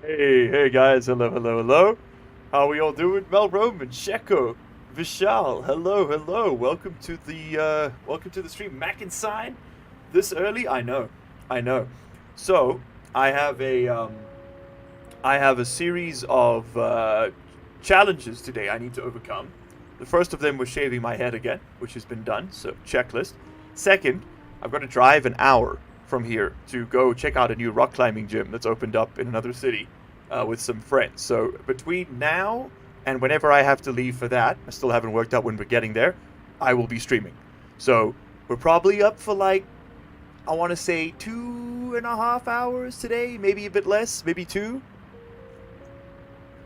Hey guys, hello. How we all doing? Mel Roman, Sheko, Vishal, hello. Welcome to the stream. Mac and Sign, this early? I know. So I have a series of challenges today I need to overcome. The first of them was shaving my head again, which has been done, so checklist. Second, I've got to drive an hour from here to go check out a new rock climbing gym that's opened up in another city with some friends. So between now and whenever I have to leave for that, I still haven't worked out when we're getting there, I will be streaming. So we're probably up for like, I want to say 2.5 hours today, maybe a bit less, maybe two.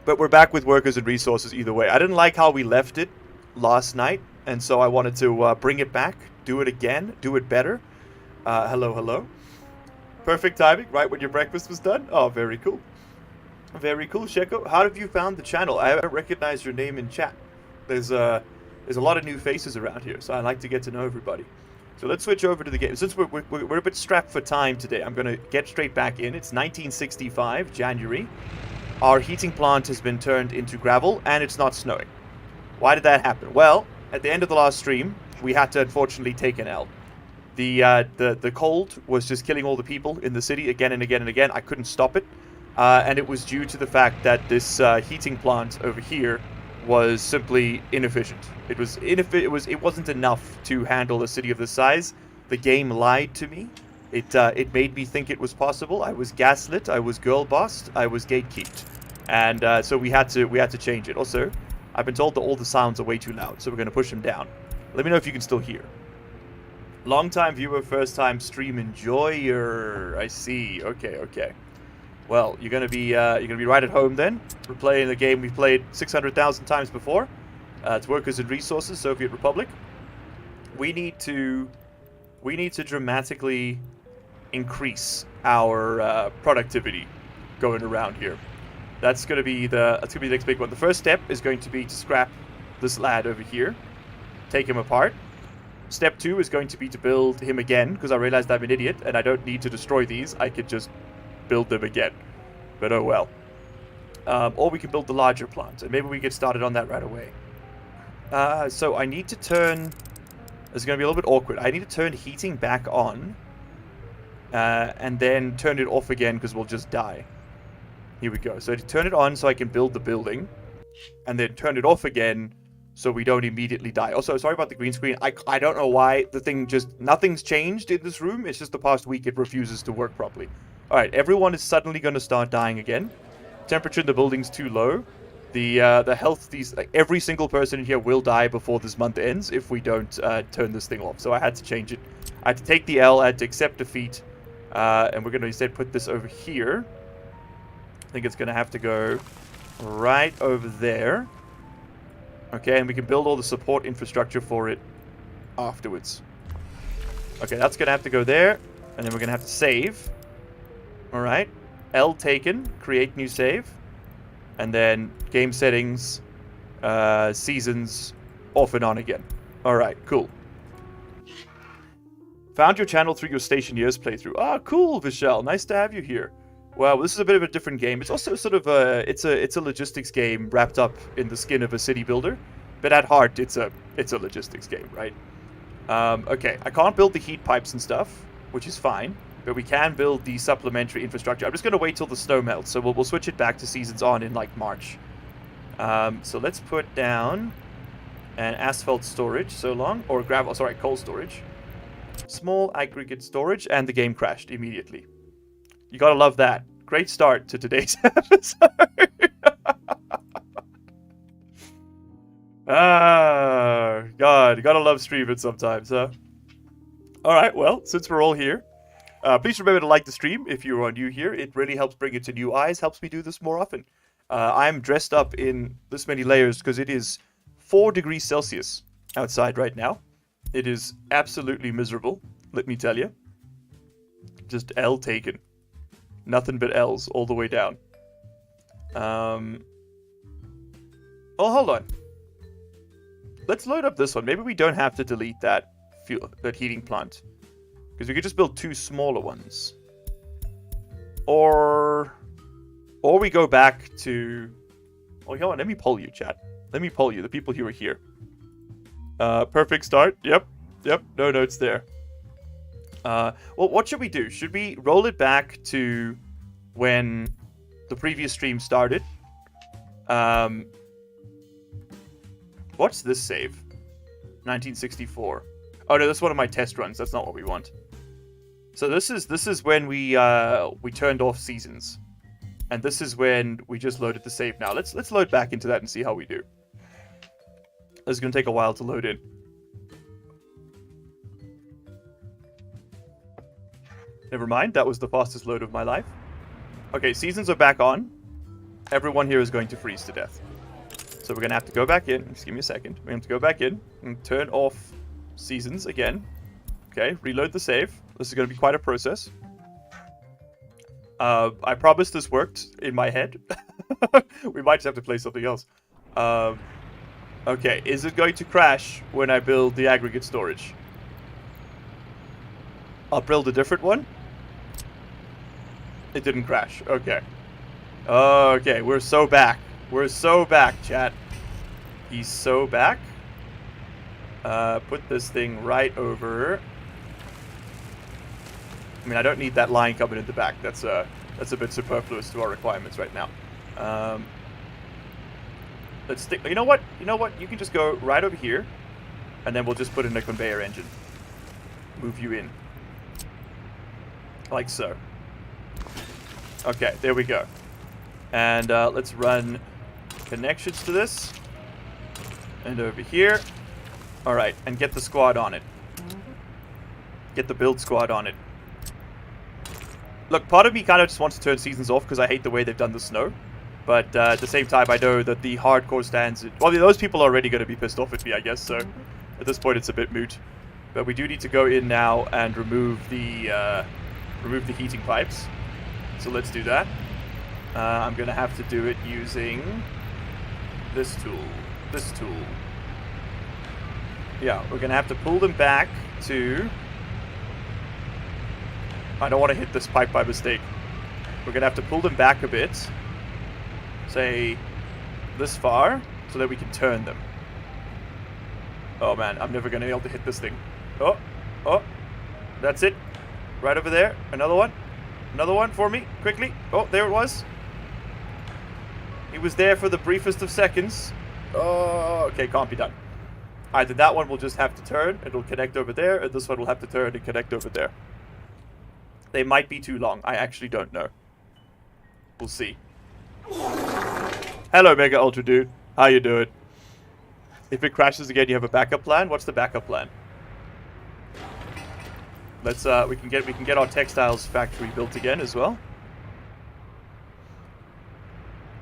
But we're back with workers and resources either way. I didn't like how we left it last night, and so I wanted to bring it back, do it again, do it better. Hello. Perfect timing, right when your breakfast was done. Oh, very cool. Very cool, Sheko. How have you found the channel? I haven't recognized your name in chat. There's a lot of new faces around here, so I like to get to know everybody. So let's switch over to the game. Since we're a bit strapped for time today, I'm going to get straight back in. It's 1965, January. Our heating plant has been turned into gravel, and it's not snowing. Why did that happen? Well, at the end of the last stream, we had to unfortunately take an L. The cold was just killing all the people in the city again and again and again. I couldn't stop it, and it was due to the fact that this heating plant over here was simply inefficient. It wasn't enough to handle a city of this size. The game lied to me. It made me think it was possible. I was gaslit. I was girl bossed. I was gatekeeped, and so we had to change it. Also, I've been told that all the sounds are way too loud, so we're going to push them down. Let me know if you can still hear. Long time viewer, first time stream enjoyer. I see. Okay. Well, you're gonna be right at home then. We're playing the game we've played 600,000 times before. It's Workers and Resources, Soviet Republic. We need to dramatically increase our productivity going around here. That's gonna be the next big one. The first step is going to be to scrap this lad over here, take him apart. Step 2 is going to be to build him again, because I realized I'm an idiot and I don't need to destroy these. I could just build them again. But oh well. Or we can build the larger plant, and maybe we get started on that right away. So I need to turn... It's going to be a little bit awkward. I need to turn heating back on, and then turn it off again, because we'll just die. Here we go. So to turn it on so I can build the building, and then turn it off again so we don't immediately die. Also, sorry about the green screen. I don't know why the thing just... Nothing's changed in this room. It's just the past week it refuses to work properly. Alright, everyone is suddenly going to start dying again. Temperature in the building's too low. The health... every single person in here will die before this month ends if we don't turn this thing off. So I had to change it. I had to take the L, I had to accept defeat. And we're going to instead put this over here. I think it's going to have to go right over there. Okay, and we can build all the support infrastructure for it afterwards. Okay, that's going to have to go there. And then we're going to have to save. Alright. L taken. Create new save. And then game settings. Seasons. Off and on again. Alright, cool. Found your channel through your Station Years playthrough. Ah, cool, Vishal. Nice to have you here. Well, this is a bit of a different game. It's also sort of a it's a logistics game wrapped up in the skin of a city builder, but at heart it's a logistics game, right? Okay, I can't build the heat pipes and stuff, which is fine, but we can build the supplementary infrastructure. I'm just gonna wait till the snow melts, so we'll switch it back to seasons on in like March. So let's put down an asphalt storage so long, or gravel, sorry, coal storage, small aggregate storage, and the game crashed immediately. You gotta love that. Great start to today's episode. God. You gotta love streaming sometimes, huh? Alright, well, since we're all here, please remember to like the stream if you are new here. It really helps bring it to new eyes, helps me do this more often. I'm dressed up in this many layers because it is 4 degrees Celsius outside right now. It is absolutely miserable, let me tell you. Just L taken. Nothing but L's all the way down. Oh, hold on. Let's load up this one. Maybe we don't have to delete that heating plant. Because we could just build 2 smaller ones. Or Or we go back to... Oh, hold on, let me poll you, chat. Let me poll you, the people who are here. Perfect start. Yep. No notes there. Well, what should we do? Should we roll it back to when the previous stream started? What's this save? 1964. Oh no, that's one of my test runs. That's not what we want. So this is when we turned off seasons, and this is when we just loaded the save. Now let's load back into that and see how we do. This is gonna take a while to load in. Never mind, that was the fastest load of my life. Okay, seasons are back on. Everyone here is going to freeze to death. So we're gonna have to go back in. Just give me a second. We're gonna have to go back in and turn off seasons again. Okay, reload the save. This is gonna be quite a process. I promise this worked in my head. We might just have to play something else. Okay, is it going to crash when I build the aggregate storage? I'll build a different one. It didn't crash. Okay. Okay, we're so back. We're so back, chat. He's so back. Put this thing right over. I mean, I don't need that line coming in the back. That's a bit superfluous to our requirements right now. Let's stick. You know what? You know what? You can just go right over here, and then we'll just put in a conveyor engine. Move you in, like so. Okay, there we go. And let's run connections to this. And over here. Alright, and get the squad on it. Get the build squad on it. Look, part of me kind of just wants to turn seasons off because I hate the way they've done the snow. But at the same time, I know that the hardcore stands... Well, those people are already going to be pissed off at me, I guess. So at this point, it's a bit moot. But we do need to go in now and remove the heating pipes. So let's do that. I'm going to have to do it using this tool. This tool. Yeah, we're going to have to pull them back to... I don't want to hit this pipe by mistake. We're going to have to pull them back a bit. Say, this far, so that we can turn them. Oh man, I'm never going to be able to hit this thing. Oh, that's it. Right over there. Another one. Another one for me, quickly. Oh, there it was. He was there for the briefest of seconds. Oh, okay, can't be done. Either that one will just have to turn, it'll connect over there, and this one will have to turn and connect over there. They might be too long. I actually don't know. We'll see. Hello, Mega Ultra Dude. How you doing? If it crashes again, you have a backup plan? What's the backup plan? Let's we can get our textiles factory built again as well.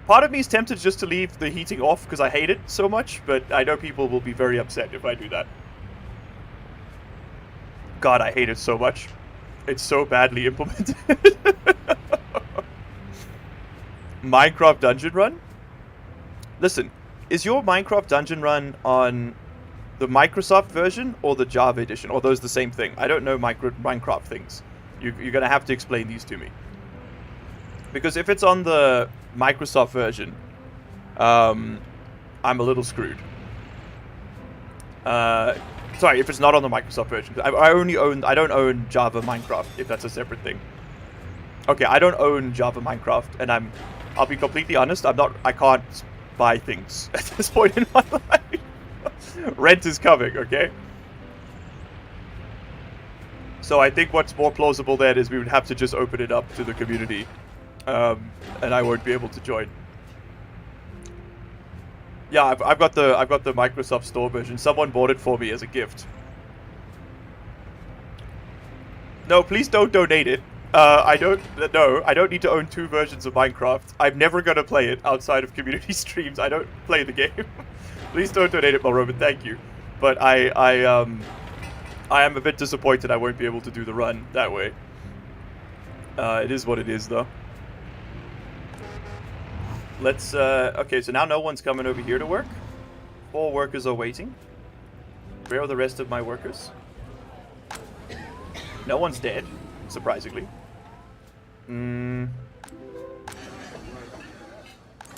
Part of me is tempted just to leave the heating off because I hate it so much, but I know people will be very upset if I do that. God, I hate it so much. It's so badly implemented. Minecraft Dungeon Run? Listen, is your Minecraft Dungeon Run on the Microsoft version or the Java edition? Or are those the same thing? I don't know Minecraft things. You're going to have to explain these to me. Because if it's on the Microsoft version, I'm a little screwed. Sorry, if it's not on the Microsoft version. I don't own Java Minecraft, if that's a separate thing. Okay, I don't own Java Minecraft, and I'll be completely honest, I can't buy things at this point in my life. Rent is coming, okay? So I think what's more plausible then is we would have to just open it up to the community. And I won't be able to join. Yeah, I've got the Microsoft Store version. Someone bought it for me as a gift. No, please don't donate it. I don't need to own 2 versions of Minecraft. I'm never gonna play it outside of community streams. I don't play the game. Please don't donate it, Roman. Thank you. But I am a bit disappointed I won't be able to do the run that way. It is what it is, though. Let's, okay, so now no one's coming over here to work. 4 workers are waiting. Where are the rest of my workers? No one's dead, surprisingly.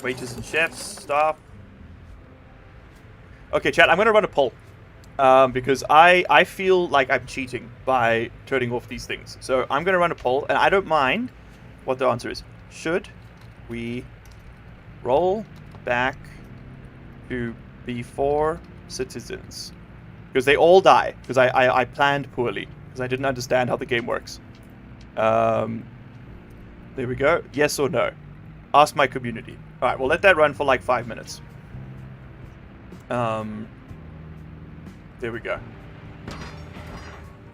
Waiters and chefs, staff. Okay, chat, I'm going to run a poll. Because I feel like I'm cheating by turning off these things. So I'm going to run a poll, and I don't mind what the answer is. Should we roll back to before citizens? Because they all die. Because I planned poorly. Because I didn't understand how the game works. There we go. Yes or no? Ask my community. Alright, we'll let that run for like 5 minutes. There we go.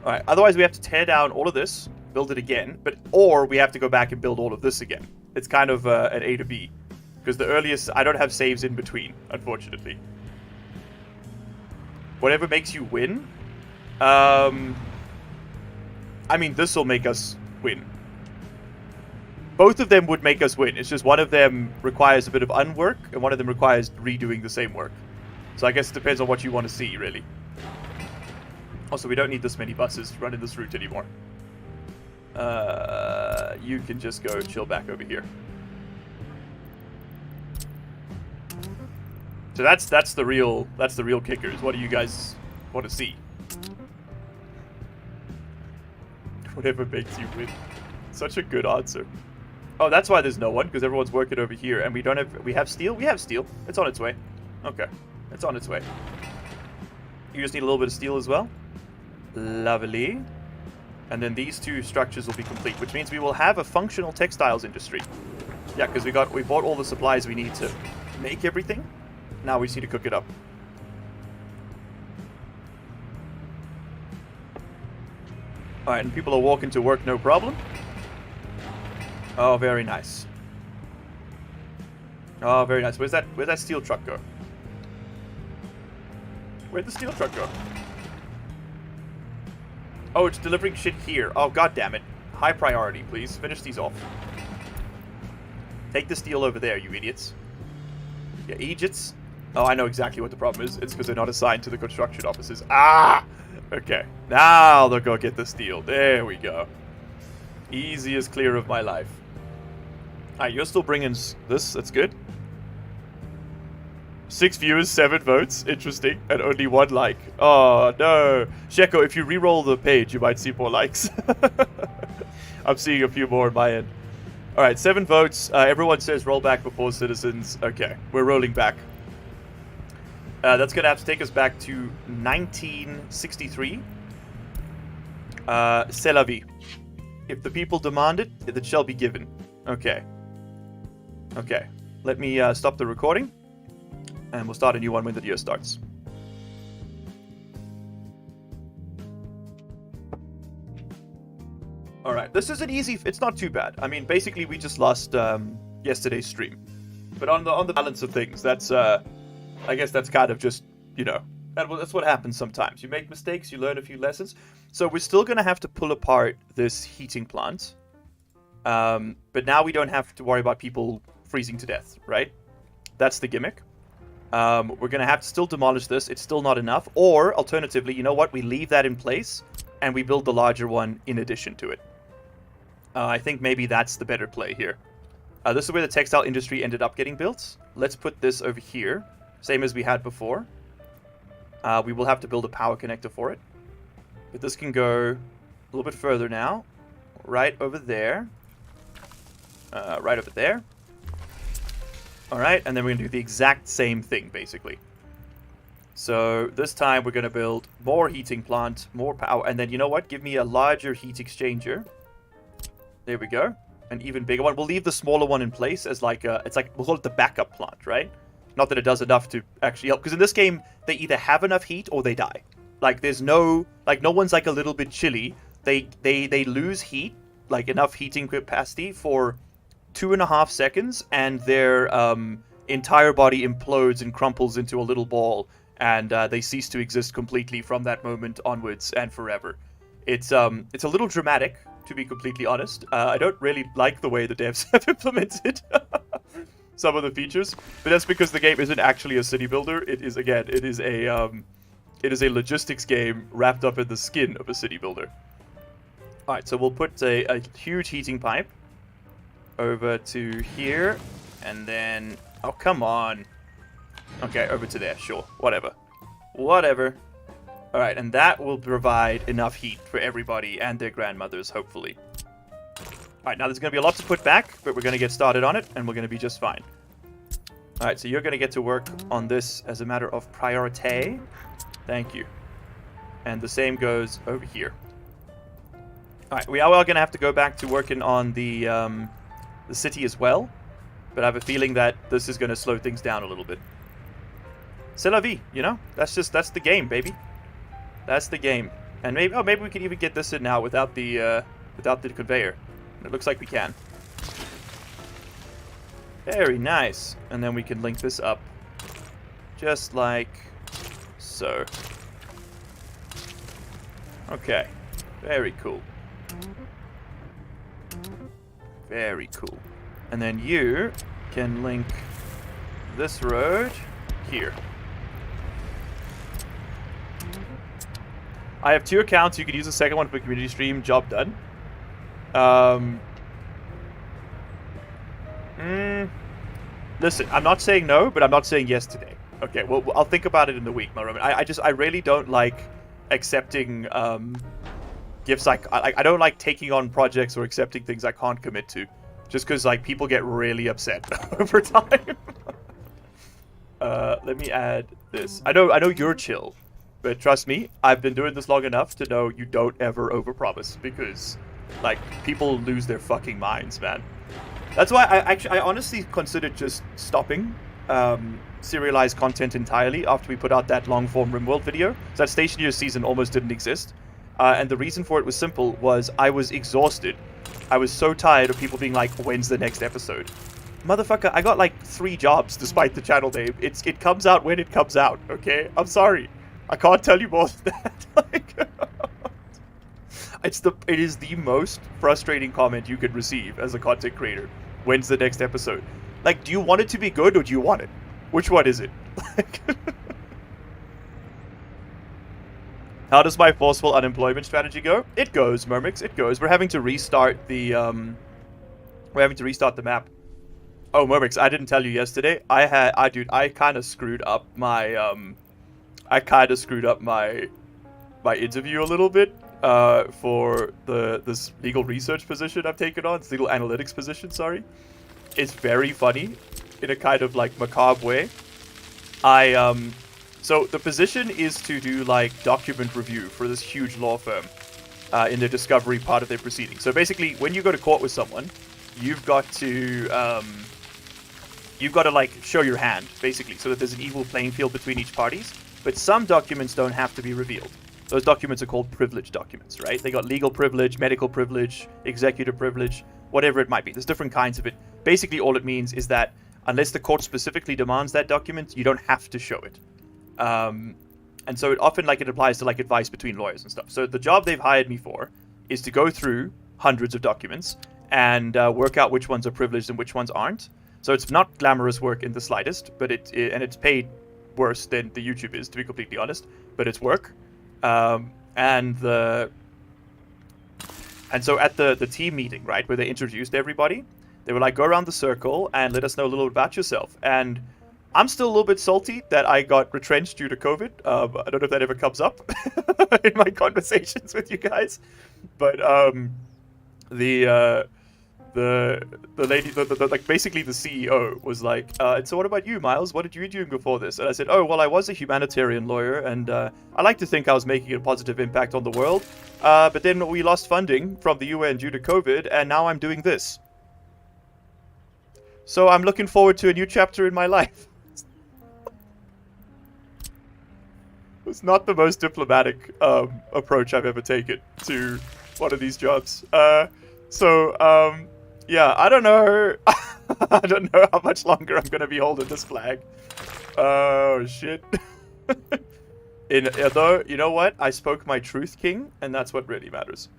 Alright, otherwise we have to tear down all of this, build it again, or we have to go back and build all of this again. It's kind of an A to B. Because the earliest, I don't have saves in between, unfortunately. Whatever makes you win. I mean, this will make us win. Both of them would make us win. It's just one of them requires a bit of unwork, and one of them requires redoing the same work. So I guess it depends on what you want to see, really. Also, we don't need this many buses running this route anymore. You can just go chill back over here. So that's the real kickers. What do you guys want to see? Whatever makes you win. Such a good answer. Oh, that's why there's no one, because everyone's working over here, and we have steel? We have steel. It's on its way. Okay. It's on its way. You just need a little bit of steel as well. Lovely. And then these two structures will be complete, which means we will have a functional textiles industry. Yeah, because we bought all the supplies we need to make everything. Now we just need to cook it up. Alright, and people are walking to work, no problem. Oh, very nice. Oh, very nice. Where's that steel truck go? Where'd the steel truck go? Oh, it's delivering shit here. Oh, god damn it. High priority, please. Finish these off. Take the steel over there, you idiots. Yeah, Egypts. Oh, I know exactly what the problem is. It's because they're not assigned to the construction offices. Ah! Okay. Now they'll go get the steel. There we go. Easiest clear of my life. Alright, you're still bringing this. That's good. 6 viewers, 7 votes. Interesting. And only 1 like. Oh, no. Sheko, if you re-roll the page, you might see more likes. I'm seeing a few more on my end. Alright, 7 votes. Everyone says roll back before citizens. Okay, we're rolling back. That's going to have to take us back to 1963. C'est la vie. If the people demand it, it shall be given. Okay. Okay. Let me stop the recording. And we'll start a new one when the video starts. Alright, this is an easy... It's not too bad. I mean, basically, we just lost yesterday's stream. But on the balance of things, that's... I guess that's kind of just, you know... That's what happens sometimes. You make mistakes, you learn a few lessons. So we're still going to have to pull apart this heating plant. But now we don't have to worry about people freezing to death, right? That's the gimmick. We're going to have to still demolish this. It's still not enough. Or, alternatively, you know what? We leave that in place, and we build the larger one in addition to it. I think maybe that's the better play here. This is where the textile industry ended up getting built. Let's put this over here. Same as we had before. We will have to build a power connector for it. But this can go a little bit further now. Right over there. Right over there. Alright, and then we're going to do the exact same thing, basically. So, this time we're going to build more heating plant, more power, and then, you know what? Give me a larger heat exchanger. There we go. An even bigger one. We'll leave the smaller one in place as like a... It's like, we'll call it the backup plant, right? Not that it does enough to actually help. Because in this game, they either have enough heat or they die. Like, there's no... Like, no one's like a little bit chilly. They lose heat, like enough heating capacity for 2.5 seconds, and their entire body implodes and crumples into a little ball, and they cease to exist completely from that moment onwards and forever. It's a little dramatic, to be completely honest. I don't really like the way the devs have implemented some of the features, but that's because the game isn't actually a city builder. It is, again, it is a logistics game wrapped up in the skin of a city builder. All right, so we'll put a huge heating pipe over to here, and then Oh, come on. Okay, over to there. Sure. Whatever. Whatever. Alright, and that will provide enough heat for everybody and their grandmothers, hopefully. Alright, now there's going to be a lot to put back, but we're going to get started on it, and we're going to be just fine. Alright, so you're going to get to work on this as a matter of priority. Thank you. And the same goes over here. Alright, we are going to have to go back to working on the city as well. But I have a feeling that this is going to slow things down a little bit. C'est la vie, you know? That's the game, baby. That's the game. And maybe we can even get this in now without the conveyor. It looks like we can. Very nice. And then we can link this up. Just like so. Okay. Very cool. Very cool. And then you can link this road here. I have 2 accounts. You can use the second one for community stream. Job done. Listen, I'm not saying no, but I'm not saying yes today. Okay, well, I'll think about it in the week, my Roman. I really don't like accepting gifts. I don't like taking on projects or accepting things I can't commit to. Just because, like, people get really upset over time. Let me add this. I know you're chill, but trust me, I've been doing this long enough to know you don't ever overpromise because, like, people lose their fucking minds, man. That's why I honestly considered just stopping serialized content entirely after we put out that long-form RimWorld video. So that Station Year season almost didn't exist. And the reason for it was simple, was I was exhausted. I was so tired of people being like, when's the next episode? Motherfucker, I got like 3 jobs despite the channel name. It comes out when it comes out, okay? I'm sorry. I can't tell you more than that. Like, it is the most frustrating comment you could receive as a content creator. When's the next episode? Like, do you want it to be good or do you want it? Which one is it? Like, how does my forceful unemployment strategy go? It goes, Murmix, it goes. We're having to restart the map. Oh, Murmix, I didn't tell you yesterday. Dude, I kind of screwed up my my interview a little bit for this legal research position I've taken on. This legal analytics position, sorry. It's very funny in a kind of like macabre way. So the position is to do like document review for this huge law firm in their discovery part of their proceedings. So basically, when you go to court with someone, you've got to like show your hand, basically, so that there's an equal playing field between each parties. But some documents don't have to be revealed. Those documents are called privileged documents, right? They got legal privilege, medical privilege, executive privilege, whatever it might be. There's different kinds of it. Basically, all it means is that unless the court specifically demands that document, you don't have to show it. And so it often it applies to like advice between lawyers and stuff. So the job they've hired me for is to go through hundreds of documents and work out which ones are privileged and which ones aren't. So it's not glamorous work in the slightest, but it's paid worse than the YouTube is, to be completely honest. But it's work. And so at the team meeting, right, where they introduced everybody, they were like, go around the circle and let us know a little bit about yourself. And I'm still a little bit salty that I got retrenched due to COVID. I don't know if that ever comes up in my conversations with you guys, but the lady, like basically the CEO was like, and so what about you, Miles? What did you do before this? And I said, oh, well, I was a humanitarian lawyer, and I like to think I was making a positive impact on the world. But then we lost funding from the UN due to COVID, and now I'm doing this. So I'm looking forward to a new chapter in my life. It's not the most diplomatic approach I've ever taken to one of these jobs. Yeah, I don't know. I don't know how much longer I'm gonna be holding this flag. Oh shit. Though, you know what? I spoke my truth, King, and that's what really matters.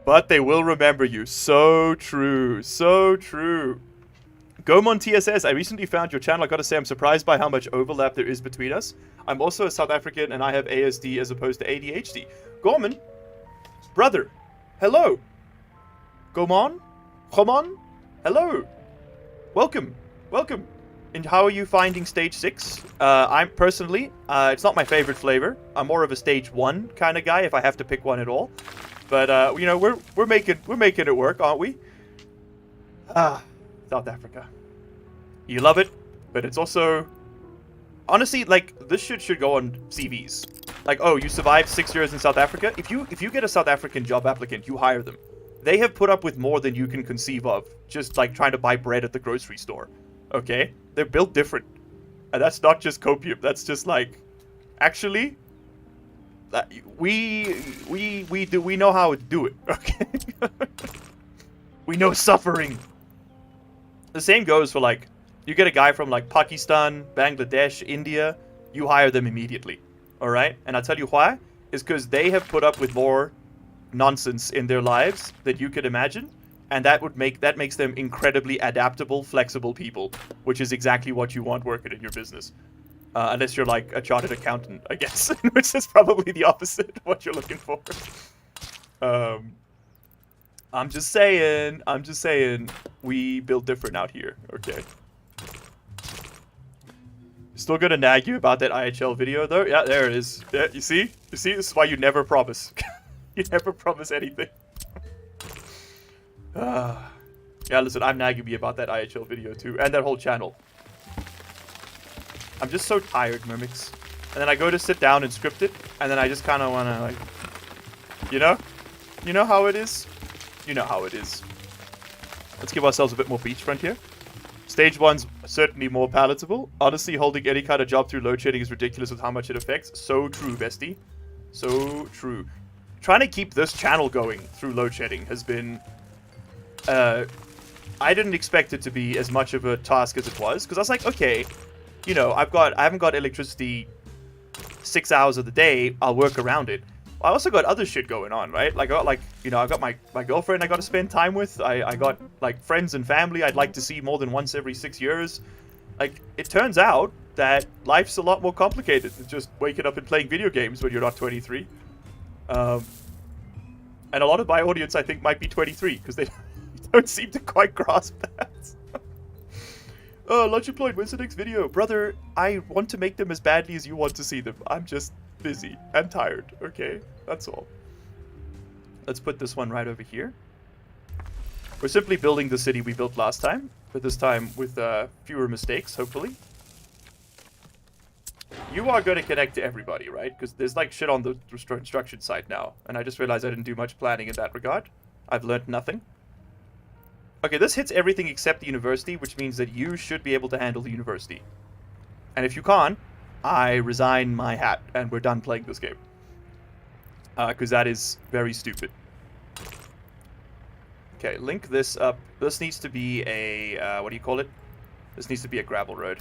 But they will remember you. So true. So true. Gomon TSS, I recently found your channel. I gotta say, I'm surprised by how much overlap there is between us. I'm also a South African, and I have ASD as opposed to ADHD. Gorman, brother, hello. Gomon, hello. Welcome. welcome. And how are you finding Stage 6? I'm personally, it's not my favorite flavor. I'm more of a Stage 1 kind of guy if I have to pick one at all. But, you know, we're making it work, aren't we? South Africa. You love it, but it's also... Honestly, like, this shit should go on CVs. Like, oh, you survived 6 years in South Africa? If you get a South African job applicant, you hire them. They have put up with more than you can conceive of, just, like, trying to buy bread at the grocery store. Okay? They're built different. And that's not just copium. That's just, like... Actually... We know how to do it, okay? We know suffering. The same goes for, like... You get a guy from, like, Pakistan, Bangladesh, India, you hire them immediately. Alright? And I'll tell you why. It's because they have put up with more nonsense in their lives that you could imagine. And that makes them incredibly adaptable, flexible people. Which is exactly what you want working in your business. Unless you're, like, a chartered accountant, I guess. Which is probably the opposite of what you're looking for. I'm just saying, we build different out here, okay? Still gonna nag you about that IHL video, though? Yeah, there it is. Yeah, you see? You see? This is why you never promise. You never promise anything. Yeah, listen, I'm nagging you about that IHL video, too. And that whole channel. I'm just so tired, Mimics. And then I go to sit down and script it, and then I just kind of want to, like... You know? You know how it is? You know how it is. Let's give ourselves a bit more beachfront here. Stage 1's certainly more palatable. Honestly, holding any kind of job through load shedding is ridiculous with how much it affects. So true, bestie. So true. Trying to keep this channel going through load shedding has been... I didn't expect it to be as much of a task as it was. Because I was like, okay, you know, I haven't got electricity 6 hours of the day. I'll work around it. I also got other shit going on, right? Like, you know, I got my girlfriend I got to spend time with. I got, like, friends and family I'd like to see more than once every 6 years. Like, it turns out that life's a lot more complicated than just waking up and playing video games when you're not 23. And a lot of my audience, I think, might be 23, because they don't seem to quite grasp that. Oh, launch employed, when's the next video? Brother, I want to make them as badly as you want to see them. I'm just... busy and tired, okay? That's all. Let's put this one right over here. We're simply building the city we built last time, but this time with fewer mistakes, hopefully. You are going to connect to everybody, right? Because there's like shit on the construction site now, and I just realized I didn't do much planning in that regard. I've learned nothing. Okay, this hits everything except the university, which means that you should be able to handle the university. And if you can't, I resign my hat, and we're done playing this game. Because that is very stupid. Okay, link this up. This needs to be a, what do you call it? This needs to be a gravel road.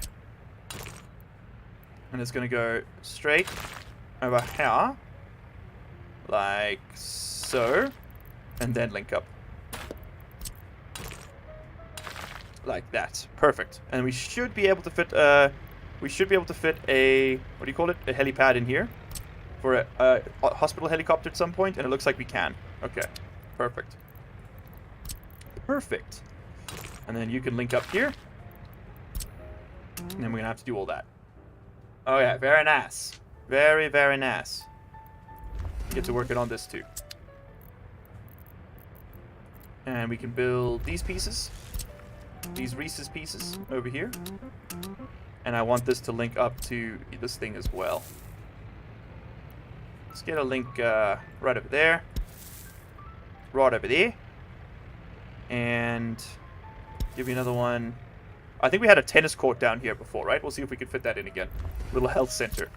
And it's going to go straight over here. Like so. And then link up. Like that. Perfect. And we should be able to fit, a, what do you call it? A helipad in here. For a hospital helicopter at some point. And it looks like we can. Okay. Perfect. Perfect. And then you can link up here. And then we're going to have to do all that. Oh yeah, very nice. Very, very nice. Get to working on this too. And we can build these pieces. These Reese's pieces over here. And I want this to link up to this thing as well. Let's get a link right over there. Right over there. And give me another one. I think we had a tennis court down here before, right? We'll see if we can fit that in again. Little health center.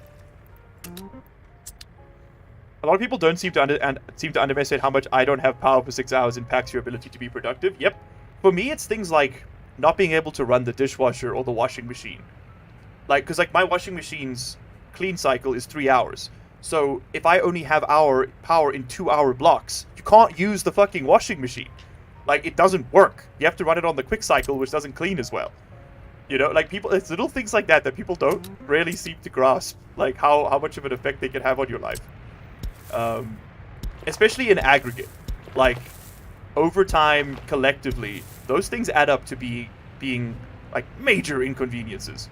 A lot of people don't seem to underestimate how much I don't have power for 6 hours impacts your ability to be productive. Yep. For me, it's things like not being able to run the dishwasher or the washing machine. Like, because like my washing machine's clean cycle is 3 hours. So if I only have power in 2-hour blocks, you can't use the fucking washing machine. Like, it doesn't work. You have to run it on the quick cycle, which doesn't clean as well. You know, like people, it's little things like that that people don't really seem to grasp, like how much of an effect they can have on your life. Especially in aggregate. Like, over time, collectively, those things add up to being Like, major inconveniences.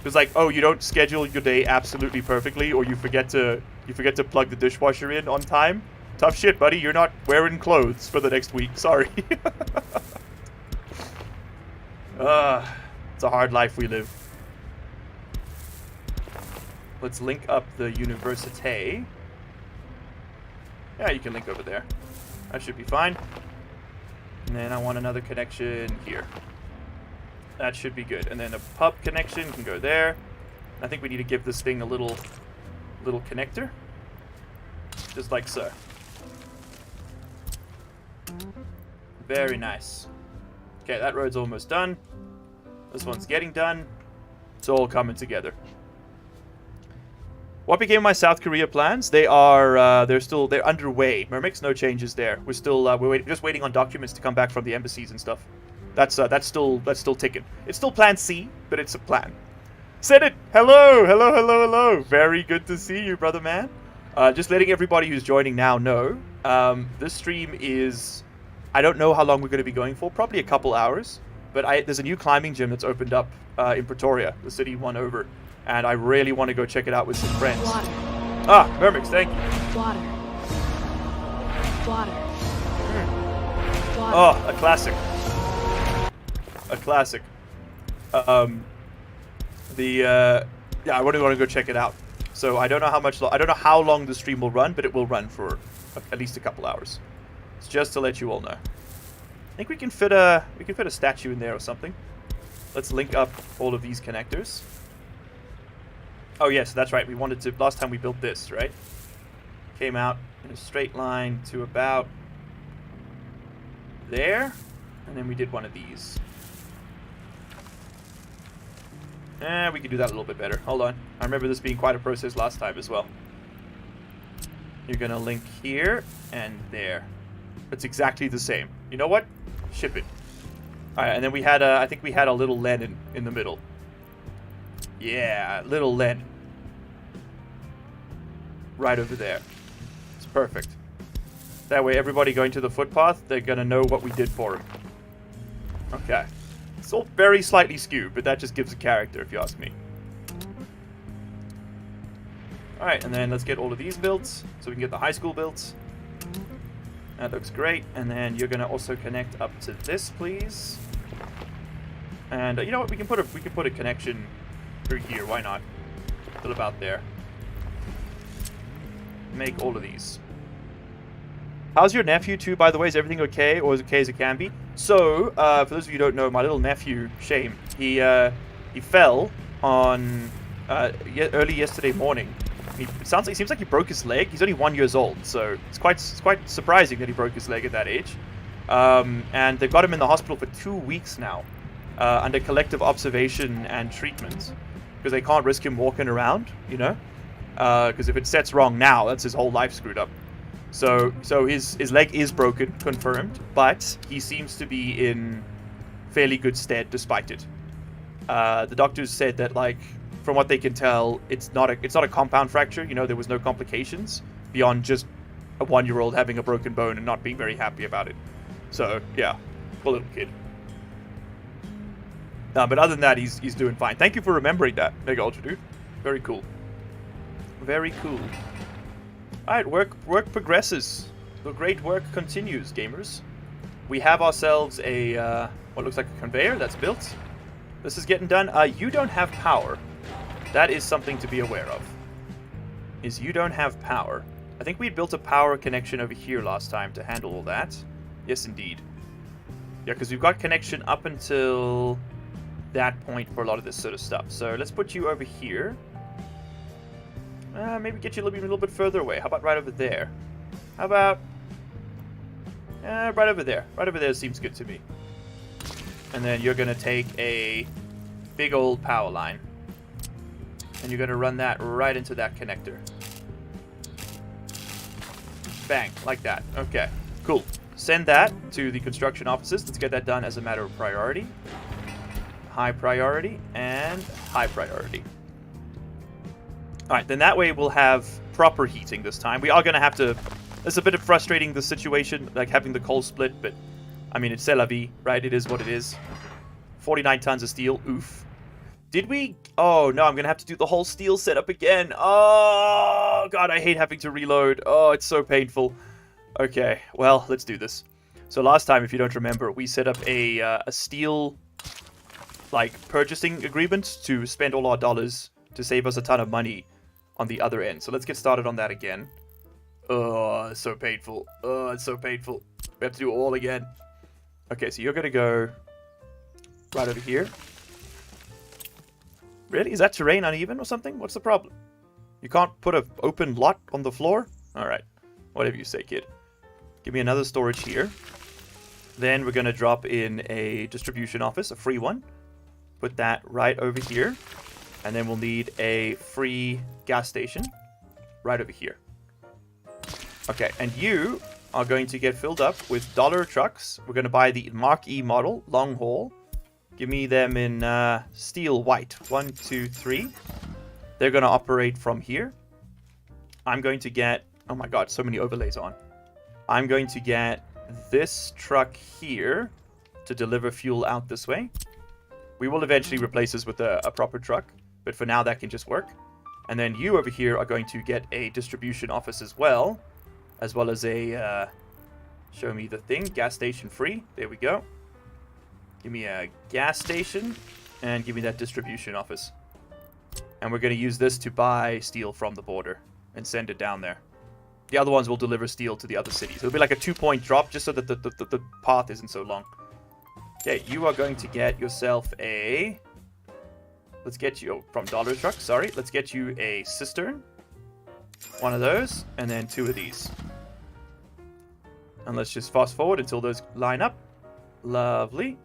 It's like, oh, you don't schedule your day absolutely perfectly, or you forget to plug the dishwasher in on time. Tough shit, buddy. You're not wearing clothes for the next week. Sorry. It's a hard life we live. Let's link up the Université. Yeah, you can link over there. That should be fine. And then I want another connection here. That should be good. And then a pub connection can go there. I think we need to give this thing a little connector. Just like so. Very nice. Okay, that road's almost done. This one's getting done. It's all coming together. What became of my South Korea plans? They're underway. Mermix, no changes there. We're still just waiting on documents to come back from the embassies and stuff. That's still ticking. It's still Plan C, but it's a plan. Senate, hello. Very good to see you, brother man. Just letting everybody who's joining now know. This stream is, I don't know how long we're going to be going for. Probably a couple hours. But there's a new climbing gym that's opened up in Pretoria, the city one over. And I really want to go check it out with some friends. Water. Ah, Mermix, thank you. Water. Water. Water. Oh, a classic. A classic. Yeah, I want to go check it out. So I don't know I don't know how long the stream will run, but it will run for at least a couple hours. It's just to let you all know. I think we can fit a statue in there or something. Let's link up all of these connectors. Oh yes, that's right. We wanted to, last time we built this, right? Came out in a straight line to about there, and then we did one of these. We can do that a little bit better. Hold on. I remember this being quite a process last time as well. You're gonna link here and there. It's exactly the same. You know what? Ship it. Alright, and then we had I think we had a little Lenin in the middle. Yeah, little Lenin. Right over there. It's perfect. That way everybody going to the footpath, they're gonna know what we did for him. Okay. It's all very slightly skewed, but that just gives a character, if you ask me. Alright, and then let's get all of these built, so we can get the high school built. That looks great. And then you're gonna also connect up to this, please. And you know what? We can put a connection through here. Why not? Till about there. Make all of these. How's your nephew too, by the way? Is everything okay, or as okay as it can be? So, for those of you who don't know, my little nephew, Shame, he fell on early yesterday morning. It seems like he broke his leg. He's only 1 year old, so it's quite surprising that he broke his leg at that age. And they've got him in the hospital for 2 weeks now, under collective observation and treatment, because they can't risk him walking around, you know. Because if it sets wrong now, that's his whole life screwed up. So his leg is broken, confirmed, but he seems to be in fairly good stead despite it. The doctors said that, like, from what they can tell, it's not a compound fracture. You know, there was no complications beyond just a 1 year old having a broken bone and not being very happy about it. So yeah, poor little kid. But other than that, he's doing fine. Thank you for remembering that, Mega Ultra Dude. Very cool. Very cool. Alright, work progresses. The great work continues, gamers. We have ourselves a, what looks like a conveyor that's built. This is getting done. You don't have power. That is something to be aware of. Is you don't have power. I think we built a power connection over here last time to handle all that. Yes, indeed. Yeah, because we've got connection up until that point for a lot of this sort of stuff. So let's put you over here. Maybe get you a little bit further away. How about right over there? How about... right over there. Right over there seems good to me. And then you're going to take a big old power line. And you're going to run that right into that connector. Bang. Like that. Okay. Cool. Send that to the construction offices. Let's get that done as a matter of priority. High priority and high priority. Alright, then that way we'll have proper heating this time. We are going to have to... It's a bit of frustrating, the situation, like having the coal split, but I mean, it's C'est la vie, right? It is what it is. 49 tons of steel. Oof. Did we... Oh, no, I'm going to have to do the whole steel setup again. Oh, God, I hate having to reload. Oh, it's so painful. Okay, well, let's do this. So last time, if you don't remember, we set up a steel, like, purchasing agreement to spend all our dollars to save us a ton of money on the other end. So let's get started on that again. Oh, it's so painful. Oh, it's so painful. We have to do it all again. Okay, so you're going to go right over here. Really? Is that terrain uneven or something? What's the problem? You can't put an open lot on the floor? Alright. Whatever you say, kid. Give me another storage here. Then we're going to drop in a distribution office, a free one. Put that right over here. And then we'll need a free gas station right over here. Okay, and you are going to get filled up with dollar trucks. We're going to buy the Mark E model, long haul. Give me them in steel white. 1, 2, 3. They're going to operate from here. I'm going to get... Oh my god, so many overlays on. I'm going to get this truck here to deliver fuel out this way. We will eventually replace this with a proper truck. But for now, that can just work. And then you over here are going to get a distribution office as well as a... show me the thing. Gas station free. There we go. Give me a gas station, and give me that distribution office. And we're going to use this to buy steel from the border and send it down there. The other ones will deliver steel to the other cities. It'll be like a 2-point drop, just so that the path isn't so long. Okay, you are going to get yourself a... Let's get you... From Dollar Truck, sorry. Let's get you a cistern. One of those, and then 2 of these. And let's just fast forward until those line up. Lovely.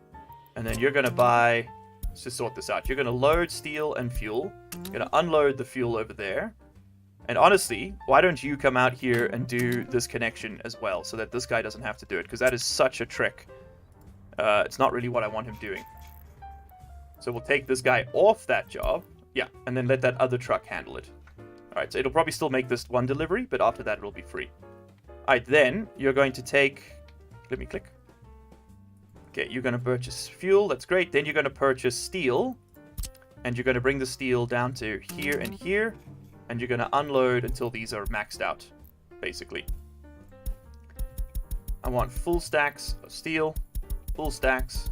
And then you're going to buy... Let's just sort this out. You're going to load steel and fuel. You're going to unload the fuel over there. And honestly, why don't you come out here and do this connection as well, so that this guy doesn't have to do it, because that is such a trick. It's not really what I want him doing. So we'll take this guy off that job. Yeah, and then let that other truck handle it. Alright, so it'll probably still make this one delivery, but after that it'll be free. Alright, then you're going to take... Let me click. Okay, you're going to purchase fuel. That's great. Then you're going to purchase steel. And you're going to bring the steel down to here and here. And you're going to unload until these are maxed out, basically. I want full stacks of steel. Full stacks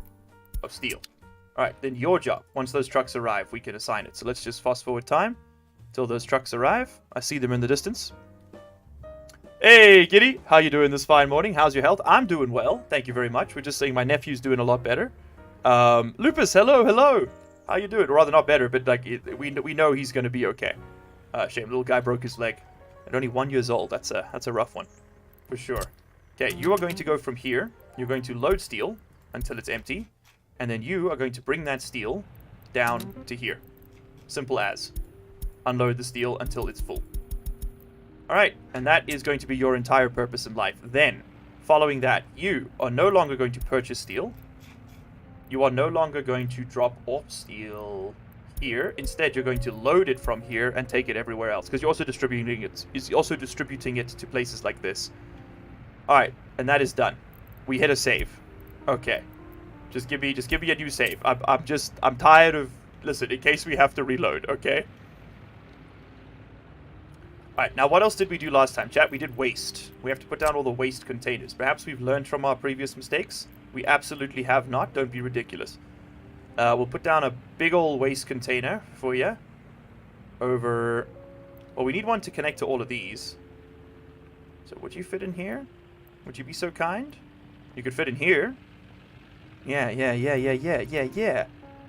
of steel. Alright, then your job. Once those trucks arrive, we can assign it. So let's just fast forward time till those trucks arrive. I see them in the distance. Hey, Giddy. How you doing this fine morning? How's your health? I'm doing well. Thank you very much. We're just saying my nephew's doing a lot better. Lupus, hello, hello. How you doing? Or rather, not better, but like we know he's going to be okay. Shame, little guy broke his leg. At only 1 year old. That's a rough one. For sure. Okay, you are going to go from here. You're going to load steel until it's empty. And then you are going to bring that steel down to here. Simple as. Unload the steel until it's full. Alright, and that is going to be your entire purpose in life. Then, following that, you are no longer going to purchase steel. You are no longer going to drop off steel here. Instead, you're going to load it from here and take it everywhere else. Because you're also distributing it to places like this. Alright, and that is done. We hit a save. Okay. Just give me a new save. I'm tired of... Listen, in case we have to reload, okay? Alright, now what else did we do last time, chat? We did waste. We have to put down all the waste containers. Perhaps we've learned from our previous mistakes? We absolutely have not. Don't be ridiculous. We'll put down a big old waste container for you. Over... Well, we need one to connect to all of these. So would you fit in here? Would you be so kind? You could fit in here. Yeah.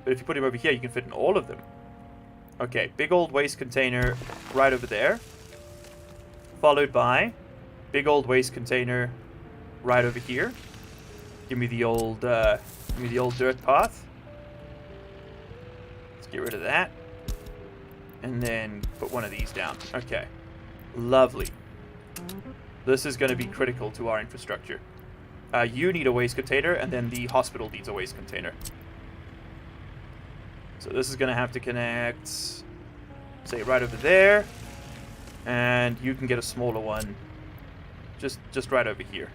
But if you put him over here, you can fit in all of them. Okay, big old waste container right over there. Followed by big old waste container right over here. Give me the old dirt path. Let's get rid of that. And then put one of these down. Okay. Lovely. This is going to be critical to our infrastructure. You need a waste container, and then the hospital needs a waste container. So this is going to have to connect, say, right over there. And you can get a smaller one just right over here.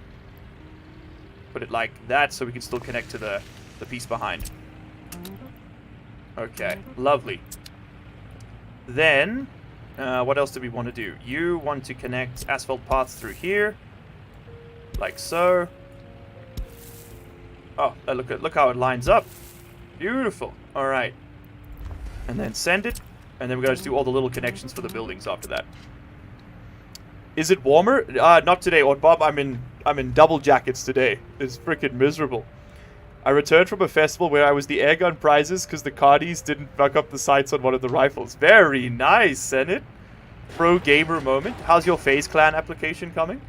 Put it like that so we can still connect to the piece behind. Okay, lovely. Then, what else do we want to do? You want to connect asphalt paths through here. Like so. Oh, look how it lines up. Beautiful. All right. And then send it. And then we're going to do all the little connections for the buildings after that. Is it warmer? Not today, Odd Bob. I'm in double jackets today. It's freaking miserable. I returned from a festival where I was the airgun prizes because the Cardis didn't fuck up the sights on one of the rifles. Very nice, Senate. Pro gamer moment. How's your FaZe Clan application coming?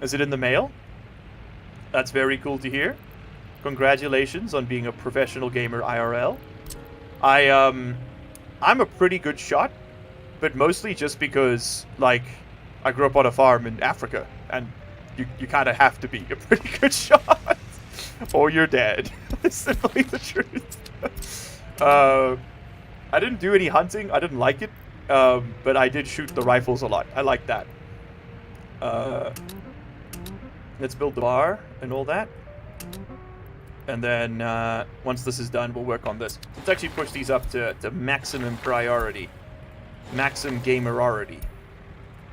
Is it in the mail? That's very cool to hear. Congratulations on being a professional gamer IRL. I'm a pretty good shot, but mostly just because, like, I grew up on a farm in Africa, and you kind of have to be a pretty good shot, or you're dead. It's simply the truth. I didn't do any hunting. I didn't like it, but I did shoot the rifles a lot. I like that. Let's build the bar and all that. And then once this is done, we'll work on this. Let's actually push these up to maximum priority. Maximum gamerarity.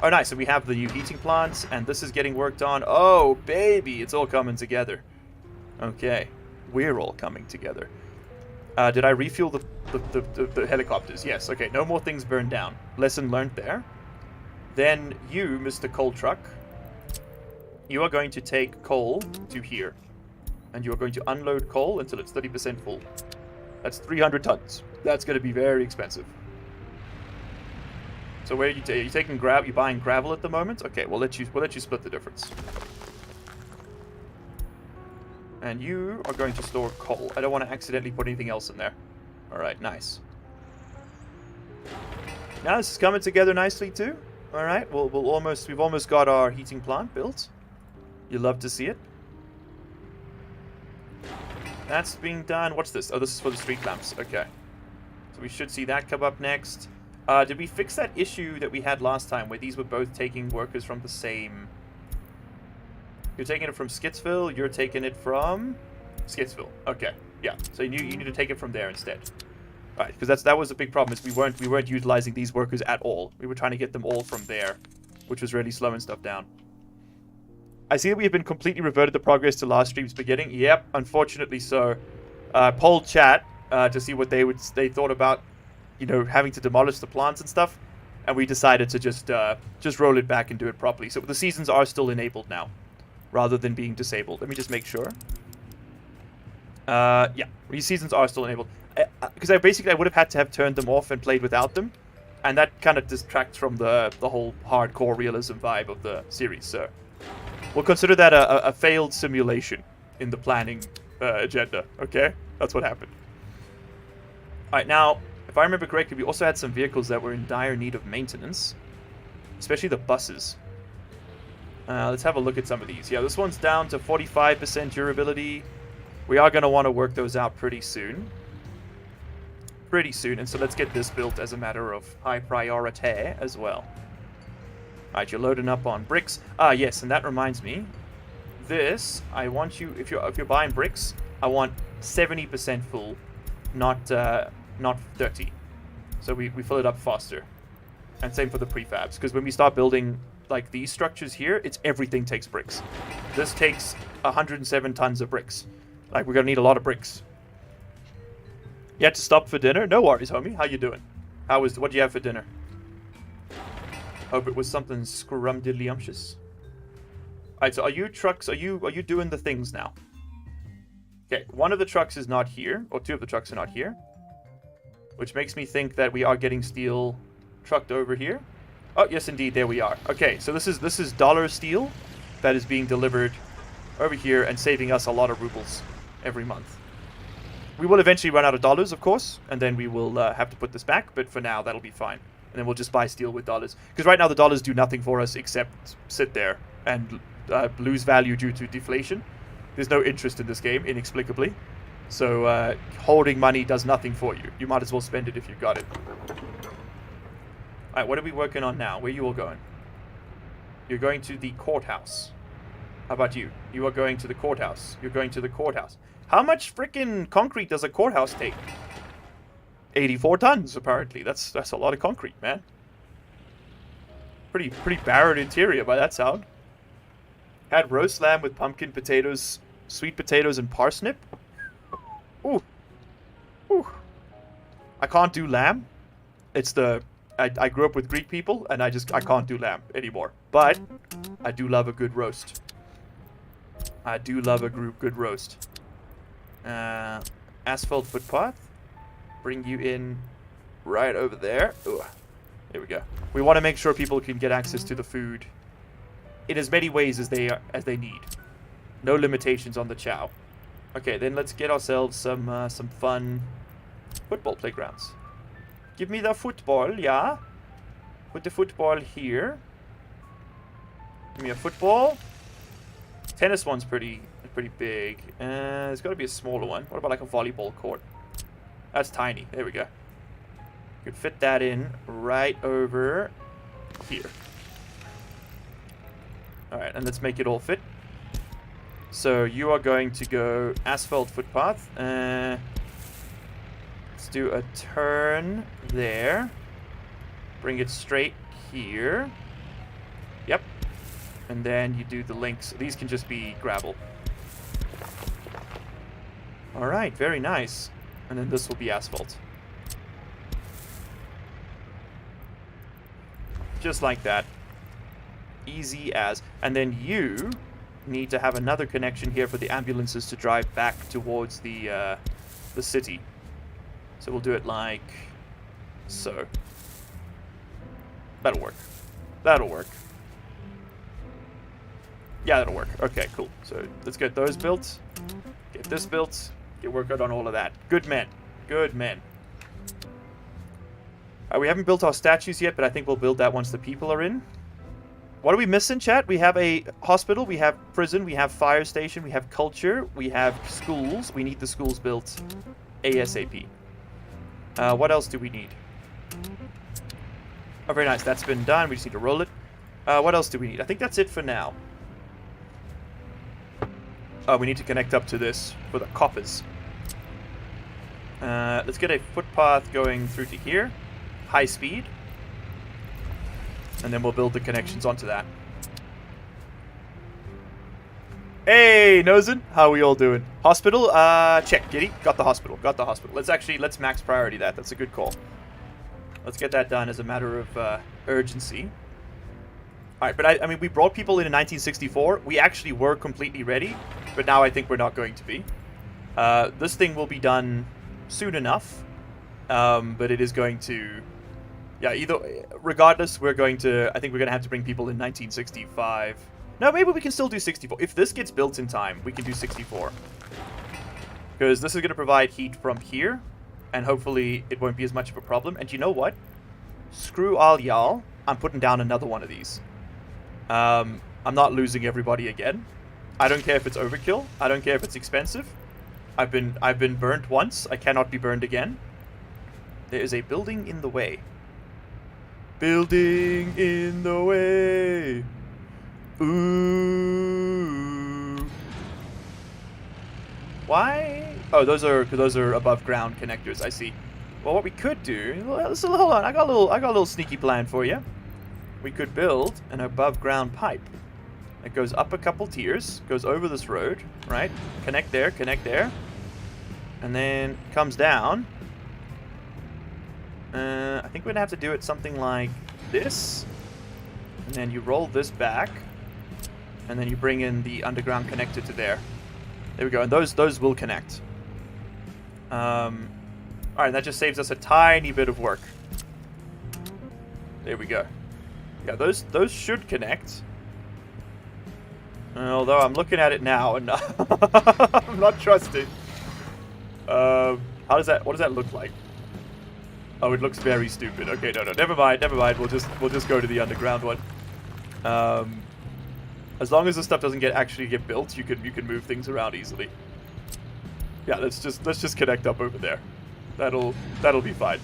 Oh, nice. So we have the new heating plants, and this is getting worked on. Oh, baby. It's all coming together. Okay. We're all coming together. Did I refuel the helicopters? Yes. Okay. No more things burned down. Lesson learned there. Then you, Mr. Coal Truck, you are going to take coal to here. And you are going to unload coal until it's 30% full. That's 300 tons. That's going to be very expensive. So where are you taking you buying gravel at the moment? Okay, we'll let you split the difference. And you are going to store coal. I don't want to accidentally put anything else in there. All right, nice. Now this is coming together nicely too. All right, we've almost got our heating plant built. You love to see it. That's being done. What's this? Oh, this is for the street lamps. Okay. So we should see that come up next. Did we fix that issue that we had last time where these were both taking workers from the same... You're taking it from Skitsville, you're taking it from... Skitsville. Okay. Yeah. So you need to take it from there instead. Right, because that was a big problem, is we weren't utilizing these workers at all. We were trying to get them all from there, which was really slowing stuff down. I see that we have been completely reverted the progress to last stream's beginning. Yep, unfortunately so. Polled chat to see what they thought about, you know, having to demolish the plants and stuff, and we decided to just roll it back and do it properly. So the seasons are still enabled now, rather than being disabled. Let me just make sure. Yeah, these seasons are still enabled. Because I would have had to have turned them off and played without them, and that kind of distracts from the whole hardcore realism vibe of the series. So we'll consider that a failed simulation in the planning agenda. Okay, that's what happened. All right, now, if I remember correctly, we also had some vehicles that were in dire need of maintenance, especially the buses. Let's have a look at some of these. Yeah, this one's down to 45% durability. We are going to want to work those out pretty soon. And so let's get this built as a matter of high priority as well. Alright, you're loading up on bricks. Ah, yes, and that reminds me. This, I want you, if you're buying bricks, I want 70% full, not 30. So we fill it up faster. And same for the prefabs, because when we start building like these structures here, everything takes bricks. This takes 107 tons of bricks. Like, we're gonna need a lot of bricks. You had to stop for dinner? No worries, homie. How you doing? What'd you have for dinner? Hope it was something scrumdiddlyumptious. Alright, so are you doing the things now? Okay, one of the trucks is not here, or two of the trucks are not here. Which makes me think that we are getting steel trucked over here. Oh, yes indeed, there we are. Okay, so this is dollar steel that is being delivered over here and saving us a lot of rubles every month. We will eventually run out of dollars, of course, and then we will have to put this back, but for now, that'll be fine. And then we'll just buy steel with dollars. Because right now, the dollars do nothing for us except sit there and lose value due to deflation. There's no interest in this game, inexplicably. So holding money does nothing for you. You might as well spend it if you've got it. Alright, what are we working on now? Where are you all going? You're going to the courthouse. How about you? You are going to the courthouse. You're going to the courthouse. How much freaking concrete does a courthouse take? 84 tons, apparently. That's a lot of concrete, man. Pretty barren interior by that sound. Had roast lamb with pumpkin, potatoes, sweet potatoes, and parsnip. Ooh. Ooh. I can't do lamb. It's the... I grew up with Greek people, and I can't do lamb anymore. But I do love a good roast. I do love a good roast. Asphalt footpath. Bring you in right over there. Ooh. There we go. We want to make sure people can get access to the food in as many ways as they need. No limitations on the chow. Okay, then let's get ourselves some fun football playgrounds. Give me the football, yeah. Put the football here. Give me a football. Tennis one's pretty big. There's got to be a smaller one. What about like a volleyball court? That's tiny. There we go. Could fit that in right over here. Alright, and let's make it all fit. So you are going to go asphalt footpath. Let's do a turn there. Bring it straight here. Yep. And then you do the links. These can just be gravel. Alright, very nice. And then this will be asphalt. Just like that. Easy as. And then you need to have another connection here for the ambulances to drive back towards the city. So we'll do it like so. That'll work. That'll work. Yeah, that'll work. Okay, cool. So let's get those built. Get this built. Get working on all of that. Good men. Good men. We haven't built our statues yet, but I think we'll build that once the people are in. What are we missing, chat? We have a hospital, we have prison, we have fire station, we have culture, we have schools. We need the schools built ASAP. What else do we need? Oh, very nice. That's been done. We just need to roll it. What else do we need? I think that's it for now. Oh, we need to connect up to this for the coppers. Let's get a footpath going through to here. High speed. And then we'll build the connections onto that. Hey, Nozen. How are we all doing? Hospital? Check. Giddy. Got the hospital. Got the hospital. Let's max priority that. That's a good call. Let's get that done as a matter of urgency. Alright, but I mean, we brought people in 1964. We actually were completely ready, but now I think we're not going to be. This thing will be done soon enough, but it is going to... Yeah, regardless, we're going to... I think we're going to have to bring people in 1965. No, maybe we can still do 64. If this gets built in time, we can do 64. Because this is going to provide heat from here, and hopefully it won't be as much of a problem. And you know what? Screw all y'all. I'm putting down another one of these. I'm not losing everybody again. I don't care if it's overkill. I don't care if it's expensive. I've been burnt once. I cannot be burned again. There is a building in the way. Building in the way. Ooh. Why? Oh, those are above ground connectors. I see. Well, what we could do? Hold on. I got a little sneaky plan for you. We could build an above ground pipe. It goes up a couple tiers, goes over this road, right? Connect there, and then comes down. I think we're gonna have to do it something like this, and then you roll this back, and then you bring in the underground connector to there. There we go, and those will connect. All right, that just saves us a tiny bit of work. There we go. Yeah, those should connect. Although I'm looking at it now and I'm not trusting. What does that look like? Oh, it looks very stupid. Okay, no, never mind. We'll just go to the underground one. As long as the stuff doesn't actually get built, you can move things around easily. Yeah, let's just connect up over there. That'll be fine.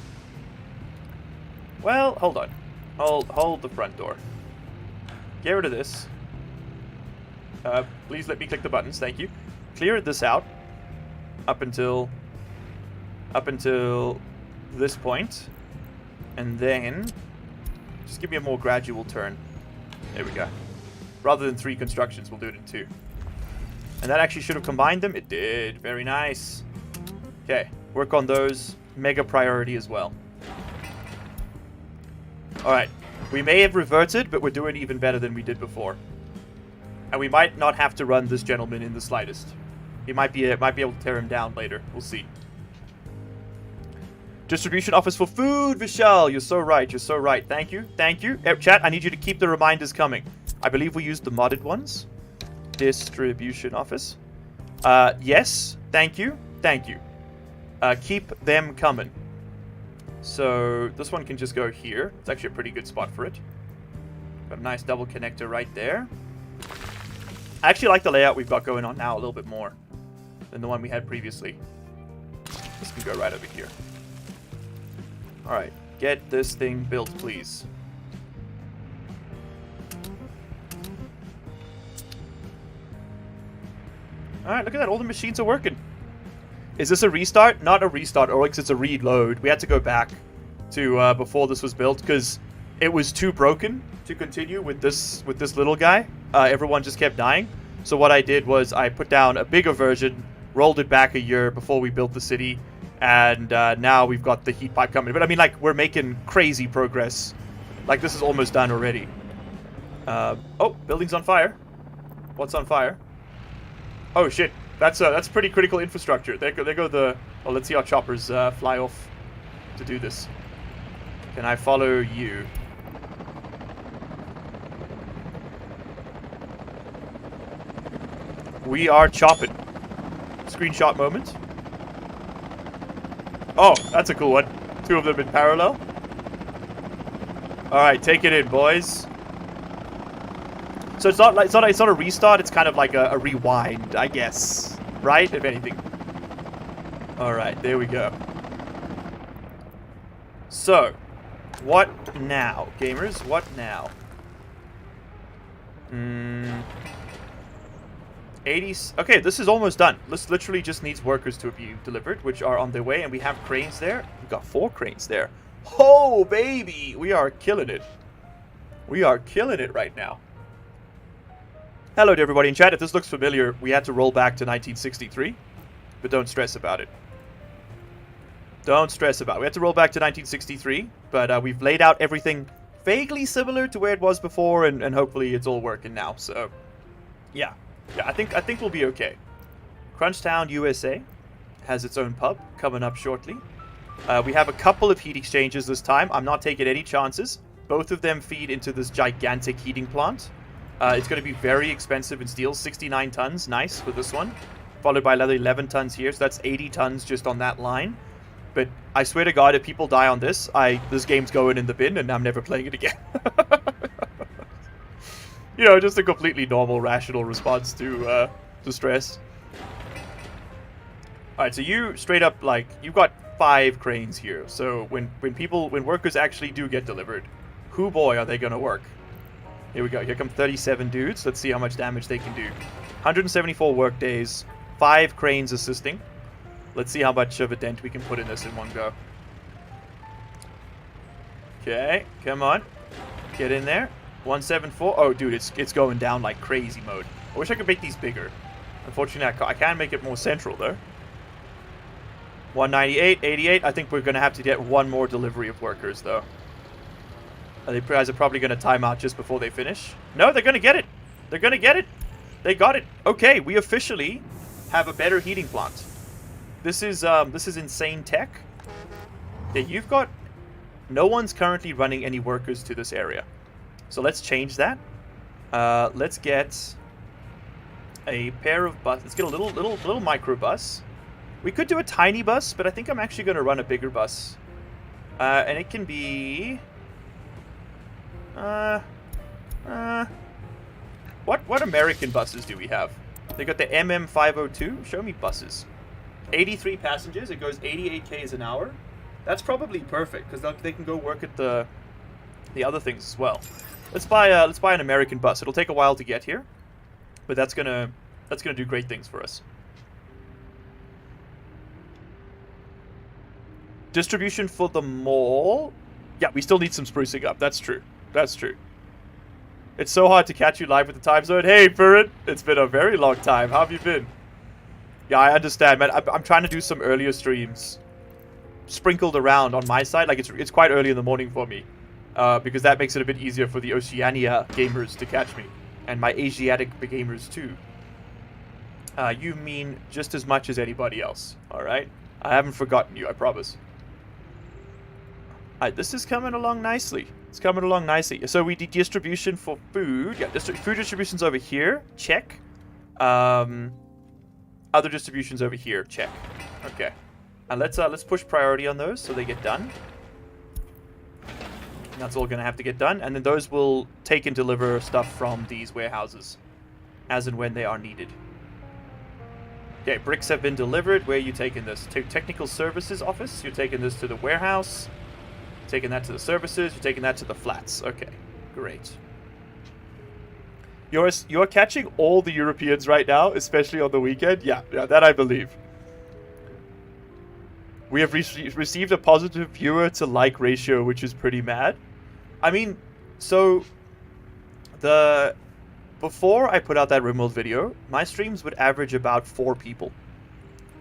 Well, hold on. Hold the front door. Get rid of this. Please let me click the buttons. Thank you. Clear this out up until this point, and then just give me a more gradual turn. There we go. Rather than 3 constructions, we'll do it in 2. And that actually should have combined them. It did. Very nice. Okay, work on those. Mega priority as well. Alright, we may have reverted, but we're doing even better than we did before. And we might not have to run this gentleman in the slightest. He might be able to tear him down later. We'll see. Distribution office for food, Vishal. You're so right. You're so right. Thank you. Thank you. Chat, I need you to keep the reminders coming. I believe we used the modded ones. Distribution office. Yes. Thank you. Thank you. Keep them coming. So this one can just go here. It's actually a pretty good spot for it. Got a nice double connector right there. I actually like the layout we've got going on now a little bit more than the one we had previously. This can go right over here. Alright, get this thing built, please. Alright, look at that. All the machines are working. Is this a restart? Not a restart, Oryx. It's a reload. We had to go back to before this was built because it was too broken to continue with this little guy. Everyone just kept dying. So what I did was I put down a bigger version, rolled it back a year before we built the city, and now we've got the heat pipe coming. But I mean, like, we're making crazy progress. Like, this is almost done already. Oh, building's on fire. What's on fire? Oh shit, that's pretty critical infrastructure. There go the. Oh, let's see our choppers fly off to do this. Can I follow you? We are chopping. Screenshot moment. Oh, that's a cool one. 2 of them in parallel. All right, take it in, boys. So it's not a restart. It's kind of like a rewind, I guess, right? If anything. All right, there we go. So, what now, gamers? What now? 80. Okay, this is almost done. This literally just needs workers to be delivered, which are on their way, and we have cranes there. We've got 4 cranes there. Oh, baby! We are killing it. We are killing it right now. Hello to everybody in chat. If this looks familiar, we had to roll back to 1963, but don't stress about it. Don't stress about it. We had to roll back to 1963, but we've laid out everything vaguely similar to where it was before, and hopefully it's all working now. So, yeah. Yeah, I think we'll be okay. Crunchtown, USA has its own pub coming up shortly. We have a couple of heat exchangers this time. I'm not taking any chances. Both of them feed into this gigantic heating plant. It's going to be very expensive in steel. 69 tons, nice for this one. Followed by another 11 tons here, so that's 80 tons just on that line. But I swear to God, if people die on this, this game's going in the bin and I'm never playing it again. You know, just a completely normal, rational response to stress. Alright, so you straight up, like, you've got 5 cranes here. So when workers actually do get delivered, whoo boy are they gonna work. Here we go. Here come 37 dudes. Let's see how much damage they can do. 174 work days, 5 cranes assisting. Let's see how much of a dent we can put in this in one go. Okay, come on. Get in there. 174. Oh, dude, it's going down like crazy mode. I wish I could make these bigger. Unfortunately, I can make it more central, though. 198, 88. I think we're going to have to get one more delivery of workers, though. You guys are probably going to time out just before they finish. No, they're going to get it. They're going to get it. They got it. Okay, we officially have a better heating plant. This is insane tech. Yeah, you've got... No one's currently running any workers to this area. So let's change that. Let's get a pair of bus. Let's get a little micro bus. We could do a tiny bus, but I think I'm actually going to run a bigger bus. And it can be... What American buses do we have? They got the MM502. Show me buses. 83 passengers. It goes 88 k's an hour. That's probably perfect because they can go work at the other things as well. Let's buy an American bus. It'll take a while to get here, But that's gonna do great things for us. Distribution for the mall. Yeah, we still need some sprucing up. That's true. That's true. It's so hard to catch you live with the time zone. Hey, Burrit. It's been a very long time. How have you been? Yeah, I understand, man. I'm trying to do some earlier streams sprinkled around on my side. Like, it's quite early in the morning for me. Because that makes it a bit easier for the Oceania gamers to catch me. And my Asiatic gamers, too. You mean just as much as anybody else. Alright? I haven't forgotten you, I promise. Alright, this is coming along nicely. It's coming along nicely. So we did distribution for food. Yeah, food distribution's over here. Check. Other distributions over here. Check. Okay. And let's push priority on those so they get done. And that's all going to have to get done. And then those will take and deliver stuff from these warehouses as and when they are needed. Okay, bricks have been delivered. Where are you taking this? To technical services office. You're taking this to the warehouse. Taking that to the services. You're taking that to the flats. Okay, great. You're catching all the Europeans right now, especially on the weekend. Yeah, that I believe. We have received a positive viewer to like ratio, which is pretty mad. I mean, so before I put out that RimWorld video, my streams would average about 4 people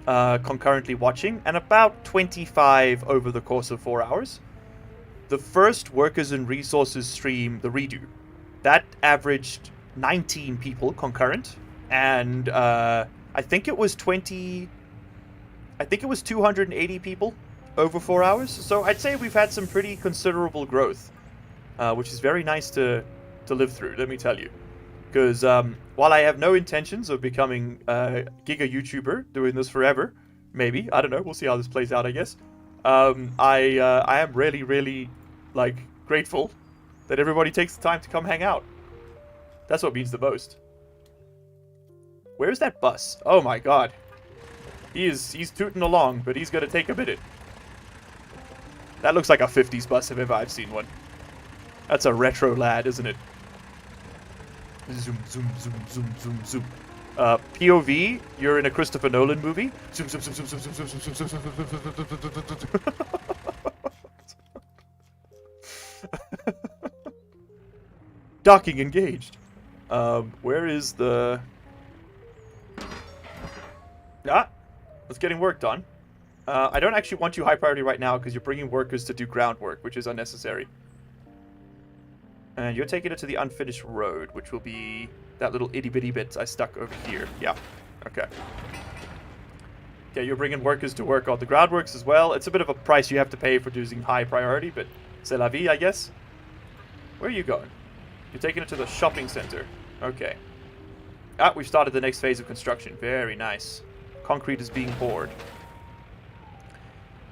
concurrently watching, and about 25 over the course of 4 hours. The first Workers and Resources stream, the redo, that averaged 19 people concurrent, and I think it was 280 people over 4 hours. So I'd say we've had some pretty considerable growth, which is very nice to live through, let me tell you. Because while I have no intentions of becoming a giga YouTuber, doing this forever, maybe, I don't know, we'll see how this plays out, I guess. I am really, really, like, grateful that everybody takes the time to come hang out. That's what means the most. Where's that bus? Oh my god. He's tooting along, but he's gonna take a minute. That looks like a 50s bus if ever I've seen one. That's a retro lad, isn't it? Zoom, zoom, zoom, zoom, zoom, zoom. POV, you're in a Christopher Nolan movie. Zoom, zoom, zoom, zoom, zoom, zoom, zoom, zoom, zoom, zoom, zoom, zoom. Docking engaged. Where is the... Ah, it's getting work done. I don't actually want you high priority right now because you're bringing workers to do groundwork, which is unnecessary. And you're taking it to the unfinished road, which will be that little itty-bitty bit I stuck over here. Yeah, okay. Yeah, you're bringing workers to work on the groundworks as well. It's a bit of a price you have to pay for using high priority, but c'est la vie, I guess. Where are you going? You're taking it to the shopping center. Okay. Ah, we've started the next phase of construction. Very nice. Concrete is being poured.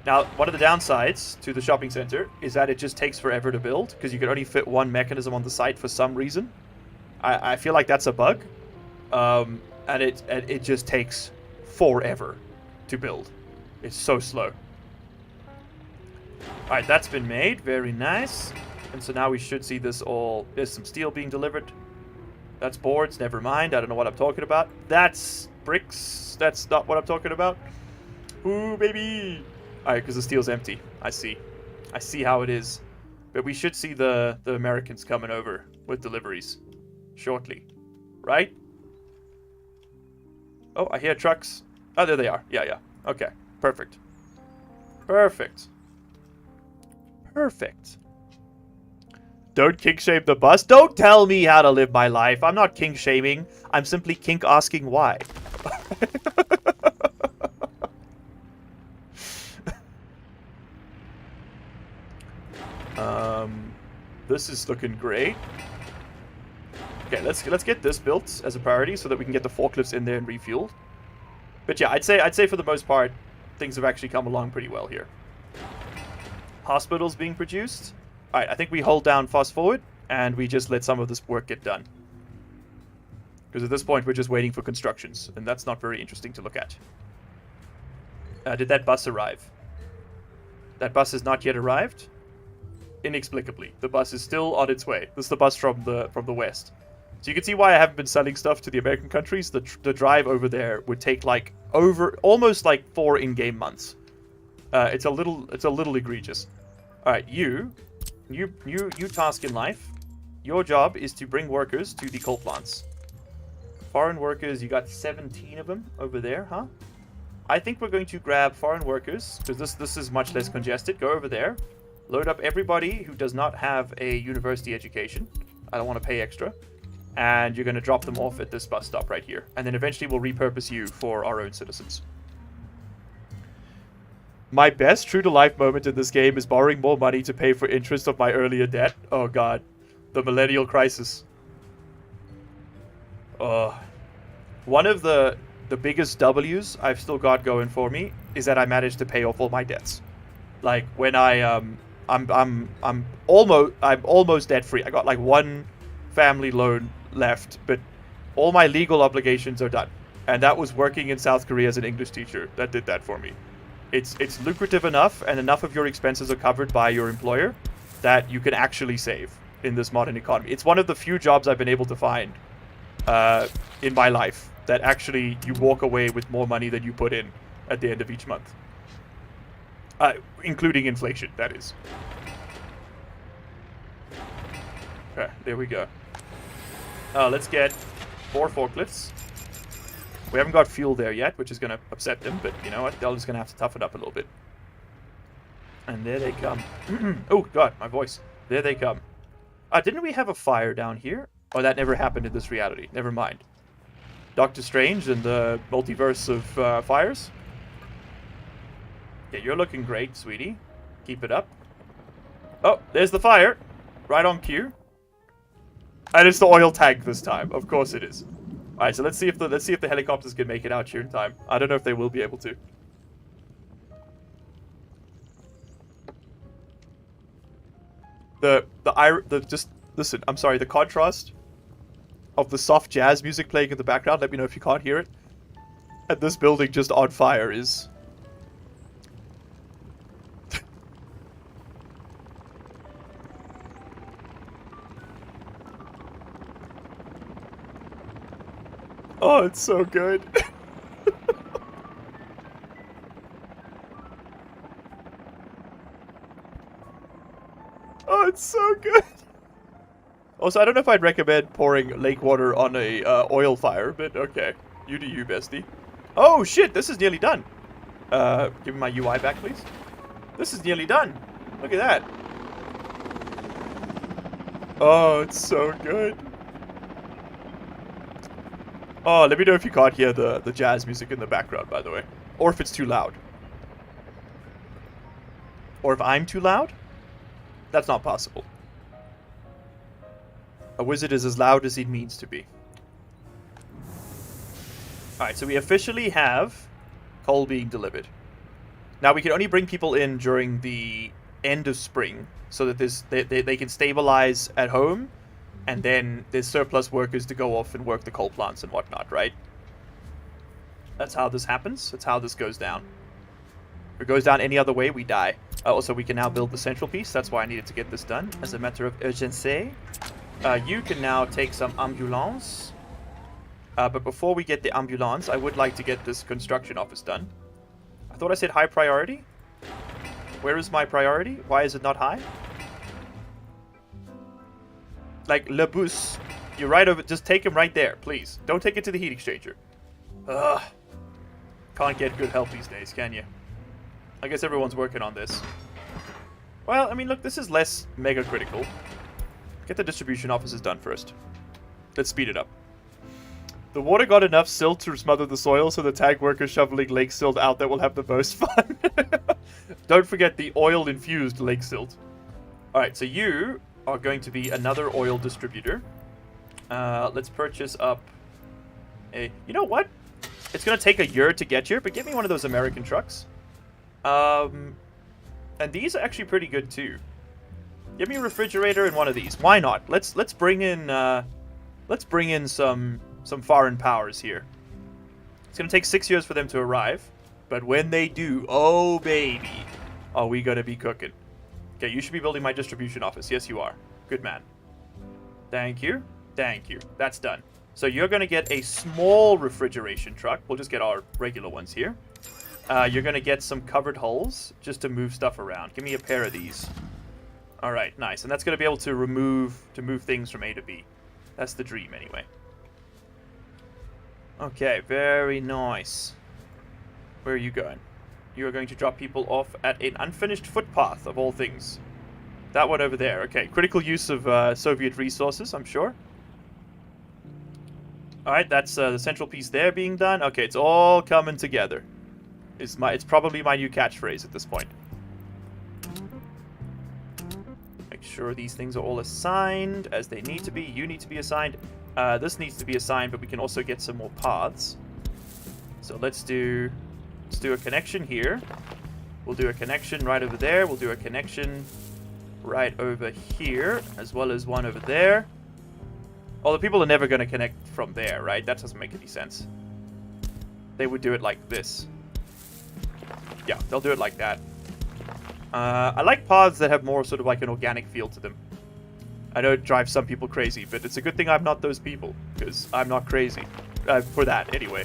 Now, one of the downsides to the shopping center is that it just takes forever to build because you can only fit one mechanism on the site for some reason. I feel like that's a bug. And it just takes forever to build. It's so slow. Alright, that's been made. Very nice. And so now we should see this all... There's some steel being delivered. That's boards. Never mind. I don't know what I'm talking about. That's bricks. That's not what I'm talking about. Ooh, baby. Alright, because the steel's empty. I see. I see how it is. But we should see the Americans coming over with deliveries shortly. Right? Oh, I hear trucks. Oh, there they are. Yeah. Okay. Perfect. Perfect. Perfect. Don't kink shame the bus. Don't tell me how to live my life. I'm not kink shaming. I'm simply kink asking why. This is looking great. Okay, let's get this built as a priority so that we can get the forklifts in there and refueled. But yeah, I'd say for the most part, things have actually come along pretty well here. Hospitals being produced. Alright, I think we hold down fast forward and we just let some of this work get done. Because at this point we're just waiting for constructions, and that's not very interesting to look at. Did that bus arrive? That bus has not yet arrived. Inexplicably, the bus is still on its way. This is the bus from the west. So you can see why I haven't been selling stuff to the American countries. The drive over there would take like almost like 4 in-game months. It's a little egregious. All right, you task in life. Your job is to bring workers to the coal plants. Foreign workers, you got 17 of them over there, huh? I think we're going to grab foreign workers because this is much less congested. Go over there, load up everybody who does not have a university education. I don't want to pay extra. And you're going to drop them off at this bus stop right here. And then eventually we'll repurpose you for our own citizens. My best true-to-life moment in this game is borrowing more money to pay for interest of my earlier debt. Oh god. The millennial crisis. One of the biggest W's I've still got going for me is that I managed to pay off all my debts. Like when I'm almost debt free. I got like one family loan left, but all my legal obligations are done. And that was working in South Korea as an English teacher that did that for me. It's lucrative enough and enough of your expenses are covered by your employer that you can actually save in this modern economy. It's one of the few jobs I've been able to find in my life that actually you walk away with more money than you put in at the end of each month. Including inflation, that is. Okay, there we go. Let's get 4 forklifts. We haven't got fuel there yet, which is going to upset them, but you know what? They're just going to have to toughen up a little bit. And there they come. Oh, God, my voice. There they come. Didn't we have a fire down here? Oh, that never happened in this reality. Never mind. Doctor Strange and the multiverse of fires. Yeah, you're looking great, sweetie. Keep it up. Oh, there's the fire. Right on cue. And it's the oil tank this time. Of course it is. All right, so let's see if the helicopters can make it out here in time. I don't know if they will be able to. Just listen. I'm sorry. The contrast of the soft jazz music playing in the background. Let me know if you can't hear it. And this building just on fire is. Oh, it's so good. Oh, it's so good. Also, I don't know if I'd recommend pouring lake water on a oil fire, but okay. You do you, bestie. Oh, shit, this is nearly done. Give me my UI back, please. This is nearly done. Look at that. Oh, it's so good. Oh, let me know if you can't hear the jazz music in the background, by the way. Or if it's too loud. Or if I'm too loud? That's not possible. A wizard is as loud as he means to be. Alright, so we officially have coal being delivered. Now, we can only bring people in during the end of spring, so that they can stabilize at home, and then there's surplus workers to go off and work the coal plants and whatnot, right? That's how this happens. That's how this goes down. If it goes down any other way, we die. Also, we can now build the central piece. That's why I needed to get this done as a matter of urgency. You can now take some ambulance. But before we get the ambulance, I would like to get this construction office done. I thought I said high priority. Where is my priority? Why is it not high? Like, Le Bus. You're right over... Just take him right there, please. Don't take it to the heat exchanger. Ugh. Can't get good help these days, can you? I guess everyone's working on this. Well, I mean, look, this is less mega critical. Get the distribution offices done first. Let's speed it up. The water got enough silt to smother the soil, so the tag workers shoveling lake silt out that will have the most fun. Don't forget the oil-infused lake silt. Alright, so you are going to be another oil distributor. Let's purchase up a... You know what? It's going to take a year to get here, but get me one of those American trucks. And these are actually pretty good, too. Give me a refrigerator and one of these. Why not? Let's bring in some foreign powers here. It's gonna take 6 years for them to arrive, but when they do, oh baby, are we gonna be cooking? Okay, you should be building my distribution office. Yes, you are. Good man. Thank you. Thank you. That's done. So you're going to get a small refrigeration truck. We'll just get our regular ones here. You're going to get some covered hulls just to move stuff around. Give me a pair of these. All right, nice. And that's going to be able to move things from A to B. That's the dream, anyway. Okay, very nice. Where are you going? You are going to drop people off at an unfinished footpath, of all things. That one over there. Okay, critical use of Soviet resources, I'm sure. Alright, that's the central piece there being done. Okay, it's all coming together. It's probably my new catchphrase at this point. Make sure these things are all assigned as they need to be. You need to be assigned. This needs to be assigned, but we can also get some more paths. So let's do a connection here. We'll do a connection right over there. We'll do a connection right over here, as well as one over there. Well, the people are never going to connect from there, right? That doesn't make any sense. They would do it like this. Yeah, they'll do it like that. I like paths that have more sort of like an organic feel to them. I know it drives some people crazy, but it's a good thing I'm not those people, because I'm not crazy. For that, anyway.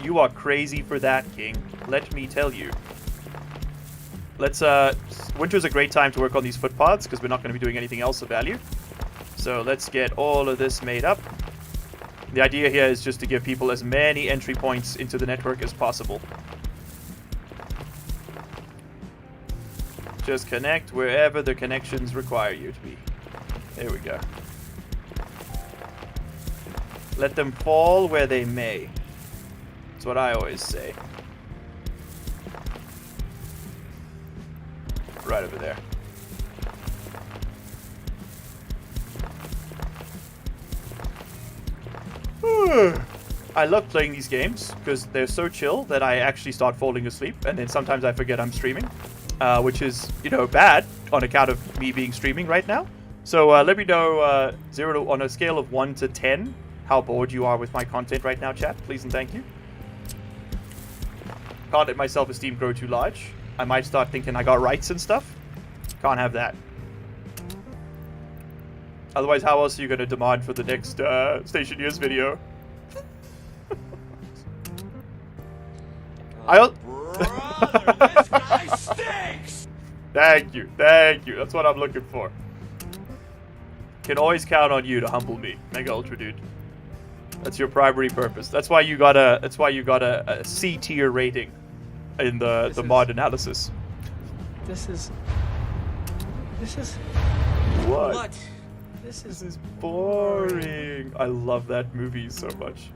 You are crazy for that, King. Let me tell you. Let's, winter's a great time to work on these footpaths, because we're not going to be doing anything else of value. So let's get all of this made up. The idea here is just to give people as many entry points into the network as possible. Just connect wherever the connections require you to be. There we go. Let them fall where they may. That's what I always say. Right over there. I love playing these games because they're so chill that I actually start falling asleep, and then sometimes I forget I'm streaming, which is, you know, bad on account of me being streaming right now. So let me know on a scale of 1 to 10 how bored you are with my content right now, chat. Please and thank you. Can't let my self-esteem grow too large. I might start thinking I got rights and stuff. Can't have that. Otherwise, how else are you going to demand for the next Station Years video? Brother, this guy stinks! Thank you. That's what I'm looking for. Can always count on you to humble me, Mega Ultra Dude. That's your primary purpose. That's why you got a C tier rating in the mod analysis. This is What? This This is boring. I love that movie so much.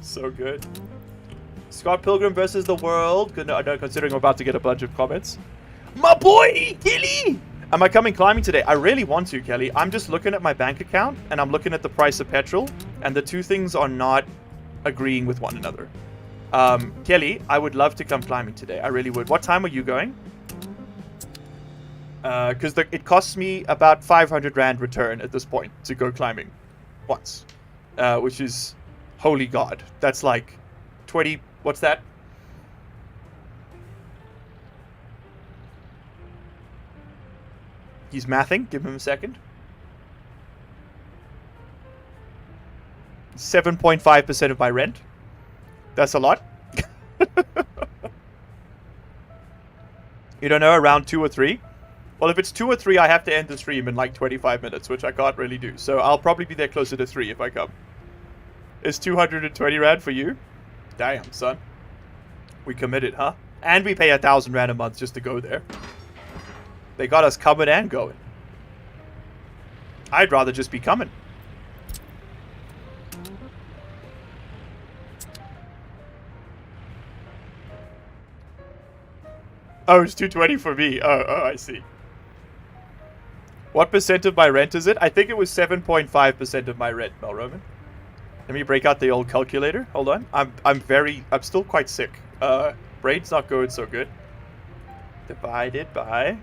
So good. Scott Pilgrim versus the World. Considering I'm about to get a bunch of comments. My boy, Kelly! Am I coming climbing today? I really want to, Kelly. I'm just looking at my bank account, and I'm looking at the price of petrol, and the two things are not agreeing with one another. Kelly, I would love to come climbing today. I really would. What time are you going? Because it costs me about 500 Rand return at this point to go climbing once. Which is, holy God. That's like 20, what's that? He's mathing. Give him a second. 7.5% of my rent. That's a lot. You don't know, around 2 or 3? Well, if it's 2 or 3, I have to end the stream in like 25 minutes, which I can't really do. So I'll probably be there closer to 3 if I come. Is 220 Rand for you? Damn, son. We committed, huh? And we pay 1,000 Rand a month just to go there. They got us coming and going. I'd rather just be coming. Oh, it's 220 for me. Oh, I see. What percent of my rent is it? I think it was 7.5% of my rent, Mel Roman. Let me break out the old calculator. Hold on. I'm still quite sick. Brain's not going so good. Divided by...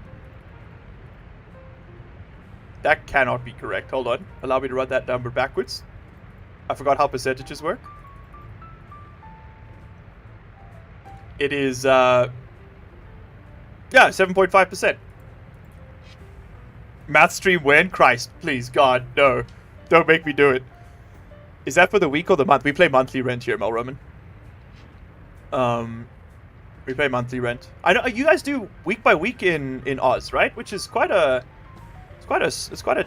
That cannot be correct. Hold on. Allow me to run that number backwards. I forgot how percentages work. It is, yeah, 7.5%. Math stream when? Christ, please, God, no. Don't make me do it. Is that for the week or the month? We play monthly rent here, Mel Roman. We pay monthly rent. I know you guys do week by week in Oz, right? Which is quite a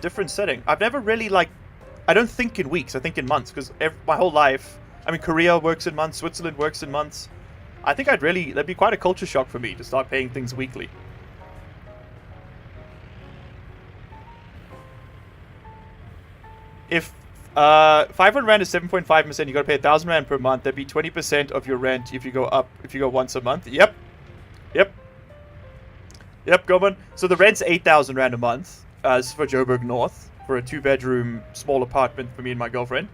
different setting. I've never really I don't think in weeks. I think in months because my whole life. I mean, Korea works in months. Switzerland works in months. I think that'd be quite a culture shock for me to start paying things weekly. If 500 rand is 7.5%, you gotta pay 1,000 rand per month. That'd be 20% of your rent if you go once a month. Yep, Goman. So the rent's 8,000 rand a month. This is for Joburg North for a 2-bedroom small apartment for me and my girlfriend.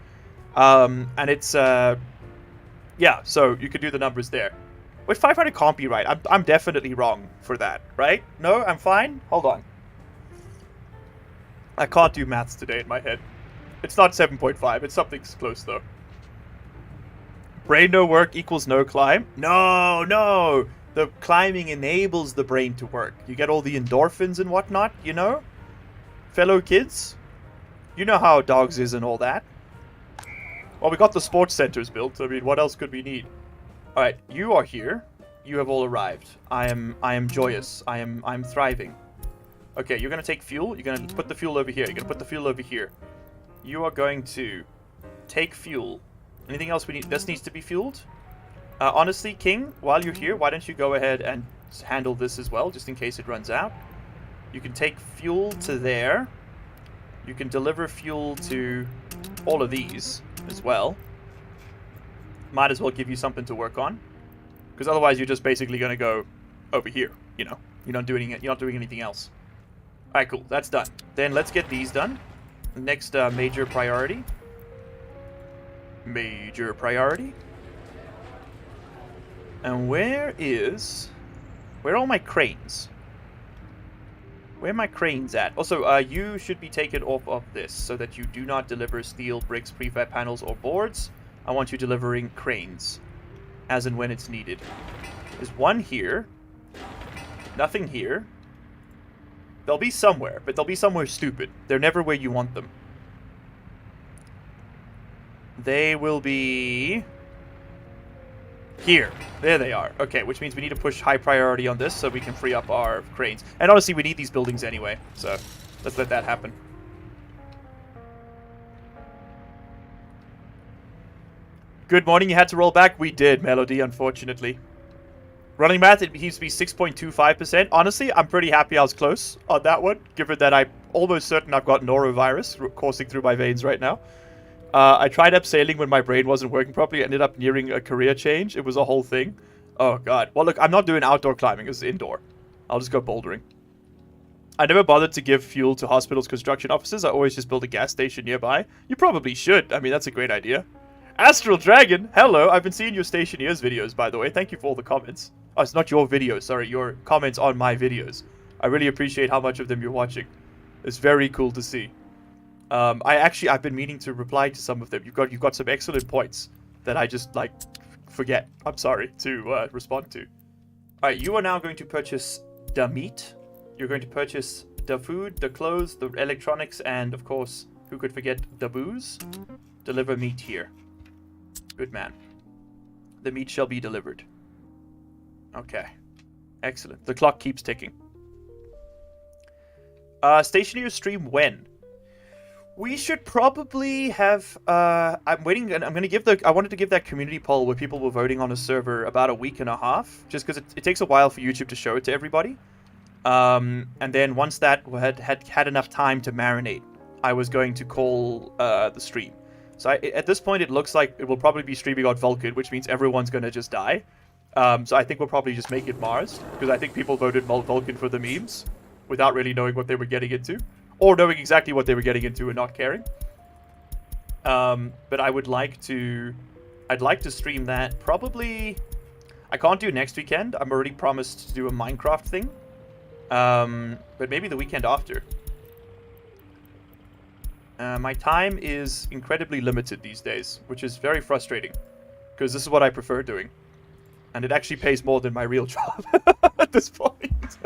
And it's yeah. So you could do the numbers there. Wait, 500 can't be right. I'm definitely wrong for that, right? No, I'm fine. Hold on. I can't do maths today in my head. It's not 7.5. It's something close, though. Brain no work equals no climb. No. The climbing enables the brain to work. You get all the endorphins and whatnot, you know? Fellow kids? You know how dogs is and all that. Well, we got the sports centers built. I mean, what else could we need? Alright, you are here. You have all arrived. I am joyous. I'm thriving. Okay, you're gonna take fuel. You're gonna put the fuel over here. You're gonna put the fuel over here. You are going to take fuel. Anything else we need? This needs to be fueled. Honestly, King, while you're here, why don't you go ahead and handle this as well, just in case it runs out. You can take fuel to there. You can deliver fuel to all of these as well. Might as well give you something to work on, because otherwise you're just basically going to go over here. You know, you're not doing anything else. All right, cool. That's done. Then let's get these done. Next major priority. And where are all my cranes? Where are my cranes at? Also, you should be taken off of this so that you do not deliver steel, bricks, prefab panels, or boards. I want you delivering cranes as and when it's needed. There's one here. Nothing here. They'll be somewhere, but they'll be somewhere stupid. They're never where you want them. They will be here. There they are. Okay, which means we need to push high priority on this so we can free up our cranes. And honestly, we need these buildings anyway, so let's let that happen. Good morning, you had to roll back? We did, Melody, unfortunately. Running math, it needs to be 6.25%. Honestly, I'm pretty happy I was close on that one, given that I'm almost certain I've got norovirus coursing through my veins right now. I tried abseiling when my brain wasn't working properly. I ended up nearing a career change. It was a whole thing. Oh, God. Well, look, I'm not doing outdoor climbing. It's indoor. I'll just go bouldering. I never bothered to give fuel to hospitals' construction offices. I always just build a gas station nearby. You probably should. I mean, that's a great idea. Astral Dragon, hello. I've been seeing your Stationeers videos, by the way. Thank you for all the comments. Oh, it's not your videos, sorry. Your comments on my videos. I really appreciate how much of them you're watching. It's very cool to see. I've been meaning to reply to some of them. You've got some excellent points that I just, forget. I'm sorry to respond to. Alright, you are now going to purchase the meat. You're going to purchase the food, the clothes, the electronics, and, of course, who could forget the booze? Deliver meat here. Good man. The meat shall be delivered. Okay. Excellent. The clock keeps ticking. Stationeer stream when? We should probably have, I'm waiting, and I wanted to give that community poll where people were voting on a server about a week and a half, just because it takes a while for YouTube to show it to everybody. And then once that had enough time to marinate, I was going to call the stream. So at this point, it looks like it will probably be streaming on Vulcan, which means everyone's going to just die. So I think we'll probably just make it Mars, because I think people voted Vulcan for the memes, without really knowing what they were getting into. Or knowing exactly what they were getting into and not caring. But I'd like to stream that probably. I can't do next weekend. I'm already promised to do a Minecraft thing. But maybe the weekend after. My time is incredibly limited these days, which is very frustrating. Because this is what I prefer doing. And it actually pays more than my real job at this point.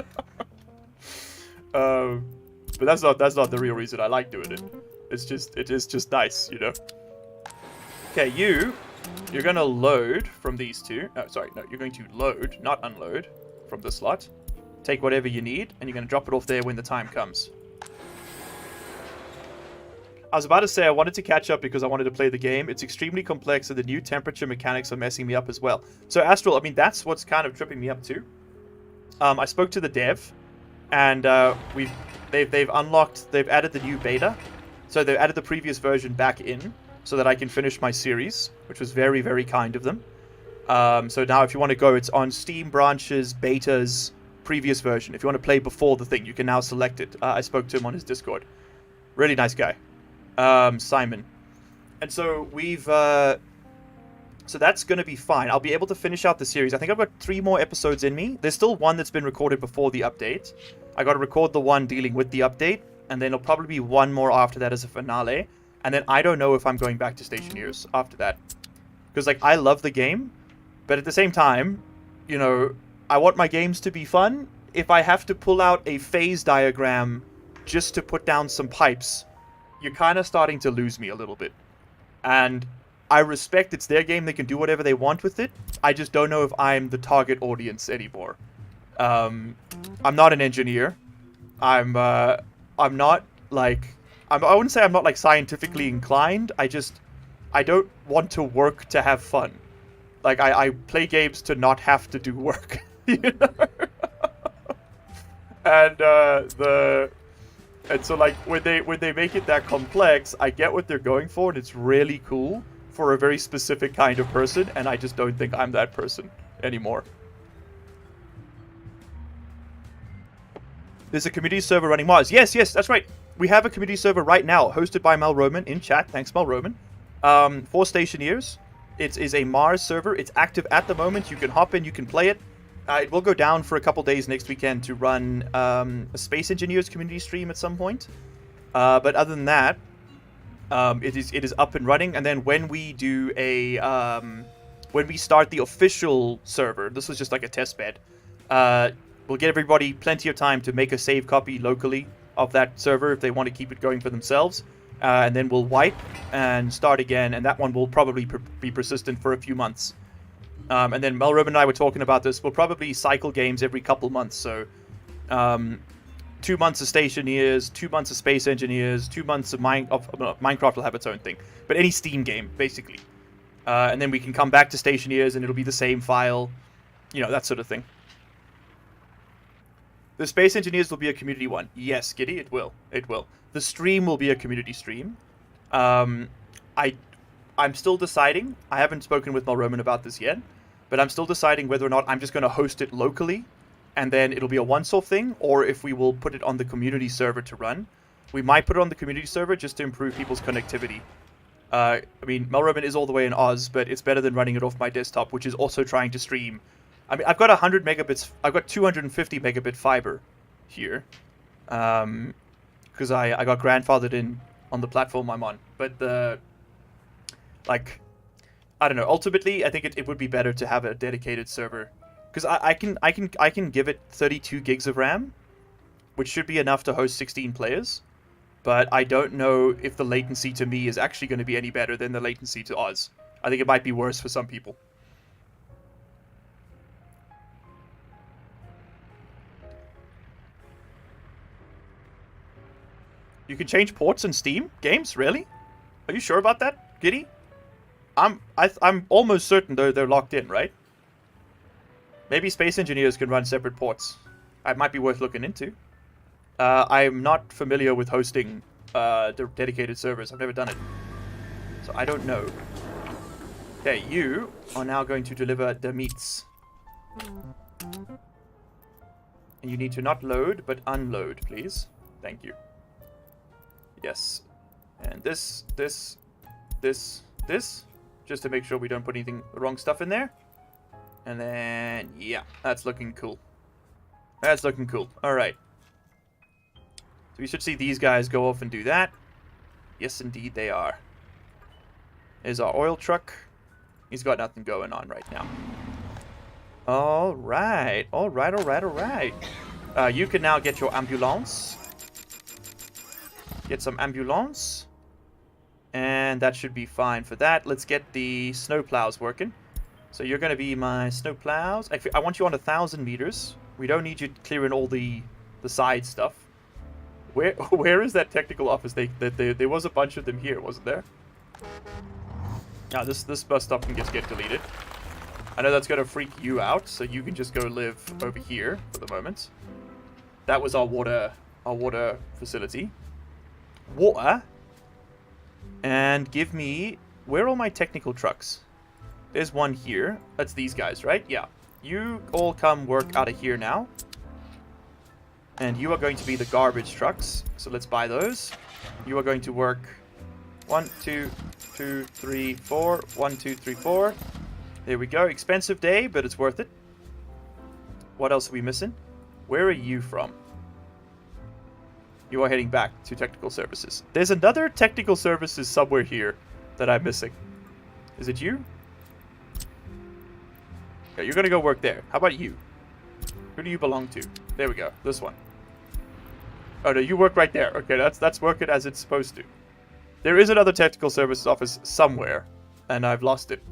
but that's not the real reason I like doing it. It is just nice, you know. Okay, you're gonna load from these two. Oh, sorry, no, you're going to load, not unload, from the slot. Take whatever you need, and you're gonna drop it off there when the time comes. I was about to say I wanted to catch up because I wanted to play the game. It's extremely complex, and the new temperature mechanics are messing me up as well. So Astral, I mean, that's what's kind of tripping me up too. I spoke to the dev, and they've added the new beta. So they've added the previous version back in so that I can finish my series, which was very, very kind of them. So now if you want to go, it's on Steam branches, betas, previous version. If you want to play before the thing, you can now select it. I spoke to him on his Discord. Really nice guy. Simon. And so so that's going to be fine. I'll be able to finish out the series. I think I've got 3 more episodes in me. There's still one that's been recorded before the update. I got to record the one dealing with the update, and then there'll probably be one more after that as a finale. And then I don't know if I'm going back to Stationeers after that. Because, like, I love the game, but at the same time, you know, I want my games to be fun. If I have to pull out a phase diagram just to put down some pipes, you're kind of starting to lose me a little bit. And I respect it's their game, they can do whatever they want with it. I just don't know if I'm the target audience anymore. I'm not an engineer. I'm not, like... I wouldn't say I'm not, like, scientifically inclined. I don't want to work to have fun. Like, I play games to not have to do work. You know? And so, like, when they make it that complex, I get what they're going for, and it's really cool for a very specific kind of person, and I just don't think I'm that person anymore. There's a community server running Mars. Yes, that's right. We have a community server right now, hosted by Mel Roman in chat. Thanks, Mel Roman. For Stationeers. It is a Mars server. It's active at the moment. You can hop in, you can play it. It will go down for a couple days next weekend to run a Space Engineers community stream at some point. But other than that, it is up and running. And then when we do when we start the official server, this was just like a test bed. We'll get everybody plenty of time to make a save copy locally of that server if they want to keep it going for themselves. And then we'll wipe and start again, and that one will probably be persistent for a few months. And then Melrob and I were talking about this. We'll probably cycle games every couple months. So 2 months of Stationeers, 2 months of Space Engineers, 2 months of Minecraft will have its own thing. But any Steam game, basically. And then we can come back to Stationeers and it'll be the same file. You know, that sort of thing. The Space Engineers will be a community one. Yes, Giddy, it will. It will. The stream will be a community stream. I'm still deciding. I haven't spoken with Mel Roman about this yet. But I'm still deciding whether or not I'm just going to host it locally. And then it'll be a once-off thing. Or if we will put it on the community server to run. We might put it on the community server just to improve people's connectivity. I mean, Mel Roman is all the way in Oz. But it's better than running it off my desktop, which is also trying to stream. I mean, I've got 100 megabits. I've got 250 megabit fiber here, because I got grandfathered in on the platform I'm on. But I don't know. Ultimately, I think it would be better to have a dedicated server, because I can give it 32 gigs of RAM, which should be enough to host 16 players. But I don't know if the latency to me is actually going to be any better than the latency to Oz. I think it might be worse for some people. You can change ports in Steam games, really? Are you sure about that, Giddy? I'm almost certain they're locked in, right? Maybe Space Engineers can run separate ports. It might be worth looking into. I'm not familiar with hosting dedicated servers. I've never done it, so I don't know. Okay, you are now going to deliver the meats, and you need to not load but unload, please. Thank you. Yes, and this, just to make sure we don't put the wrong stuff in there. And then, yeah, that's looking cool. That's looking cool. All right. So we should see these guys go off and do that. Yes, indeed they are. There's our oil truck. He's got nothing going on right now. All right. You can now get your ambulance. Get some ambulance. And that should be fine for that. Let's get the snow plows working. So you're going to be my snow plows. I want you on 1,000 meters. We don't need you clearing all the side stuff. Where is that technical office? There was a bunch of them here, wasn't there? Now this bus stop can just get deleted. I know that's going to freak you out, so you can just go live over here for the moment. That was our water facility. Water. And give me... Where are all my technical trucks? There's one here. That's these guys, right? Yeah. You all come work out of here now. And you are going to be the garbage trucks. So let's buy those. You are going to work 1, 2, 3, 4. 1, 2, 3, 4. There we go. Expensive day, but it's worth it. What else are we missing? Where are you from? You are heading back to technical services. There's another technical services somewhere here that I'm missing. Is it you? Okay, you're gonna go work there. How about you? Who do you belong to? There we go. This one. Oh no, you work right there. Okay, that's working as it's supposed to. There is another technical services office somewhere, and I've lost it.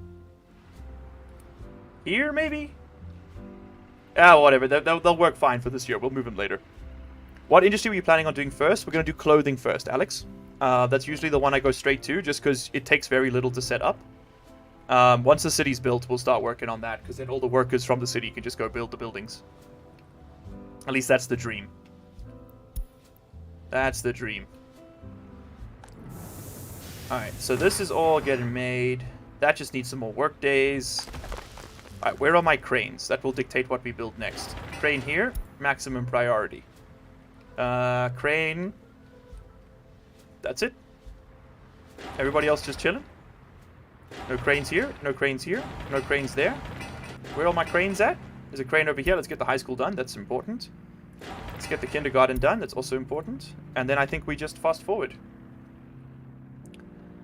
Here, maybe? Ah, whatever. They'll work fine for this year. We'll move them later. What industry were you planning on doing first? We're going to do clothing first, Alex. That's usually the one I go straight to, just because it takes very little to set up. Once the city's built, we'll start working on that, because then all the workers from the city can just go build the buildings. At least that's the dream. That's the dream. Alright, so this is all getting made. That just needs some more work days. Alright, where are my cranes? That will dictate what we build next. Crane here, maximum priority. Crane. That's it. Everybody else just chilling. No cranes here. No cranes here. No cranes there. Where are all my cranes at? There's a crane over here. Let's get the high school done. That's important. Let's get the kindergarten done. That's also important. And then I think we just fast forward.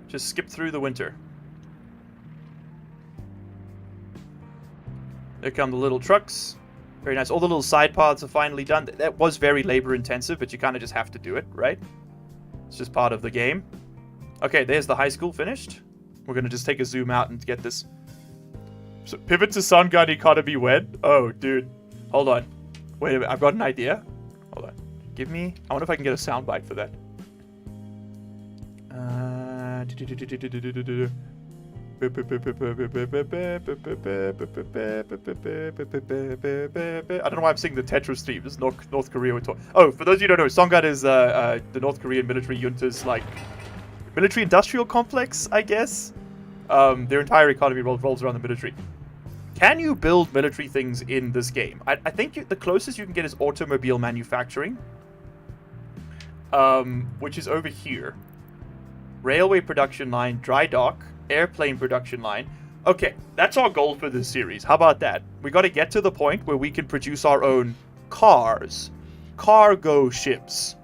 Just skip through the winter. There come the little trucks. Very nice. All the little side paths are finally done. That was very labor intensive, but you kind of just have to do it, right? It's just part of the game. Okay, there's the high school finished. We're going to just take a zoom out and get this. So, pivot to sun gun economy when? Oh, dude. Hold on. Wait a minute. I've got an idea. Hold on. Give me... I wonder if I can get a soundbite for that. I don't know why I'm singing the Tetris theme. This is North Korea. Oh, for those of you who don't know, Songguk is the North Korean military junta's like military industrial complex, I guess. Their entire economy revolves around the military. Can you build military things in this game? I think the closest you can get is automobile manufacturing, which is over here. Railway production line, dry dock, airplane production line. Okay, that's our goal for this series. How about that? We got to get to the point where we can produce our own cars, cargo ships,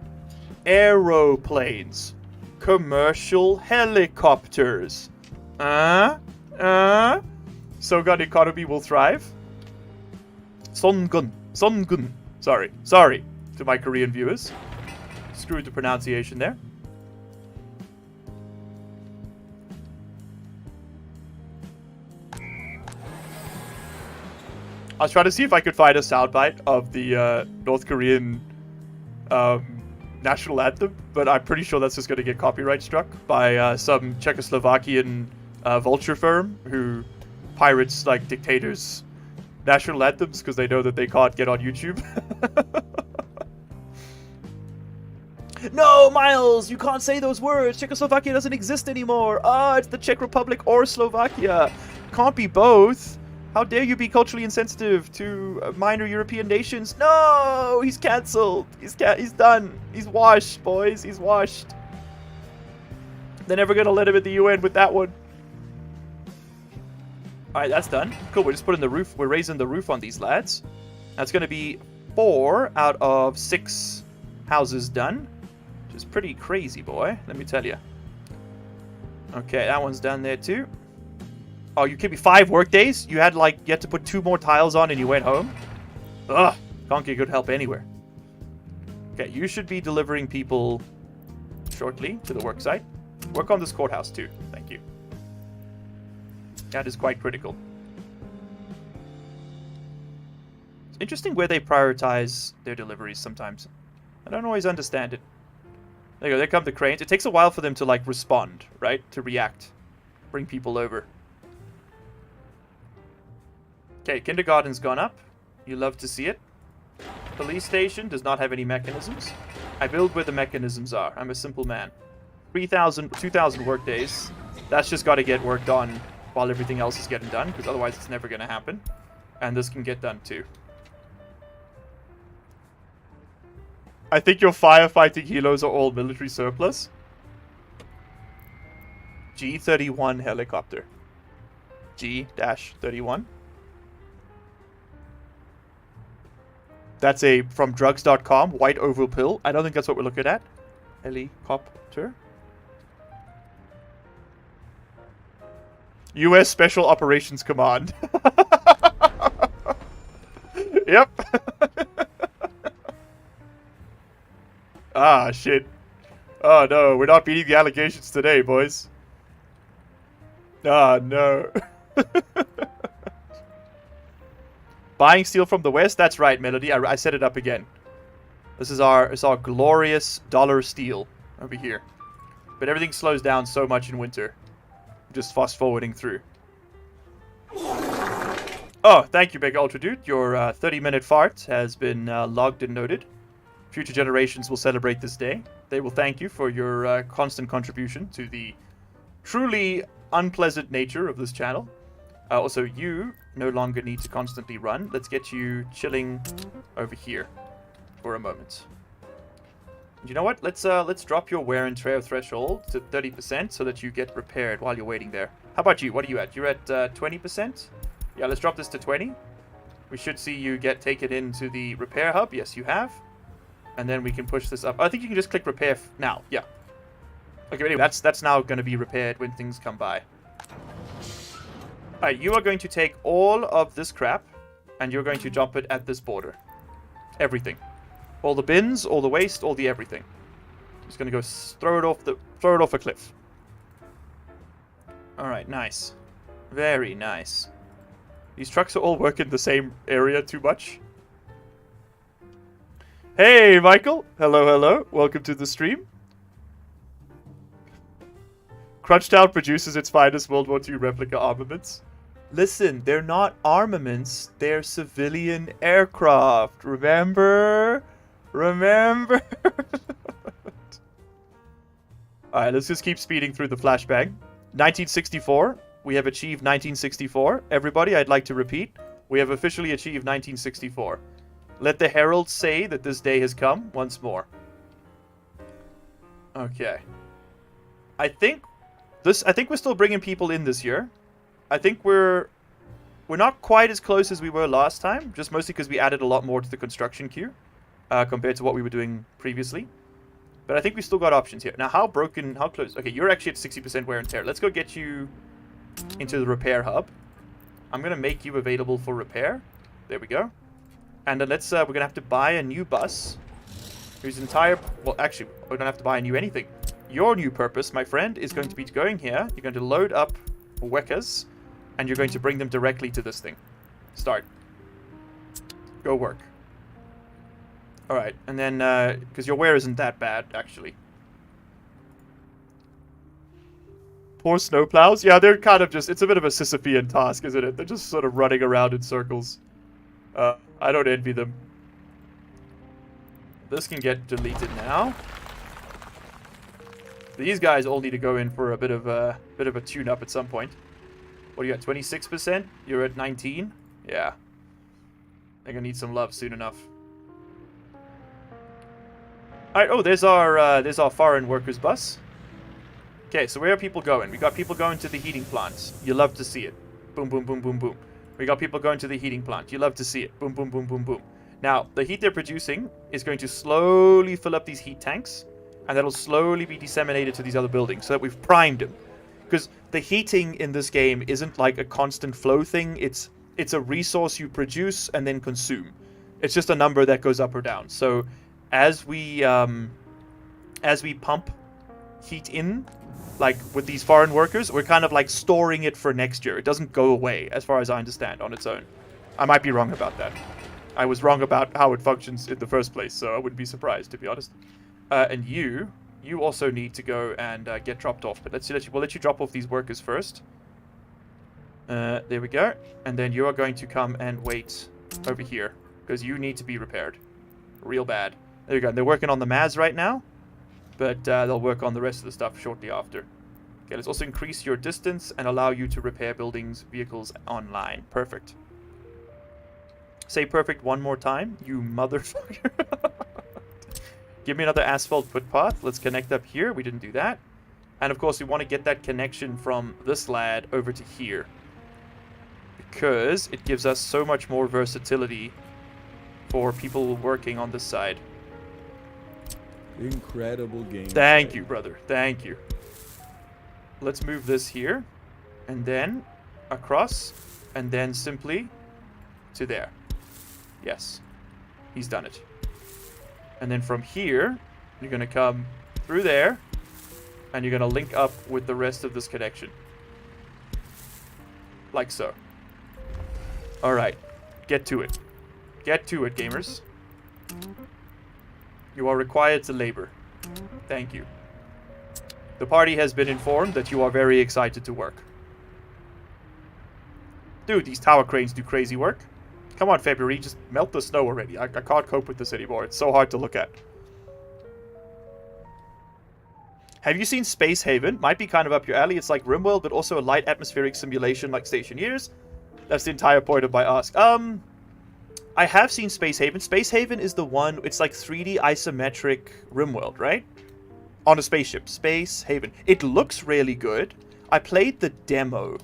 aeroplanes, commercial helicopters. Songguk economy will thrive. Songun. Sorry to my Korean viewers. Screwed the pronunciation there. I was trying to see if I could find a soundbite of the North Korean national anthem, but I'm pretty sure that's just going to get copyright struck by some Czechoslovakian vulture firm who pirates like dictators' national anthems because they know that they can't get on YouTube. No, Miles, you can't say those words. Czechoslovakia doesn't exist anymore. It's the Czech Republic or Slovakia. Can't be both. How dare you be culturally insensitive to minor European nations? No, he's cancelled. He's done. He's washed, boys. He's washed. They're never gonna let him in the UN with that one. All right, that's done. Cool. We're just putting the roof. We're raising the roof on these lads. That's gonna be 4 out of 6 houses done, which is pretty crazy, boy. Let me tell you. Okay, that one's done there too. Oh, you kidding me? 5 work days? You had to put 2 more tiles on and you went home? Ugh, can't get good help anywhere. Okay, you should be delivering people shortly to the work site. Work on this courthouse too. Thank you. That is quite critical. It's interesting where they prioritize their deliveries sometimes. I don't always understand it. There you go, there come the cranes. It takes a while for them to, like, respond, right? To react. Bring people over. Okay, kindergarten's gone up. You love to see it. Police station does not have any mechanisms. I build where the mechanisms are. I'm a simple man. 2,000 work days. That's just got to get worked on while everything else is getting done, because otherwise it's never going to happen. And this can get done too. I think your firefighting helos are all military surplus. G-31 helicopter. G-31. That's a from drugs.com white oval pill. I don't think that's what we're looking at. Helicopter. U.S. Special Operations Command. Yep. Ah, shit. Oh, no. We're not beating the allegations today, boys. Ah, no. Buying steel from the West? That's right, Melody. I set it up again. This is our glorious dollar steel over here. But everything slows down so much in winter. Just fast forwarding through. Oh, thank you, Big Ultra Dude. Your 30-minute fart has been logged and noted. Future generations will celebrate this day. They will thank you for your constant contribution to the truly unpleasant nature of this channel. Also, you no longer need to constantly run. Let's get you chilling over here for a moment. You know what? Let's drop your wear and tear threshold to 30% so that you get repaired while you're waiting there. How about you? What are you at? You're at 20%? Yeah, let's drop this to 20. We should see you get taken into the repair hub. Yes, you have. And then we can push this up. I think you can just click repair now. Yeah. Okay, anyway, that's now going to be repaired when things come by. Alright, you are going to take all of this crap and you're going to dump it at this border. Everything. All the bins, all the waste, all the everything. Just going to go throw it off a cliff. Alright, nice. Very nice. These trucks are all working the same area too much. Hey, Michael. Hello, hello. Welcome to the stream. Crunchtown produces its finest World War II replica armaments. Listen, they're not armaments. They're civilian aircraft. Remember? Remember? Alright, let's just keep speeding through the flashbang. 1964. We have achieved 1964. Everybody, I'd like to repeat. We have officially achieved 1964. Let the herald say that this day has come once more. Okay. I think we're still bringing people in this year. I think we're not quite as close as we were last time, just mostly because we added a lot more to the construction queue compared to what we were doing previously. But I think we still got options here. Now, how close? Okay, you're actually at 60% wear and tear. Let's go get you into the repair hub. I'm going to make you available for repair. There we go. And then we're going to have to buy a new bus whose entire... Well, actually, we don't have to buy a new anything. Your new purpose, my friend, is going to be going here. You're going to load up Wekas, and you're going to bring them directly to this thing. Start. Go work. Alright, and then, because your wear isn't that bad, actually. Poor snowplows? Yeah, they're kind of just... It's a bit of a Sisyphean task, isn't it? They're just sort of running around in circles. I don't envy them. This can get deleted now. These guys all need to go in for a bit of a tune-up at some point. What are you at, 26%? You're at 19? Yeah. They're gonna need some love soon enough. Alright, oh, there's our foreign workers bus. Okay, so where are people going? We got people going to the heating plants. You love to see it. Boom, boom, boom, boom, boom. We got people going to the heating plant. You love to see it. Boom, boom, boom, boom, boom. Now, the heat they're producing is going to slowly fill up these heat tanks, and that'll slowly be disseminated to these other buildings so that we've primed them. Because the heating in this game isn't like a constant flow thing. It's a resource you produce and then consume. It's just a number that goes up or down. So as we pump heat in, like with these foreign workers. We're kind of like storing it for next year. It doesn't go away, as far as I understand, on its own. I might be wrong about that. I was wrong about how it functions in the first place, so I wouldn't be surprised, to be honest. And you also need to go and get dropped off. But we'll let you drop off these workers first. There we go. And then you are going to come and wait over here, because you need to be repaired. Real bad. There you go. They're working on the Maz right now, but they'll work on the rest of the stuff shortly after. Okay, let's also increase your distance and allow you to repair buildings, vehicles online. Perfect. Say perfect one more time, you motherfucker. Give me another asphalt footpath. Let's connect up here. We didn't do that. And of course, we want to get that connection from this lad over to here, because it gives us so much more versatility for people working on this side. Incredible game. Thank you, brother. Thank you. Let's move this here, and then across, and then simply to there. Yes. He's done it. And then from here, you're going to come through there, and you're going to link up with the rest of this connection. Like so. Alright. Get to it. Get to it, gamers. You are required to labor. Thank you. The party has been informed that you are very excited to work. Dude, these tower cranes do crazy work. Come on, February, just melt the snow already. I can't cope with this anymore. It's so hard to look at. Have you seen Space Haven? Might be kind of up your alley. It's like RimWorld, but also a light atmospheric simulation like Stationeers. That's the entire point of my ask. I have seen Space Haven. Space Haven is the one, it's like 3D isometric RimWorld, right? On a spaceship. Space Haven. It looks really good. I played the demo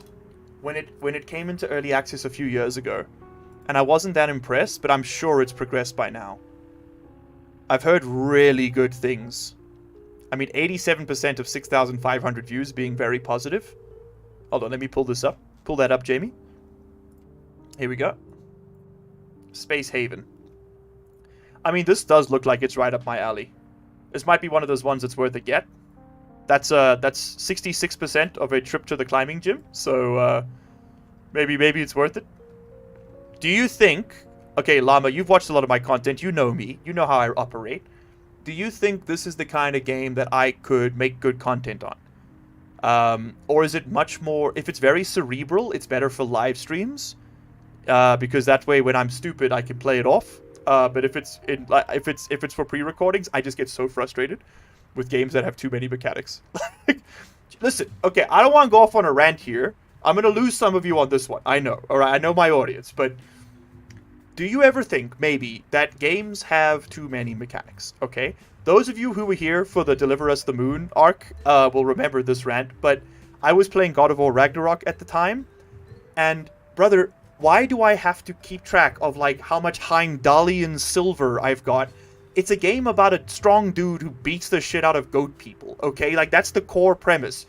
when it came into early access a few years ago, and I wasn't that impressed, but I'm sure it's progressed by now. I've heard really good things. I mean, 87% of 6,500 views being very positive. Hold on, let me pull this up. Pull that up, Jamie. Here we go. Space Haven. I mean, this does look like it's right up my alley. This might be one of those ones that's worth a get. That's 66% of a trip to the climbing gym, so maybe it's worth it. Do you think... Okay, Llama, you've watched a lot of my content. You know me. You know how I operate. Do you think this is the kind of game that I could make good content on? Or is it much more... If it's very cerebral, it's better for live streams. Because that way, when I'm stupid, I can play it off. But if it's for pre-recordings, I just get so frustrated with games that have too many mechanics. Listen, okay, I don't want to go off on a rant here. I'm going to lose some of you on this one. I know. All right, I know my audience, but do you ever think, maybe, that games have too many mechanics, okay? Those of you who were here for the Deliver Us the Moon arc will remember this rant, but I was playing God of War Ragnarok at the time, and, brother, why do I have to keep track of, like, how much Heimdallian silver I've got? It's a game about a strong dude who beats the shit out of goat people, okay? Like, that's the core premise.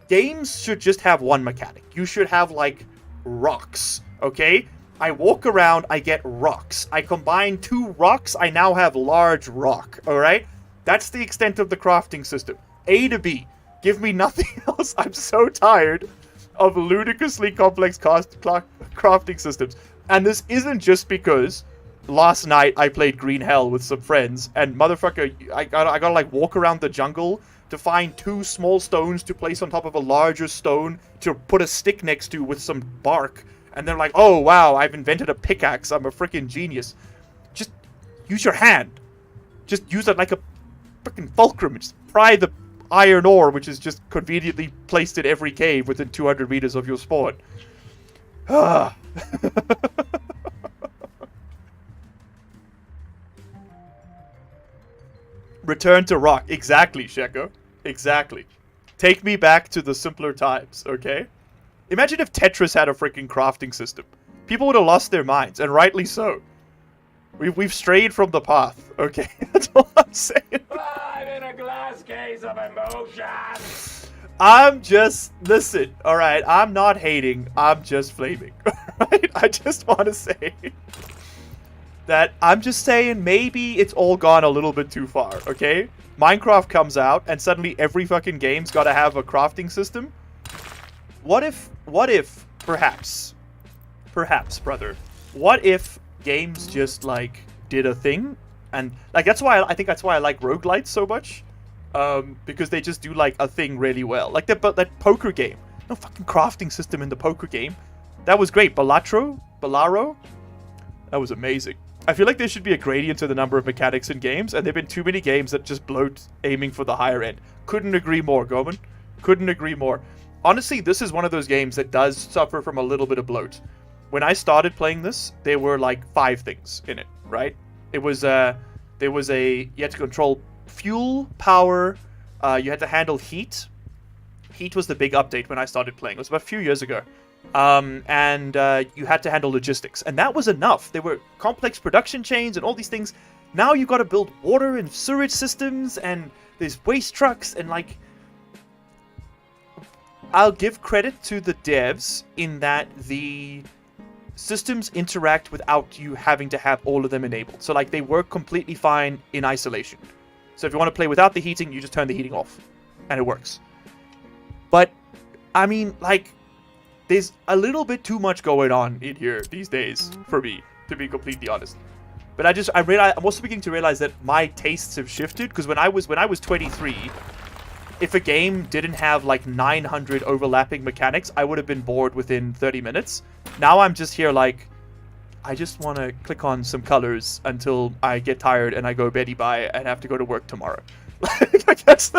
Games should just have one mechanic. You should have, like, rocks, okay? I walk around, I get rocks. I combine 2 rocks, I now have large rock, alright? That's the extent of the crafting system. A to B. Give me nothing else. I'm so tired of ludicrously complex crafting systems. And this isn't just because last night I played Green Hell with some friends, and motherfucker, I gotta like walk around the jungle to find 2 small stones to place on top of a larger stone to put a stick next to with some bark. And they're like, oh wow, I've invented a pickaxe, I'm a freaking genius. Just use your hand. Just use it like a freaking fulcrum and just pry the iron ore, which is just conveniently placed in every cave within 200 meters of your spawn. Ah. Return to rock. Exactly, Sheko. Exactly. Take me back to the simpler times, okay? Imagine if Tetris had a freaking crafting system. People would have lost their minds, and rightly so. We've strayed from the path, okay? That's all I'm saying. I'm in a glass case of emotion. I'm just... Listen, alright? I'm not hating. I'm just flaming, alright? I just want to say... that I'm just saying maybe it's all gone a little bit too far, okay? Minecraft comes out and suddenly every fucking game's got to have a crafting system. What if, perhaps, brother, what if games just, like, did a thing? And, like, I think that's why I like roguelites so much. Because they just do, like, a thing really well. Like, that poker game. No fucking crafting system in the poker game. That was great. Ballaro? That was amazing. I feel like there should be a gradient to the number of mechanics in games, and there have been too many games that just bloat aiming for the higher end. Couldn't agree more, Goman. Couldn't agree more. Honestly, this is one of those games that does suffer from a little bit of bloat. When I started playing this, there were like 5 things in it, right? It was, you had to control fuel, power, you had to handle heat. Heat was the big update when I started playing. It was about a few years ago. And you had to handle logistics. And that was enough. There were complex production chains and all these things. Now you got to build water and sewage systems, and there's waste trucks, and like... I'll give credit to the devs in that the systems interact without you having to have all of them enabled. So like they work completely fine in isolation. So if you want to play without the heating, you just turn the heating off. And it works. But, I mean, like... There's a little bit too much going on in here these days for me, to be completely honest. But I'm also beginning to realize that my tastes have shifted, because when I was 23, if a game didn't have like 900 overlapping mechanics, I would have been bored within 30 minutes. Now I'm just here like, I just want to click on some colors until I get tired and I go Betty bye and have to go to work tomorrow. Like that's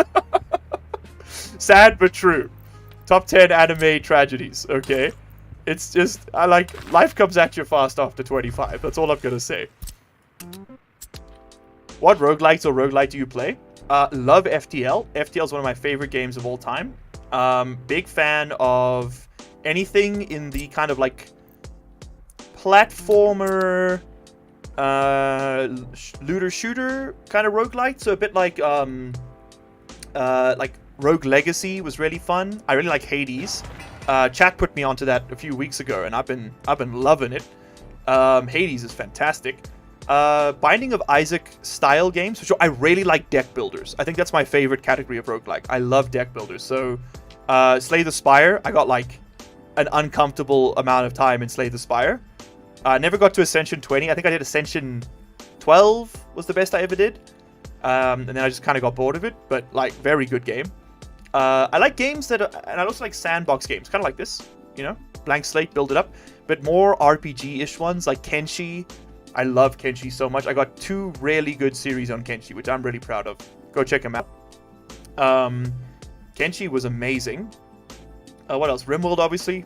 sad but true. Top 10 anime tragedies, okay? It's just, life comes at you fast after 25. That's all I'm gonna say. What roguelikes or roguelite do you play? Love FTL. FTL is one of my favorite games of all time. Big fan of anything in the kind of like platformer, looter shooter kind of roguelite. So a bit like Rogue Legacy was really fun. I really like Hades. Chat put me onto that a few weeks ago, and I've been loving it. Hades is fantastic. Binding of Isaac style games, which I really like deck builders. I think that's my favorite category of roguelike. I love deck builders. So, Slay the Spire, I got like an uncomfortable amount of time in Slay the Spire. Never got to Ascension 20. I think I did Ascension 12 was the best I ever did. And then I just kind of got bored of it, but like very good game. I like games that are, and I also like sandbox games, kind of like this, you know, blank slate, build it up, but more RPG-ish ones like Kenshi. I love Kenshi so much. I got 2 really good series on Kenshi, which I'm really proud of. Go check them out. Kenshi was amazing. What else? RimWorld, obviously,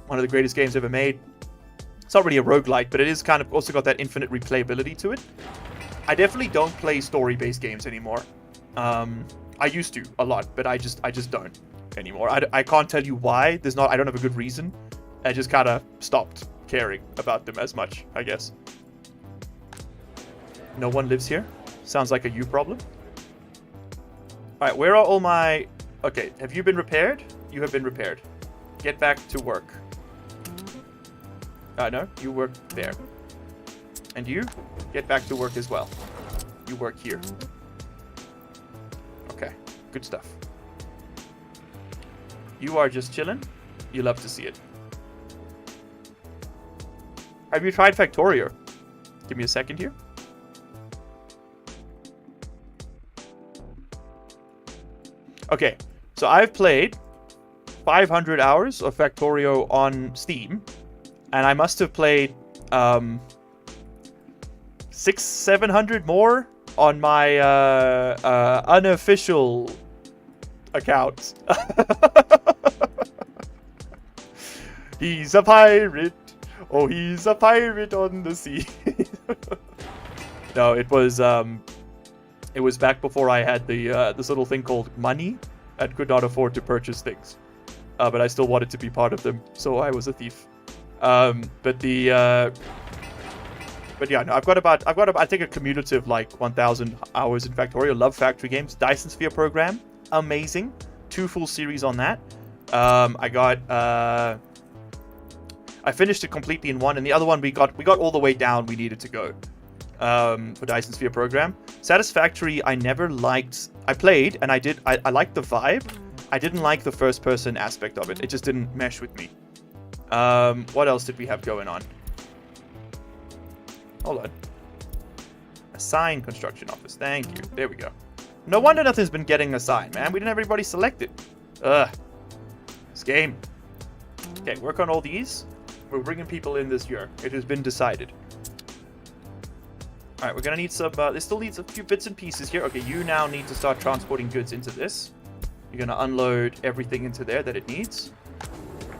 one of the greatest games ever made. It's not really a roguelite, but it is kind of also got that infinite replayability to it. I definitely don't play story-based games anymore. I used to a lot, but I just don't anymore. I can't tell you why. I don't have a good reason. I just kind of stopped caring about them as much, I guess. No one lives here? Sounds like a you problem. Alright, where are all my... Okay, have you been repaired? You have been repaired. Get back to work. No, you work there. And you? Get back to work as well. You work here. Okay, good stuff. You are just chilling. You love to see it. Have you tried Factorio? Give me a second here. Okay, so I've played 500 hours of Factorio on Steam, and I must have played 600-700 more on my unofficial account. He's a pirate. Oh, he's a pirate on the sea. No, it was back before I had the this little thing called money and could not afford to purchase things. But I still wanted to be part of them, so I was a thief. But yeah, no, I've got about I think a cumulative like 1,000 hours in Factorio. Love factory games. Dyson Sphere program, amazing. 2 full series on that. I finished it completely in one, and the other one we got all the way down we needed to go. for Dyson Sphere program. Satisfactory, I never liked. I played and I liked the vibe. I didn't like the first person aspect of it. It just didn't mesh with me. What else did we have going on? Hold on. Assign construction office. Thank you. There we go. No wonder nothing's been getting assigned, man. We didn't have everybody selected. Ugh. This game. Okay, work on all these. We're bringing people in this year. It has been decided. Alright, we're gonna need some, this still needs a few bits and pieces here. Okay, you now need to start transporting goods into this. You're gonna unload everything into there that it needs.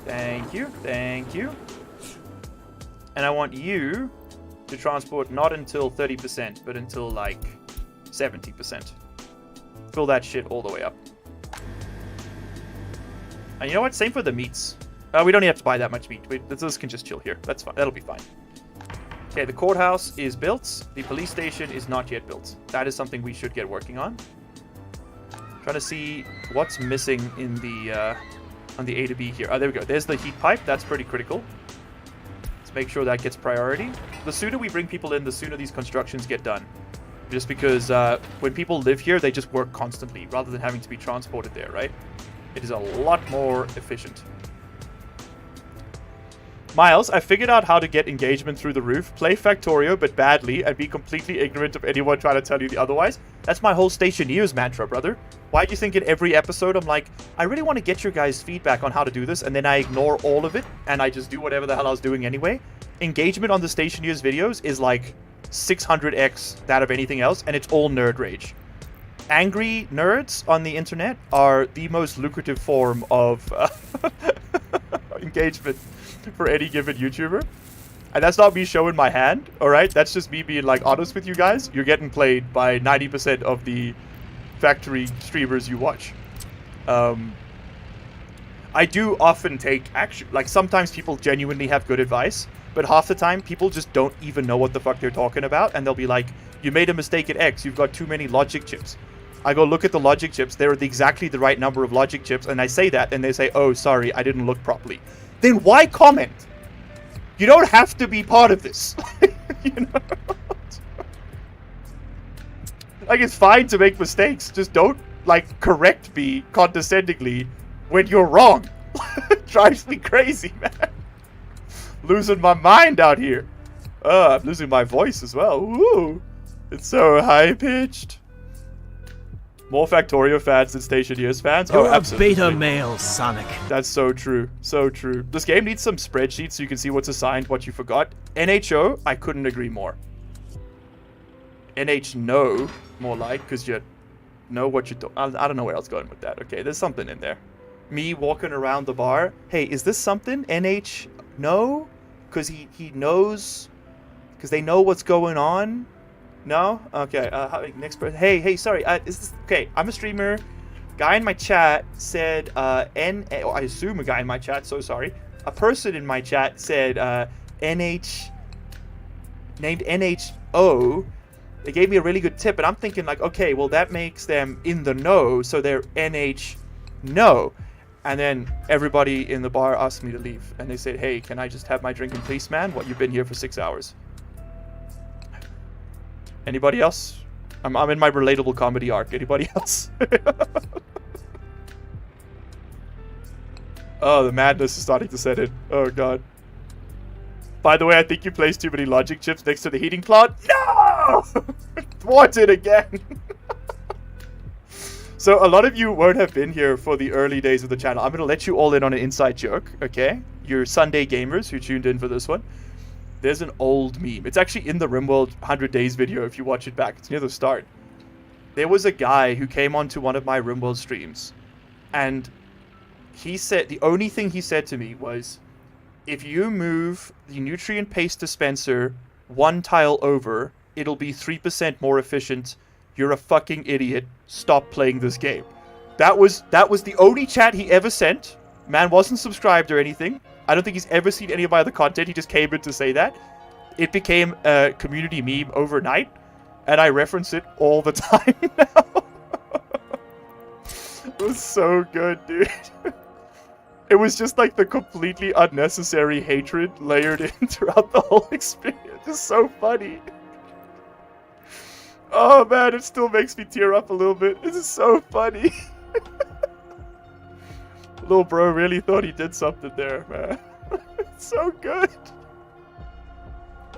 Thank you, thank you. And I want you to transport not until 30%, but until like 70%. Fill that shit all the way up. And you know what? Same for the meats. We don't even have to buy that much meat. This can just chill here. That's fine. That'll be fine. Okay, the courthouse is built. The police station is not yet built. That is something we should get working on. Trying to see what's missing in the on the A to B here. Oh, there we go. There's the heat pipe. That's pretty critical. Let's make sure that gets priority. The sooner we bring people in, the sooner these constructions get done. Just because when people live here, they just work constantly rather than having to be transported there, right? It is a lot more efficient. Miles, I figured out how to get engagement through the roof. Play Factorio, but badly, and be completely ignorant of anyone trying to tell you the otherwise. That's my whole Stationeers mantra, brother. Why do you think in every episode I'm like, I really want to get your guys' feedback on how to do this, and then I ignore all of it, and I just do whatever the hell I was doing anyway? Engagement on the Stationeers videos is like 600x that of anything else, and it's all nerd rage. Angry nerds on the internet are the most lucrative form of engagement for any given YouTuber. And that's not me showing my hand, alright? That's just me being like honest with you guys. You're getting played by 90% of the factory streamers you watch. I do often take action. Like, sometimes people genuinely have good advice, but half the time people just don't even know what the fuck they're talking about, and they'll be like, you made a mistake at X, you've got too many logic chips. I go look at the logic chips, they're exactly the right number of logic chips, and I say that, and they say, oh, sorry, I didn't look properly. Then why comment? You don't have to be part of this. You know? Like, it's fine to make mistakes, just don't, like, correct me condescendingly when you're wrong. It drives me crazy, man. Losing my mind out here. I'm losing my voice as well. Ooh, it's so high-pitched. More Factorio fans than Stationeers fans? You're oh, a beta male, Sonic. That's so true. So true. This game needs some spreadsheets so you can see what's assigned, what you forgot. NHO, I couldn't agree more. NH no, more like, because you know what you're doing. I don't know where I was going with that. Okay, there's something in there. Me walking around the bar. Hey, is this something? NH no? Because he knows, because they know what's going on. No? Okay, next person. Hey, sorry, is this, okay, I'm a streamer. Guy in my chat said, I assume a guy in my chat, so sorry. A person in my chat said, NH, named NHO. They gave me a really good tip, and I'm thinking like, okay, well that makes them in the know, so they're NH no. And then everybody in the bar asked me to leave, and they said, hey, can I just have my drink in peace, man? What, you've been here for 6 hours. Anybody else? I'm in my relatable comedy arc. Anybody else? Oh, the madness is starting to set in. Oh, God. By the way, I think you placed too many logic chips next to the heating plant. No! Thwarted again. So, a lot of you won't have been here for the early days of the channel. I'm going to let you all in on an inside joke, okay? You're Sunday gamers who tuned in for this one. There's an old meme. It's actually in the RimWorld 100 Days video if you watch it back. It's near the start. There was a guy who came onto one of my RimWorld streams, and he said, the only thing he said to me was, if you move the nutrient paste dispenser one tile over, it'll be 3% more efficient. You're a fucking idiot. Stop playing this game. That was the only chat he ever sent. Man wasn't subscribed or anything. I don't think he's ever seen any of my other content. He just came in to say that. It became a community meme overnight, and I reference it all the time now. It was so good, dude. It was just like the completely unnecessary hatred layered in throughout the whole experience. It's so funny. Oh man, it still makes me tear up a little bit. This is so funny. Little bro really thought he did something there, man. It's so good.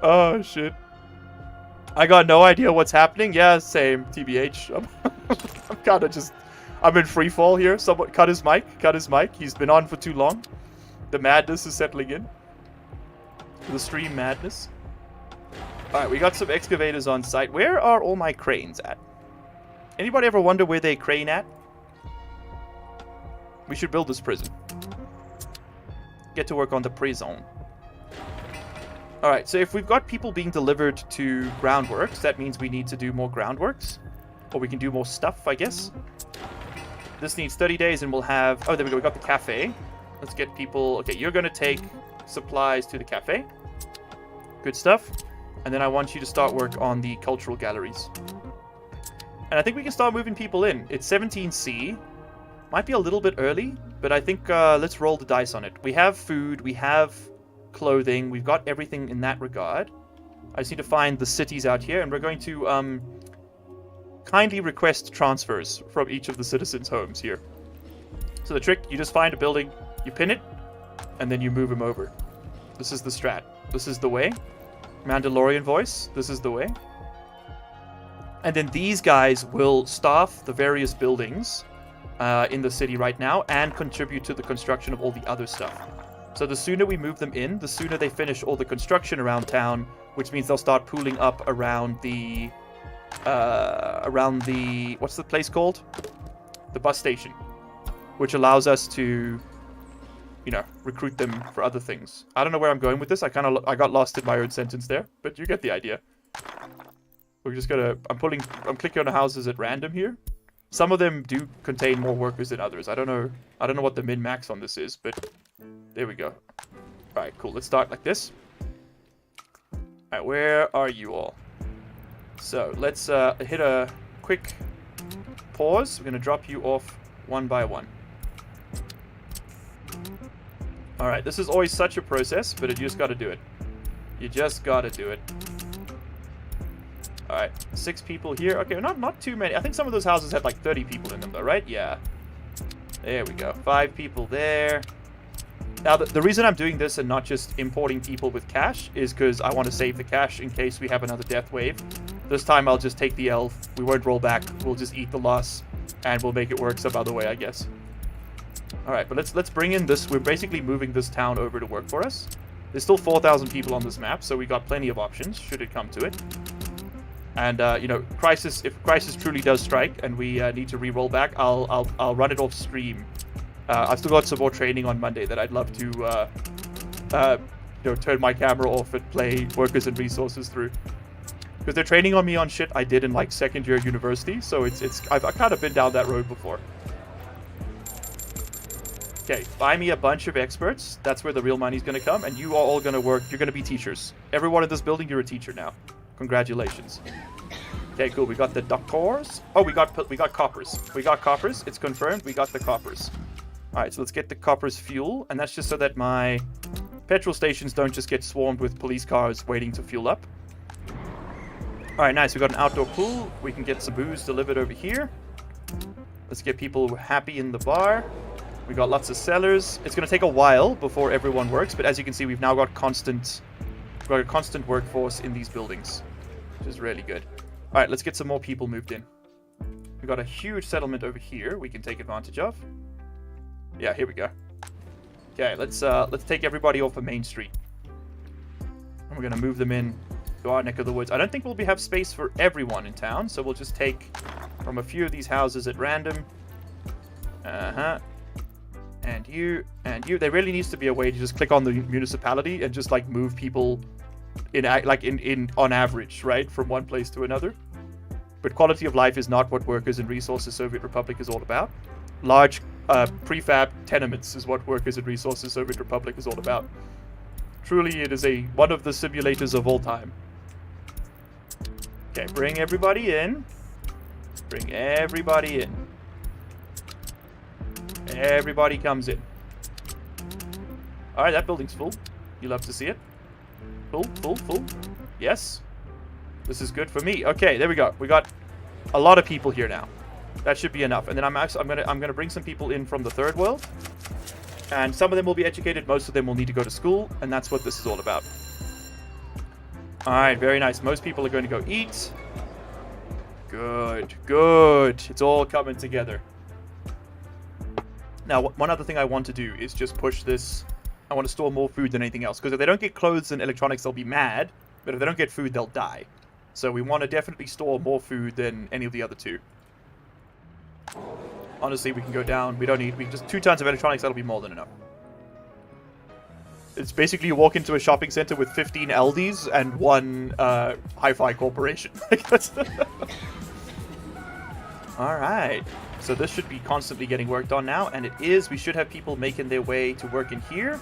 Oh shit. I got no idea what's happening. Yeah, same. TBH. I'm kind of just... I'm in free fall here. Someone cut his mic. Cut his mic. He's been on for too long. The madness is settling in. The stream madness. Alright, we got some excavators on site. Where are all my cranes at? Anybody ever wonder where they crane at? We should build this prison. Get to work on the prison. Alright, so if we've got people being delivered to groundworks, that means we need to do more groundworks. Or we can do more stuff, I guess. This needs 30 days and we'll have... Oh, there we go. We got the cafe. Let's get people... Okay, you're going to take supplies to the cafe. Good stuff. And then I want you to start work on the cultural galleries. And I think we can start moving people in. It's 17C. Might be a little bit early, but I think let's roll the dice on it. We have food. We have clothing. We've got everything in that regard. I just need to find the cities out here, and we're going to kindly request transfers from each of the citizens' homes here. So the trick, you just find a building, you pin it, and then you move them over. This is the strat. This is the way. Mandalorian voice, this is the way. And then these guys will staff the various buildings in the city right now and contribute to the construction of all the other stuff. So the sooner we move them in, the sooner they finish all the construction around town, which means they'll start pooling up around the what's the place called? The bus station, which allows us to, you know, recruit them for other things. I don't know where I'm going with this. I got lost in my own sentence there, but you get the idea. We're just gonna, I'm clicking on houses at random here. Some of them do contain more workers than others. I don't know what the min-max on this is, but there we go. Alright, cool. Let's start like this. Alright, where are you all? So, let's hit a quick pause. We're gonna drop you off one by one. Alright, this is always such a process, but you just gotta do it. You just gotta do it. Alright, 6 people here. Okay, not too many. I think some of those houses had like 30 people in them though, right? Yeah. There we go. 5 people there. Now, the reason I'm doing this and not just importing people with cash is because I want to save the cash in case we have another death wave. This time I'll just take the L. We won't roll back. We'll just eat the loss, and we'll make it work some other way, I guess. Alright, but let's bring in this. We're basically moving this town over to work for us. There's still 4,000 people on this map, so we got plenty of options, should it come to it. And, you know, if Crisis truly does strike and we need to re-roll back, I'll run it off stream. I've still got some more training on Monday that I'd love to, you know, turn my camera off and play Workers and Resources through. Because they're training on me on shit I did in, like, second year university, so I've kind of been down that road before. Okay, buy me a bunch of experts. That's where the real money's gonna come, and you are all gonna work. You're gonna be teachers. Everyone in this building, you're a teacher now. Congratulations. Okay, cool. We got the doctors. Oh, we got coppers. We got coppers. It's confirmed. We got the coppers. All right, so let's get the coppers fuel, and that's just so that my petrol stations don't just get swarmed with police cars waiting to fuel up. All right, nice. We got an outdoor pool. We can get some booze delivered over here. Let's get people happy in the bar. We got lots of sellers. It's going to take a while before everyone works, but as you can see, we've now got a constant workforce in these buildings, which is really good. All right, let's get some more people moved in. We've got a huge settlement over here we can take advantage of. Yeah, here we go. Okay, let's take everybody off of Main Street. And we're going to move them in to our neck of the woods. I don't think we'll have space for everyone in town, so we'll just take from a few of these houses at random. And you. There really needs to be a way to just click on the municipality and just like move people in on average, right, from one place to another. But quality of life is not what Workers and Resources Soviet Republic is all about. Large prefab tenements is what Workers and Resources Soviet Republic is all about. Truly, it is one of the simulators of all time. Okay, bring everybody in. Bring everybody in. Everybody comes in. Alright, that building's full. You love to see it. Full. Yes. This is good for me. Okay, there we go. We got a lot of people here now. That should be enough. And then I'm gonna bring some people in from the third world. And some of them will be educated, most of them will need to go to school, and that's what this is all about. Alright, very nice. Most people are going to go eat. Good, good. It's all coming together. Now, one other thing I want to do is just push this. I want to store more food than anything else, because if they don't get clothes and electronics, they'll be mad, but if they don't get food, they'll die. So we want to definitely store more food than any of the other two. Honestly, we can go down. We don't need... just 2 tons of electronics, that'll be more than enough. It's basically you walk into a shopping center with 15 Aldi's and 1 hi-fi corporation. Alright. So this should be constantly getting worked on now, and it is. We should have people making their way to work in here.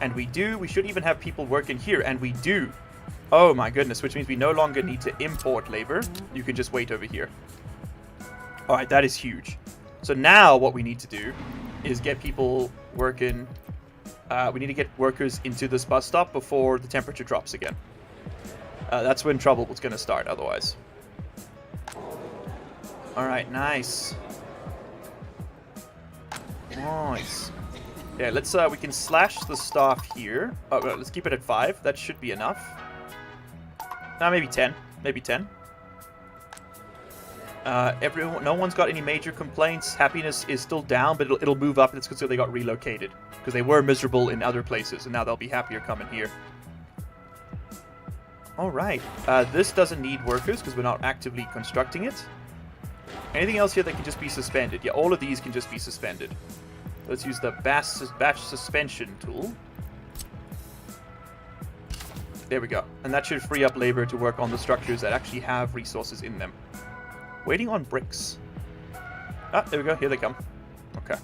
And we do. We should even have people work in here, and we do. Oh my goodness, which means we no longer need to import labor. You can just wait over here. Alright, that is huge. So now what we need to do is get people working. We need to get workers into this bus stop before the temperature drops again. That's when trouble was going to start otherwise. Alright, nice. Nice. Yeah, let's, we can slash the staff here. Oh, let's keep it at 5. That should be enough. Maybe 10. Maybe 10. No one's got any major complaints. Happiness is still down, but it'll move up. It's because they got relocated. Because they were miserable in other places, and now they'll be happier coming here. Alright. This doesn't need workers, because we're not actively constructing it. Anything else here that can just be suspended? Yeah, all of these can just be suspended. Let's use the batch suspension tool. There we go. And that should free up labor to work on the structures that actually have resources in them. Waiting on bricks. Ah, there we go. Here they come. Okay.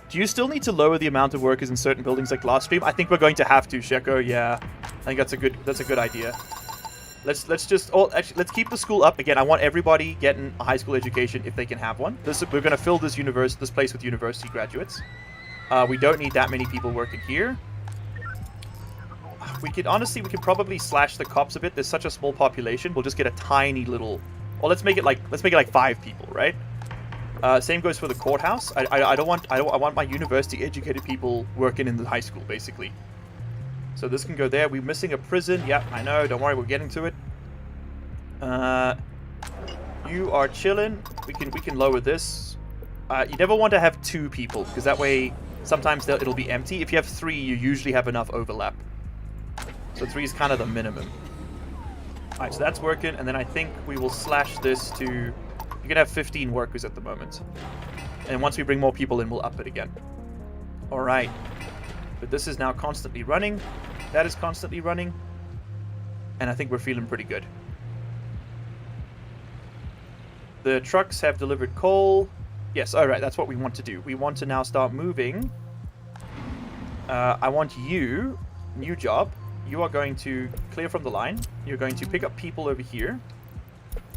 Do you still need to lower the amount of workers in certain buildings like last stream? I think we're going to have to, Sheko. Yeah. I think that's a good idea. Let's keep the school up. Again, I want everybody getting a high school education if they can have one. We're going to fill this place with university graduates. We don't need that many people working here. We could probably slash the cops a bit. There's such a small population. We'll just get a tiny little... Well, let's make it like 5 people, right? Same goes for the courthouse. I want my university educated people working in the high school, basically. So this can go there. We're missing a prison. Yeah, I know. Don't worry, we're getting to it. You are chilling. We can lower this. You never want to have 2 people, because that way sometimes it'll be empty. If you have 3, you usually have enough overlap. So 3 is kind of the minimum. Alright, so that's working, and then I think we will slash this to... You can have 15 workers at the moment. And once we bring more people in, we'll up it again. Alright. But this is now constantly running. That is constantly running. And I think we're feeling pretty good. The trucks have delivered coal. Yes, alright, that's what we want to do. We want to now start moving. I want you, new job. You are going to clear from the line. You're going to pick up people over here.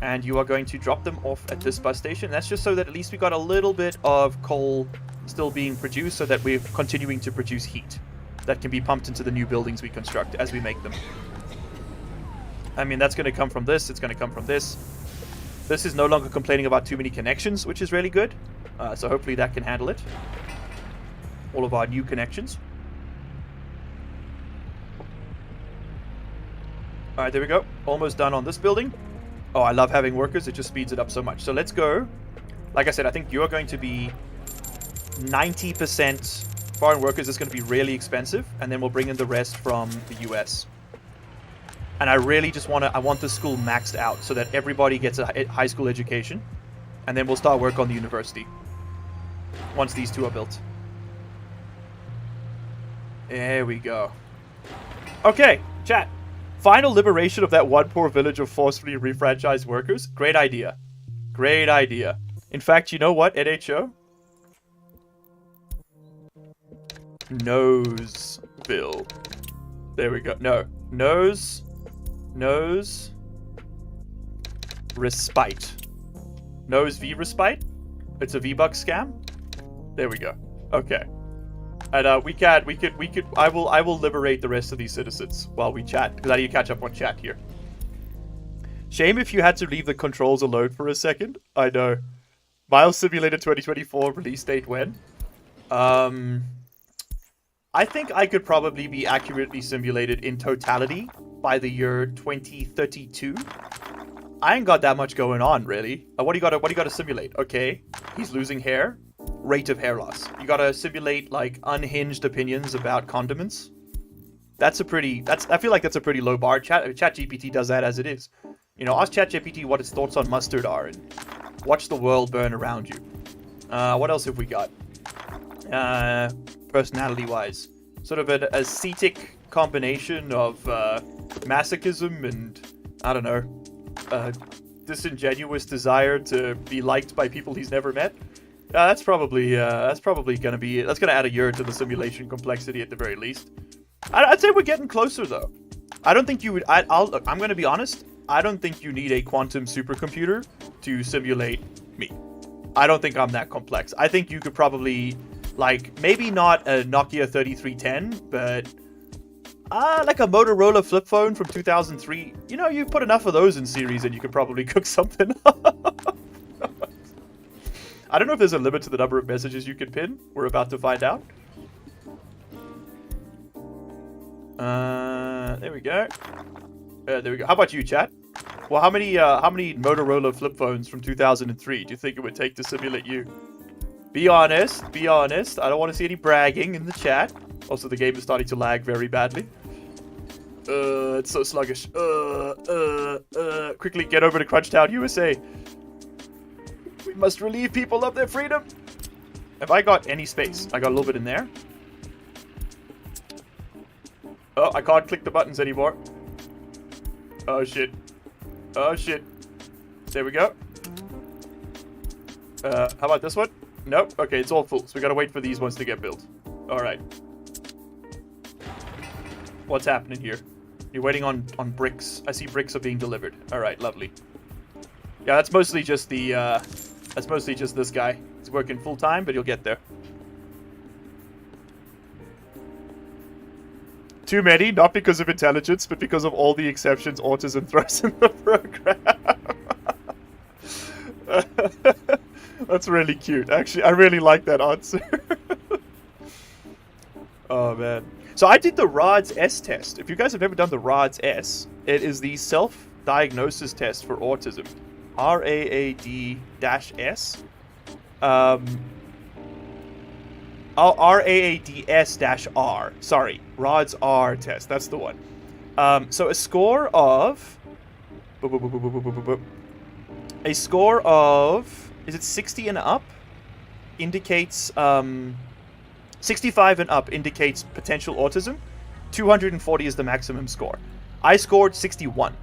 And you are going to drop them off at this bus station. That's just so that at least we got a little bit of coal still being produced so that we're continuing to produce heat that can be pumped into the new buildings we construct as we make them. I mean, that's going to come from this. It's going to come from this. This is no longer complaining about too many connections, which is really good. So hopefully that can handle it. All of our new connections. Alright, there we go. Almost done on this building. Oh, I love having workers. It just speeds it up so much. So let's go. Like I said, I think you're going to be 90% foreign workers. Is going to be really expensive. And then we'll bring in the rest from the US. And I really just I want the school maxed out so that everybody gets a high school education. And then we'll start work on the university. Once these 2 are built. There we go. Okay, chat. Final liberation of that one poor village of forcefully refranchised workers. Great idea. Great idea. In fact, you know what, NHO? Noseville. There we go. No. Nose. Respite. Nose V respite? It's a V-Buck scam? There we go. Okay. And I will liberate the rest of these citizens while we chat, because I need to catch up on chat here. Shame if you had to leave the controls alone for a second. I know. Miles Simulator 2024 release date when? I think I could probably be accurately simulated in totality by the year 2032. I ain't got that much going on, really. What do you gotta simulate? Okay, he's losing hair. Rate of hair loss. You gotta simulate, like, unhinged opinions about condiments. I feel like that's a pretty low bar. ChatGPT does that as it is. You know, ask ChatGPT what its thoughts on mustard are and watch the world burn around you. What else have we got? Personality-wise. Sort of an ascetic combination of masochism and, I don't know, disingenuous desire to be liked by people he's never met. That's probably gonna be it. That's gonna add a year to the simulation complexity at the very least. I'd say we're getting closer though. I don't think you would. Look, I'm gonna be honest. I don't think you need a quantum supercomputer to simulate me. I don't think I'm that complex. I think you could probably, like, maybe not a Nokia 3310, but like a Motorola flip phone from 2003. You know, you put enough of those in series and you could probably cook something up. I don't know if there's a limit to the number of messages you can pin. We're about to find out. There we go. There we go. How about you, chat? Well, how many Motorola flip phones from 2003 do you think it would take to simulate you? Be honest. Be honest. I don't want to see any bragging in the chat. Also, the game is starting to lag very badly. It's so sluggish. Quickly get over to Crunchtown, USA. We must relieve people of their freedom. Have I got any space? I got a little bit in there. Oh, I can't click the buttons anymore. Oh, shit. Oh, shit. There we go. How about this one? Nope. Okay, it's all full. So we gotta wait for these ones to get built. Alright. What's happening here? You're waiting on bricks. I see bricks are being delivered. Alright, lovely. Yeah, that's mostly just the, that's mostly just this guy. He's working full time, but he'll get there. Too many, not because of intelligence, but because of all the exceptions autism throws in the program. That's really cute. Actually, I really like that answer. Oh, man. So I did the RODS S test. If you guys have never done the RODS S, it is the self-diagnosis test for autism. RAAD-S. RAADS-R. Sorry. RODS R test. That's the one. So a score of... A score of... Is it 60 and up? Indicates... 65 and up indicates potential autism. 240 is the maximum score. I scored 61.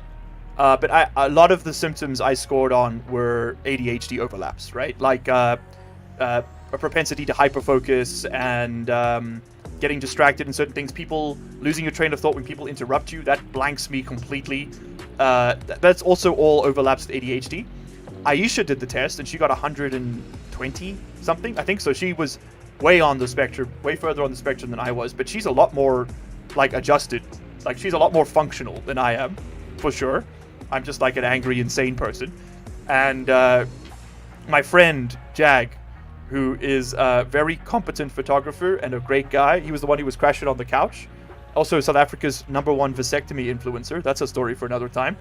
But a lot of the symptoms I scored on were ADHD overlaps, right? Like a propensity to hyperfocus and getting distracted in certain things. People losing your train of thought when people interrupt you. That blanks me completely. That's also all overlaps with ADHD. Aisha did the test and she got 120 something, I think. So she was way on the spectrum, way further on the spectrum than I was. But she's a lot more, like, adjusted. Like, she's a lot more functional than I am, for sure. I'm just like an angry, insane person. And my friend, Jag, who is a very competent photographer and a great guy. He was the one who was crashing on the couch. Also, South Africa's #1 vasectomy influencer. That's a story for another time.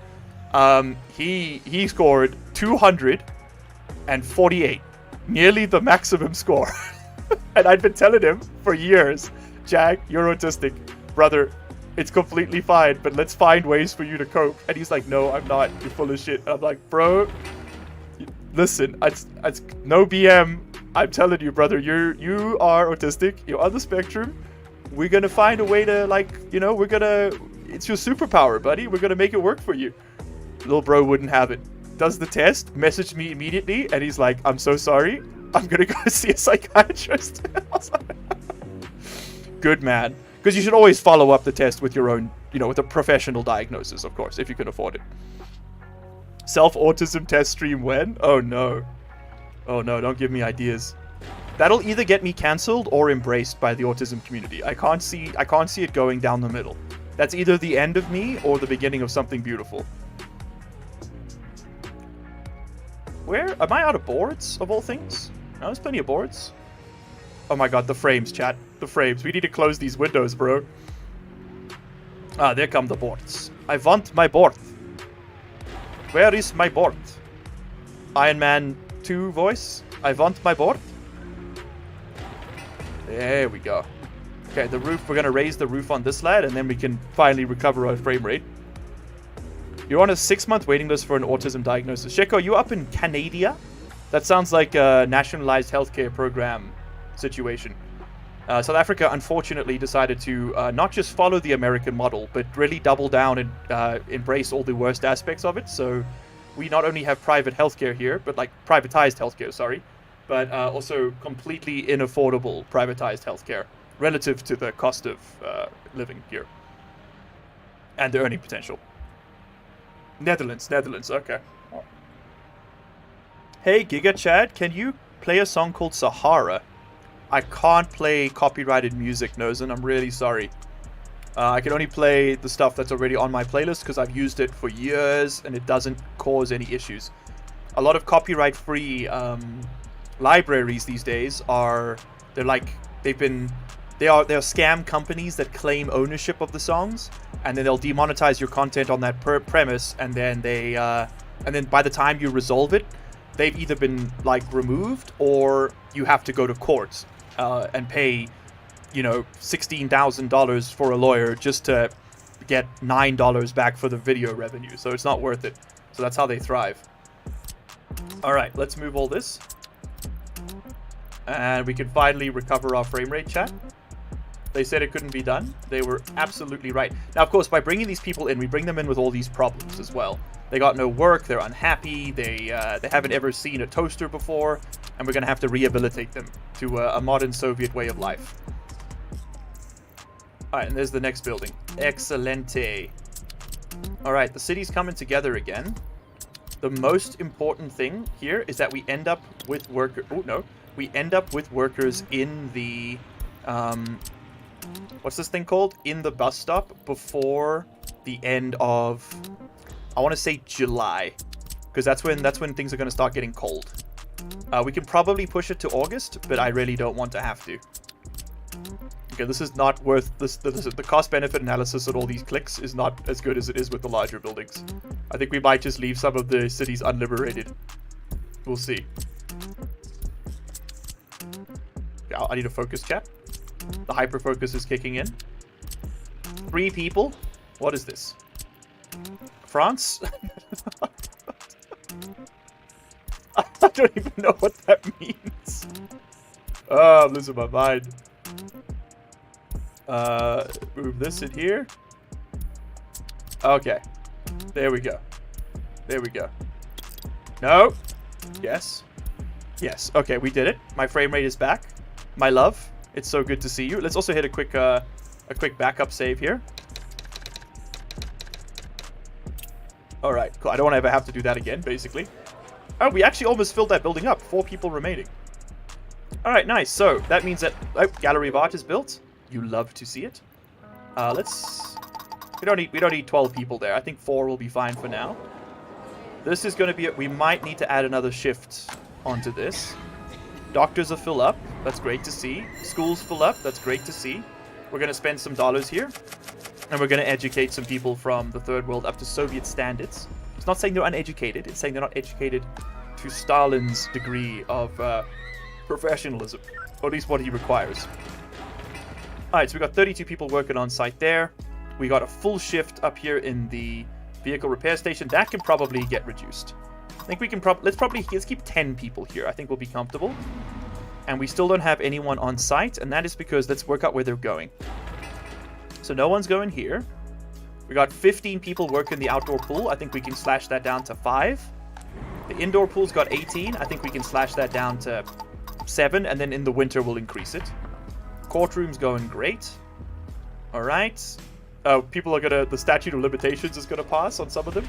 He scored 248. Nearly the maximum score. And I'd been telling him for years, Jag, you're autistic. Brother, it's completely fine, but let's find ways for you to cope. And he's like, no, I'm not. You're full of shit. And I'm like, bro, listen, it's no BM. I'm telling you, brother, you are autistic. You're on the spectrum. We're going to find a way to, like, you know, it's your superpower, buddy. We're going to make it work for you. Little bro wouldn't have it. Does the test, messaged me immediately, and he's like, I'm so sorry. I'm going to go see a psychiatrist. Good man. Because you should always follow up the test with your own, you know, with a professional diagnosis, of course, if you can afford it. Self-autism test stream when? Oh, no. Oh, no, don't give me ideas. That'll either get me cancelled or embraced by the autism community. I can't see it going down the middle. That's either the end of me or the beginning of something beautiful. Where? Am I out of boards, of all things? No, there's plenty of boards. Oh my god, the frames, chat. The frames. We need to close these windows, bro. Ah, there come the boards. I want my board. Where is my board? Iron Man 2 voice. I want my board. There we go. Okay, the roof. We're going to raise the roof on this lad, and then we can finally recover our frame rate. You're on a 6-month waiting list for an autism diagnosis. Sheko, you up in Canada? That sounds like a nationalized healthcare program situation. South Africa, unfortunately, decided to not just follow the American model, but really double down and embrace all the worst aspects of it. So we not only have private healthcare here, but like privatized healthcare, sorry, but also completely inaffordable privatized healthcare relative to the cost of living here and the earning potential. Netherlands, okay. Hey, Giga Chad, can you play a song called Sahara? I can't play copyrighted music, Nozen. I'm really sorry. I can only play the stuff that's already on my playlist because I've used it for years and it doesn't cause any issues. A lot of copyright-free libraries these days are they're scam companies that claim ownership of the songs, and then they'll demonetize your content on that premise, and then by the time you resolve it, they've either been like removed or you have to go to court and pay, $16,000 for a lawyer just to get $9 back for the video revenue. So it's not worth it. So that's how they thrive. All right, let's move all this. And we can finally recover our frame rate, chat. They said it couldn't be done. They were absolutely right. Now, of course, by bringing these people in, we bring them in with all these problems as well. They got no work, they're unhappy, they haven't ever seen a toaster before, and we're going to have to rehabilitate them to a modern Soviet way of life. Alright, and there's the next building. Excelente. Alright, the city's coming together again. The most important thing here is that we end up with we end up with workers in the what's this thing called? In the bus stop before the end of, I want to say July, because that's when things are going to start getting cold. We can probably push it to August, but I really don't want to have to. Okay, this is not worth this. The cost-benefit analysis of all these clicks is not as good as it is with the larger buildings. I think we might just leave some of the cities unliberated. We'll see. I need a focus, chat. The hyper-focus is kicking in. 3 people? What is this? France? I don't even know what that means. Oh, I'm losing my mind. Move this in here. Okay. There we go. There we go. No. Yes. Yes. Okay, we did it. My frame rate is back. My love, it's so good to see you. Let's also hit a quick backup save here. All right, cool. I don't want to ever have to do that again, basically. Oh, we actually almost filled that building up. 4 people remaining. All right, nice. So that means that Gallery of Art is built. You love to see it. We don't need 12 people there. I think 4 will be fine for now. This is going to be we might need to add another shift onto this. Doctors are full up. That's great to see. Schools full up. That's great to see. We're going to spend some dollars here. And we're going to educate some people from the third world up to Soviet standards. It's not saying they're uneducated. It's saying they're not educated to Stalin's degree of professionalism. Or at least what he requires. Alright, so we got 32 people working on site there. We got a full shift up here in the vehicle repair station. That can probably get reduced. I think we can let's keep 10 people here. I think we'll be comfortable. And we still don't have anyone on site, and that is because let's work out where they're going. So no one's going here. We got 15 people working the outdoor pool. I think we can slash that down to 5. The indoor pool's got 18. I think we can slash that down to 7, and then in the winter we'll increase it. Courtroom's going great. Alright. People are gonna, the statute of limitations is gonna pass on some of them.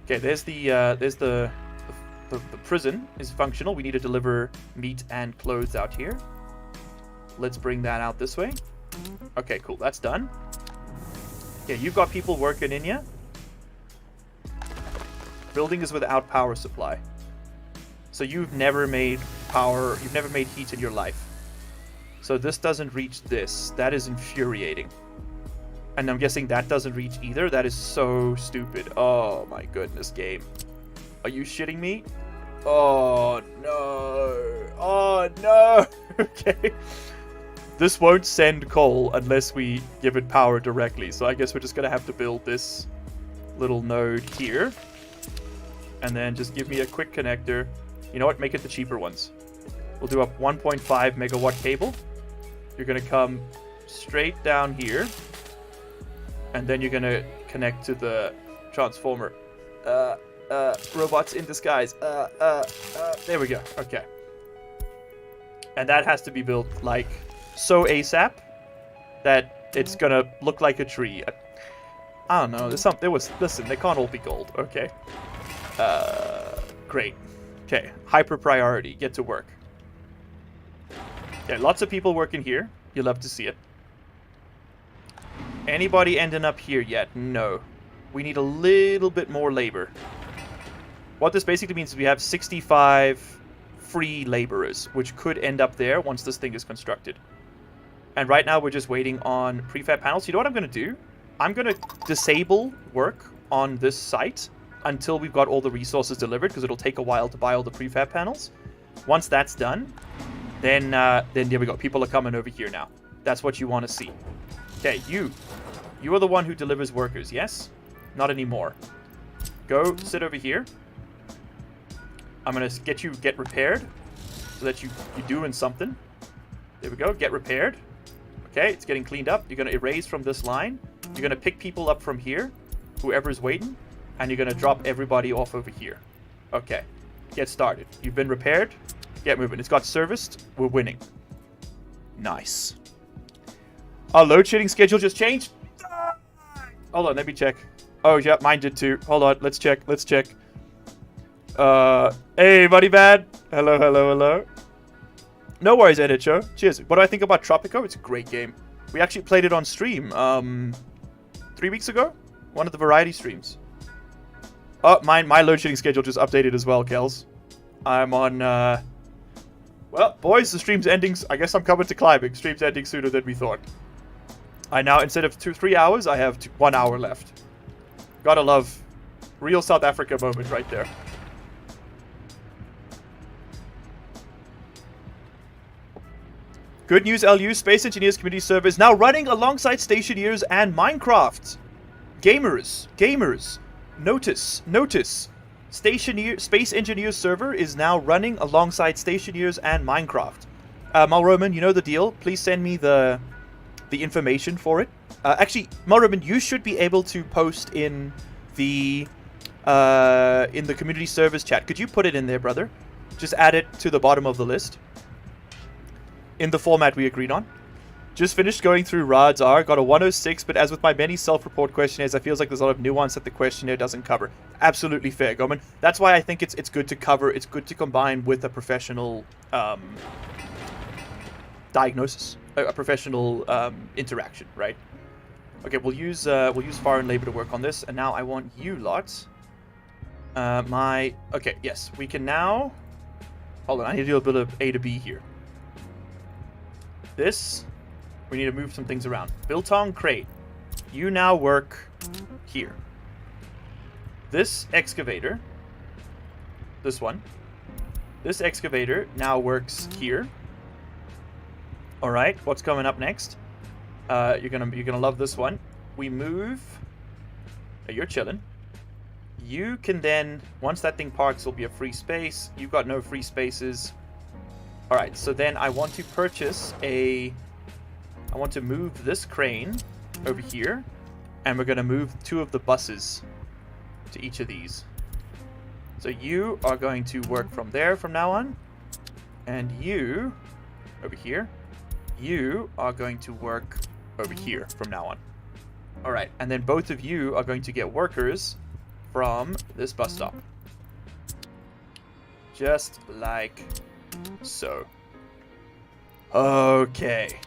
Okay, there's the prison is functional. We need to deliver meat and clothes out here. Let's bring that out this way. Okay, cool. That's done. Okay, you've got people working in here. Building is without power supply. So you've never made power, you've never made heat in your life. So this doesn't reach this. That is infuriating. And I'm guessing that doesn't reach either. That is so stupid. Oh my goodness, game. Are you shitting me? Oh no. Oh no. Okay. This won't send coal unless we give it power directly. So I guess we're just going to have to build this little node here. And then just give me a quick connector. You know what? Make it the cheaper ones. We'll do a 1.5 megawatt cable. You're going to come straight down here. And then you're going to connect to the transformer. Robots in disguise. There we go. Okay. And that has to be built like so ASAP that it's going to look like a tree. I don't know. Listen, they can't all be gold. Okay. Great. Okay. Hyper priority. Get to work. Okay. Lots of people working here. You'll love to see it. Anybody ending up here yet? No. We need a little bit more labor. What this basically means is we have 65 free laborers, which could end up there once this thing is constructed. And right now we're just waiting on prefab panels. You know what I'm going to do? I'm going to disable work on this site until we've got all the resources delivered, because it'll take a while to buy all the prefab panels. Once that's done, then there we go. People are coming over here now. That's what you want to see. Okay, you are the one who delivers workers, yes? Not anymore. Go sit over here. I'm going to get repaired so that you're doing something. There we go. Get repaired. Okay, it's getting cleaned up. You're going to erase from this line. You're going to pick people up from here, whoever's waiting, and you're going to drop everybody off over here. Okay, get started. You've been repaired. Get moving. It's got serviced. We're winning. Nice. Our load shedding schedule just changed. Hold on, let me check. Oh, yeah, mine did too. Hold on, let's check. Hey, buddy bad. Hello. No worries, Edicho. Cheers. What do I think about Tropico? It's a great game. We actually played it on stream 3 weeks ago. One of the variety streams. Oh, my load shedding schedule just updated as well, Kels. I'm on, well, boys, the stream's ending. I guess I'm coming to climbing. Stream's ending sooner than we thought. I now, instead of 3 hours, I have 1 hour left. Gotta love real South Africa moment right there. Good news, LU. Space Engineers Community Server is now running alongside Stationeers and Minecraft. Gamers. Notice. Space Engineers server is now running alongside Stationeers and Minecraft. Malroman, you know the deal. Please send me the information for it. Actually, Malroman, you should be able to post in the community service chat. Could you put it in there, brother? Just add it to the bottom of the list. In the format we agreed on. Just finished going through RAD's R. Got a 106, but as with my many self-report questionnaires, I feels like there's a lot of nuance that the questionnaire doesn't cover. Absolutely fair, Goman. That's why I think it's good to cover. It's good to combine with a professional diagnosis, a professional interaction, right? Okay, we'll use foreign labor to work on this, and now I want you lots. Okay, yes, we can now. Hold on, I need to do a bit of A to B here. This, we need to move some things around. Biltong crate, you now work here. This excavator, this excavator now works here. All right, what's coming up next? You're gonna love this one. We move. You're chilling. You can then, once that thing parks, will be a free space. You've got no free spaces. All right, so then I want to move this crane over here, and we're gonna move 2 of the buses to each of these. So you are going to work from there from now on, and you over here. You are going to work over here from now on. All right, and then both of you are going to get workers from this bus stop. Just like so. Okay.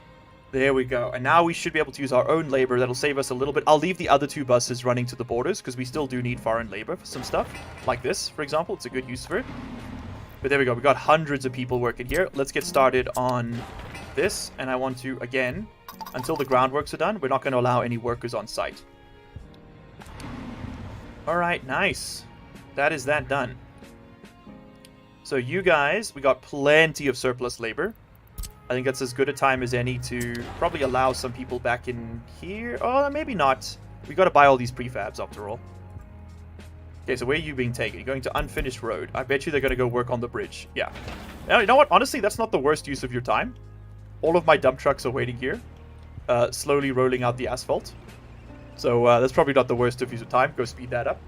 There we go. And now we should be able to use our own labor. That'll save us a little bit. I'll leave the other 2 buses running to the borders, because we still do need foreign labor for some stuff. Like this, for example. It's a good use for it. But there we go. We got hundreds of people working here. Let's get started on this. And I want to, again, until the groundworks are done, we're not going to allow any workers on site. All right, nice. That is that done. So you guys, we got plenty of surplus labor. I think that's as good a time as any to probably allow some people back in here. Oh, maybe not. We got to buy all these prefabs after all. Okay, so where are you being taken? You're going to unfinished road. I bet you they're going to go work on the bridge. Yeah. Now, you know what? Honestly, that's not the worst use of your time. All of my dump trucks are waiting here, slowly rolling out the asphalt. So that's probably not the worst of use of time. Go speed that up.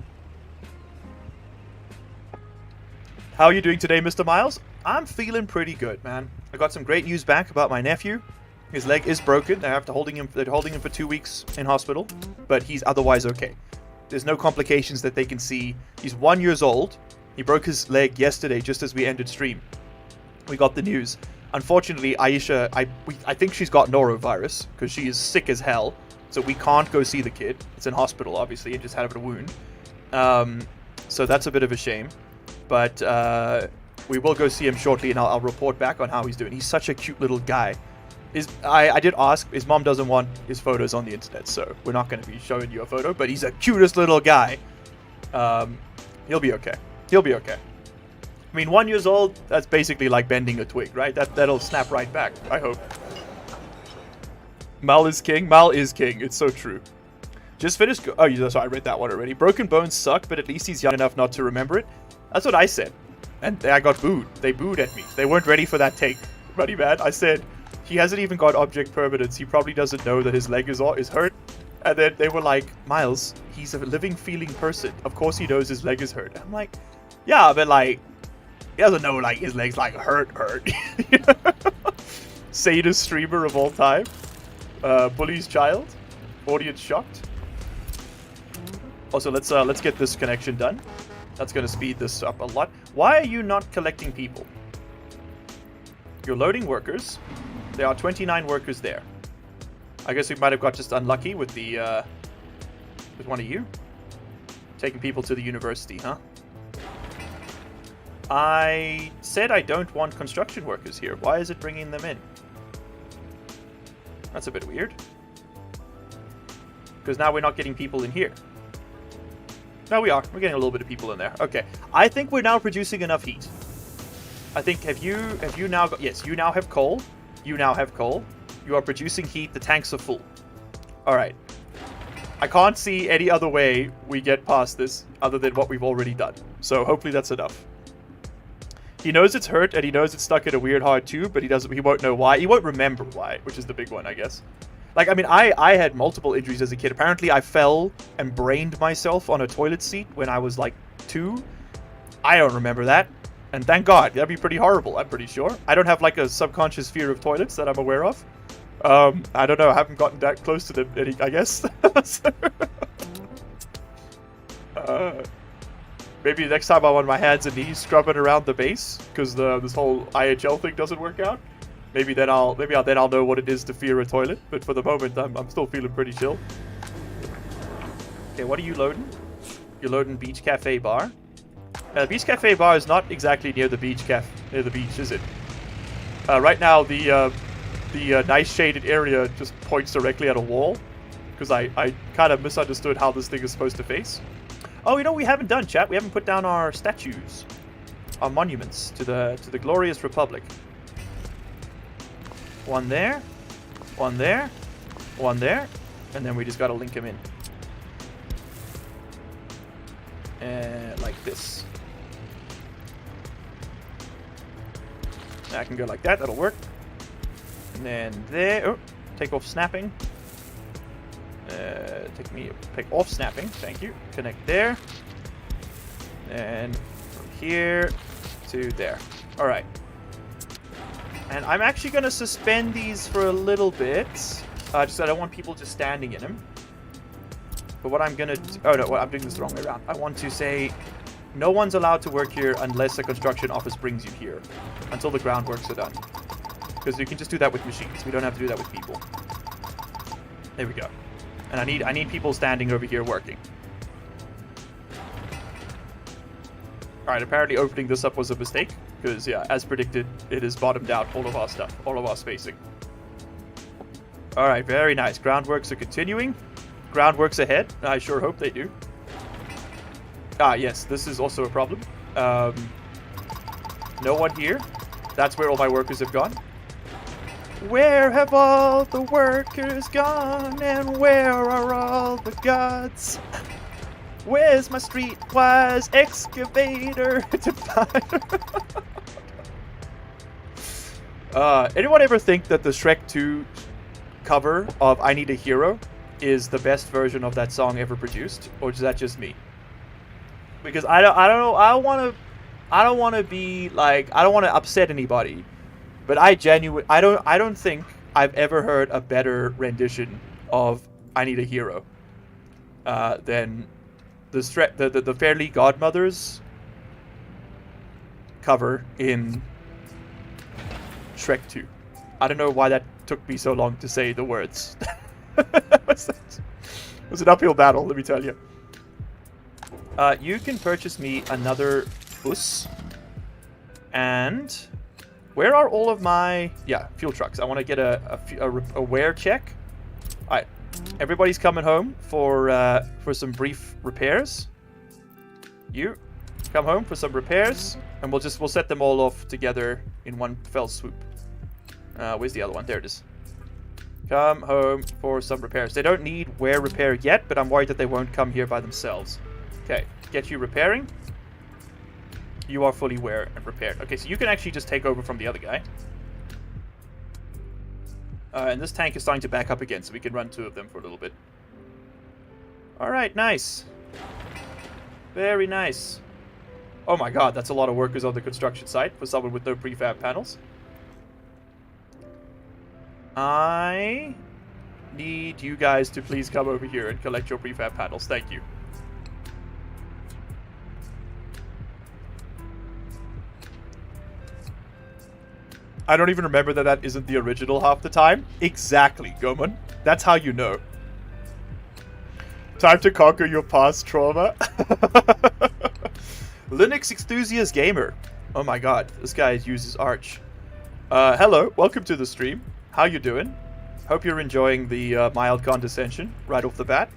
How are you doing today, Mr. Miles? I'm feeling pretty good, man. I got some great news back about my nephew. His leg is broken. They're holding him for 2 weeks in hospital, but he's otherwise okay. There's no complications that they can see. He's 1 year old. He broke his leg yesterday just as we ended stream. We got the news. Unfortunately, Aisha, I think she's got norovirus because she is sick as hell. So we can't go see the kid. It's in hospital, obviously, and just had a wound. So that's a bit of a shame. But we will go see him shortly, and I'll report back on how he's doing. He's such a cute little guy. I did ask. His mom doesn't want his photos on the internet, so we're not going to be showing you a photo. But he's the cutest little guy. He'll be okay. He'll be okay. I mean, 1 year old, that's basically like bending a twig, right? That'll snap right back, I hope. Mal is king. Mal is king. It's so true. Just finished... Oh, sorry, I read that one already. Broken bones suck, but at least he's young enough not to remember it. That's what I said. And I got booed. They booed at me. They weren't ready for that take. Buddy man, I said, he hasn't even got object permanence. He probably doesn't know that his leg is hurt. And then they were like, Miles, he's a living, feeling person. Of course he knows his leg is hurt. I'm like, yeah, but like, he doesn't know like his leg's like hurt. Sadist streamer of all time. Bully's child. Audience shocked. Also, let's get this connection done. That's going to speed this up a lot. Why are you not collecting people? You're loading workers. There are 29 workers there. I guess we might have got just unlucky with the with one of you taking people to the university, huh? I said I don't want construction workers here. Why is it bringing them in? That's a bit weird. Because now we're not getting people in here. No, we are. We're getting a little bit of people in there. Okay. I think we're now producing enough heat. I think, have you now got... Yes, you now have coal. You now have coal. You are producing heat. The tanks are full. Alright. I can't see any other way we get past this other than what we've already done. So hopefully that's enough. He knows it's hurt and he knows it's stuck in a weird hard tube, but he won't know why. He won't remember why, which is the big one, I guess. Like, I mean, I had multiple injuries as a kid. Apparently, I fell and brained myself on a toilet seat when I was, like, 2. I don't remember that. And thank God. That'd be pretty horrible, I'm pretty sure. I don't have, like, a subconscious fear of toilets that I'm aware of. I don't know. I haven't gotten that close to them, I guess. Maybe next time I'm on my hands and knees scrubbing around the base, because this whole IHL thing doesn't work out. Maybe then I'll know what it is to fear a toilet. But for the moment, I'm still feeling pretty chill. Okay, what are you loading? You're loading Beach Cafe Bar. Beach Cafe Bar is not exactly near the beach, is it? Right now, the nice shaded area just points directly at a wall, because I kind of misunderstood how this thing is supposed to face. Oh, you know what we haven't done, chat? We haven't put down our statues, our monuments to the glorious Republic. One there, one there, one there, and then we just gotta link them in. Like this. I can go like that, that'll work. And then there, oh, take off snapping. Take off snapping, thank you. Connect there. And from here to there. Alright. And I'm actually going to suspend these for a little bit. Just I don't want people just standing in them. But what I'm going to... Oh, no, I'm doing this the wrong way around. I want to say no one's allowed to work here unless a construction office brings you here. Until the groundworks are done. Because you can just do that with machines. We don't have to do that with people. There we go. And I need people standing over here working. Alright, apparently opening this up was a mistake, because, yeah, as predicted, it has bottomed out all of our stuff, all of our spacing. Alright, very nice. Groundworks are continuing. Groundworks ahead. I sure hope they do. Ah, yes, this is also a problem. No one here. That's where all my workers have gone. Where have all the workers gone, and where are all the gods? Where's my streetwise excavator to find? Anyone ever think that the Shrek 2 cover of I Need a Hero is the best version of that song ever produced, or is that just me? Because I don't know. I don't want to be like, I don't want to upset anybody, but I don't think I've ever heard a better rendition of I Need a Hero than the Fairly Godmothers cover in Shrek 2. I don't know why that took me so long to say the words. It was an uphill battle, let me tell you. You can purchase me another bus. And where are all of my fuel trucks? I want to get a wear check. All right, everybody's coming home for some brief repairs. You come home for some repairs, and we'll set them all off together in one fell swoop. Where's the other one? There it is. Come home for some repairs. They don't need wear repair yet, but I'm worried that they won't come here by themselves. Okay, get you repairing. You are fully wear and repaired. Okay, so you can actually just take over from the other guy. And this tank is starting to back up again, so we can run two of them for a little bit. Alright, nice. Very nice. Oh my god, that's a lot of workers on the construction site for someone with no prefab panels. I need you guys to please come over here and collect your prefab panels. Thank you. I don't even remember that isn't the original half the time. Exactly, Goman. That's how you know. Time to conquer your past trauma. Linux Enthusiast Gamer. Oh my god, this guy uses Arch. Hello, welcome to the stream. How you doing? Hope you're enjoying the mild condescension right off the bat.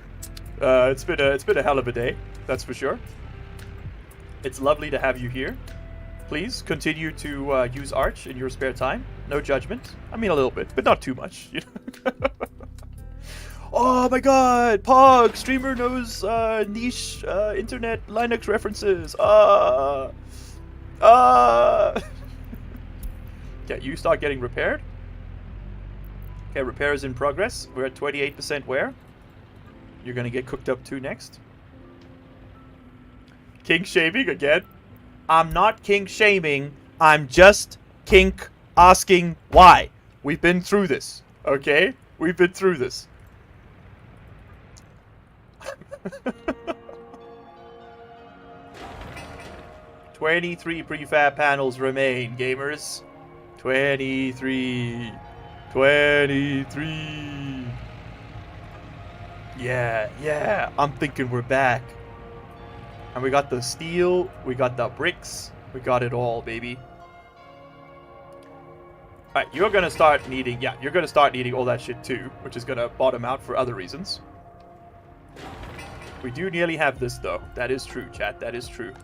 It's been a hell of a day, that's for sure. It's lovely to have you here. Please continue to use Arch in your spare time. No judgment. I mean a little bit, but not too much. You know? Oh my god! Pog! Streamer knows niche internet Linux references. Okay, you start getting repaired. Okay, repair is in progress. We're at 28% wear. You're gonna get cooked up too next. Kink shaming again? I'm not kink shaming. I'm just kink asking why. We've been through this, okay? We've been through this. 23 prefab panels remain, gamers. 23. Yeah, I'm thinking we're back. And we got the steel, we got the bricks, we got it all, baby. Alright, you're gonna start needing, you're gonna start needing all that shit too, which is gonna bottom out for other reasons. We do nearly have this though. That is true, chat, that is true.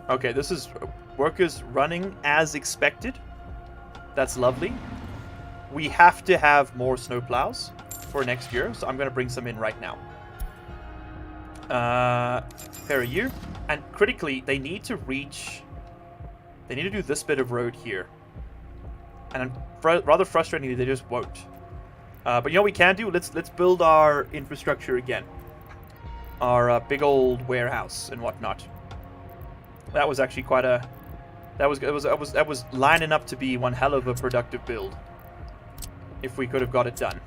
Okay, this is workers running as expected. That's lovely. We have to have more snowplows for next year, so I'm gonna bring some in right now. Pair of you. And critically, they need to reach... They need to do this bit of road here. And rather frustratingly, they just won't. But you know what we can do? Let's build our infrastructure again. Our big old warehouse and whatnot. That was actually quite a... That was lining up to be one hell of a productive build. If we could have got it done.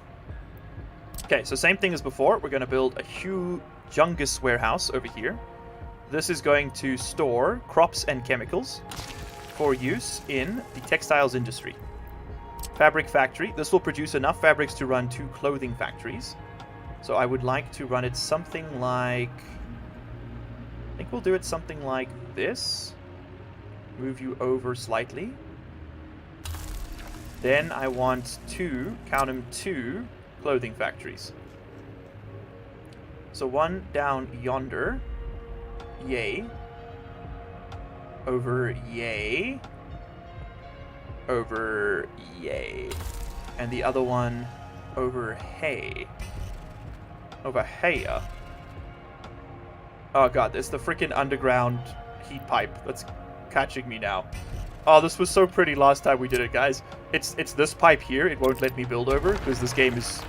Okay, so same thing as before. We're going to build a humongous warehouse over here. This is going to store crops and chemicals for use in the textiles industry. Fabric factory. This will produce enough fabrics to run 2 clothing factories. So I would like to run it something like... think we'll do it something like this. Move you over slightly. Then I want two, count them, two clothing factories. So one down yonder. Yay. Over yay. Over yay. And the other one over hay. Over heya. Oh god, it's the freaking underground heat pipe that's catching me now. Oh, this was so pretty last time we did it, guys. It's this pipe here. It won't let me build over because this game is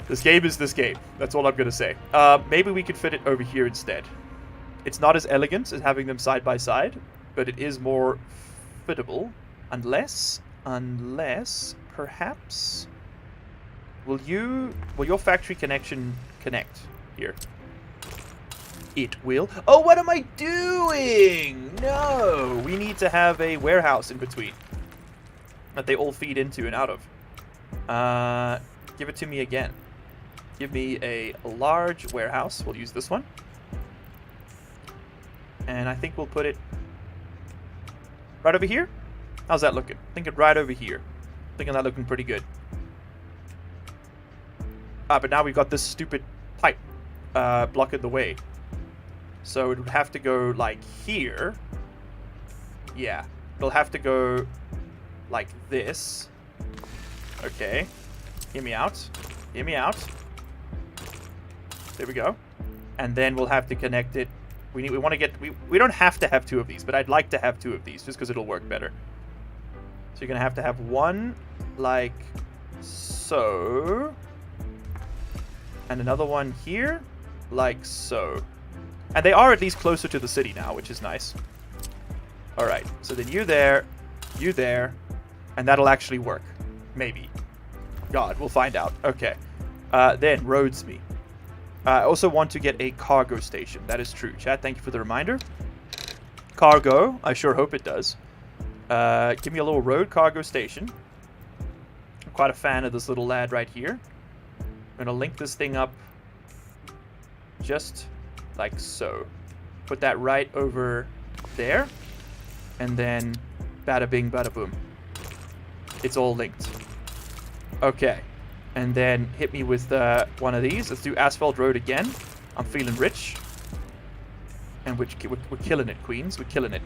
this game. That's all I'm gonna say. Maybe we could fit it over here instead. It's not as elegant as having them side by side, but it is more fittable. Unless perhaps will your factory connection connect here? It will. Oh, what am I doing? No, we need to have a warehouse in between that they all feed into and out of. Give it to me again. Give me a large warehouse. We'll use this one. And I think we'll put it right over here. How's that looking? Thinking right over here. Thinking that looking pretty good. But now we've got this stupid pipe blocking the way. So it would have to go like here. Yeah. It'll have to go like this. Okay. Hear me out. Hear me out. There we go. And then we'll have to connect it. We want to get... We don't have to have two of these, but I'd like to have two of these just because it'll work better. So you're going to have one like so. And another one here like so. And they are at least closer to the city now, which is nice. Alright, so then you there, and that'll actually work. Maybe. God, we'll find out. Okay. Then, roads me. I also want to get a cargo station. That is true. Chat, thank you for the reminder. Cargo, I sure hope it does. Give me a little road cargo station. I'm quite a fan of this little lad right here. I'm going to link this thing up just like so. Put that right over there. And then bada bing, bada boom. It's all linked. Okay. And then hit me with one of these. Let's do asphalt road again. I'm feeling rich. And we're killing it, queens. We're killing it.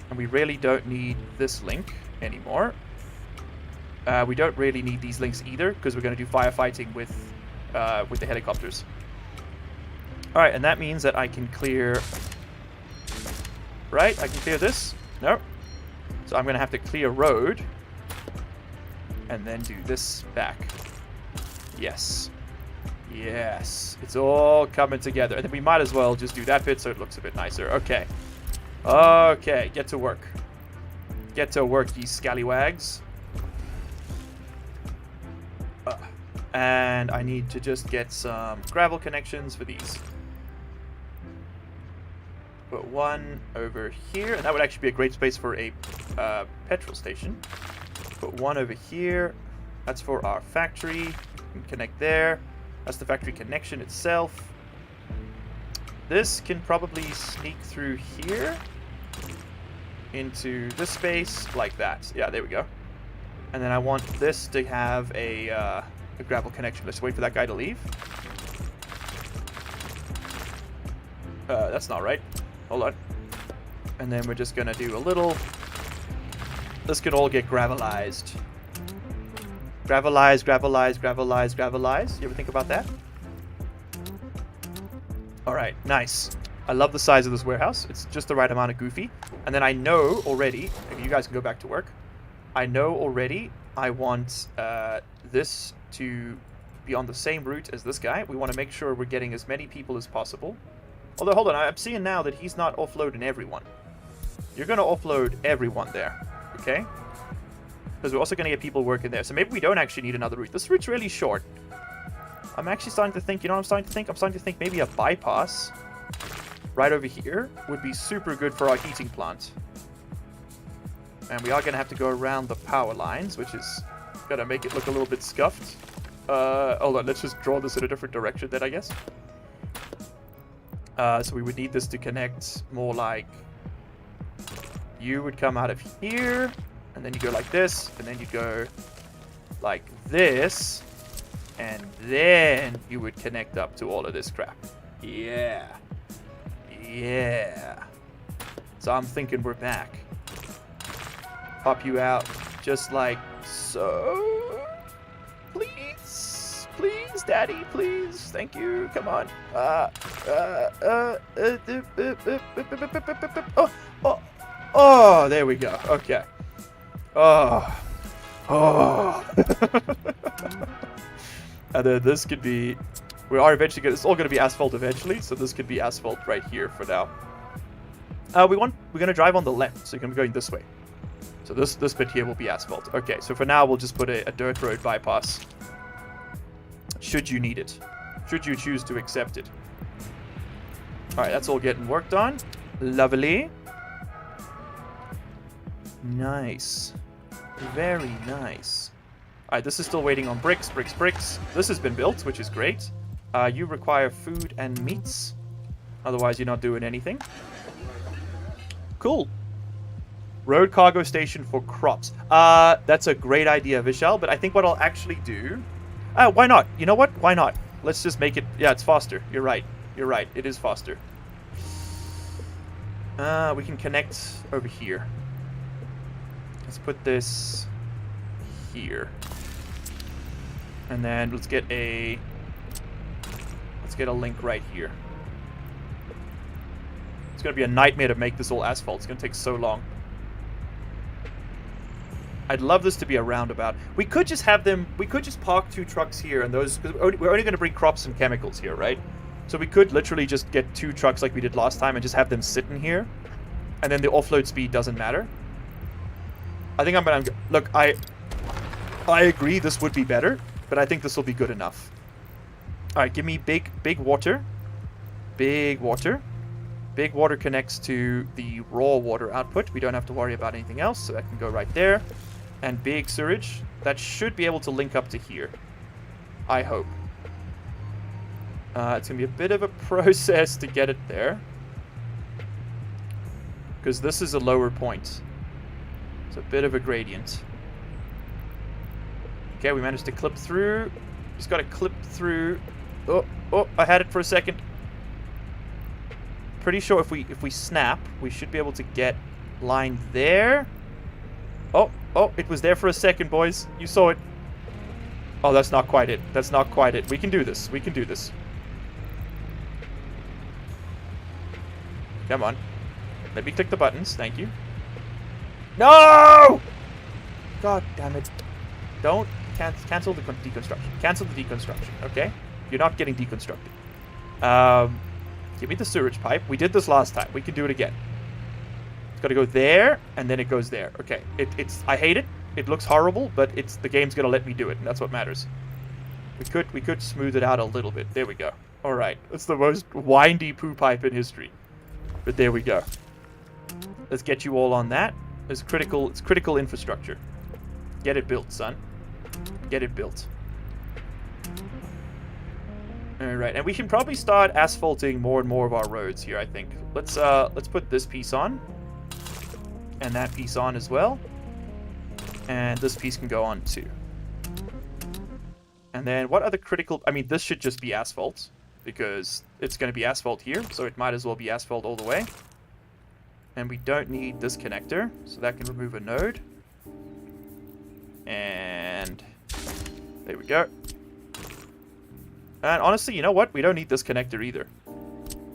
And we really don't need this link anymore. We don't really need these links either, because we're going to do firefighting with the helicopters. Alright, and that means that I can clear... Right? I can clear this? No. So I'm going to have to clear road. And then do this back. Yes. Yes. It's all coming together. And then we might as well just do that bit so it looks a bit nicer. Okay. Okay, get to work. Get to work, ye scallywags. And I need to just get some gravel connections for these. Put one over here, and that would actually be a great space for a petrol station. Put one over here. That's for our factory. We can connect there. That's the factory connection itself. This can probably sneak through here into this space like that. Yeah, there we go. And then I want this to have a gravel connection. Let's wait for that guy to leave. That's not right. Hold on. And then we're just gonna do a little... This could all get gravelized. Gravelize, gravelize, gravelize, gravelize. You ever think about that? Alright, nice. I love the size of this warehouse. It's just the right amount of goofy. And then I know already... Maybe you guys can go back to work. I know already I want this to be on the same route as this guy. We want to make sure we're getting as many people as possible. Although, hold on, I'm seeing now that he's not offloading everyone. You're going to offload everyone there, okay? Because we're also going to get people working there. So maybe we don't actually need another route. This route's really short. I'm actually starting to think, you know what I'm starting to think? I'm starting to think maybe a bypass right over here would be super good for our heating plant. And we are going to have to go around the power lines, which is going to make it look a little bit scuffed. Hold on, let's just draw this in a different direction then, I guess. So we would need this to connect more like... You would come out of here, and then you go like this, and then you go like this, and then you would connect up to all of this crap. Yeah. Yeah. So I'm thinking we're back. Pop you out just like so. Please. Please, Daddy, please. Thank you. Come on. Oh, there we go. Okay. Oh. And then this could be... We are eventually going to... It's all going to be asphalt eventually, so this could be asphalt right here for now. We're going to drive on the left, so you're going to be going this way. So this bit here will be asphalt. Okay, so for now, we'll just put a dirt road bypass. Should you need it. Should you choose to accept it. Alright, that's all getting worked on. Lovely. Nice. Very nice. Alright, this is still waiting on bricks. This has been built, which is great. You require food and meats. Otherwise, you're not doing anything. Cool. Road cargo station for crops. That's a great idea, Vishal, but I think what I'll actually do... why not? You know what? Why not? Let's just make it... Yeah, it's faster. You're right. You're right. It is faster. We can connect over here. Let's put this here. And then let's get a link right here. It's going to be a nightmare to make this all asphalt. It's going to take so long. I'd love this to be a roundabout. We could just have them... We could just park 2 trucks here and those... Because we're only going to bring crops and chemicals here, right? So we could literally just get 2 trucks like we did last time and just have them sitting here. And then the offload speed doesn't matter. I think I'm going to... Look, I agree this would be better, but I think this will be good enough. Alright, give me big water. Big water. Big water connects to the raw water output. We don't have to worry about anything else, so that can go right there. And big sewage. That should be able to link up to here. I hope. It's going to be a bit of a process to get it there. Because this is a lower point. It's a bit of a gradient. Okay, we managed to clip through. Just got to clip through. Oh, I had it for a second. Pretty sure if we snap, we should be able to get line there. Oh, it was there for a second, boys. You saw it. Oh, that's not quite it. That's not quite it. We can do this. We can do this. Come on. Let me click the buttons. Thank you. No! God damn it. Don't cancel the deconstruction. Cancel the deconstruction, okay? You're not getting deconstructed. Give me the sewage pipe. We did this last time. We can do it again. It's got to go there, and then it goes there. Okay. I hate it. It looks horrible, but the game's going to let me do it, and that's what matters. We could smooth it out a little bit. There we go. All right. It's the most windy poo pipe in history. But there we go. Let's get you all on that. It's critical infrastructure. Get it built, son. Get it built. Alright, and we can probably start asphalting more and more of our roads here, I think. Let's put this piece on. And that piece on as well. And this piece can go on too. And then what other critical... I mean, this should just be asphalt. Because it's going to be asphalt here, so it might as well be asphalt all the way. And we don't need this connector, so that can remove a node. And there we go. And honestly, you know what? We don't need this connector either.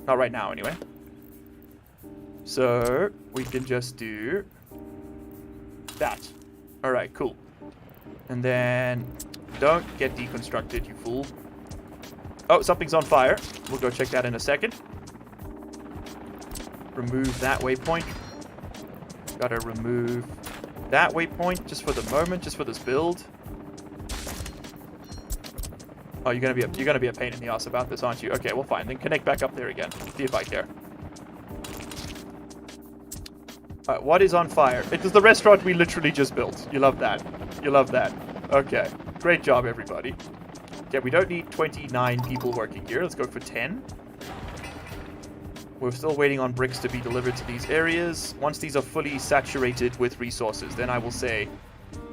Not right now, anyway. So we can just do that. Alright, cool. And then don't get deconstructed, you fool. Oh, something's on fire. We'll go check that in a second. Remove that waypoint. Gotta remove that waypoint just for the moment, just for this build. Oh, you're gonna be a pain in the ass about this, aren't you? Okay, well fine. Then connect back up there again. See if I care. Alright, what is on fire? It is the restaurant we literally just built. You love that. You love that. Okay. Great job, everybody. Okay, we don't need 29 people working here. Let's go for 10. We're still waiting on bricks to be delivered to these areas. Once these are fully saturated with resources, then I will say,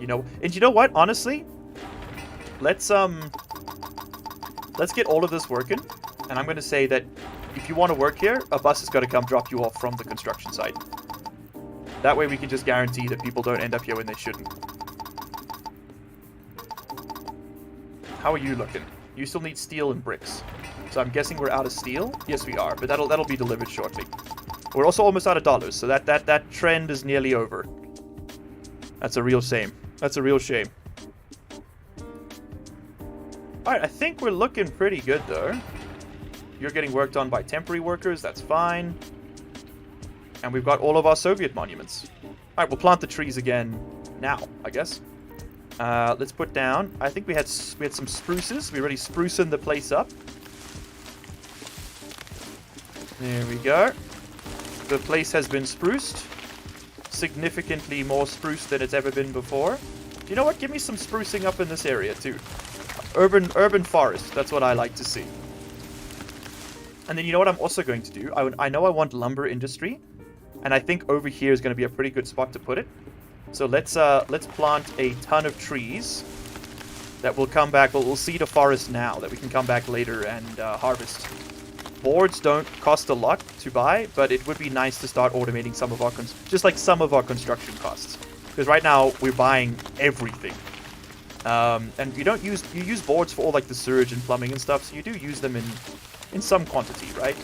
you know... And you know what? Honestly, let's get all of this working. And I'm going to say that if you want to work here, a bus has got to come drop you off from the construction site. That way we can just guarantee that people don't end up here when they shouldn't. How are you looking? You still need steel and bricks. So I'm guessing we're out of steel? Yes, we are, but that'll be delivered shortly. We're also almost out of dollars, so that trend is nearly over. That's a real shame. That's a real shame. Alright, I think we're looking pretty good, though. You're getting worked on by temporary workers, that's fine. And we've got all of our Soviet monuments. Alright, we'll plant the trees again now, I guess. Let's put down... I think we had some spruces. We're already sprucing the place up. There we go. The place has been spruced. Significantly more spruced than it's ever been before. You know what? Give me some sprucing up in this area, too. Urban forest. That's what I like to see. And then you know what I'm also going to do? I know I want lumber industry. And I think over here is going to be a pretty good spot to put it. So let's plant a ton of trees that will come back. We'll seed a forest now that we can come back later and harvest. Boards don't cost a lot to buy, but it would be nice to start automating some of our construction costs. Because right now we're buying everything, and you use boards for all like the sewage and plumbing and stuff. So you do use them in some quantity, right?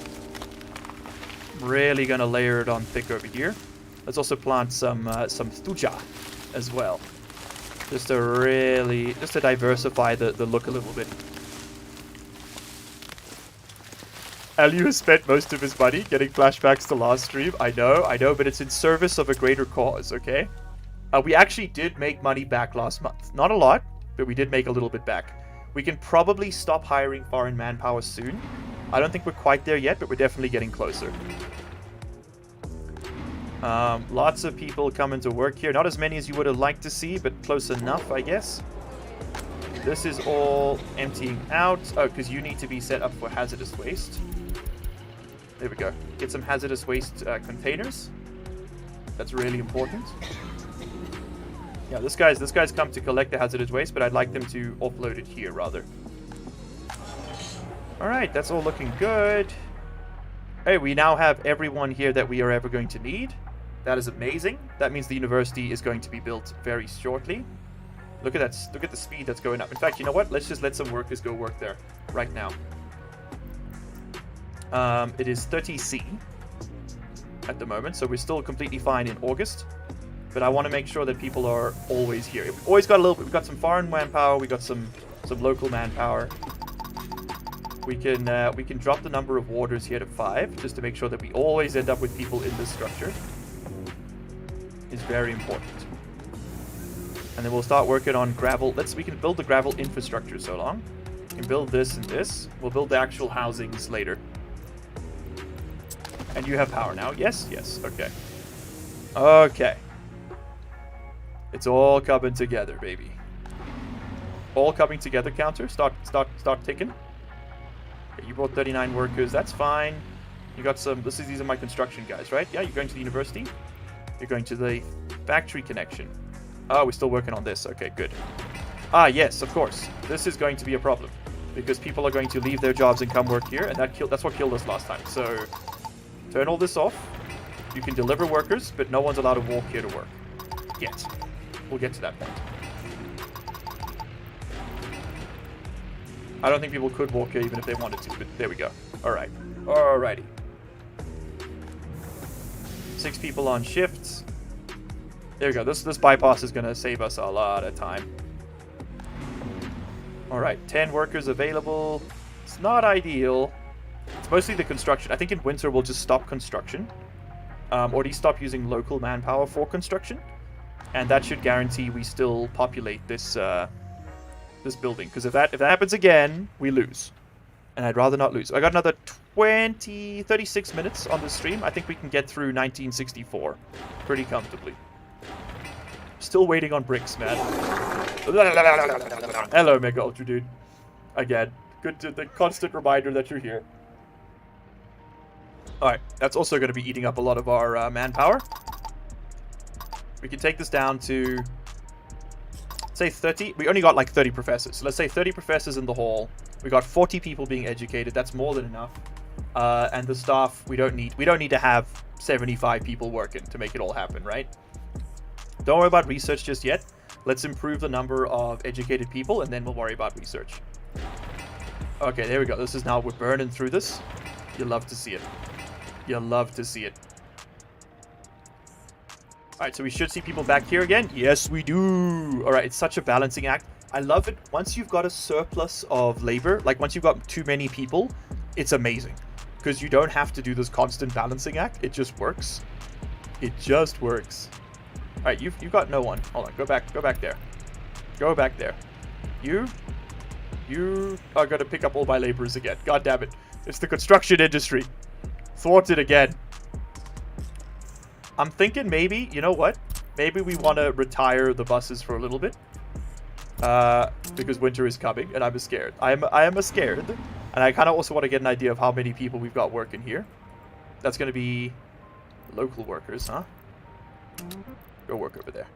I'm really gonna layer it on thick over here. Let's also plant some thuja as well, just to diversify the look a little bit. Aliu has spent most of his money getting flashbacks to last stream. I know, but it's in service of a greater cause, okay? We actually did make money back last month. Not a lot, but we did make a little bit back. We can probably stop hiring foreign manpower soon. I don't think we're quite there yet, but we're definitely getting closer. Lots of people coming to work here. Not as many as you would have liked to see, but close enough, I guess. This is all emptying out. Oh, because you need to be set up for hazardous waste. There we go. Get some hazardous waste containers. That's really important. Yeah, this guy's come to collect the hazardous waste, but I'd like them to offload it here rather. Alright, that's all looking good. Hey, we now have everyone here that we are ever going to need. That is amazing. That means the university is going to be built very shortly. Look at that. Look at the speed that's going up. In fact, you know what? Let's just let some workers go work there right now. It is 30C at the moment, so we're still completely fine in August. But I want to make sure that people are always here. We've always got a little bit. We've got some foreign manpower. We got some local manpower. We can drop the number of warders here to 5, just to make sure that we always end up with people in this structure. Is very important. And then we'll start working on gravel. We can build the gravel infrastructure so long. We can build this and this. We'll build the actual housings later. And you have power now. Yes, yes. Okay. Okay. It's all coming together, baby. All coming together counter. Start ticking. Okay, you brought 39 workers. That's fine. You got some... These are my construction guys, right? Yeah, you're going to the university. You're going to the factory connection. Oh, we're still working on this. Okay, good. Ah, yes, of course. This is going to be a problem. Because people are going to leave their jobs and come work here. And that's what killed us last time. So, turn all this off. You can deliver workers, but no one's allowed to walk here to work. Yet. We'll get to that point. I don't think people could walk here even if they wanted to, but there we go. Alright. Alrighty. 6 people on shifts. There we go. This bypass is going to save us a lot of time. Alright, 10 workers available. It's not ideal. It's mostly the construction. I think in winter we'll just stop construction. Or at least stop using local manpower for construction. And that should guarantee we still populate this this building. Because if that happens again, we lose. And I'd rather not lose. I got another 36 minutes on this stream. I think we can get through 1964 pretty comfortably. Still waiting on bricks, man. Hello, Mega Ultra Dude. Again, good to the constant reminder that you're here. Alright, that's also going to be eating up a lot of our manpower. We can take this down to, say, 30. We only got like 30 professors. So let's say 30 professors in the hall. We got 40 people being educated. That's more than enough. And the staff, we don't need to have 75 people working to make it all happen, right? Don't worry about research just yet. Let's improve the number of educated people, and then we'll worry about research. Okay, there we go. This is now, we're burning through this. You love to see it. You love to see it. Alright, so we should see people back here again. Yes, we do. Alright, it's such a balancing act. I love it. Once you've got a surplus of labor, like once you've got too many people, it's amazing. Because you don't have to do this constant balancing act. It just works. It just works. Alright, you've got no one. Hold on, go back there. Go back there. You are going to pick up all my laborers again. God damn it. It's the construction industry. Thwarted again. I'm thinking maybe, you know what? Maybe we want to retire the buses for a little bit. Because winter is coming, and I'm scared. I am scared. And I kind of also want to get an idea of how many people we've got working here. That's going to be local workers, huh? Go work over there.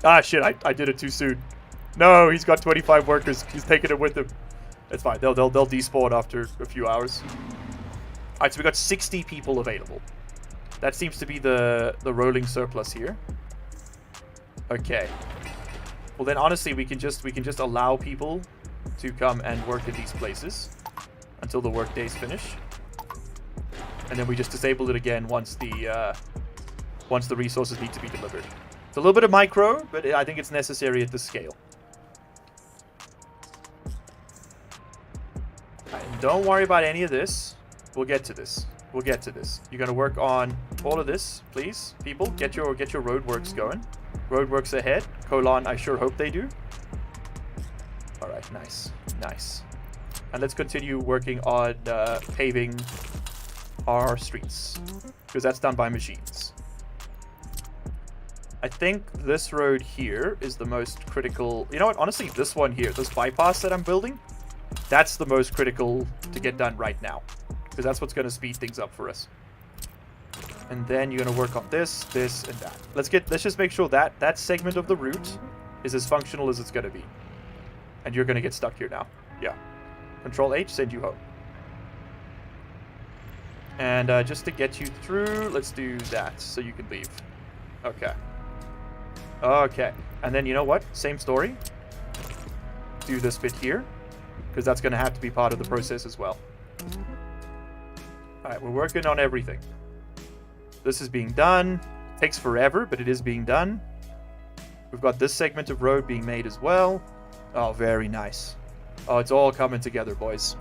Ah, shit, I did it too soon. No, he's got 25 workers. He's taking it with him. It's fine. They'll despawn after a few hours. Alright, so we got 60 people available. That seems to be the rolling surplus here. Okay. Well then, honestly, we can just allow people to come and work in these places until the work days finish, and then we just disable it again once the resources need to be delivered. It's a little bit of micro, but I think it's necessary at this scale. Right, and don't worry about any of this. We'll get to this. We'll get to this. You're gonna work on all of this, please, people. Get your roadworks going. Roadworks ahead. Colon, I sure hope they do. All right, nice, nice. And let's continue working on paving our streets, because that's done by machines. I think this road here is the most critical. You know what? Honestly, this one here, this bypass that I'm building, that's the most critical to get done right now, because that's what's going to speed things up for us. And then you're going to work on this, this, and that. Let's just make sure that that segment of the route is as functional as it's going to be. And you're going to get stuck here now. Yeah. Control H, send you home. And just to get you through, let's do that so you can leave. Okay. Okay. And then you know what? Same story. Do this bit here, because that's going to have to be part of the process as well. Alright, we're working on everything. This is being done. Takes forever, but it is being done. We've got this segment of road being made as well. Oh, very nice. Oh, it's all coming together, boys.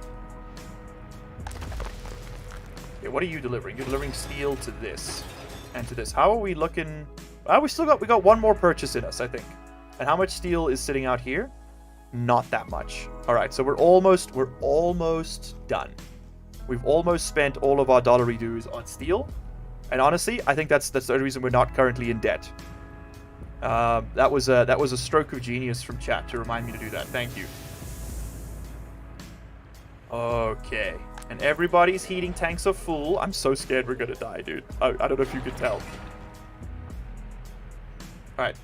Okay, what are you delivering? You're delivering steel to this and to this. How are we looking? We got one more purchase in us, I think. And how much steel is sitting out here? Not that much. All right, so we're almost done. We've almost spent all of our dollary dues on steel. And honestly, I think that's the only reason we're not currently in debt. That was a stroke of genius from chat to remind me to do that. Thank you. Okay. And everybody's heating tanks are full. I'm so scared we're gonna die, dude. I don't know if you can tell. Alright.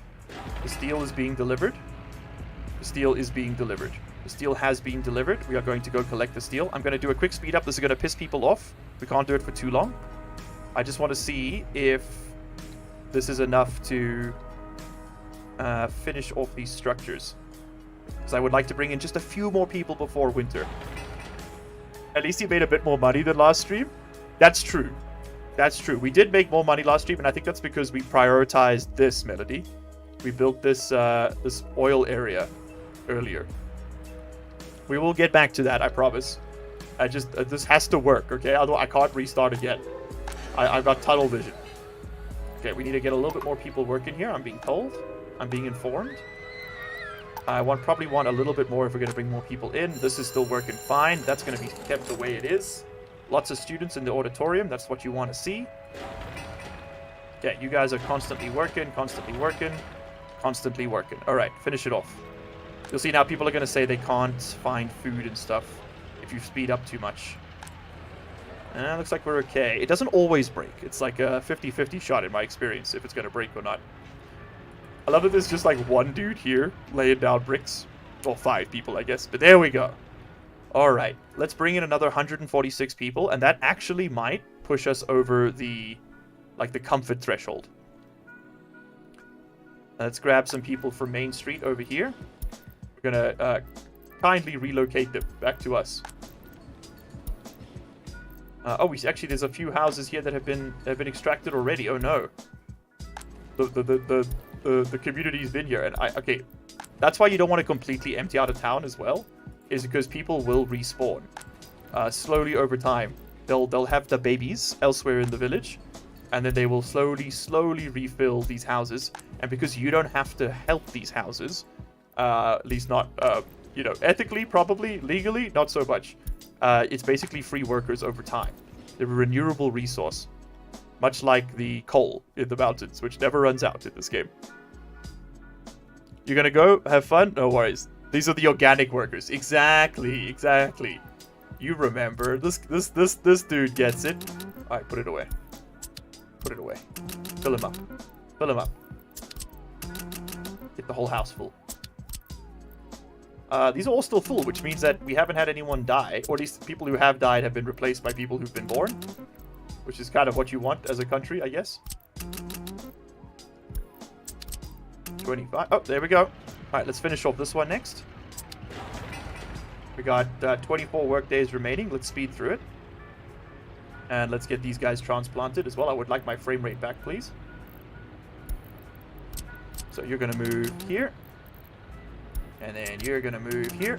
The steel is being delivered. The steel is being delivered. The steel has been delivered. We are going to go collect the steel. I'm going to do a quick speed up. This is going to piss people off. We can't do it for too long. I just want to see if this is enough to finish off these structures. Because I would like to bring in just a few more people before winter. At least he made a bit more money than last stream. That's true. That's true. We did make more money last stream, and I think that's because we prioritized this, Melody. We built this this oil area earlier. We will get back to that, I promise. I just this has to work, okay? Although I can't restart again. I've got tunnel vision. Okay, we need to get a little bit more people working here. I'm being told. I'm being informed. I probably want a little bit more if we're going to bring more people in. This is still working fine. That's going to be kept the way it is. Lots of students in the auditorium. That's what you want to see. Okay, you guys are constantly working, constantly working, constantly working. All right, finish it off. You'll see now people are going to say they can't find food and stuff if you speed up too much. Looks like we're okay. It doesn't always break. It's like a 50-50 shot in my experience if it's going to break or not. I love that there's just like one dude here laying down bricks. Well, 5 people, I guess. But there we go. Alright, let's bring in another 146 people, and that actually might push us over the, like, the comfort threshold. Let's grab some people from Main Street over here. We're gonna kindly relocate them back to us. Actually, there's a few houses here that have been extracted already. Oh no, the community's been here, and okay, that's why you don't want to completely empty out a town as well, is because people will respawn slowly over time. They'll have the babies elsewhere in the village, and then they will slowly refill these houses. And because you don't have to help these houses, at least not you know, ethically, probably legally, not so much. It's basically free workers over time. They're a renewable resource, much like the coal in the mountains, which never runs out in this game. You're gonna go have fun? No worries. These are the organic workers. Exactly. You remember this dude gets it. All right, put it away. Put it away. Fill him up. Fill him up. Get the whole house full. These are all still full, which means that we haven't had anyone die, or at least people who have died have been replaced by people who've been born, which is kind of what you want as a country, I guess. 25. Oh, there we go. All right, let's finish off this one next. We got 24 work days remaining. Let's speed through it. And let's get these guys transplanted as well. I would like my frame rate back, please. So you're going to move here. And then you're going to move here.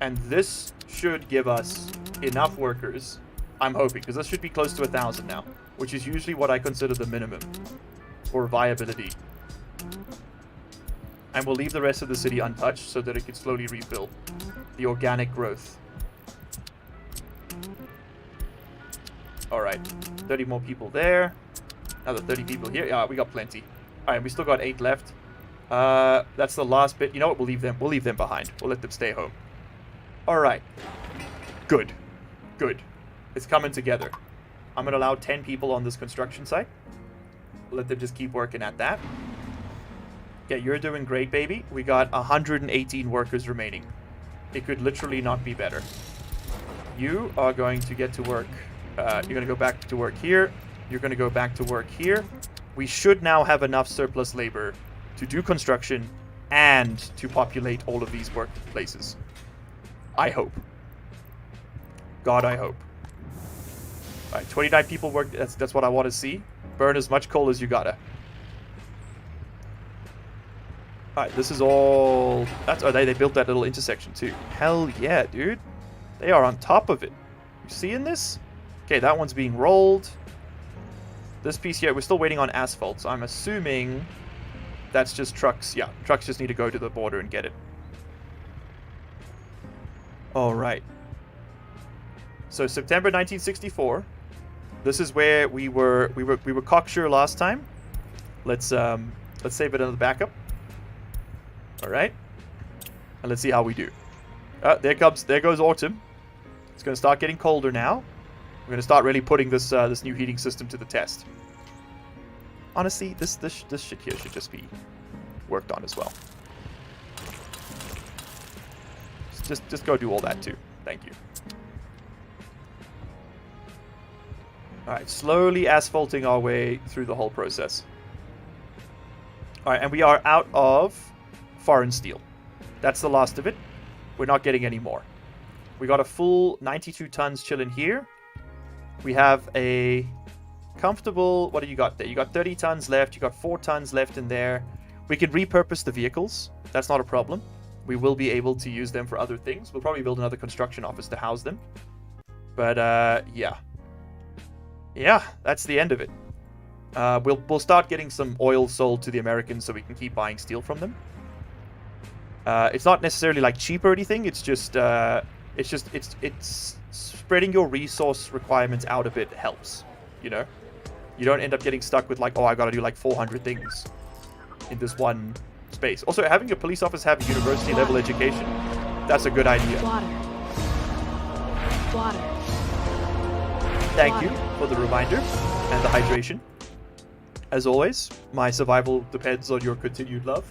And this should give us enough workers, I'm hoping, because this should be close to 1,000 now, which is usually what I consider the minimum for viability. And we'll leave the rest of the city untouched so that it can slowly refill the organic growth. Alright, 30 more people there. Another 30 people here. Yeah, we got plenty. Alright, we still got 8 left. That's the last bit. You know what? We'll leave them behind. We'll let them stay home. Alright. Good. It's coming together. I'm going to allow 10 people on this construction site. We'll let them just keep working at that. Yeah, you're doing great, baby. We got 118 workers remaining. It could literally not be better. You are going to get to work. You're going to go back to work here. You're going to go back to work here. We should now have enough surplus labor to do construction and to populate all of these workplaces. I hope. God, I hope. All right, 29 people work. That's what I want to see. Burn as much coal as you gotta. Alright, this is all... That's... Oh, they built that little intersection too. Hell yeah, dude. They are on top of it. You seeing this? Okay, that one's being rolled. This piece here, we're still waiting on asphalt, so I'm assuming that's just trucks. Yeah, trucks just need to go to the border and get it. Alright. So, September 1964. This is where we were cocksure last time. Let's save it on the backup. Alright. And let's see how we do. There goes autumn. It's going to start getting colder now. We're going to start really putting this new heating system to the test. Honestly, this shit here should just be worked on as well. Just go do all that too. Thank you. Alright, slowly asphalting our way through the whole process. Alright, and we are out of foreign steel. That's the last of it. We're not getting any more. We got a full 92 tons chilling here. We have a comfortable... What do you got there? You got 30 tons left. You got 4 tons left in there. We can repurpose the vehicles. That's not a problem. We will be able to use them for other things. We'll probably build another construction office to house them. But, yeah. Yeah, that's the end of it. We'll start getting some oil sold to the Americans so we can keep buying steel from them. It's not necessarily like cheap or anything. It's just spreading your resource requirements out a bit helps. You know, you don't end up getting stuck with like, oh, I got to do like 400 things in this one space. Also, having a police officer have a university level education, that's a good idea. Water. Thank you for the reminder and the hydration. As always, my survival depends on your continued love.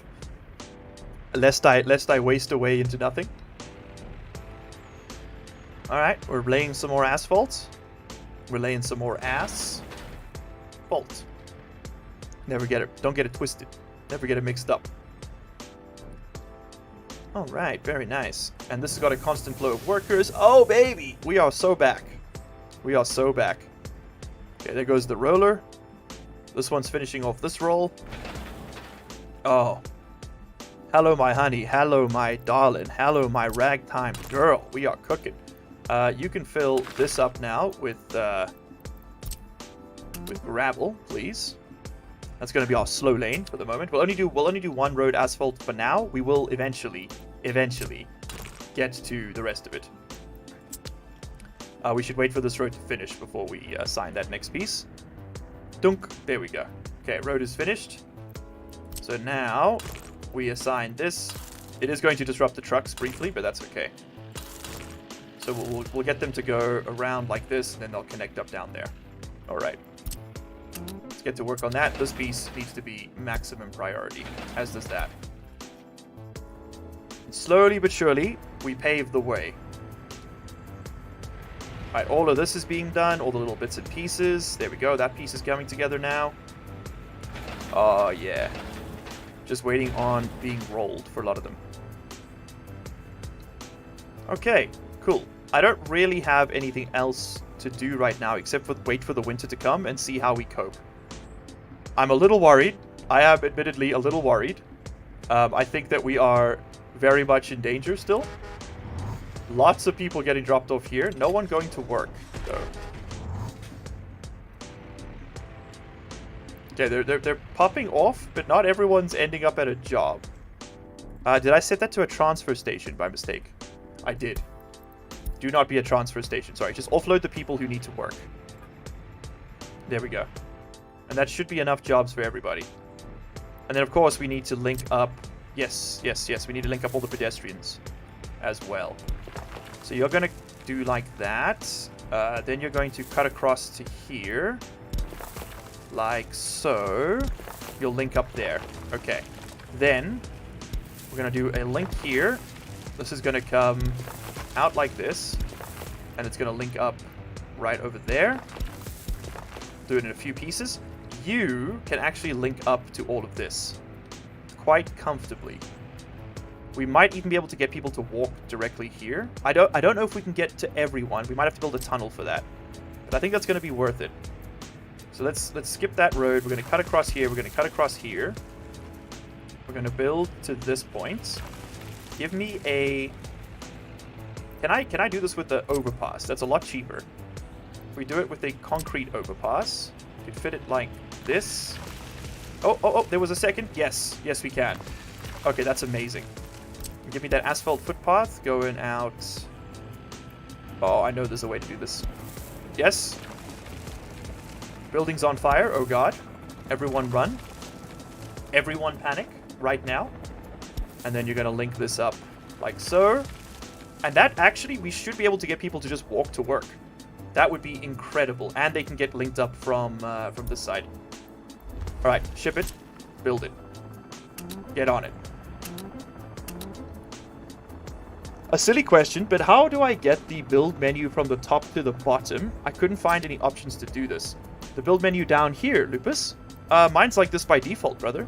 Lest I waste away into nothing. Alright, we're laying some more asphalt. We're laying some more asphalt. Don't get it twisted. Never get it mixed up. Alright, very nice. And this has got a constant flow of workers. Oh, baby! We are so back. We are so back. Okay, there goes the roller. This one's finishing off this roll. Oh. Hello, my honey. Hello, my darling. Hello, my ragtime girl. We are cooking. You can fill this up now with gravel, please. That's going to be our slow lane for the moment. We'll only do one road asphalt for now. We will eventually get to the rest of it. We should wait for this road to finish before we sign that next piece. Dunk. There we go. Okay, road is finished. So now we assign this. It is going to disrupt the trucks briefly, but that's okay. So we'll get them to go around like this, and then they'll connect up down there. All right. Let's get to work on that. This piece needs to be maximum priority, as does that. And slowly but surely, we pave the way. Alright, all of this is being done, all the little bits and pieces. There we go, that piece is coming together now. Oh, yeah. Just waiting on being rolled for a lot of them. Okay, cool. I don't really have anything else to do right now except for wait for the winter to come and see how we cope. I'm a little worried. I am admittedly a little worried. I think that we are very much in danger still. Lots of people getting dropped off here. No one going to work, though. Okay, they're popping off, but not everyone's ending up at a job. Did I set that to a transfer station by mistake? I did. Do not be a transfer station. Sorry, just offload the people who need to work. There we go. And that should be enough jobs for everybody. And then, of course, we need to link up... Yes. We need to link up all the pedestrians as well. So you're going to do like that. Then you're going to cut across to here. Like so. You'll link up there. Okay. Then we're going to do a link here. This is going to come out like this. And it's going to link up right over there. Do it in a few pieces. You can actually link up to all of this quite comfortably. We might even be able to get people to walk directly here. I don't know if we can get to everyone. We might have to build a tunnel for that. But I think that's going to be worth it. So let's skip that road. We're going to cut across here. We're going to cut across here. We're going to build to this point. Give me a... Can I do this with the overpass? That's a lot cheaper. If we do it with a concrete overpass, we could fit it like this. Oh, there was a second. Yes, we can. Okay, that's amazing. Give me that asphalt footpath going out. Oh, I know there's a way to do this. Yes. Building's on fire. Oh, God. Everyone run. Everyone panic right now. And then you're going to link this up like so. And that actually, we should be able to get people to just walk to work. That would be incredible. And they can get linked up from this side. All right, ship it. Build it. Get on it. A silly question, but how do I get the build menu from the top to the bottom? I couldn't find any options to do this. The build menu down here, Lupus. Mine's like this by default, brother.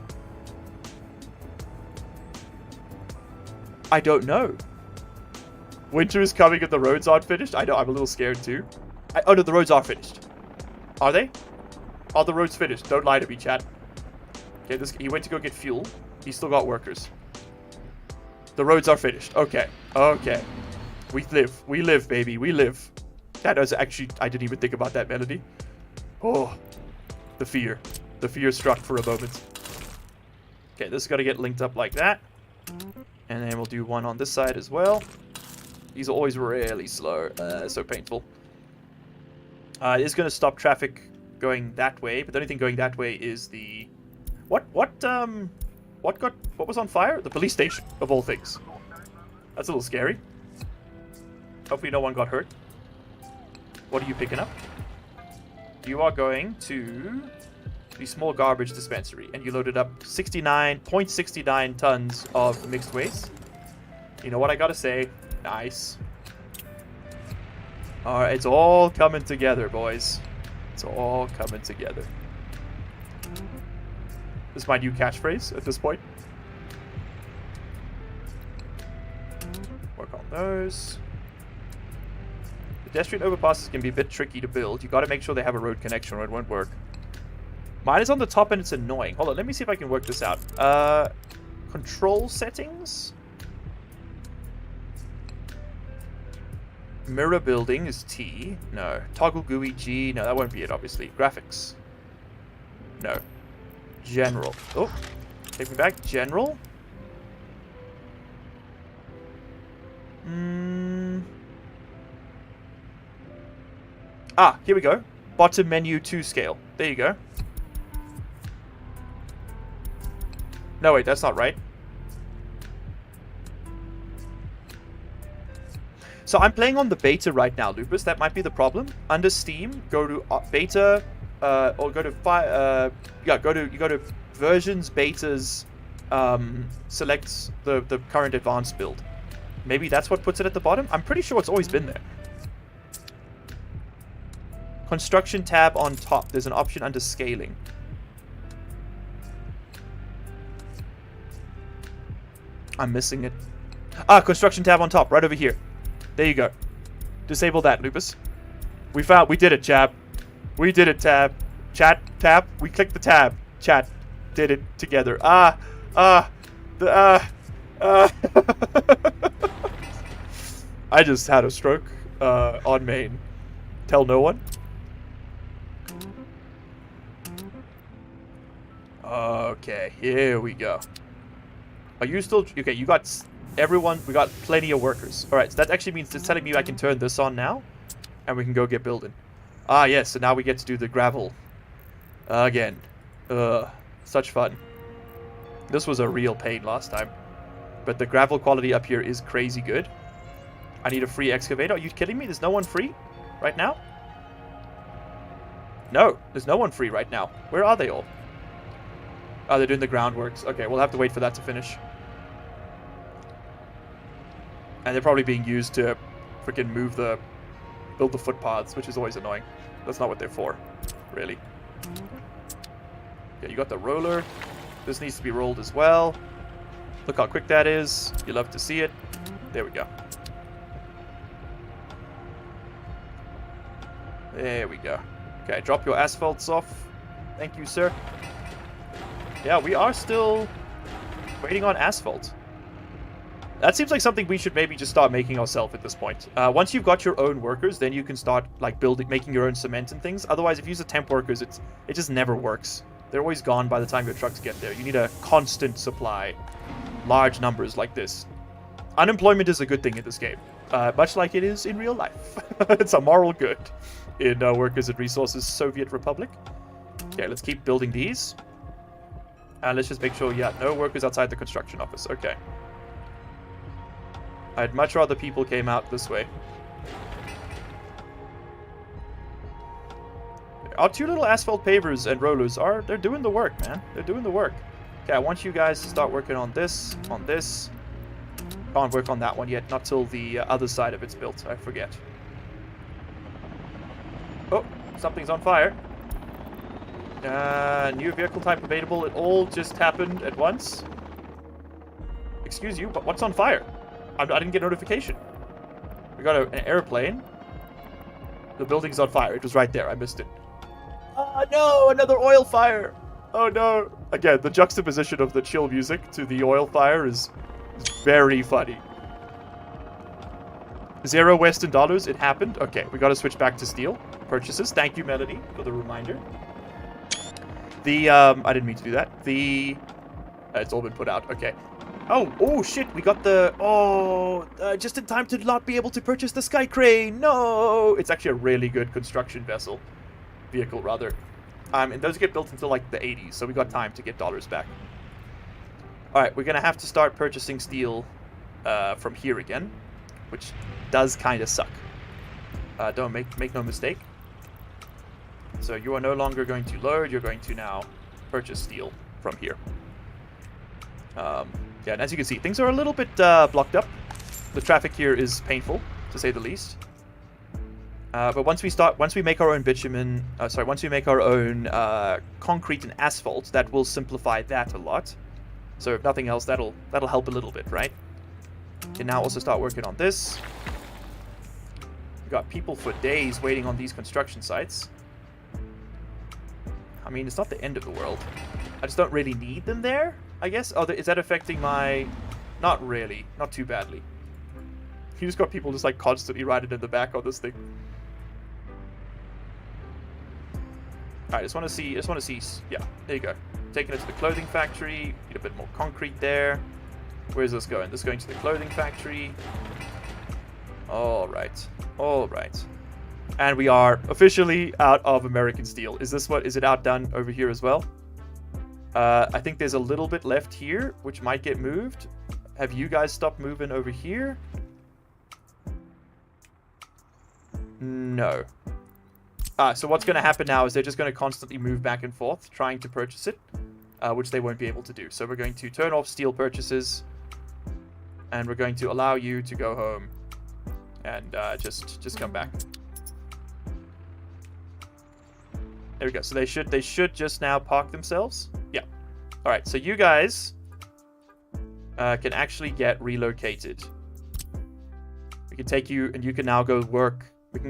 I don't know. Winter is coming and the roads aren't finished? I know, I'm a little scared too. Oh no, the roads are finished. Are they? Are the roads finished? Don't lie to me, chat. Okay, he went to go get fuel. He's still got workers. The roads are finished. Okay. We live, baby. We live. That was actually... I didn't even think about that, Melody. Oh. The fear. The fear struck for a moment. Okay, this is got to get linked up like that. And then we'll do one on this side as well. These are always really slow. So painful. It is going to stop traffic going that way, but the only thing going that way is the... What was on fire? The police station, of all things. That's a little scary. Hopefully no one got hurt. What are you picking up? you are going to the small garbage dispensary, and you loaded up 69.69 tons of mixed waste. You know what I gotta say? Nice. Alright, it's all coming together, boys. It's all coming together. This is my new catchphrase at this point. Work on those. Pedestrian overpasses can be a bit tricky to build. You gotta make sure they have a road connection or it won't work. Mine is on the top and it's annoying. Hold on, let me see if I can work this out. Control settings? Mirror building is T. No. Toggle GUI G. No, that won't be it, obviously. Graphics. No. General. Oh, take me back. General? Ah, here we go. Bottom menu 2 scale. There you go. No, wait, that's not right. So I'm playing on the beta right now, Lupus. That might be the problem. Under Steam, go to beta, or go to go to versions, betas, selects the current advanced build. Maybe that's what puts it at the bottom. I'm pretty sure it's always been there. Construction tab on top. There's an option under scaling. I'm missing it. Ah, construction tab on top, right over here. There you go. Disable that, Lupus. We did it, Chab. We did it, Tab. Chat, tab. We clicked the tab. Chat. Did it together. I just had a stroke on main. Tell no one. Okay, here we go. Are you still... Okay, you got everyone... We got plenty of workers. Alright, so that actually means it's telling me I can turn this on now. And we can go get building. Ah, yes, so now we get to do the gravel. Again. Such fun. This was a real pain last time. But the gravel quality up here is crazy good. I need a free excavator. Are you kidding me? There's no one free right now? No, there's no one free right now. Where are they all? Oh, they're doing the groundworks. Okay, we'll have to wait for that to finish. And they're probably being used to freaking build the footpaths, which is always annoying. That's not what they're for, really. Okay, you got the roller. This needs to be rolled as well. Look how quick that is. You love to see it. There we go. There we go. Okay, drop your asphalts off. Thank you, sir. Yeah, we are still waiting on asphalt. That seems like something we should maybe just start making ourselves at this point. Once you've got your own workers, then you can start like making your own cement and things. Otherwise, if you use the temp workers, it just never works. They're always gone by the time your trucks get there. You need a constant supply, large numbers like this. Unemployment is a good thing in this game, much like it is in real life. It's a moral good in Workers and Resources Soviet Republic. Okay, let's keep building these. And let's just make sure, yeah, no workers outside the construction office. Okay. I'd much rather people came out this way. Our two little asphalt pavers and rollers they're doing the work, man. They're doing the work. Okay, I want you guys to start working on this, Can't work on that one yet, not till the other side of it's built. I forget. Oh, something's on fire. New vehicle type available. It all just happened at once. Excuse you, but what's on fire? I didn't get notification. We got an airplane. The building's on fire. It was right there. I missed it. Oh no, another oil fire. Oh no. Again, the juxtaposition of the chill music to the oil fire is very funny. 0 Western dollars. It happened. Okay, we got to switch back to steel purchases. Thank you, Melody, for the reminder. I didn't mean to do that. It's all been put out. Okay. Oh shit, we got just in time to not be able to purchase the Sky Crane. No! It's actually a really good construction vehicle, rather. And those get built until like the 80s, so we got time to get dollars back. Alright, we're gonna have to start purchasing steel from here again, which does kind of suck. Don't make no mistake. So you are no longer going to load, you're going to now purchase steel from here. Yeah, and as you can see, things are a little bit blocked up. The traffic here is painful, to say the least. But once we make our own bitumen, once we make our own concrete and asphalt, that will simplify that a lot. So if nothing else, that'll help a little bit, right? Can now also start working on this. We've got people for days waiting on these construction sites. I mean, it's not the end of the world. I just don't really need them there, I guess. Oh, is that affecting my... Not really. Not too badly. You just got people just like constantly riding in the back on this thing. Alright, I just want to see, yeah, there you go. Taking it to the clothing factory, get a bit more concrete there. Where's this going? This is going to the clothing factory. Alright, alright. And we are officially out of American steel. Is it outdone over here as well? I think there's a little bit left here, which might get moved. Have you guys stopped moving over here? No. So what's going to happen now is they're just going to constantly move back and forth, trying to purchase it, which they won't be able to do. So we're going to turn off steel purchases, and we're going to allow you to go home and just come back. There we go. So they should just now park themselves. Yeah. All right. So you guys can actually get relocated. We can take you, and you can now go work.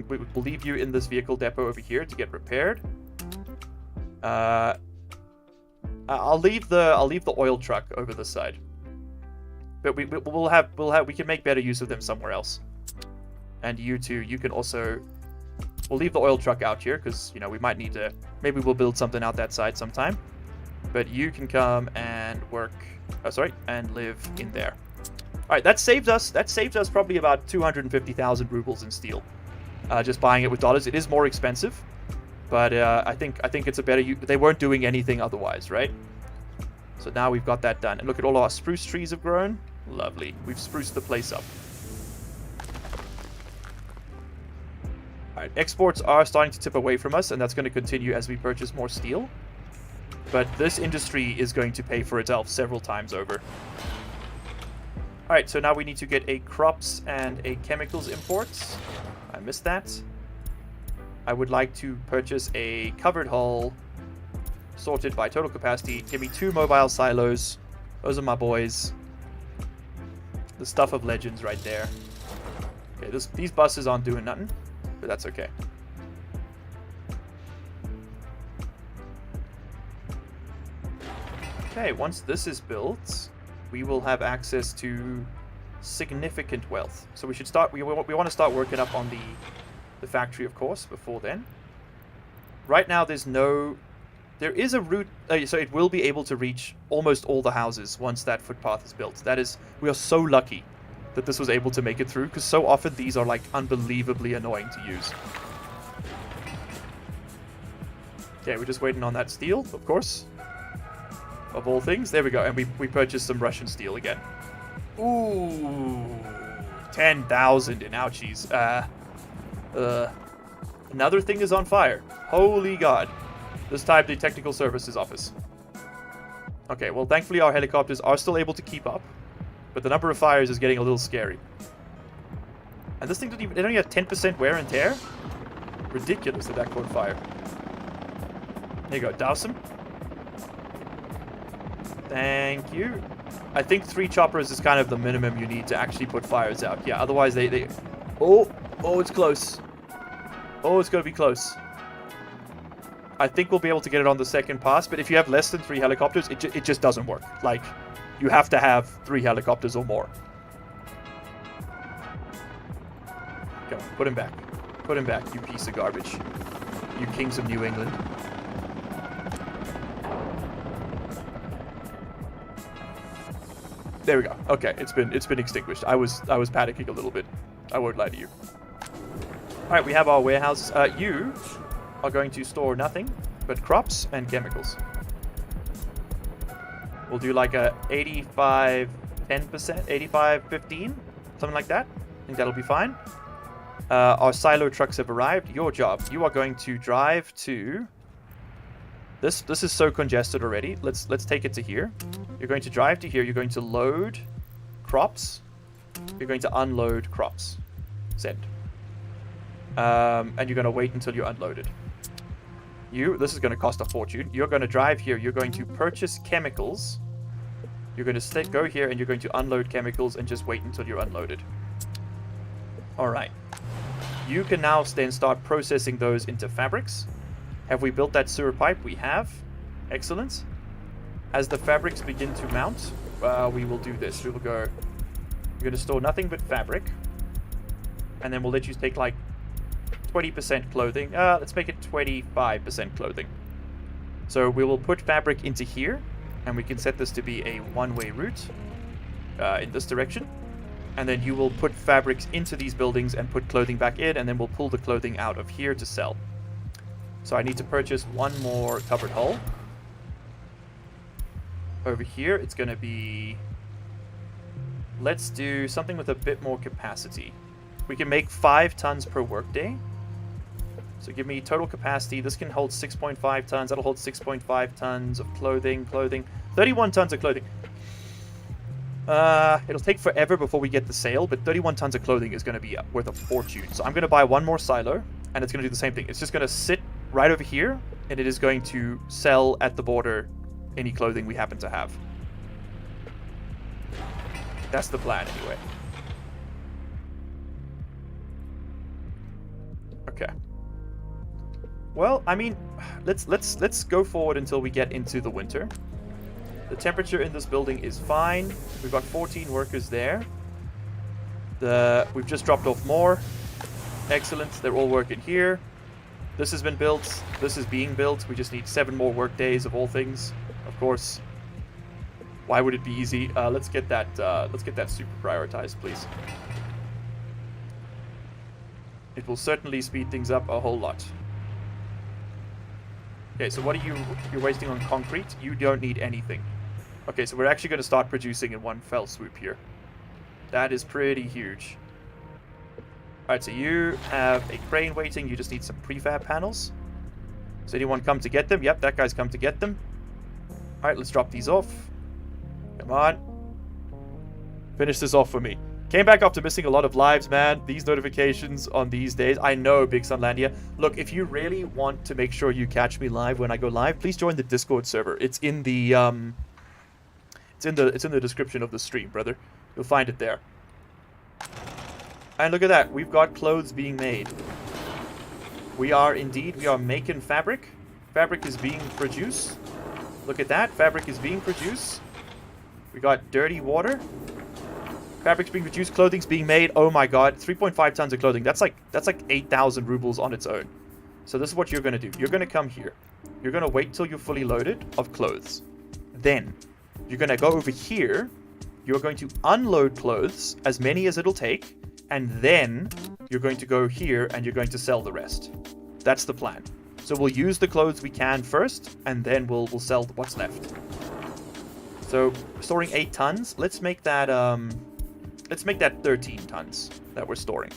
We'll leave you in this vehicle depot over here to get repaired. I'll leave the oil truck over this side. But we can make better use of them somewhere else. And you two, you can also. We'll leave the oil truck out here because, you know, we might need to... Maybe we'll build something out that side sometime. But you can come and work... and live in there. Alright, that saved us probably about 250,000 rubles in steel. Just buying it with dollars. It is more expensive. But I think it's a better... They weren't doing anything otherwise, right? So now we've got that done. And look at all our spruce trees have grown. Lovely. We've spruced the place up. Alright, exports are starting to tip away from us, and that's going to continue as we purchase more steel. But this industry is going to pay for itself several times over. Alright, so now we need to get a crops and a chemicals imports. I missed that. I would like to purchase a covered hull, sorted by total capacity. Give me 2 mobile silos. Those are my boys. The stuff of legends right there. Okay, these buses aren't doing nothing. But that's okay. Okay, once this is built, we will have access to significant wealth. So we should start. We want to start working up on the factory, of course, before then. Right now, there is a route. So it will be able to reach almost all the houses once that footpath is built. We are so lucky that this was able to make it through, because so often these are like unbelievably annoying to use. Okay, we're just waiting on that steel, of course. Of all things. There we go, and we purchased some Russian steel again. Ooh, 10,000 in ouchies. Another thing is on fire. Holy God. This time the technical services office. Okay, well thankfully our helicopters are still able to keep up. But the number of fires is getting a little scary. And this thing it only has 10% wear and tear? Ridiculous that caught fire. There you go, douse them. Thank you. I think 3 choppers is kind of the minimum you need to actually put fires out. Yeah, otherwise they... Oh, it's close. Oh, it's going to be close. I think we'll be able to get it on the second pass, but if you have less than 3 helicopters, it just doesn't work. Like... You have to have 3 helicopters or more. Come on, put him back. Put him back, you piece of garbage. You kings of New England. There we go. Okay, it's been extinguished. I was panicking a little bit. I won't lie to you. Alright, we have our warehouses. You are going to store nothing but crops and chemicals. We'll do like a 85-10%, 85-15, something like that. I think that'll be fine. Our silo trucks have arrived. Your job. You are going to drive to... This is so congested already. Let's take it to here. You're going to drive to here. You're going to load crops. You're going to unload crops. Send. And you're going to wait until you're unloaded. This is going to cost a fortune. You're going to drive here. You're going to purchase chemicals. You're going to go here and you're going to unload chemicals and just wait until you're unloaded. Alright. You can now then start processing those into fabrics. Have we built that sewer pipe? We have. Excellent. As the fabrics begin to mount, we will do this. We will go... You're going to store nothing but fabric. And then we'll let you take like 20% clothing. Let's make it 25% clothing. So we will put fabric into here. And we can set this to be a one-way route in this direction. And then you will put fabrics into these buildings and put clothing back in. And then we'll pull the clothing out of here to sell. So I need to purchase one more covered hull. Over here, it's going to be... Let's do something with a bit more capacity. We can make 5 tons per workday. So give me total capacity. This can hold 6.5 tons. That'll hold 6.5 tons of clothing. 31 tons of clothing. It'll take forever before we get the sale, but 31 tons of clothing is going to be worth a fortune. So I'm going to buy one more silo, and it's going to do the same thing. It's just going to sit right over here, and it is going to sell at the border any clothing we happen to have. That's the plan, anyway. Okay. Well, I mean, let's go forward until we get into the winter. The temperature in this building is fine. We've got 14 workers there. We've just dropped off more. Excellent. They're all working here. This has been built. This is being built. We just need 7 more work days of all things. Of course. Why would it be easy? Let's get that super prioritized, please. It will certainly speed things up a whole lot. Okay, so what are you're wasting on concrete? You don't need anything. Okay, so we're actually going to start producing in one fell swoop here. That is pretty huge. Alright, so you have a crane waiting. You just need some prefab panels. Does anyone come to get them? Yep, that guy's come to get them. Alright, let's drop these off. Come on. Finish this off for me. Came back after missing a lot of lives, man. These notifications on these days. I know, Big Sunlandia. Look, if you really want to make sure you catch me live when I go live, please join the Discord server. It's in the it's in the description of the stream, brother. You'll find it there. And look at that. We've got clothes being made. We are making fabric. Fabric is being produced. Look at that. Fabric is being produced. We got dirty water. Fabric's being produced, clothing's being made. Oh my god, 3.5 tons of clothing. That's like 8,000 rubles on its own. So this is what you're going to do. You're going to come here. You're going to wait till you're fully loaded of clothes. Then, you're going to go over here. You're going to unload clothes, as many as it'll take. And then, you're going to go here and you're going to sell the rest. That's the plan. So we'll use the clothes we can first, and then we'll sell what's left. So, storing 8 tons. Let's make that 13 tons that we're storing.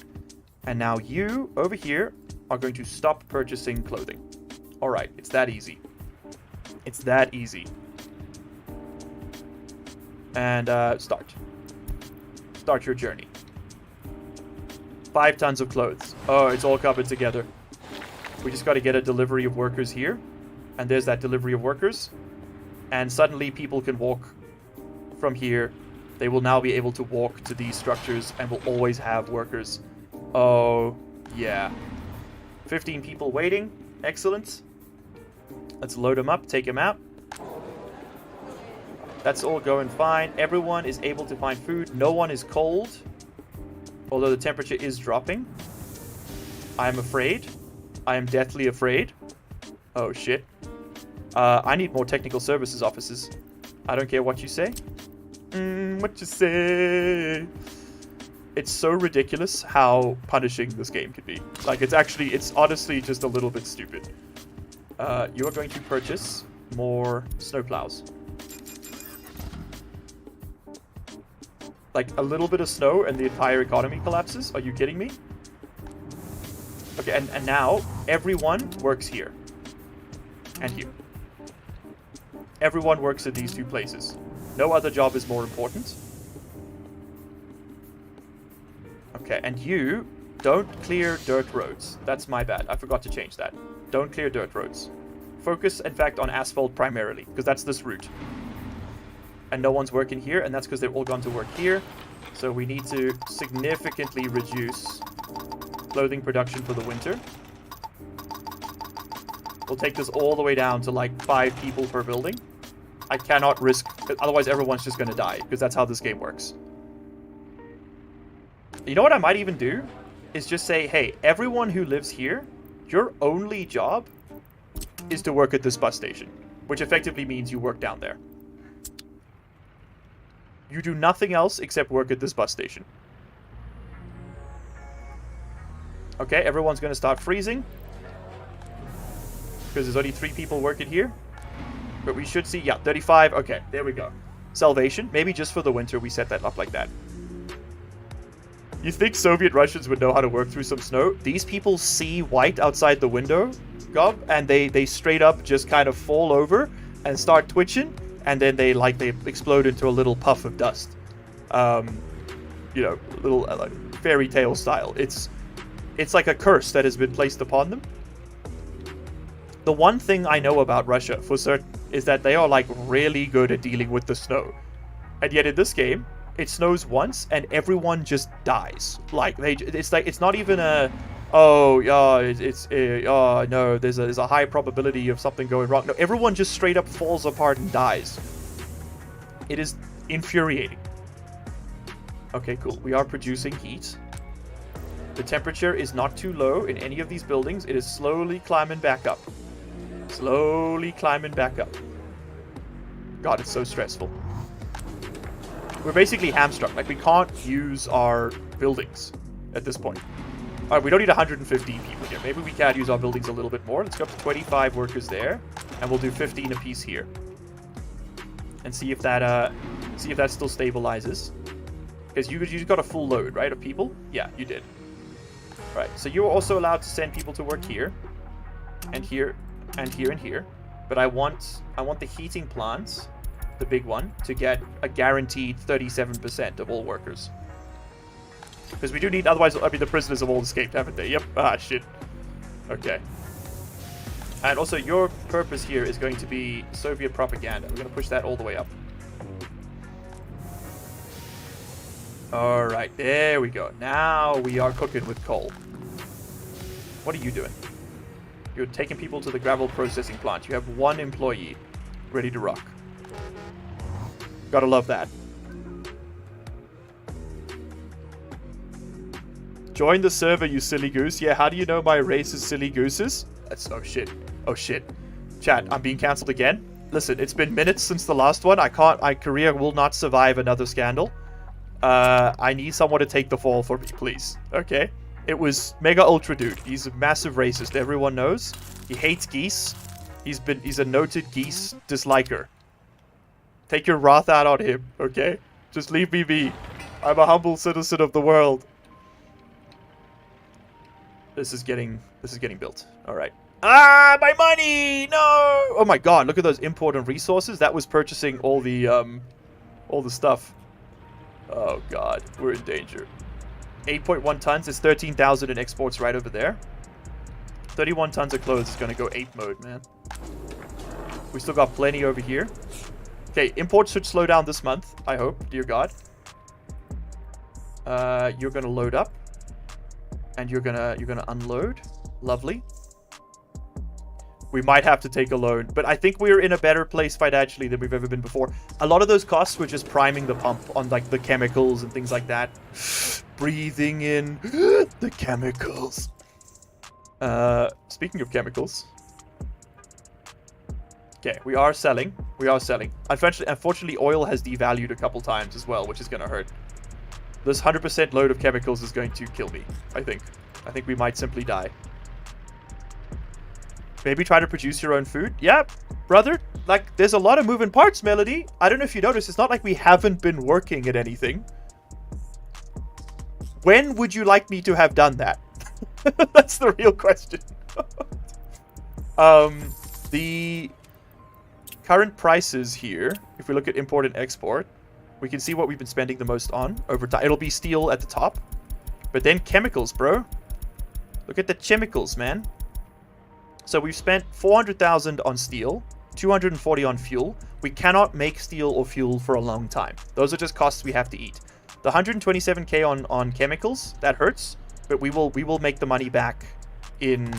And now you, over here, are going to stop purchasing clothing. Alright, it's that easy. It's that easy. And, start. Start your journey. 5 tons of clothes. Oh, it's all covered together. We just got to get a delivery of workers here. And there's that delivery of workers. And suddenly people can walk from here. They will now be able to walk to these structures and will always have workers. Oh, yeah. 15 people waiting. Excellent. Let's load them up, take them out. That's all going fine. Everyone is able to find food. No one is cold. Although the temperature is dropping. I'm afraid. I am deathly afraid. Oh, shit. I need more technical services officers. I don't care what you say. What you say? It's so ridiculous how punishing this game can be. Like, it's honestly just a little bit stupid. You are going to purchase more snowplows. Like, a little bit of snow and the entire economy collapses? Are you kidding me? Okay, and now everyone works here. And here. Everyone works at these two places. No other job is more important. Okay, and you don't clear dirt roads. That's my bad. I forgot to change that. Don't clear dirt roads. Focus, in fact, on asphalt primarily, because that's this route. And no one's working here, and that's because they've all gone to work here. So we need to significantly reduce clothing production for the winter. We'll take this all the way down to like 5 people per building. I cannot risk, otherwise everyone's just going to die, because that's how this game works. You know what I might even do? Is just say, hey, everyone who lives here, your only job is to work at this bus station. Which effectively means you work down there. You do nothing else except work at this bus station. Okay, everyone's going to start freezing. Because there's only 3 people working here. But we should see, yeah, 35. Okay, there we go. Salvation. Maybe just for the winter we set that up like that. You think Soviet Russians would know how to work through some snow? These people see white outside the window, Gob, and they straight up just kind of fall over and start twitching, and then they explode into a little puff of dust. You know, little like fairy tale style. It's like a curse that has been placed upon them. The one thing I know about Russia for certain is that they are like really good at dealing with the snow. And yet in this game, it snows once and everyone just dies. Like it's not even a oh no, there's a high probability of something going wrong. No, everyone just straight up falls apart and dies. It is infuriating. Okay, cool. We are producing heat. The temperature is not too low in any of these buildings. It is slowly climbing back up. Slowly climbing back up. God, it's so stressful. We're basically hamstrung. Like, we can't use our buildings at this point. Alright, we don't need 115 people here. Maybe we can use our buildings a little bit more. Let's go up to 25 workers there. And we'll do 15 apiece here. And see if that still stabilizes. Because you got a full load, right, of people? Yeah, you did. Right, so you're also allowed to send people to work here. And here. And here and here. But I want the heating plants, the big one, to get a guaranteed 37% of all workers. Because we do need, otherwise, I mean, the prisoners have all escaped, haven't they? Yep. Ah, shit. Okay. And also, your purpose here is going to be Soviet propaganda. We're going to push that all the way up. Alright, there we go. Now we are cooking with coal. What are you doing? You're taking people to the gravel processing plant. You have 1 employee ready to rock. Gotta love that. Join the server, you silly goose. Yeah, how do you know my race is silly gooses? That's, oh shit. Oh shit. Chat, I'm being cancelled again. Listen, it's been minutes since the last one. My career will not survive another scandal. I need someone to take the fall for me, please. Okay? It was Mega Ultra Dude. He's a massive racist. Everyone knows. He hates geese. He's a noted geese disliker. Take your wrath out on him, okay? Just leave me be. I'm a humble citizen of the world. This is getting built. Alright. Ah, my money! No! Oh my god, look at those important resources. That was purchasing all the stuff. Oh god, we're in danger. 8.1 tons is 13,000 in exports right over there. 31 tons of clothes is going to go ape mode, man. We still got plenty over here. Okay, imports should slow down this month, I hope, dear god. You're going to load up. And you're gonna unload. Lovely. We might have to take a loan, but I think we're in a better place financially than we've ever been before. A lot of those costs were just priming the pump on like the chemicals and things like that. Breathing in the chemicals. Speaking of chemicals. Okay, we are selling. We are selling. Unfortunately, oil has devalued a couple times as well, which is gonna hurt. This 100% load of chemicals is going to kill me, I think. I think we might simply die. Maybe try to produce your own food? Yeah, brother. Like, there's a lot of moving parts, Melody. I don't know if you noticed. It's not like we haven't been working at anything. When would you like me to have done that? That's the real question. The current prices here, if we look at import and export, we can see what we've been spending the most on over time. It'll be steel at the top, but then chemicals, bro. Look at the chemicals, man. So we've spent 400,000 on steel, 240 on fuel. We cannot make steel or fuel for a long time. Those are just costs we have to eat. The 127k on chemicals, that hurts, but we will make the money back in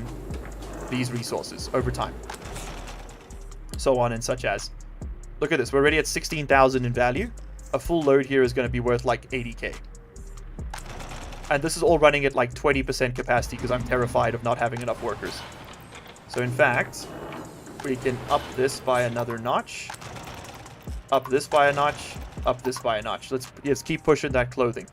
these resources over time. So on and such as. Look at this, we're already at 16,000 in value. A full load here is going to be worth like 80k. And this is all running at like 20% capacity because I'm terrified of not having enough workers. So in fact, we can up this by another notch. Up this by a notch. Up this by a notch. Let's keep pushing that clothing.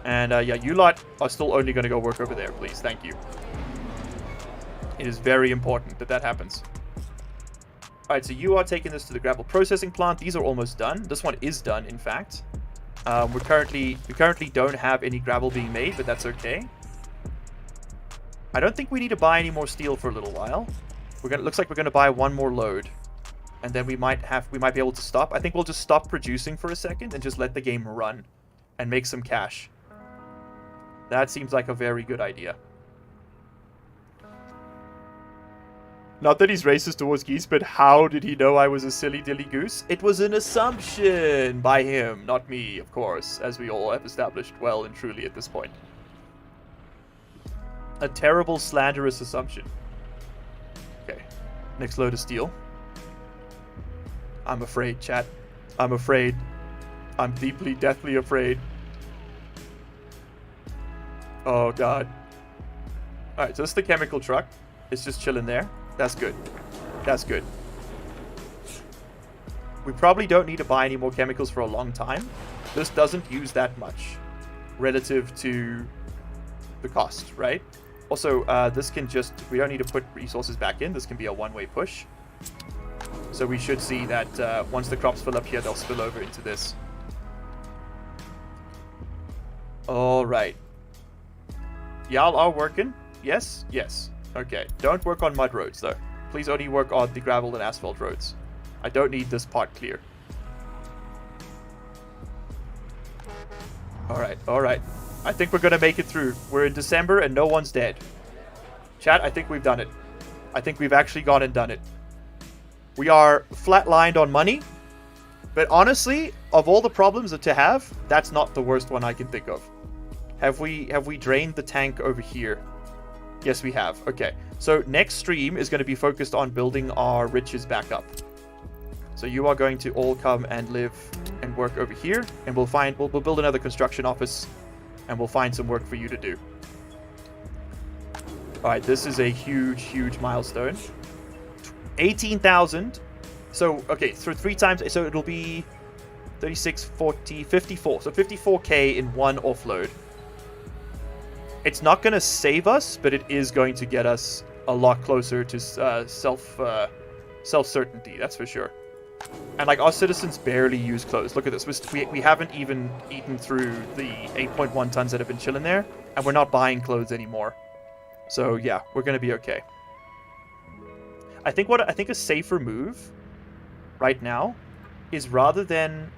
And yeah, you lot are still only going to go work over there, please. Thank you. It is very important that that happens. Alright, so you are taking this to the gravel processing plant. These are almost done. This one is done, in fact. We currently don't have any gravel being made, but that's okay. I don't think we need to buy any more steel for a little while. Looks like we're gonna buy one more load, and then we might be able to stop. I think we'll just stop producing for a second and just let the game run and make some cash. That seems like a very good idea. Not that he's racist towards geese, but how did he know I was a silly dilly goose? It was an assumption by him, not me, of course, as we all have established well and truly at this point. A terrible, slanderous assumption. Okay, next load of steel. I'm afraid, chat. I'm afraid. I'm deeply, deathly afraid. Oh, God. Alright, so this is the chemical truck. It's just chilling there. That's good. That's good. We probably don't need to buy any more chemicals for a long time. This doesn't use that much relative to the cost, right? Also, this can just... We don't need to put resources back in. This can be a one-way push. So we should see that once the crops fill up here, they'll spill over into this. Alright. Y'all are working? Yes? Yes. Okay, don't work on mud roads, though. Please only work on the gravel and asphalt roads. I don't need this part clear. Alright, alright. I think we're gonna make it through. We're in December and no one's dead. Chat, I think we've done it. I think we've actually gone and done it. We are flatlined on money. But honestly, of all the problems to have, that's not the worst one I can think of. Have we drained the tank over here? Yes, we have. Okay. So next stream is going to be focused on building our riches back up. So you are going to all come and live and work over here, and we'll build another construction office, and we'll find some work for you to do. All right, this is a huge, huge milestone. 18,000. So okay, so 3 times. So it'll be 36, 40, 54. So 54k in one offload. It's not going to save us, but it is going to get us a lot closer to self-certainty, that's for sure. And like, our citizens barely use clothes. Look at this. We haven't even eaten through the 8.1 tons that have been chilling there, and we're not buying clothes anymore. So yeah, we're going to be okay. I think a safer move right now is, rather than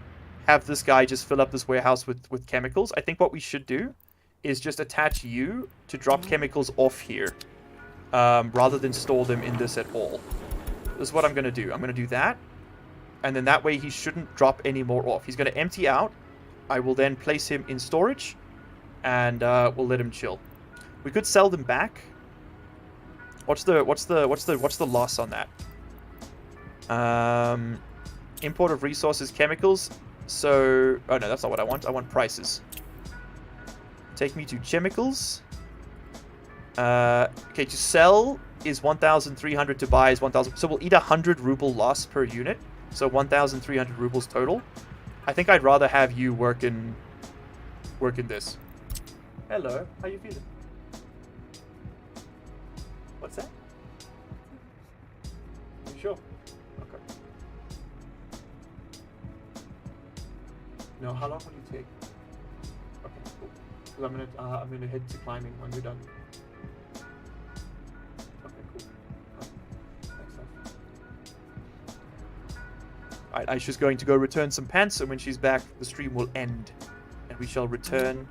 have this guy just fill up this warehouse with chemicals, I think what we should do is just attach you to drop chemicals off here, rather than store them in this at all. This is what I'm going to do. I'm going to do that, and then that way he shouldn't drop any more off. He's going to empty out. I will then place him in storage, and we'll let him chill. We could sell them back. What's the loss on that? Import of resources, chemicals. So, oh no, that's not what I want. I want prices. Take me to chemicals. Okay, to sell is 1,300, to buy is 1,000. So we'll eat 100 ruble loss per unit. So 1,300 rubles total. I think I'd rather have you work in this. Hello, how you feeling? What's that? You sure? Okay. No, how long will you take? Okay, cool. because I'm gonna head to climbing when you're done. Okay, cool. Thanks, love. Alright, Aisha's going to go return some pants, and when she's back, the stream will end. And we shall return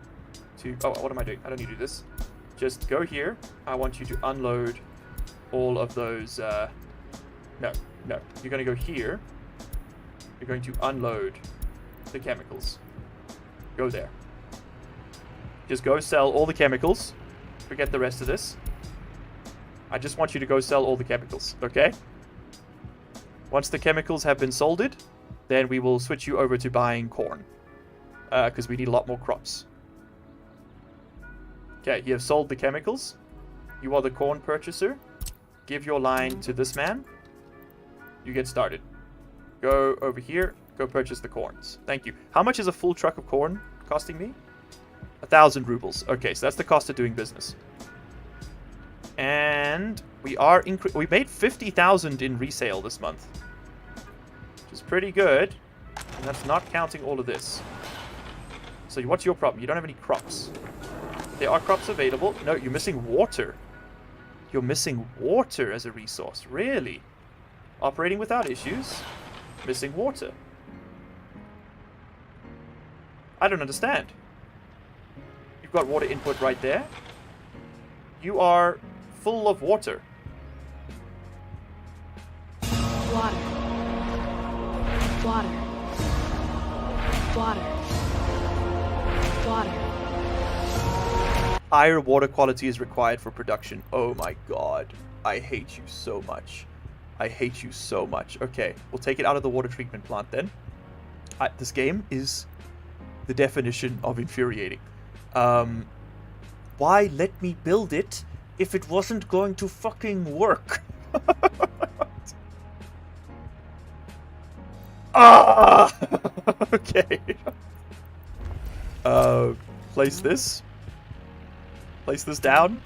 to... Oh, what am I doing? I don't need to do this. Just go here. I want you to unload all of those... No. You're going to go here. You're going to unload the chemicals. Go there. Just go sell all the chemicals. Forget the rest of this. I just want you to go sell all the chemicals, okay? Once the chemicals have been solded, then we will switch you over to buying corn. Because we need a lot more crops. Okay, you have sold the chemicals. You are the corn purchaser. Give your line to this man. You get started. Go over here. Go purchase the corns. Thank you. How much is a full truck of corn costing me? 1,000 rubles. Okay, so that's the cost of doing business. And we made 50,000 in resale this month, which is pretty good. And that's not counting all of this. So what's your problem? You don't have any crops. There are crops available. No, you're missing water. You're missing water as a resource. Really? Operating without issues. Missing water. I don't understand. You've got water input right there. You are full of water. Water. Water. Water. Water. Higher water quality is required for production. Oh my god. I hate you so much. I hate you so much. Okay, we'll take it out of the water treatment plant then. This game is the definition of infuriating. Why let me build it if it wasn't going to fucking work? Ah! Okay. Place this. Place this down.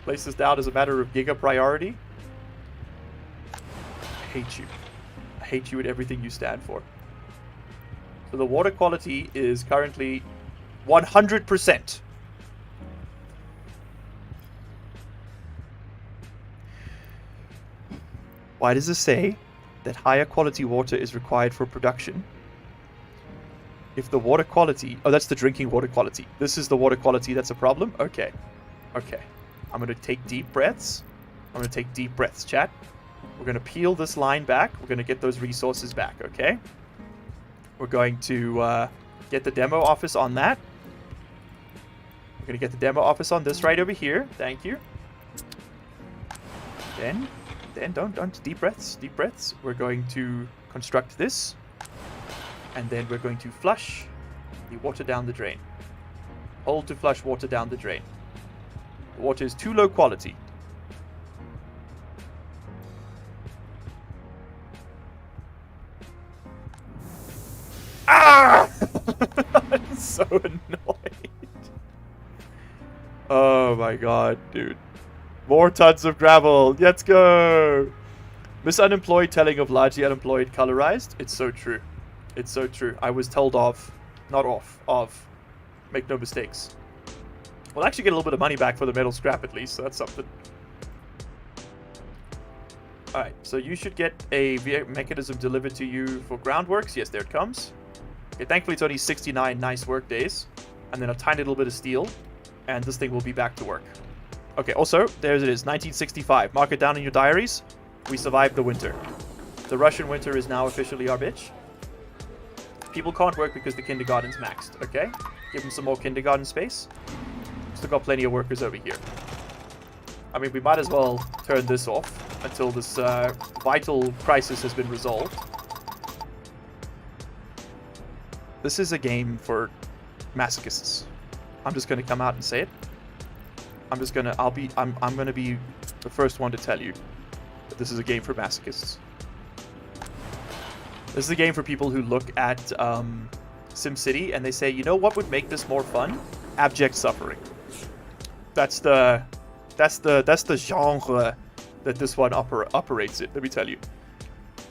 Place this down as a matter of giga priority. I hate you. I hate you and everything you stand for. So the water quality is currently 100%. Why does it say that higher quality water is required for production? If the water quality... Oh, that's the drinking water quality. This is the water quality that's a problem? Okay. Okay. I'm going to take deep breaths. I'm going to take deep breaths, chat. We're going to peel this line back. We're going to get those resources back, okay? We're going to get the demo office on that. We're going to get the demo office on this right over here. Thank you. Then don't. Deep breaths. Deep breaths. We're going to construct this. And then we're going to flush the water down the drain. Hold to flush water down the drain. The water is too low quality. Ah! I'm so annoyed. Oh my god, dude. More tons of gravel. Let's go. Miss Unemployed telling of largely unemployed colorized. It's so true. It's so true. I was told of. Not off. Of. Make no mistakes. We'll actually get a little bit of money back for the metal scrap at least, so that's something. Alright, so you should get a mechanism delivered to you for groundworks. Yes, there it comes. Okay, thankfully it's only 69 nice work days. And then a tiny little bit of steel. And this thing will be back to work. Okay, also, there it is, 1965. Mark it down in your diaries. We survived the winter. The Russian winter is now officially our bitch. People can't work because the kindergarten's maxed, okay? Give them some more kindergarten space. Still got plenty of workers over here. I mean, we might as well turn this off until this vital crisis has been resolved. This is a game for masochists. I'm just gonna come out and say it. I'm gonna be the first one to tell you that this is a game for masochists. This is a game for people who look at SimCity and they say, you know what would make this more fun? Abject suffering. That's the genre that this one operates in. Let me tell you.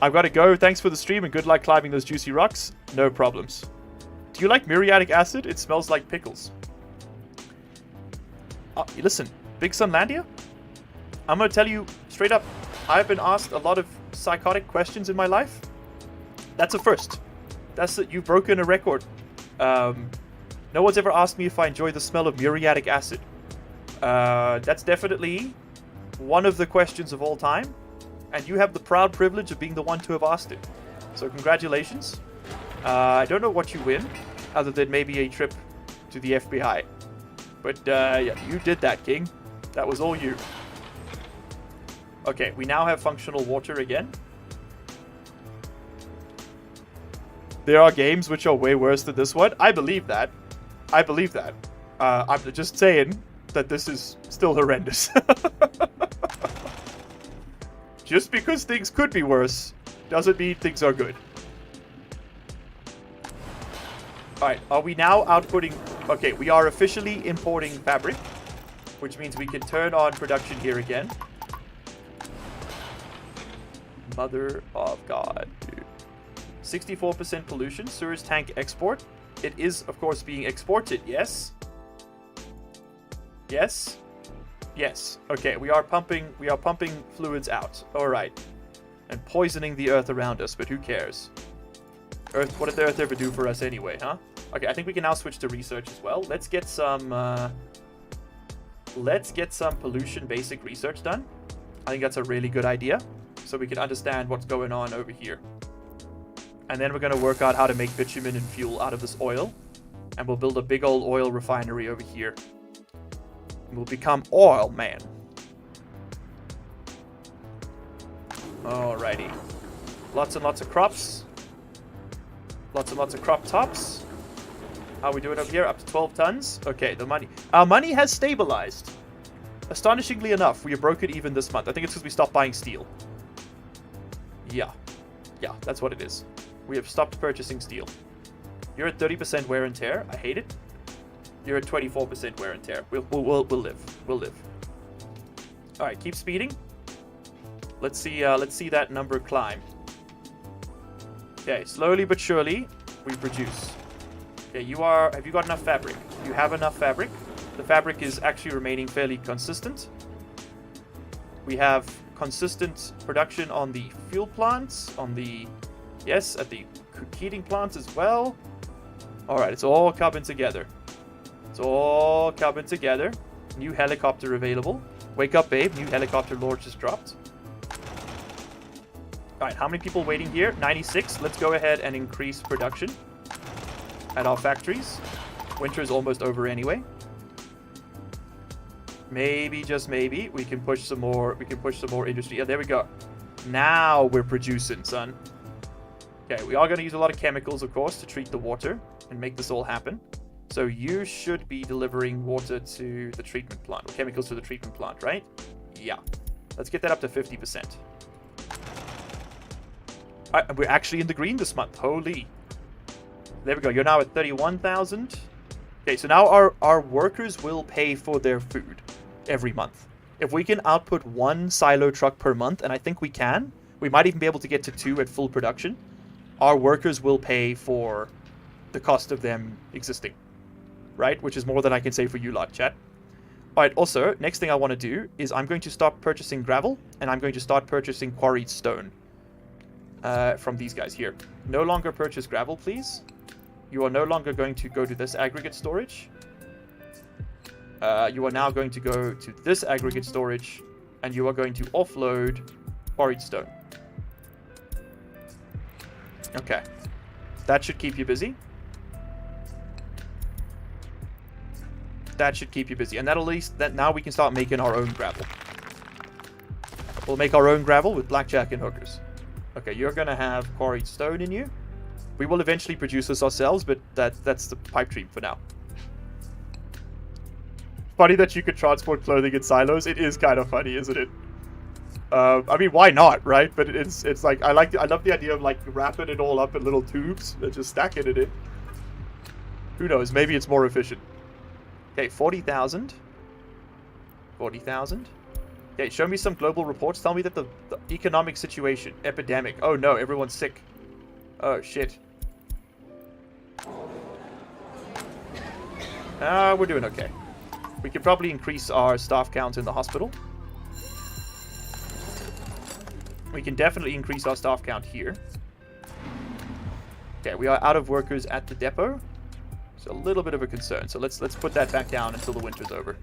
I've got to go. Thanks for the stream and good luck climbing those juicy rocks. No problems. Do you like muriatic acid? It smells like pickles. listen, Big Sunlandia, I'm going to tell you straight up, I've been asked a lot of psychotic questions in my life. That's a first. You've broken a record. No one's ever asked me if I enjoy the smell of muriatic acid. That's definitely one of the questions of all time, and you have the proud privilege of being the one to have asked it. So congratulations. I don't know what you win, other than maybe a trip to the FBI. But yeah, you did that, King. That was all you. Okay, we now have functional water again. There are games which are way worse than this one. I believe that. I believe that. I'm just saying that this is still horrendous. Just because things could be worse doesn't mean things are good. Alright, are we now outputting... Okay, we are officially importing fabric, which means we can turn on production here again. Mother of God, dude. 64% pollution, sewers tank export. It is, of course, being exported, yes? Yes? Yes. Okay, we are pumping fluids out. Alright. And poisoning the earth around us, but who cares? Earth, what did the earth ever do for us anyway, huh? Okay, I think we can now switch to research as well. Let's get some pollution basic research done. I think that's a really good idea, so we can understand what's going on over here. And then we're going to work out how to make bitumen and fuel out of this oil. And we'll build a big old oil refinery over here. And we'll become oil man. Alrighty. Lots and lots of crops. Lots and lots of crop tops. How are we doing over here? Up to 12 tons. Okay, the money. Our money has stabilized. Astonishingly enough, we have broken even this month. I think it's because we stopped buying steel. Yeah. Yeah, that's what it is. We have stopped purchasing steel. You're at 30% wear and tear. I hate it. You're at 24% wear and tear. We'll live. We'll live. All right, keep speeding. Let's see that number climb. Okay, slowly but surely we produce. Okay, have you got enough fabric? You have enough fabric. The fabric is actually remaining fairly consistent. We have consistent production on the fuel plants, at the heating plants as well. All right, it's all coming together. It's all coming together. New helicopter available. Wake up, babe. New helicopter launch just dropped. All right, how many people waiting here? 96. Let's go ahead and increase production at our factories. Winter is almost over anyway. Maybe, just maybe, we can push some more. We can push some more industry. Yeah, there we go. Now we're producing, son. Okay, we are going to use a lot of chemicals, of course, to treat the water and make this all happen. So you should be delivering water to the treatment plant, or chemicals to the treatment plant, right? Yeah. Let's get that up to 50%. All right, we're actually in the green this month. Holy. There we go. You're now at 31,000. Okay, so now our workers will pay for their food every month. If we can output 1 silo truck per month, and I think we can, we might even be able to get to 2 at full production, our workers will pay for the cost of them existing. Right? Which is more than I can say for you lot, chat. Alright, also, next thing I want to do is I'm going to start purchasing gravel, and I'm going to start purchasing quarried stone. From these guys here. No longer purchase gravel, please. You are no longer going to go to this aggregate storage. You are now going to go to this aggregate storage, and you are going to offload quarried stone. Okay. That should keep you busy. That should keep you busy. And that'll at least, that now we can start making our own gravel. We'll make our own gravel with blackjack and hookers. Okay, you're going to have quarried stone in you. We will eventually produce this ourselves, but that's the pipe dream for now. Funny that you could transport clothing in silos. It is kind of funny, isn't it? I mean, why not, right? But it's like I love the idea of like wrapping it all up in little tubes and just stacking it in. Who knows? Maybe it's more efficient. Okay, 40,000. 40,000. Okay, show me some global reports. Tell me that the economic situation, epidemic. Oh no, everyone's sick. Oh shit. We're doing okay. We could probably increase our staff count in the hospital. We can definitely increase our staff count here. Okay, we are out of workers at the depot. It's a little bit of a concern. So let's put that back down until the winter's over.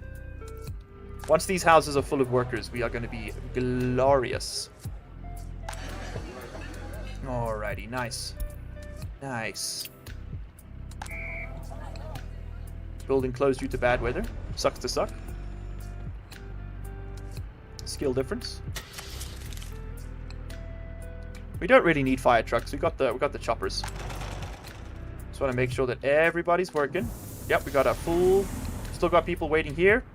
Once these houses are full of workers, we are going to be glorious. Alrighty, nice. Nice. Building closed due to bad weather. Sucks to suck. Skill difference. We don't really need fire trucks. We got the choppers. Just want to make sure that everybody's working. Yep, we got a full. Still got people waiting here.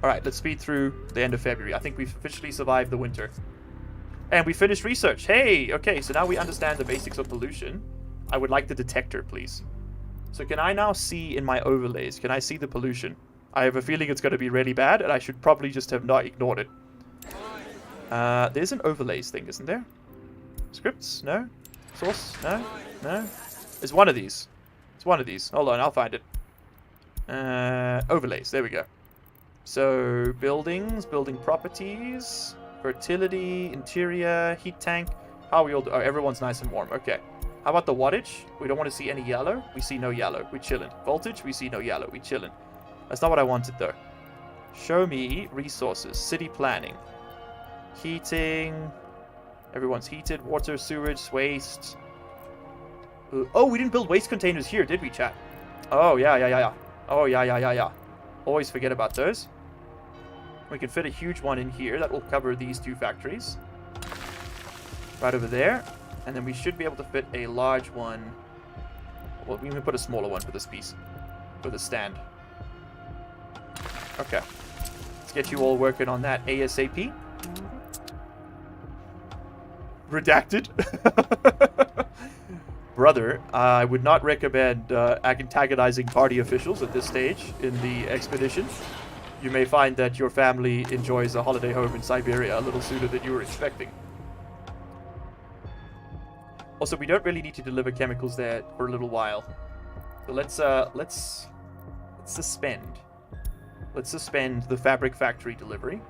All right, let's speed through the end of February. I think we've officially survived the winter. And we finished research. Hey, okay, so now we understand the basics of pollution. I would like the detector, please. So can I now see in my overlays? Can I see the pollution? I have a feeling it's going to be really bad, and I should probably just have not ignored it. There's an overlays thing, isn't there? Scripts? No? Source? No? No? It's one of these. It's one of these. Hold on, I'll find it. Overlays. There we go. So, buildings, building properties, fertility, interior, heat tank. How are we all do? Oh, everyone's nice and warm. Okay. How about the wattage? We don't want to see any yellow. We see no yellow. We chillin'. Voltage? We see no yellow. We chillin'. That's not what I wanted, though. Show me resources. City planning. Heating. Everyone's heated. Water, sewage, waste. Oh, we didn't build waste containers here, did we, chat? Oh, yeah. Oh, yeah. Always forget about those. We can fit a huge one in here. That will cover these two factories. Right over there. And then we should be able to fit a large one. Well, we can put a smaller one for this piece. For the stand. Okay. Let's get you all working on that ASAP. Redacted. Brother, I would not recommend antagonizing party officials at this stage in the expedition. You may find that your family enjoys a holiday home in Siberia a little sooner than you were expecting. Also, we don't really need to deliver chemicals there for a little while. So let's suspend. Let's suspend the fabric factory delivery.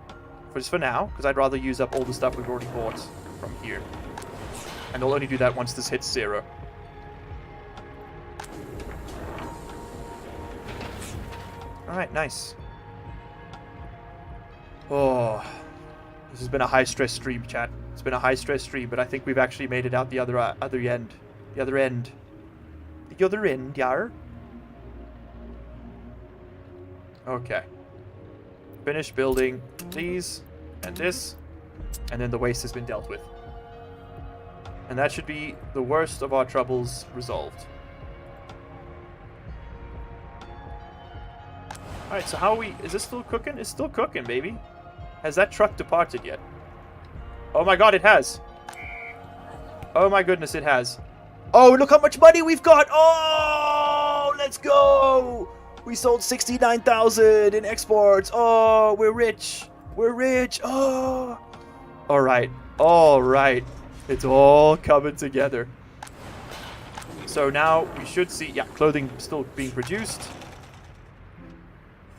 Just for now, because I'd rather use up all the stuff we've already bought from here. And I'll only do that once this hits 0. Alright, nice. Oh, this has been a high-stress stream, chat. It's been a high-stress stream, but I think we've actually made it out the other end. The other end. The other end, yar. Okay. Finish building these and this, and then the waste has been dealt with. And that should be the worst of our troubles resolved. Alright, so how are we... Is this still cooking? It's still cooking, baby. Has that truck departed yet? Oh my god, it has. Oh my goodness, it has. Oh, look how much money we've got. Oh, let's go. We sold 69,000 in exports. Oh, we're rich. We're rich. Oh. All right. All right. It's all coming together. So now we should see, yeah, clothing still being produced.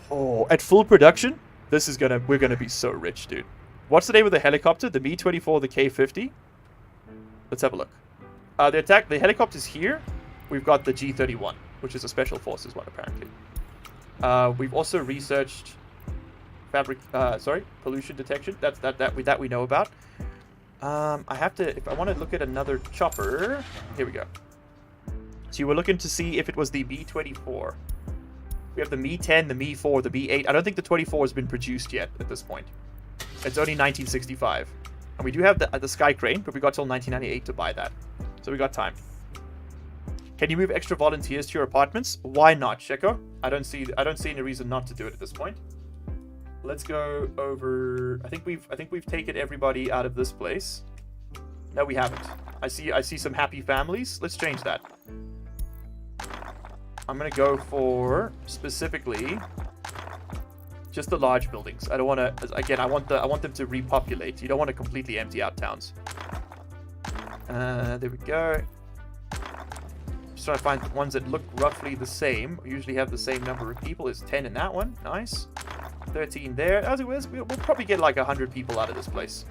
Oh, at full production, we're gonna be so rich, dude. What's the name of the helicopter? The Mi-24, the K-50? Let's have a look. The helicopter's here. We've got the G-31, which is a special forces one, apparently. We've also researched pollution detection. That we know about. I have to, if I want to look at another chopper, here we go. So you were looking to see if it was the Mi-24. We have the Mi-10, the Mi-4, the Mi-8. I don't think the 24 has been produced yet at this point. It's only 1965. And we do have the Sky Crane, but we got till 1998 to buy that. So we got time. Can you move extra volunteers to your apartments? Why not, Sheko? I don't see any reason not to do it at this point. Let's go over. I think we've taken everybody out of this place. No, we haven't. I see some happy families. Let's change that. I'm gonna go for specifically just the large buildings. I don't want to. Again, I want them to repopulate. You don't want to completely empty out towns. There we go. Just trying to find the ones that look roughly the same. Usually have the same number of people. There's 10 in that one. Nice. 13 there. As it was, we'll probably get like 100 people out of this place.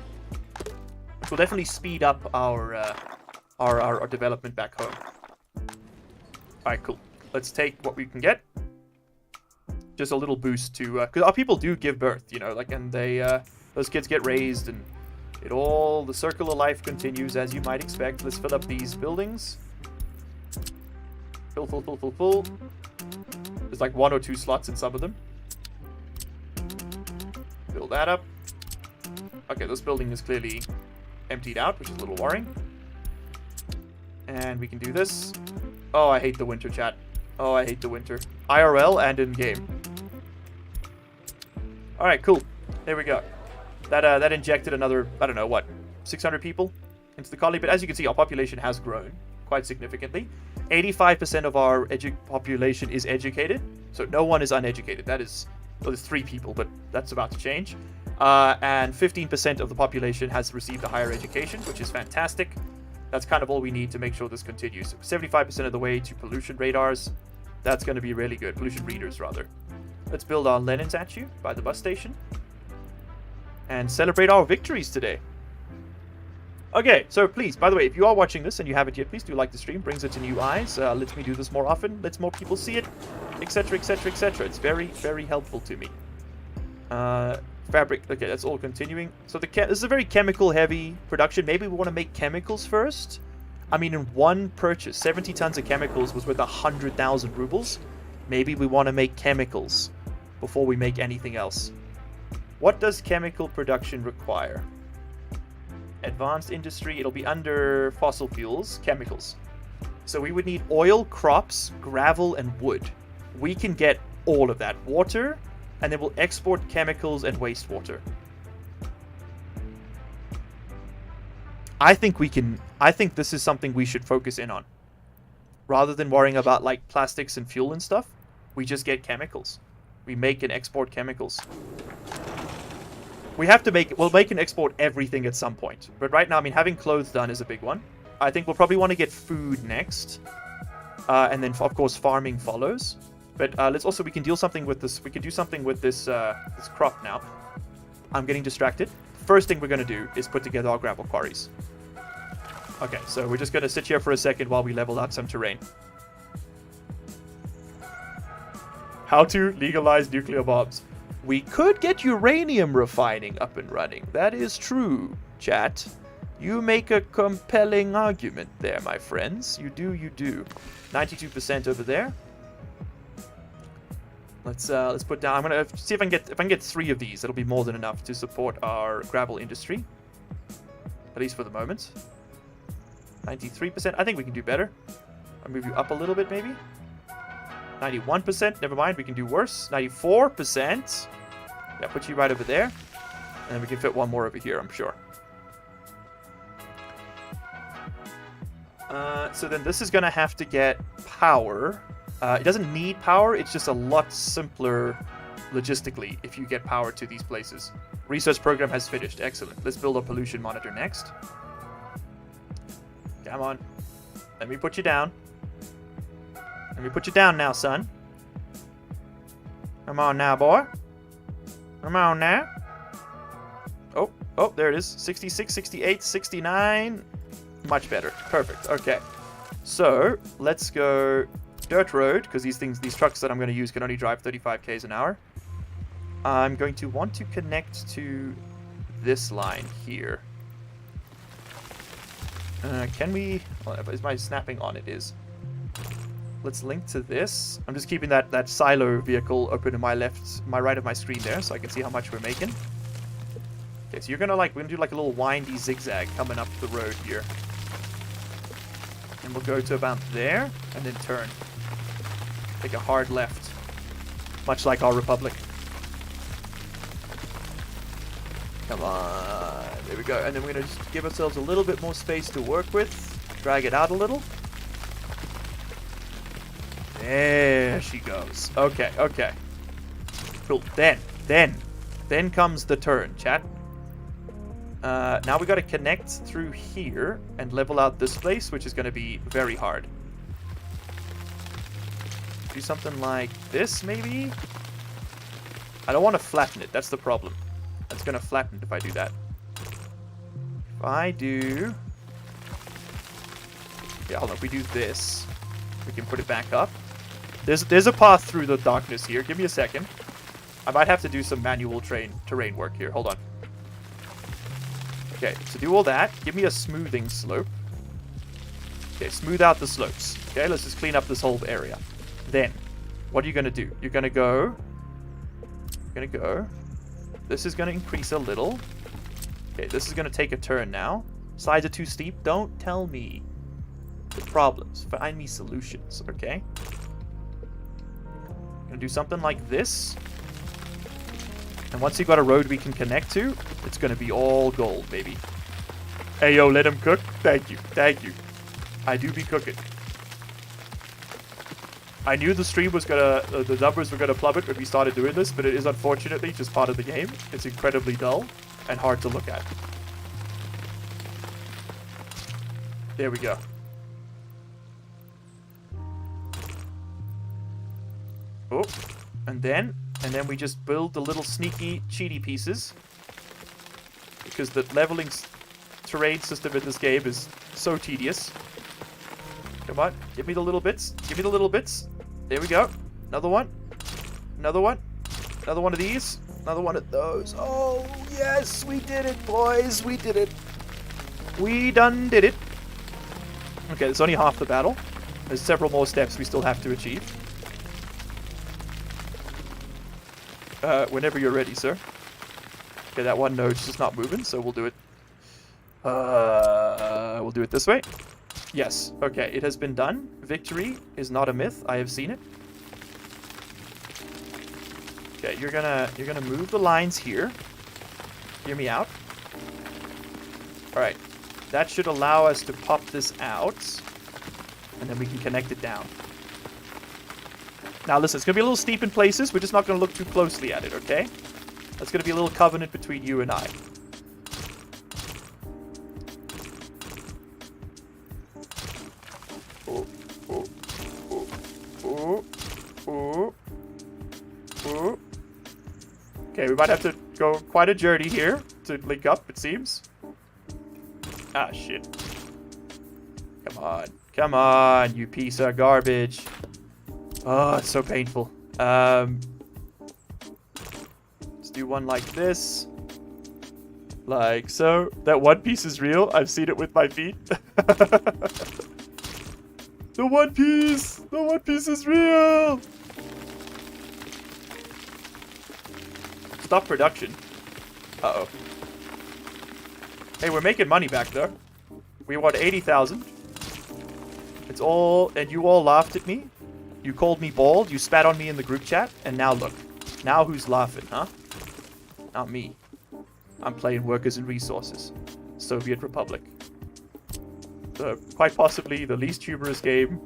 Which will definitely speed up our development back home. Alright, cool. Let's take what we can get. Just a little boost to... Because our people do give birth, you know, like, and they... those kids get raised, and the circle of life continues as you might expect. Let's fill up these buildings. Full. There's like 1 or 2 slots in some of them. Fill that up. Okay, this building is clearly emptied out, which is a little worrying. And we can do this. Oh, I hate the winter, chat. Oh, I hate the winter. IRL and in-game. Alright, cool. There we go. That injected another, I don't know, what, 600 people into the colony. But as you can see, our population has grown quite significantly. 85% of our population is educated. So no one is uneducated. That is, well, there's 3 people, but that's about to change. And 15% of the population has received a higher education, which is fantastic. That's kind of all we need to make sure this continues. 75% of the way to pollution radars. That's going to be really good. Pollution readers, rather. Let's build our Lenin statue by the bus station. And celebrate our victories today. Okay, so please, by the way, if you are watching this and you haven't yet, please do like the stream. Brings it to new eyes. Lets me do this more often. Lets more people see it. Etc, etc, etc. It's very, very helpful to me. Fabric. Okay, that's all continuing. So this is a very chemical-heavy production. Maybe we want to make chemicals first. I mean, in one purchase, 70 tons of chemicals was worth 100,000 rubles. Maybe we want to make chemicals before we make anything else. What does chemical production require? Advanced industry. It'll be under fossil fuels, chemicals. So we would need oil, crops, gravel, and wood. We can get all of that. Water. And then we'll export chemicals and wastewater. I think this is something we should focus in on. Rather than worrying about like plastics and fuel and stuff, we just get chemicals. We make and export chemicals. We'll make and export everything at some point. But right now, I mean, having clothes done is a big one. I think we'll probably want to get food next. And then, of course, farming follows. But we can do something with this. We can do something with this this crop now. I'm getting distracted. First thing we're going to do is put together our gravel quarries. Okay, so we're just going to sit here for a second while we level out some terrain. How to legalize nuclear bombs. We could get uranium refining up and running. That is true, chat. You make a compelling argument there, my friends. You do. 92% over there. Let's put down. I'm gonna see if I can get 3 of these. That'll be more than enough to support our gravel industry, at least for the moment. 93%. I think we can do better. I'll move you up a little bit, maybe. 91%. Never mind. We can do worse. 94%. Yeah, put you right over there, and then we can fit one more over here, I'm sure. So then this is gonna have to get power. It doesn't need power, it's just a lot simpler logistically if you get power to these places. Research program has finished. Excellent. Let's build a pollution monitor next. Come on. Let me put you down. Let me put you down now, son. Come on now, boy. Come on now. Oh, there it is. 66, 68, 69. Much better. Perfect. Okay. So, let's go dirt road, because these trucks that I'm going to use can only drive 35 k's an hour. I'm going to want to connect to this line here. Can we... Well, is my snapping on? It is. Let's link to this. I'm just keeping that silo vehicle open in my right of my screen there, so I can see how much we're making. Okay, so we're gonna do like a little windy zigzag coming up the road here. And we'll go to about there, and then turn. Take a hard left. Much like our Republic. Come on. There we go. And then we're going to just give ourselves a little bit more space to work with. Drag it out a little. There she goes. Okay. Cool. Then comes the turn, chat. Now we got to connect through here and level out this place, which is going to be very hard. Do something like this, maybe? I don't want to flatten it. That's the problem. That's going to flatten if I do that. If I do... Yeah, hold on. If we do this, we can put it back up. There's a path through the darkness here. Give me a second. I might have to do some manual terrain work here. Hold on. Okay, so do all that. Give me a smoothing slope. Okay, smooth out the slopes. Okay, let's just clean up this whole area. Then, what are you going to do? You're going to go... This is going to increase a little. Okay, this is going to take a turn now. Sides are too steep. Don't tell me the problems. Find me solutions, okay? Gonna do something like this. And once you've got a road we can connect to, it's gonna be all gold, baby. Hey, yo, let him cook. Thank you. Thank you. I do be cooking. I knew the stream was gonna, the numbers were gonna plummet when we started doing this, but it is unfortunately just part of the game. It's incredibly dull and hard to look at. There we go. Oh, and then we just build the little sneaky, cheaty pieces. Because the leveling terrain system in this game is so tedious. Come on, give me the little bits. Give me the little bits. There we go. Another one. Another one. Another one of these. Another one of those. Oh, yes, we did it, boys. We did it. We done did it. Okay, there's only half the battle. There's several more steps we still have to achieve. Whenever you're ready, sir. Okay, that one node's just not moving, so we'll do it. We'll do it this way. Yes. Okay, it has been done. Victory is not a myth. I have seen it. Okay, you're gonna move the lines here. Hear me out. All right. That should allow us to pop this out, and then we can connect it down. Now listen, it's going to be a little steep in places. We're just not going to look too closely at it, okay? That's going to be a little covenant between you and I. Oh, oh, oh, oh, oh, oh. Okay, we might have to go quite a journey here to link up, it seems. Ah, shit. Come on. Come on, you piece of garbage. Oh, it's so painful. Let's do one like this. Like so. That one piece is real. I've seen it with my feet. The one piece! The one piece is real! Stop production. Uh-oh. Hey, we're making money back there. We won 80,000. It's all... And you all laughed at me. You called me bald, you spat on me in the group chat, and now look. Now who's laughing, huh? Not me. I'm playing Workers and Resources. Soviet Republic. Quite possibly the least humorous game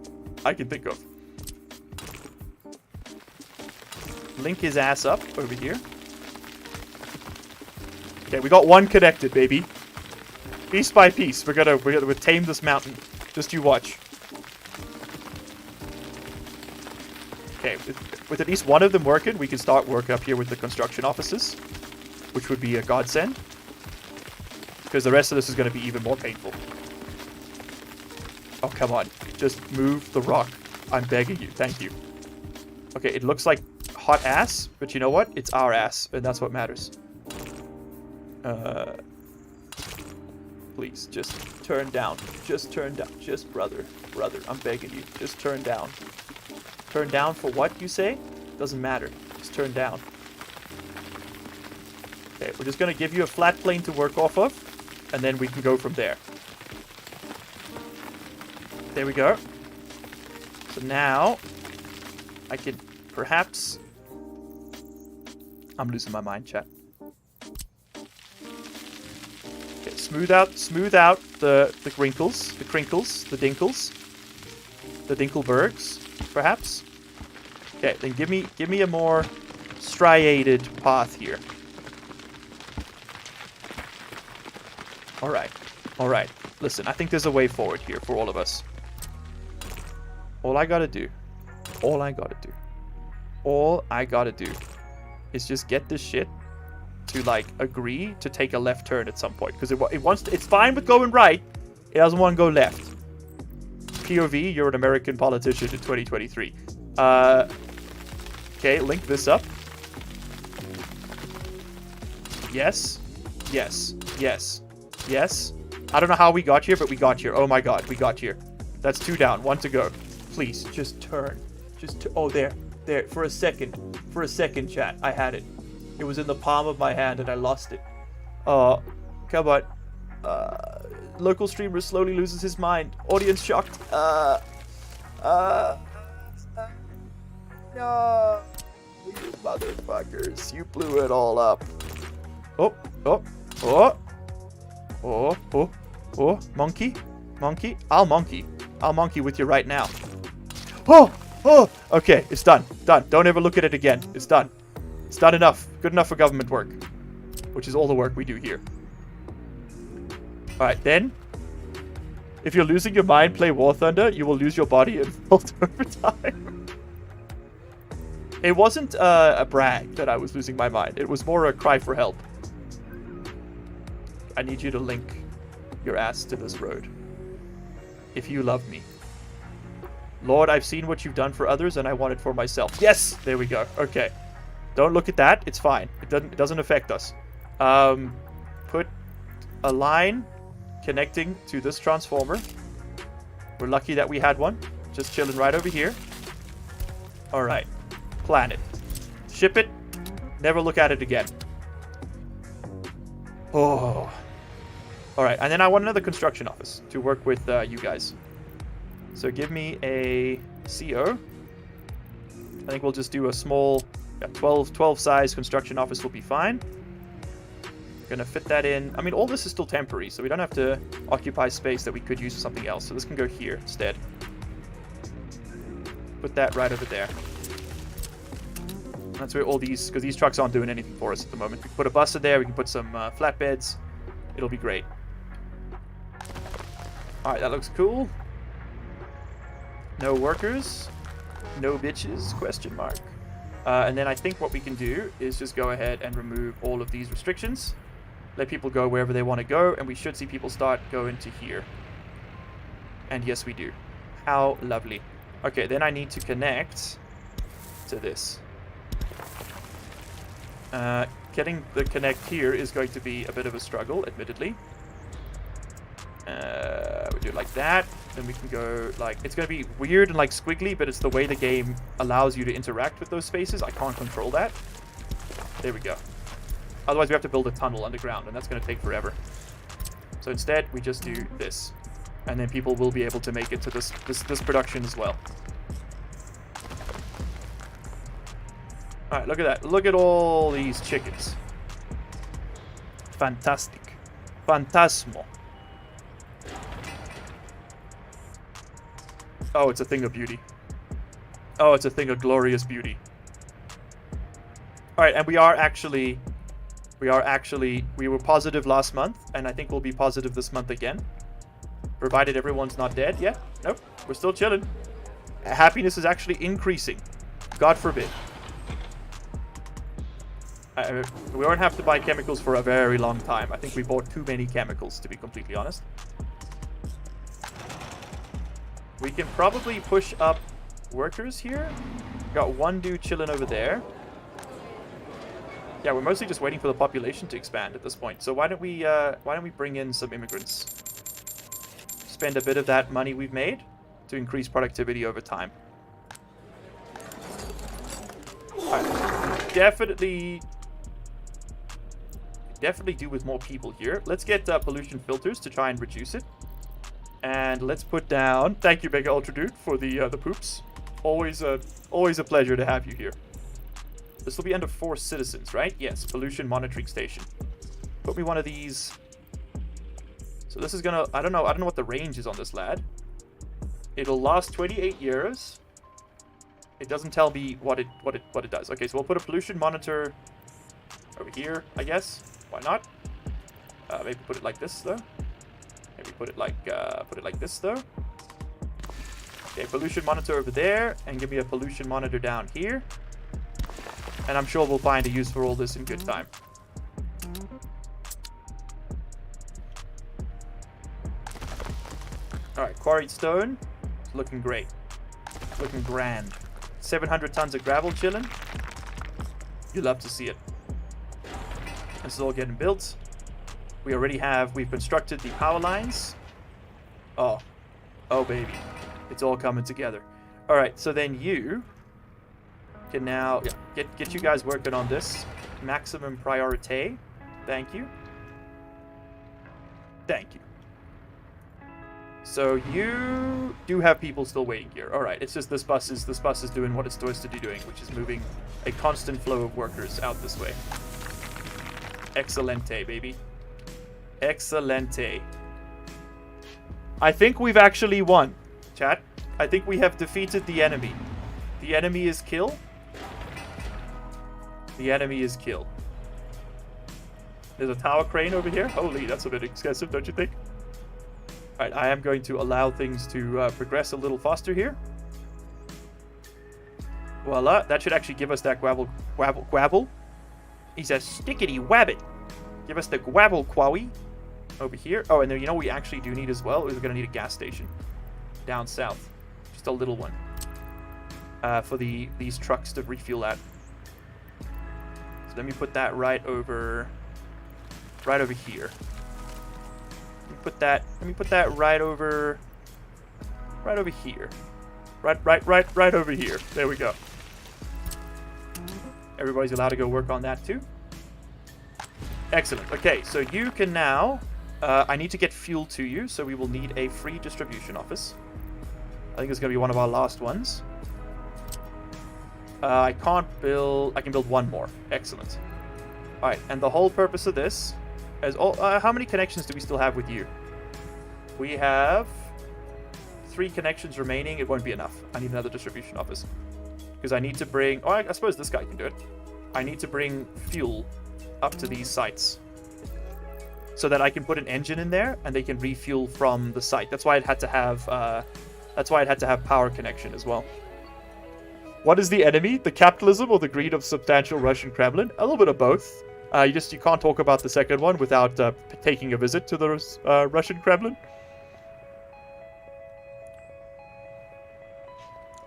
I can think of. Link his ass up over here. Okay, we got one connected, baby. Piece by piece, we're gonna tame this mountain. Just you watch. Okay, with at least one of them working, we can start work up here with the construction offices, which would be a godsend. Because the rest of this is going to be even more painful. Oh, come on. Just move the rock. I'm begging you. Thank you. Okay, it looks like hot ass, but you know what? It's our ass, and that's what matters. Please, just turn down. Just turn down. Just, brother, I'm begging you. Just turn down. Turn down for what, you say? Doesn't matter. Just turn down. Okay, we're just going to give you a flat plane to work off of, and then we can go from there. There we go. So now, I can perhaps... I'm losing my mind, chat. Okay, smooth out the wrinkles, the crinkles, the dinkles, the Dinkelbergs. Perhaps. Okay, then give me a more striated path here. All right. Listen, I think there's a way forward here for all of us. All I gotta do is just get this shit to like agree to take a left turn at some point, because it wants to, it's fine with going right, it doesn't want to go left. POV, you're an American politician in 2023. Okay, link this up. Yes, yes, yes, yes. I don't know how we got here, but we got here. Oh my god, we got here. That's 2 down, 1 to go. Please, just turn. Oh, there. For a second, chat. I had it. It was in the palm of my hand and I lost it. Oh, come on. Local streamer slowly loses his mind. Audience shocked. No. You motherfuckers. You blew it all up. Oh. Monkey. I'll monkey with you right now. Oh. Okay, it's done. Don't ever look at it again. It's done. It's done enough. Good enough for government work. Which is all the work we do here. Alright, then. If you're losing your mind, play War Thunder. You will lose your body in Vault over time. It wasn't a brag that I was losing my mind. It was more a cry for help. I need you to link your ass to this road. If you love me. Lord, I've seen what you've done for others and I want it for myself. Yes! There we go. Okay. Don't look at that. It's fine. It doesn't affect us. Put a line connecting to this transformer. We're lucky that we had one. Just chilling right over here. Alright. Plan it. Ship it. Never look at it again. Oh. Alright, and then I want another construction office to work with you guys. So give me a CO. I think we'll just do a small 12 size construction office will be fine. Gonna fit that in. I mean, all this is still temporary, so we don't have to occupy space that we could use for something else. So this can go here instead. Put that right over there. That's where all these, because these trucks aren't doing anything for us at the moment. We can put a bus in there, we can put some flatbeds. It'll be great. Alright, that looks cool. No workers. No bitches, question mark. And then I think what we can do is just go ahead and remove all of these restrictions. Let people go wherever they want to go, and we should see people start going to here. And yes, we do. How lovely. Okay, then I need to connect to this. Getting the connect here is going to be a bit of a struggle, admittedly. We do it like that. Then we can go like... It's going to be weird and like squiggly, but it's the way the game allows you to interact with those spaces. I can't control that. There we go. Otherwise, we have to build a tunnel underground, and that's going to take forever. So instead, we just do this. And then people will be able to make it to this production as well. Alright, look at that. Look at all these chickens. Fantastic. Fantasmo. Oh, it's a thing of beauty. Oh, it's a thing of glorious beauty. Alright, and we were positive last month, and I think we'll be positive this month again. Provided everyone's not dead yet. Nope, we're still chilling. Happiness is actually increasing. God forbid. We won't have to buy chemicals for a very long time. I think we bought too many chemicals, to be completely honest. We can probably push up workers here. Got one dude chilling over there. Yeah, we're mostly just waiting for the population to expand at this point. So why don't we bring in some immigrants? Spend a bit of that money we've made to increase productivity over time. Alright, definitely do with more people here. Let's get pollution filters to try and reduce it. And let's put down... Thank you, Mega Ultra Dude, for the poops. Always a pleasure to have you here. This will be under 4 citizens, right? Yes, pollution monitoring station. Put me one of these. So this is gonna... I don't know what the range is on this lad. It'll last 28 years. It doesn't tell me what it does. Okay, so we'll put a pollution monitor over here, I guess. Why not? Maybe put it like this though. Maybe put it like this though. Okay, pollution monitor over there, and give me a pollution monitor down here. And I'm sure we'll find a use for all this in good time. Alright, quarried stone. It's looking great. Looking grand. 700 tons of gravel chilling. You love to see it. This is all getting built. We've constructed the power lines. Oh baby. It's all coming together. Alright, so then you can now get you guys working on this. Maximum priority. Thank you. Thank you. So you do have people still waiting here. Alright, it's just this bus is doing what it's supposed to be doing, which is moving a constant flow of workers out this way. Excelente, baby. Excelente. I think we've actually won, chat. I think we have defeated the enemy. The enemy is kill. The enemy is kill. There's a tower crane over here. Holy, that's a bit excessive, don't you think? Alright, I am going to allow things to progress a little faster here. Voila, that should actually give us that gwabble. He's a stickety wabbit. Give us the gwabble quawi over here. Oh, and then you know what we actually do need as well? We're going to need a gas station down south. Just a little one. For these trucks to refuel at. So let me put that right over here. Let me put that right over here. Right over here. There we go. Everybody's allowed to go work on that too. Excellent. Okay, so you can now I need to get fuel to you, so we will need a free distribution office. I think it's going to be one of our last ones. I can build one more. Excellent. Alright, and the whole purpose of this is... how many connections do we still have with you? We have 3 connections remaining. It won't be enough. I need another distribution office. Because I need to bring... Oh, I suppose this guy can do it. I need to bring fuel up to these sites. So that I can put an engine in there, and they can refuel from the site. That's why it had to have... power connection as well. What is the enemy? The capitalism or the greed of substantial Russian Kremlin? A little bit of both. You can't talk about the second one without taking a visit to the Russian Kremlin.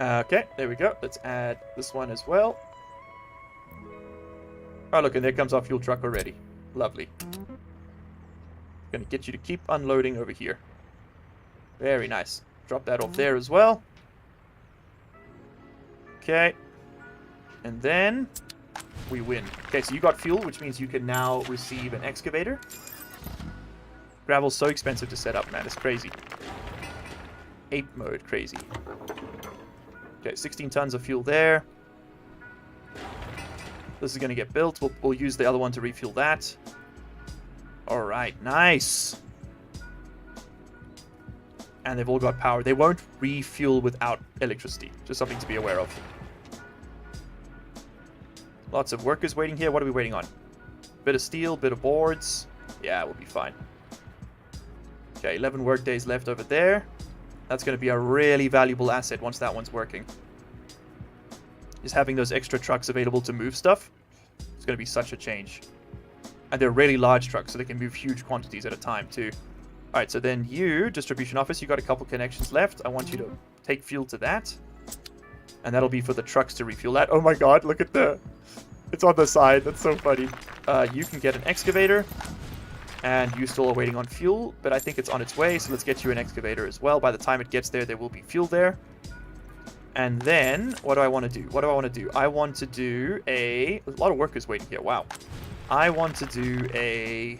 Okay, there we go. Let's add this one as well. Oh, look, and there comes our fuel truck already. Lovely. Gonna get you to keep unloading over here. Very nice. Drop that off there as well. Okay. And then we win. Okay, so you got fuel, which means you can now receive an excavator. Gravel's so expensive to set up, man. It's crazy. Ape mode, crazy. Okay, 16 tons of fuel there. This is going to get built. We'll use the other one to refuel that. Alright, nice. And they've all got power. They won't refuel without electricity. Just something to be aware of. Lots of workers waiting here. What are we waiting on? Bit of steel, bit of boards. Yeah, we'll be fine. Okay, 11 work days left over there. That's going to be a really valuable asset once that one's working. Just having those extra trucks available to move stuff. It's going to be such a change. And they're really large trucks, so they can move huge quantities at a time too. Alright, so then you, distribution office, you got a couple connections left. I want you to take fuel to that. And that'll be for the trucks to refuel that. Oh my god, look at the... It's on the side. That's so funny. You can get an excavator. And you still are waiting on fuel, but I think it's on its way, so let's get you an excavator as well. By the time it gets there, there will be fuel there. And then, what do I want to do? I want to do a lot of workers waiting here. Wow. I want to do a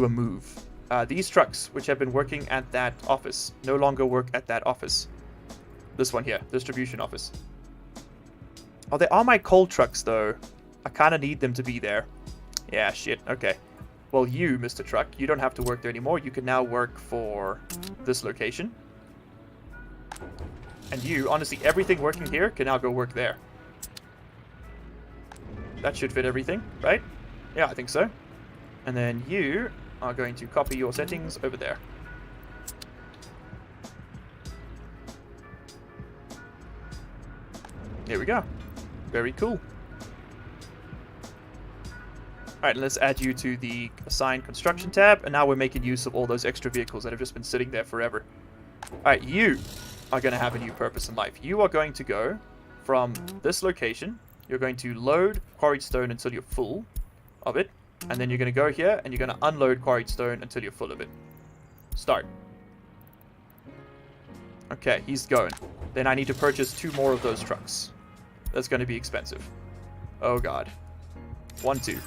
move. These trucks, which have been working at that office, no longer work at that office. This one here, distribution office. Oh, they are my coal trucks, though. I kind of need them to be there. Yeah, shit. Okay. Well, you, Mr. Truck, you don't have to work there anymore. You can now work for this location. And you, honestly, everything working here can now go work there. That should fit everything, right? Yeah, I think so. And then you are going to copy your settings over there. There we go. Very cool. Alright, let's add you to the Assign Construction tab, and now we're making use of all those extra vehicles that have just been sitting there forever. Alright, you are going to have a new purpose in life. You are going to go from this location. You're going to load quarried stone until you're full of it. And then you're going to go here, and you're going to unload quarried stone until you're full of it. Start. Okay, he's going. Then I need to purchase 2 more of those trucks. That's going to be expensive. Oh god. 1, 2.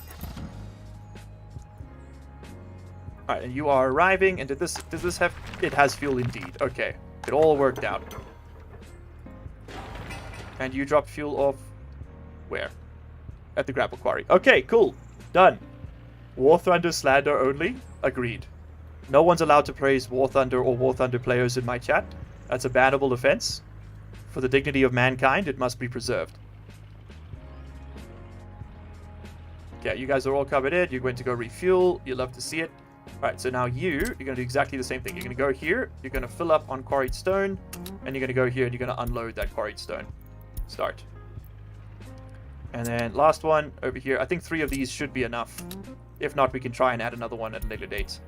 Alright, and you are arriving, and does this have... It has fuel indeed. Okay. It all worked out. And you drop fuel off... Where? At the gravel quarry. Okay, cool. Done. War Thunder slander only? Agreed. No one's allowed to praise War Thunder or War Thunder players in my chat. That's a bannable offense. For the dignity of mankind, it must be preserved. Okay, you guys are all covered in. You're going to go refuel. You love to see it. Alright, so now you're going to do exactly the same thing. You're going to go here. You're going to fill up on quarried stone. And you're going to go here and you're going to unload that quarried stone. Start. And then last one over here. I think 3 of these should be enough. If not, we can try and add another one at a later date.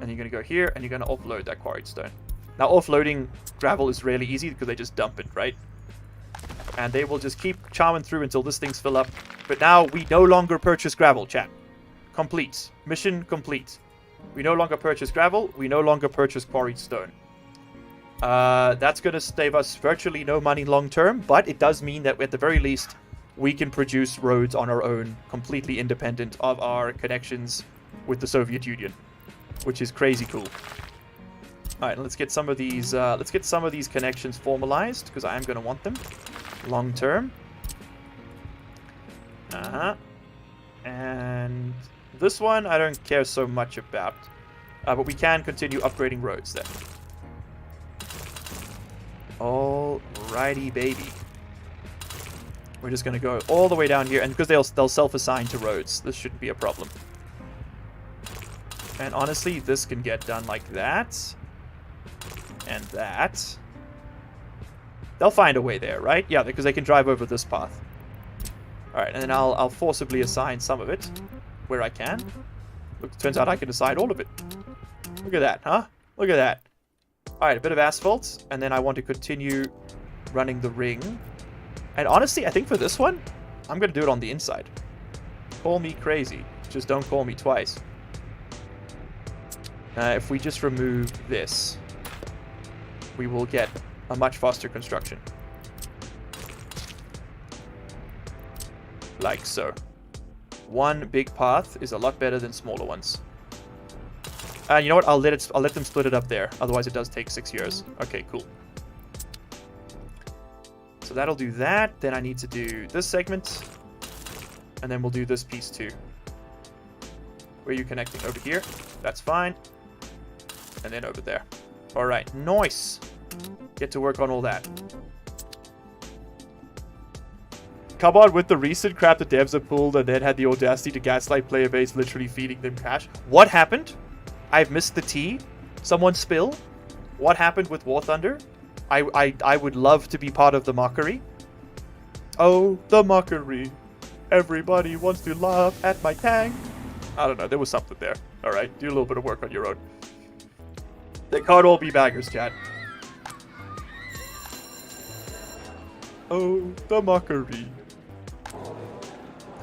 And you're going to go here and you're going to offload that quarried stone. Now, offloading gravel is really easy because they just dump it, right? And they will just keep chowing through until this thing's fill up. But now we no longer purchase gravel, chat. Complete. Mission complete. We no longer purchase gravel. We no longer purchase quarried stone. That's going to save us virtually no money long term. But it does mean that at the very least, we can produce roads on our own, completely independent of our connections with the Soviet Union, which is crazy cool. All right, let's get some of these. Let's get some of these connections formalized because I am going to want them long term. And this one I don't care so much about, but we can continue upgrading roads then. Alrighty, baby. We're just going to go all the way down here, and because they'll self-assign to roads, this shouldn't be a problem. And honestly, this can get done like that. And that. They'll find a way there, right? Yeah, because they can drive over this path. Alright, and then I'll forcibly assign some of it where I can. Look, it turns out I can assign all of it. Look at that, huh? Look at that. Alright, a bit of asphalt, and then I want to continue running the ring. And honestly, I think for this one, I'm going to do it on the inside. Call me crazy. Just don't call me twice. If we just remove this, we will get a much faster construction. Like so. One big path is a lot better than smaller ones. And you know what? I'll let them split it up there. Otherwise, it does take 6 years. Okay, cool. So that'll do that. Then I need to do this segment. And then we'll do this piece too. Where are you connecting? Over here. That's fine. And then over there. Alright, nice. Get to work on all that. Come on, with the recent crap the devs have pulled and then had the audacity to gaslight player base, literally feeding them cash. What happened? I've missed the tea. Someone spill? What happened with War Thunder? I would love to be part of the mockery. Oh, the mockery. Everybody wants to laugh at my tank. I don't know, there was something there. Alright, do a little bit of work on your own. They can't all be baggers, chat. Oh, the mockery.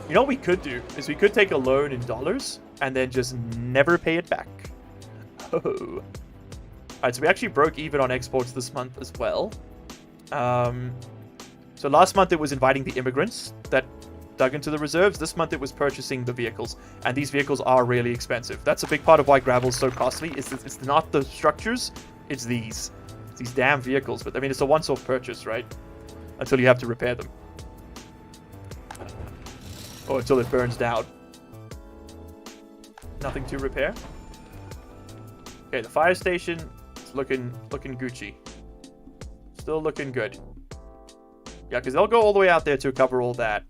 You know what we could do? Is we could take a loan in dollars and then just never pay it back. Oh. Alright, so we actually broke even on exports this month as well. So last month it was inviting the immigrants that dug into the reserves. This month it was purchasing the vehicles. And these vehicles are really expensive. That's a big part of why gravel's so costly. It's not the structures, it's these. It's these damn vehicles. But I mean, it's a once-off purchase, right? Until you have to repair them. Or until it burns down. Nothing to repair. Okay, the fire station is looking Gucci. Still looking good. Yeah, because they'll go all the way out there to cover all that.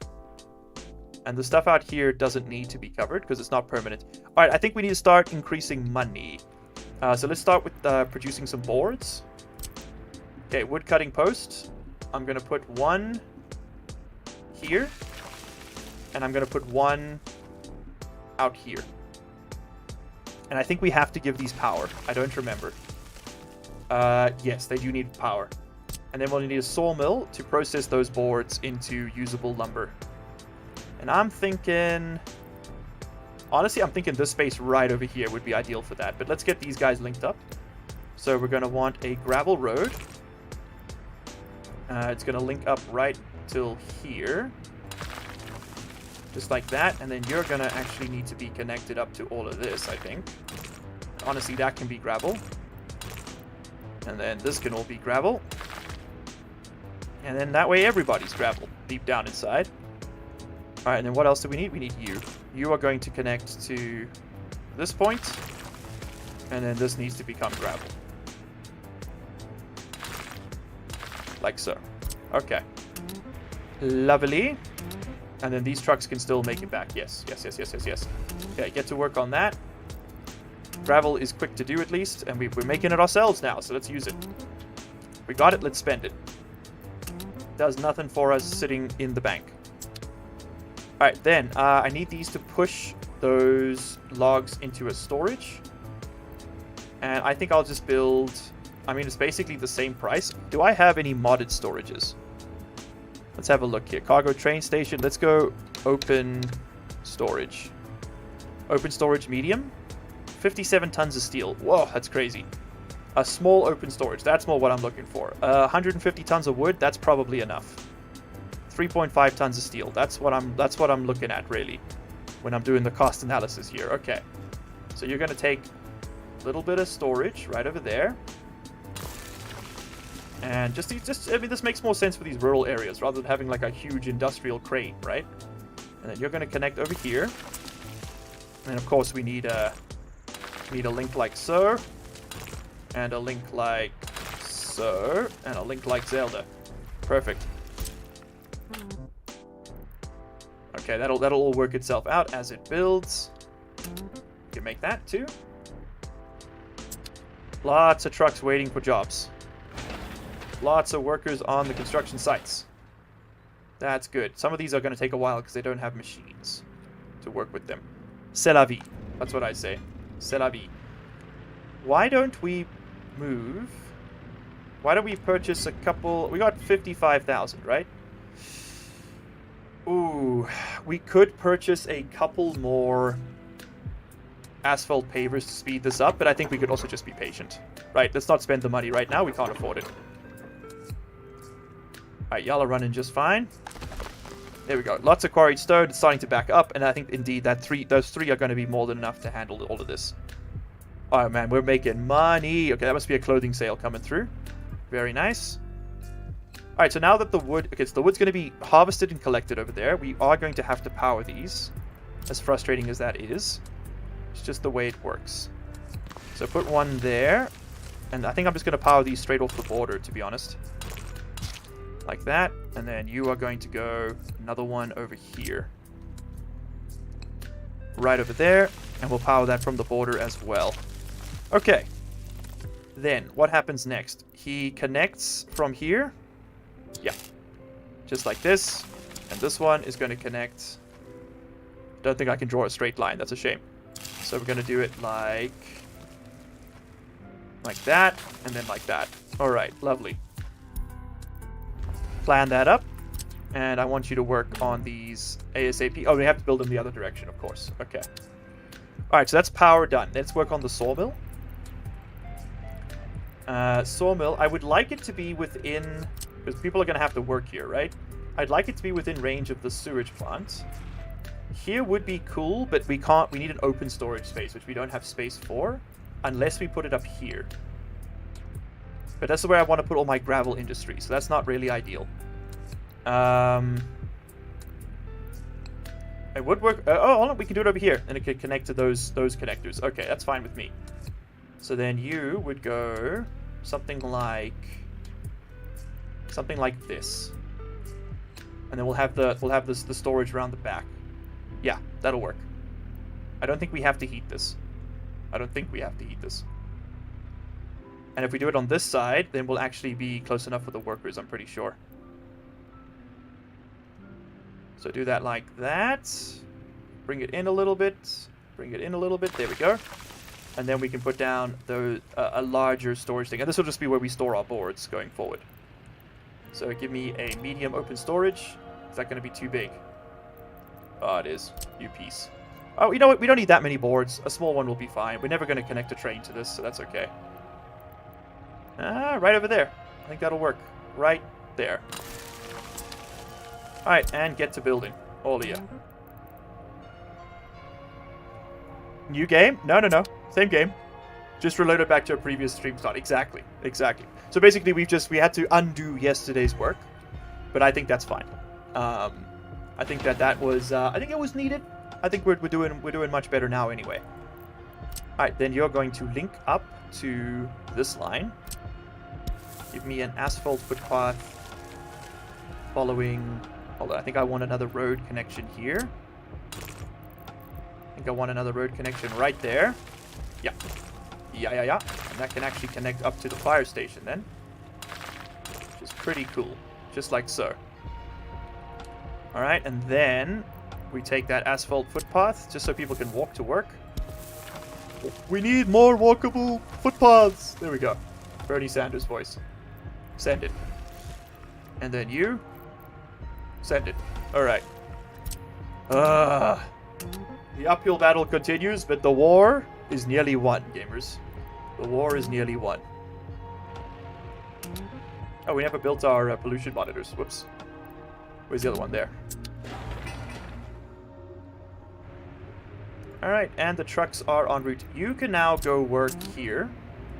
And the stuff out here doesn't need to be covered because it's not permanent. Alright, I think we need to start increasing money. So let's start with producing some boards. Okay, wood cutting post. I'm going to put one here. And I'm going to put one out here. And I think we have to give these power. I don't remember. Yes, they do need power. And then we'll need a sawmill to process those boards into usable lumber. And I'm thinking... Honestly, I'm thinking this space right over here would be ideal for that. But let's get these guys linked up. So we're going to want a gravel road. It's going to link up right till here. Just like that. And then you're going to actually need to be connected up to all of this, I think. Honestly, that can be gravel. And then this can all be gravel. And then that way everybody's gravel deep down inside. Alright, and then what else do we need? We need you. You are going to connect to this point. And then this needs to become gravel. Like so. Okay. Lovely. And then these trucks can still make it back. Yes, yes, yes, yes, yes, yes. Okay, get to work on that. Gravel is quick to do at least. And we're making it ourselves now, so let's use it. We got it, let's spend it. Does nothing for us sitting in the bank. Alright, then, I need these to push those logs into a storage. And I think I'll just build... I mean, it's basically the same price. Do I have any modded storages? Let's have a look here. Cargo train station. Let's go open storage. Open storage medium. 57 tons of steel. Whoa, that's crazy. A small open storage. That's more what I'm looking for. 150 tons of wood. That's probably enough. 3.5 tons of steel. That's what I'm looking at really when I'm doing the cost analysis here. Okay. So you're going to take a little bit of storage right over there. And just I mean, this makes more sense for these rural areas rather than having like a huge industrial crane, right? And then you're going to connect over here. And of course we need a link like so, and a link like so, and a link like Zelda. Perfect. Okay, that'll all work itself out as it builds. You can make that too. Lots of trucks waiting for jobs. Lots of workers on the construction sites. That's good. Some of these are going to take a while because they don't have machines to work with them. C'est la vie. That's what I say. C'est la vie. Why don't we move? Why don't we purchase a couple... We got 55,000, right? Ooh, we could purchase a couple more asphalt pavers to speed this up, but I think we could also just be patient. Right, let's not spend the money right now. We can't afford it. Alright, y'all are running just fine. There we go. Lots of quarried stone. It's starting to back up, and I think indeed that those three are going to be more than enough to handle all of this. Alright, man, we're making money. Okay, that must be a clothing sale coming through. Very nice. Alright, so now that the wood... Okay, so the wood's going to be harvested and collected over there. We are going to have to power these. As frustrating as that is. It's just the way it works. So put one there. And I think I'm just going to power these straight off the border, to be honest. Like that. And then you are going to go another one over here. Right over there. And we'll power that from the border as well. Okay. Then, what happens next? He connects from here. Yeah. Just like this. And this one is going to connect. Don't think I can draw a straight line. That's a shame. So we're going to do it like that. And then like that. Alright, lovely. Plan that up. And I want you to work on these ASAP. Oh, we have to build them the other direction, of course. Okay. Alright, so that's power done. Let's work on the sawmill. Sawmill, I would like it to be within... Because people are going to have to work here, right? I'd like it to be within range of the sewage plant. Here would be cool, but we can't... We need an open storage space, which we don't have space for. Unless we put it up here. But that's where I want to put all my gravel industry, so that's not really ideal. It would work... oh, we can do it over here, and it could connect to those connectors. Okay, that's fine with me. So then you would go something like this, and then we'll have the storage around the back. Yeah, that'll work. I don't think we have to heat this. And if we do it on this side, then we'll actually be close enough for the workers, I'm pretty sure. So do that like that. Bring it in a little bit. bring it in a little bit. There we go. And then we can put down those, a larger storage thing. And this will just be where we store our boards going forward. So give me a medium open storage. Is that going to be too big? Oh, it is. You piece. Oh, you know what? We don't need that many boards. A small one will be fine. We're never going to connect a train to this, so that's okay. Right over there. I think that'll work. Right there. Alright, and get to building. All of you. New game? No. Same game. Just reloaded back to a previous stream start. Exactly. So basically, we had to undo yesterday's work. But I think that's fine. I think that was... I think it was needed. I think we're doing much better now anyway. Alright, then you're going to link up to this line. Give me an asphalt footpath following... Hold on, I think I want another road connection here. I think I want another road connection right there. Yeah. Yeah. And that can actually connect up to the fire station then. Which is pretty cool. Just like so. Alright, and then we take that asphalt footpath just so people can walk to work. We need more walkable footpaths. There we go. Bernie Sanders voice. Send it. And then you. Send it. Alright. The uphill battle continues, but the war is nearly won, gamers. The war is nearly won. Oh, we never built our pollution monitors. Whoops. Where's the other one? There. Alright, and the trucks are en route. You can now go work here.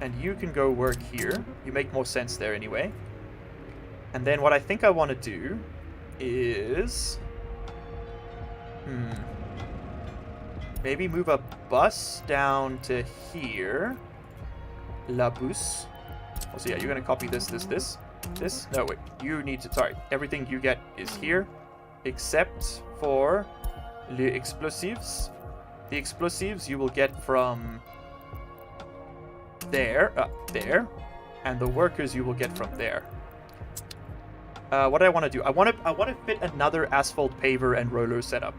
And you can go work here. You make more sense there anyway. And then what I think I want to do is... maybe move a bus down to here. La bus. Oh, so yeah, you're going to copy this. No, wait. You need to... Sorry. Everything you get is here. Except for les explosives. The explosives you will get from... there, there, and the workers you will get from there. What do I want to do? I want to fit another asphalt paver and roller setup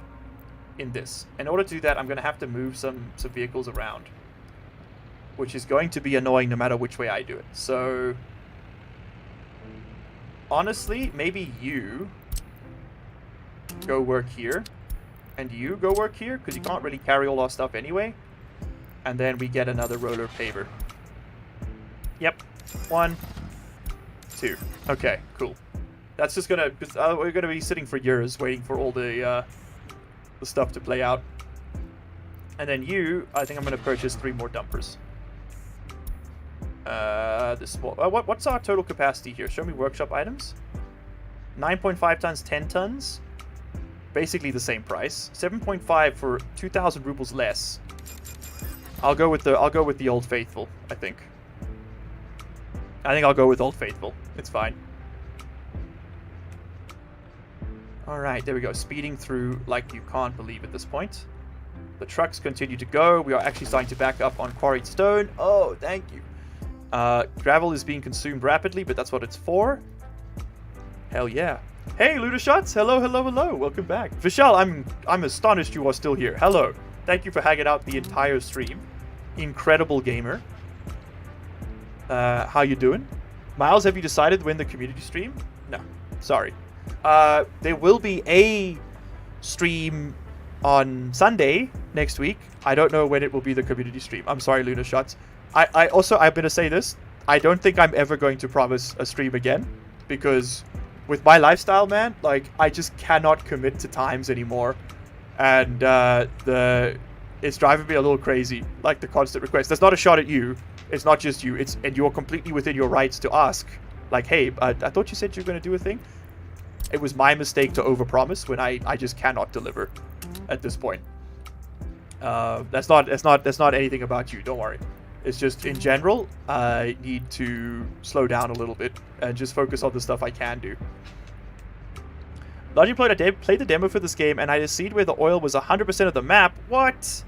in this. In order to do that, I'm going to have to move some vehicles around, which is going to be annoying no matter which way I do it. So, honestly, maybe you go work here, and you go work here, because you can't really carry all our stuff anyway. And then we get another roller paver. Yep. 1, 2. Okay, cool. That's just gonna... we're gonna be sitting for years waiting for all the stuff to play out. And then you... I think I'm gonna purchase 3 more dumpers. What's our total capacity here? Show me workshop items. 9.5 tons, 10 tons. Basically the same price. 7.5 for 2,000 rubles less. I'll go with the Old Faithful, I think. I think I'll go with Old Faithful. It's fine. Alright, there we go. Speeding through like you can't believe at this point. The trucks continue to go. We are actually starting to back up on quarried stone. Oh, thank you. Gravel is being consumed rapidly, but that's what it's for. Hell yeah. Hey, Ludershots! Hello. Welcome back. Vishal, I'm astonished you are still here. Hello. Thank you for hanging out the entire stream. Incredible gamer. How you doing? Miles, have you decided when the community stream? No. Sorry. There will be a stream on Sunday next week. I don't know when it will be the community stream. I'm sorry, Luna Shots. I'm going to say this. I don't think I'm ever going to promise a stream again. Because with my lifestyle, man, like, I just cannot commit to times anymore. And it's driving me a little crazy, like the constant requests. That's not a shot at you. It's not just you. And you're completely within your rights to ask, like, hey, I thought you said you were going to do a thing. It was my mistake to overpromise when I just cannot deliver at this point. That's not anything about you. Don't worry. It's just in general, I need to slow down a little bit and just focus on the stuff I can do. Logic played the demo for this game, and I just seed where the oil was 100% of the map. What?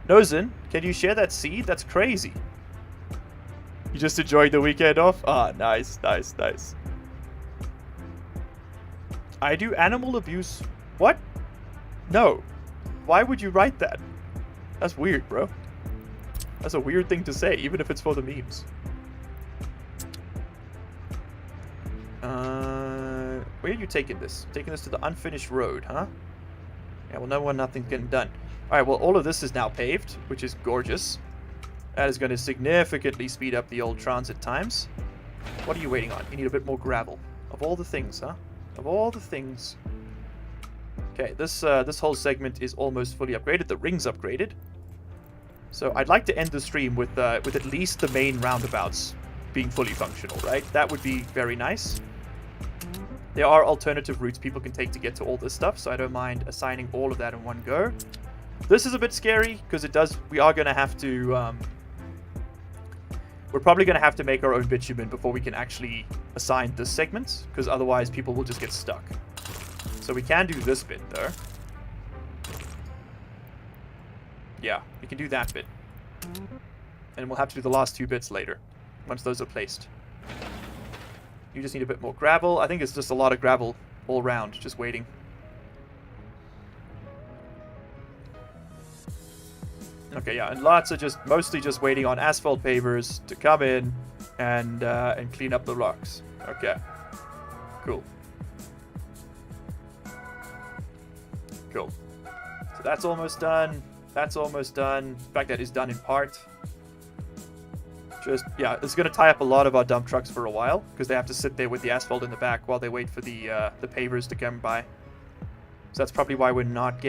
Nozin, can you share that seed? That's crazy. You just enjoyed the weekend off? Ah, nice. I do animal abuse. What? No. Why would you write that? That's weird, bro. That's a weird thing to say, even if it's for the memes. Where are you taking this? Taking this to the unfinished road, huh? Yeah, well, nothing's getting done. Alright, well, all of this is now paved, which is gorgeous. That is going to significantly speed up the old transit times. What are you waiting on? You need a bit more gravel. Of all the things, huh? Of all the things. Okay, this whole segment is almost fully upgraded. The ring's upgraded. So I'd like to end the stream with at least the main roundabouts being fully functional, right? That would be very nice. There are alternative routes people can take to get to all this stuff, so I don't mind assigning all of that in one go. This is a bit scary, because we are going to have to, we're probably going to have to make our own bitumen before we can actually assign this segment, because otherwise people will just get stuck. So we can do this bit, though. Yeah, we can do that bit. And we'll have to do the last 2 bits later, once those are placed. You just need a bit more gravel. I think it's just a lot of gravel all around, just waiting. Okay, yeah, and lots of mostly just waiting on asphalt pavers to come in and clean up the rocks. Okay, cool. Cool. So that's almost done. That's almost done. In fact, that is done in part. Yeah, it's going to tie up a lot of our dump trucks for a while, because they have to sit there with the asphalt in the back while they wait for the pavers to come by. So that's probably why we're not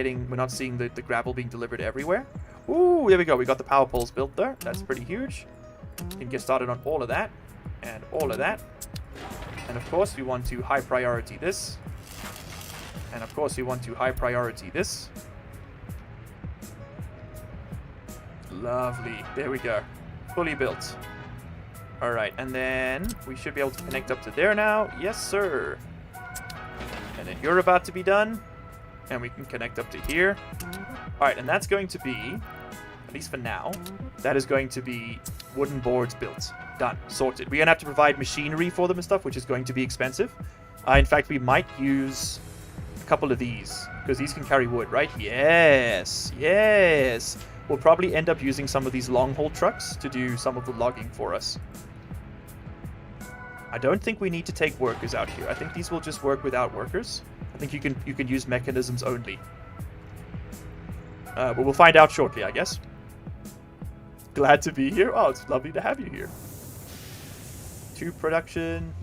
seeing the gravel being delivered everywhere. Ooh, there we go. We got the power poles built there. That's pretty huge. We can get started on all of that, and all of that. And of course, we want to high priority this. And of course, we want to high priority this. Lovely. There we go. Fully built. Alright, and then we should be able to connect up to there now. Yes, sir. And then you're about to be done. And we can connect up to here. Alright, and that's going to be, at least for now, that is going to be wooden boards built. Done. Sorted. We're going to have to provide machinery for them and stuff, which is going to be expensive. In fact, we might use a couple of these, because these can carry wood, right? Yes. Yes. We'll probably end up using some of these long-haul trucks to do some of the logging for us. I don't think we need to take workers out here. I think these will just work without workers. I think you can use mechanisms only. But we'll find out shortly, I guess. Glad to be here. Oh, it's lovely to have you here. 2 production,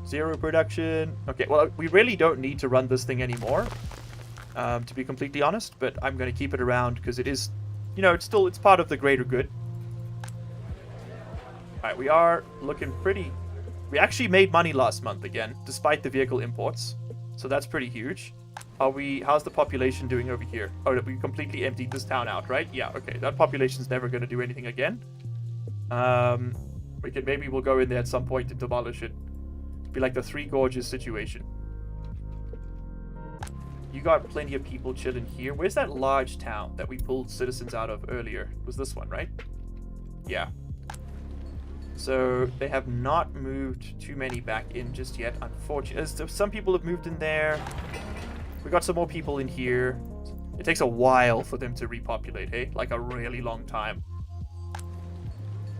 0 production. Okay, well, we really don't need to run this thing anymore, to be completely honest. But I'm going to keep it around because it is... You know, it's part of the greater good. Alright, we are looking pretty... We actually made money last month again, despite the vehicle imports. So that's pretty huge. How's the population doing over here? Oh, we completely emptied this town out, right? Yeah, okay. That population's never going to do anything again. Maybe we'll go in there at some point to demolish it. Be like the Three Gorges situation. You got plenty of people chilling here. Where's that large town that we pulled citizens out of earlier? It was this one, right? Yeah. So they have not moved too many back in just yet, unfortunately. Some people have moved in there. We got some more people in here. It takes a while for them to repopulate, hey? Like a really long time.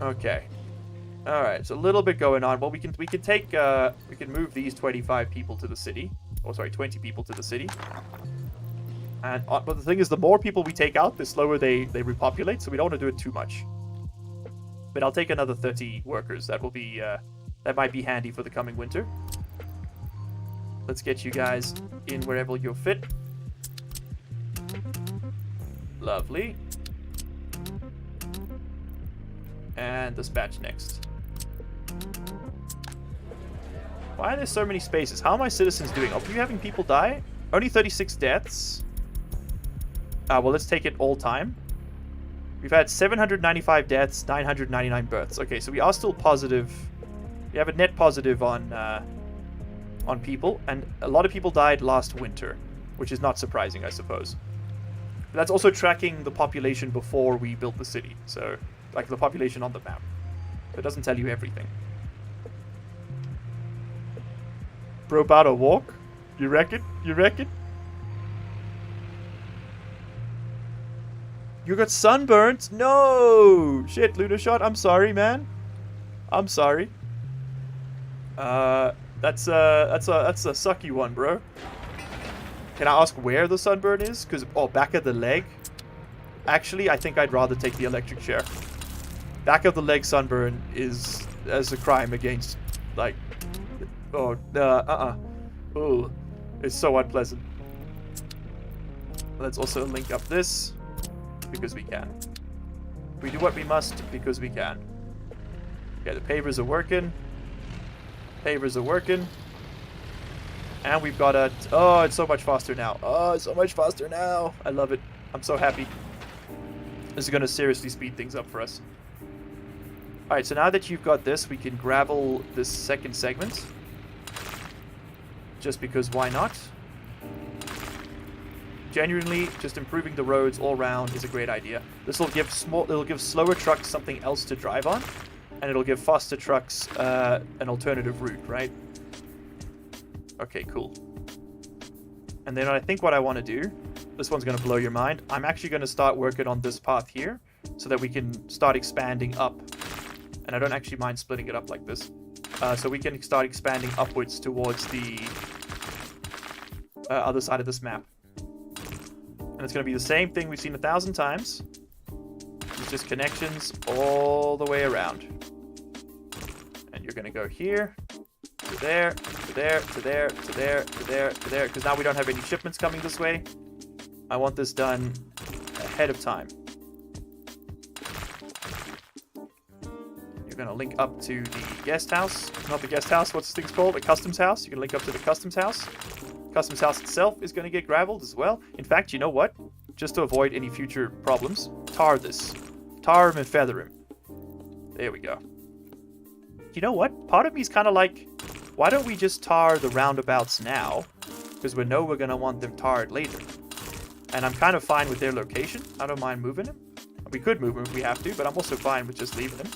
Okay. Alright, it's a little bit going on. Well, we can move these 25 people to the city. Oh, sorry, 20 people to the city. And but the thing is, the more people we take out, the slower they repopulate, so we don't want to do it too much. But I'll take another 30 workers. That will be that might be handy for the coming winter. Let's get you guys in wherever you'll fit. Lovely. And dispatch next. Why are there so many spaces? How are my citizens doing? Are you having people die? Only 36 deaths. Well, let's take it all time. We've had 795 deaths, 999 births. Okay, so we are still positive. We have a net positive on people, and a lot of people died last winter, which is not surprising, I suppose. But that's also tracking the population before we built the city, so like the population on the map. It doesn't tell you everything. Bro, about a walk? You reckon? You reckon? You got sunburnt? No! Shit, Lunashot, I'm sorry, man. I'm sorry. That's a sucky one, bro. Can I ask where the sunburn is? Because, oh, back of the leg? Actually, I think I'd rather take the electric chair. Back of the leg sunburn is as a crime against, like, oh, oh, it's so unpleasant. Let's also link up this, because we can. We do what we must, because we can. Okay, the pavers are working. Pavers are working. And we've got a... Oh, it's so much faster now. Oh, it's so much faster now. I love it. I'm so happy. This is going to seriously speed things up for us. Alright, so now that you've got this, we can gravel this second segment. Just because why not? Genuinely, just improving the roads all around is a great idea. This will give slower trucks something else to drive on. And it'll give faster trucks an alternative route, right? Okay, cool. And then I think what I want to do, this one's going to blow your mind. I'm actually going to start working on this path here so that we can start expanding up. And I don't actually mind splitting it up like this. So we can start expanding upwards towards the other side of this map. And it's going to be the same thing we've seen 1,000 times. It's just connections all the way around. And you're going to go here, to there, to there, to there, to there, to there, to there. Because now we don't have any shipments coming this way. I want this done ahead of time. You're going to link up to the guest house. Not the guest house, what's this thing's called? The customs house. You can link up to the customs house. Customs house itself is going to get graveled as well. In fact, you know what? Just to avoid any future problems, tar this. Tar him and feather him. There we go. You know what? Part of me is kind of like, why don't we just tar the roundabouts now? Because we know we're going to want them tarred later. And I'm kind of fine with their location. I don't mind moving them. We could move them if we have to, but I'm also fine with just leaving them.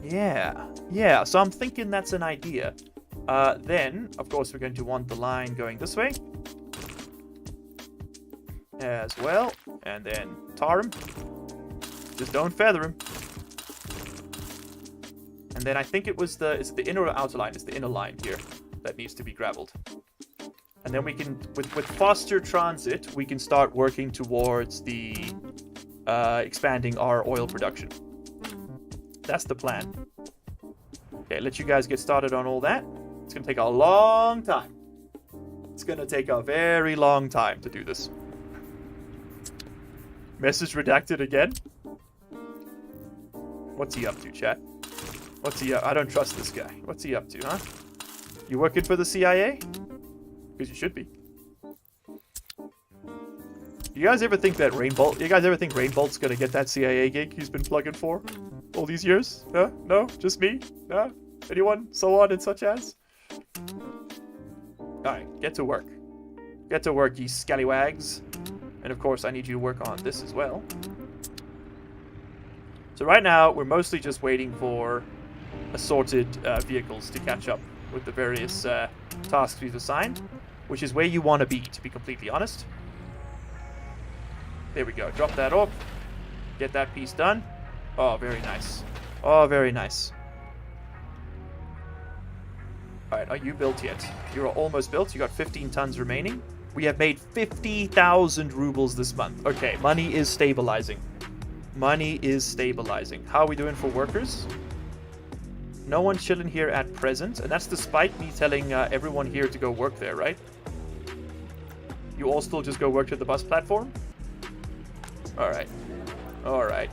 Yeah, so I'm thinking that's an idea. Then, of course, we're going to want the line going this way. As well. And then tar him. Just don't feather him. And then I think it's the inner or outer line. It's the inner line here that needs to be graveled. And then we can, with faster transit, we can start working towards the expanding our oil production. That's the plan. Okay, let you guys get started on all that. It's going to take a long time. It's going to take a very long time to do this. Message redacted again? What's he up to, chat? What's he up? I don't trust this guy. What's he up to, huh? You working for the CIA? Because you should be. You guys ever think that Rainbolt... You guys ever think Rainbolt's gonna get that CIA gig he's been plugging for all these years? Huh? No? Just me? Huh? Anyone? So on and such as? Alright, get to work. Get to work, ye scallywags. And of course, I need you to work on this as well. So right now, we're mostly just waiting for assorted vehicles to catch up with the various tasks we've assigned, which is where you want to be completely honest. There we go. Drop that off. Get that piece done. Oh, very nice. Oh, very nice. Alright, are you built yet? You're almost built. You got 15 tons remaining. We have made 50,000 rubles this month. Okay, money is stabilizing. Money is stabilizing. How are we doing for workers? No one chilling here at present. And that's despite me telling everyone here to go work there, right? You all still just go work to the bus platform? Alright. Alright.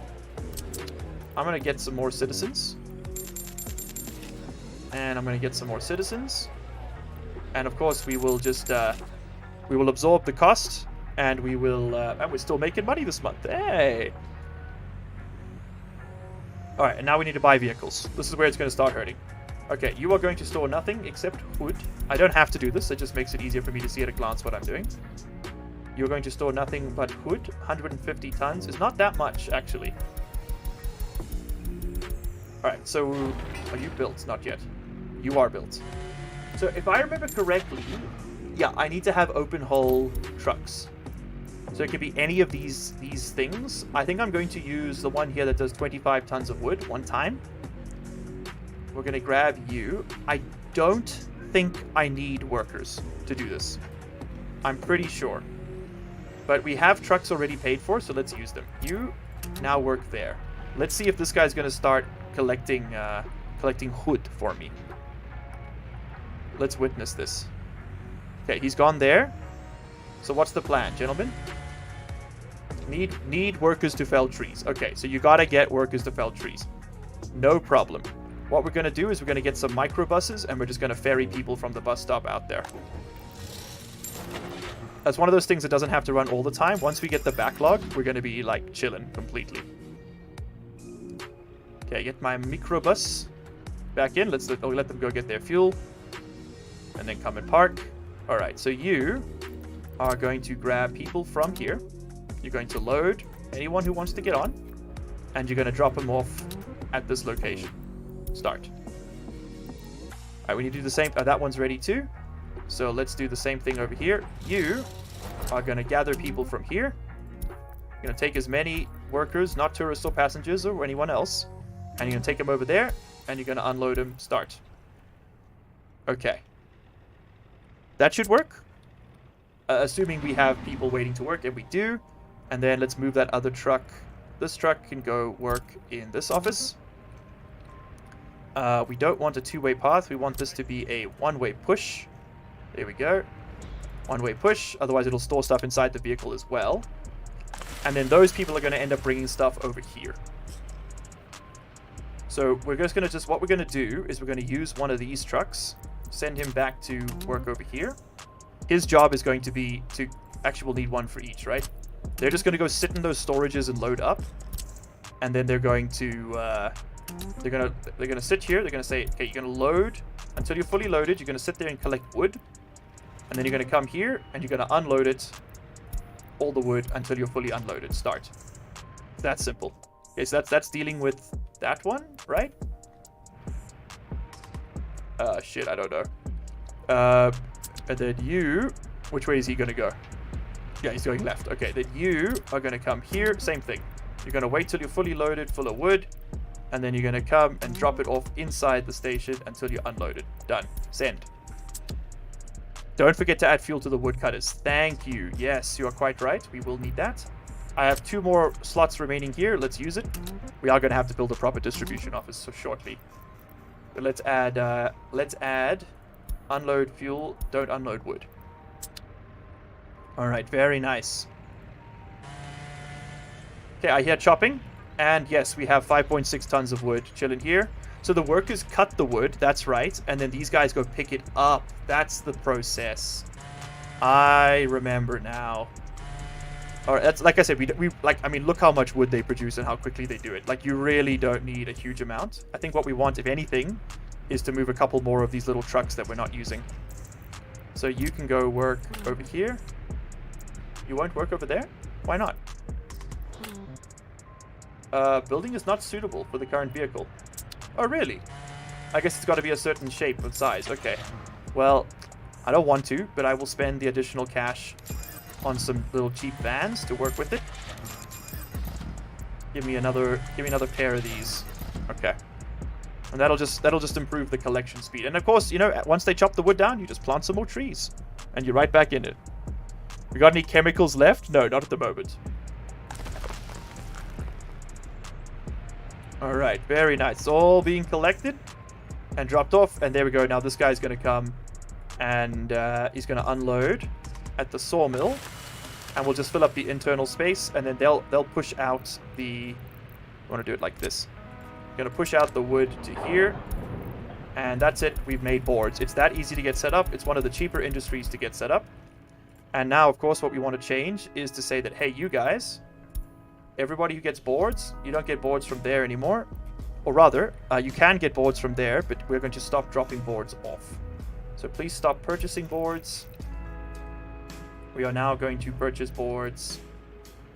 I'm going to get some more citizens. And I'm going to get some more citizens. And of course we will just... we will absorb the cost. And we will... and we're still making money this month. Hey! Alright, and now we need to buy vehicles. This is where it's going to start hurting. Okay, you are going to store nothing except wood. I don't have to do this. It just makes it easier for me to see at a glance what I'm doing. You're going to store nothing but wood. 150 tons is not that much, actually. Alright, so... Are you built? Not yet. You are built. So if I remember correctly... Yeah, I need to have open hull trucks. So it can be any of these things. I think I'm going to use the one here that does 25 tons of wood one time. We're going to grab you. I don't think I need workers to do this. I'm pretty sure. But we have trucks already paid for, so let's use them. You now work there. Let's see if this guy's going to start collecting wood for me. Let's witness this. Okay, he's gone there. So what's the plan, gentlemen? Need workers to fell trees. Okay, so you gotta get workers to fell trees. No problem. What we're gonna do is we're gonna get some microbuses and we're just gonna ferry people from the bus stop out there. That's one of those things that doesn't have to run all the time. Once we get the backlog, we're gonna be like chilling completely. Okay, get my microbus back in. Let them go get their fuel. And then come and park. Alright, so you are going to grab people from here. You're going to load anyone who wants to get on. And you're going to drop them off at this location. Start. Alright, we need to do the same. That one's ready too. So let's do the same thing over here. You are going to gather people from here. You're going to take as many workers, not tourists or passengers or anyone else. And you're going to take them over there. And you're going to unload them. Start. Okay. That should work. Assuming we have people waiting to work, and we do. And then let's move that other truck. This truck can go work in this office. We don't want a two-way path. We want this to be a one-way push. There we go. One-way push. Otherwise, it'll store stuff inside the vehicle as well. And then those people are going to end up bringing stuff over here. So we're just going to what we're going to do is we're going to use one of these trucks. Send him back to work over here. His job is going to be to... Actually, we'll need one for each, right? They're just going to go sit in those storages and load up. And then they're going to... They're gonna sit here. They're going to say, okay, you're going to load. Until you're fully loaded, you're going to sit there and collect wood. And then you're going to come here and you're going to unload it. All the wood until you're fully unloaded. Start. That's simple. Okay, so that's dealing with that one, right? Shit, I don't know. And then you... Which way is he going to go? Yeah, he's going left. Okay, then you are going to come here. Same thing. You're going to wait till you're fully loaded, full of wood. And then you're going to come and drop it off inside the station until you're unloaded. Done. Send. Don't forget to add fuel to the woodcutters. Thank you. Yes, you are quite right. We will need that. I have 2 more slots remaining here. Let's use it. We are going to have to build a proper distribution office so shortly. But let's add unload fuel, don't unload wood. Alright, very nice. Okay, I hear chopping. And yes, we have 5.6 tons of wood chilling here. So the workers cut the wood, that's right. And then these guys go pick it up. That's the process. I remember now. Alright, that's like I said, I mean, look how much wood they produce and how quickly they do it. Like, you really don't need a huge amount. I think what we want, if anything, is to move a couple more of these little trucks that we're not using. So you can go work over here. You won't work over there? Why not? Building is not suitable for the current vehicle. Oh, really? I guess it's got to be a certain shape and size. Okay. Well, I don't want to, but I will spend the additional cash on some little cheap vans to work with it. Give me another pair of these. Okay. And that'll just improve the collection speed. And of course, you know, once they chop the wood down, you just plant some more trees. And you're right back in it. We got any chemicals left? No, not at the moment. Alright, very nice. It's all being collected and dropped off. And there we go. Now this guy's going to come and he's going to unload at the sawmill. And we'll just fill up the internal space. And then they'll push out the... I want to do it like this. Going to push out the wood to here. And that's it. We've made boards. It's that easy to get set up. It's one of the cheaper industries to get set up. And now, of course, what we want to change is to say that, hey, you guys, everybody who gets boards, you don't get boards from there anymore. Or rather, you can get boards from there, but we're going to stop dropping boards off. So please stop purchasing boards. We are now going to purchase boards.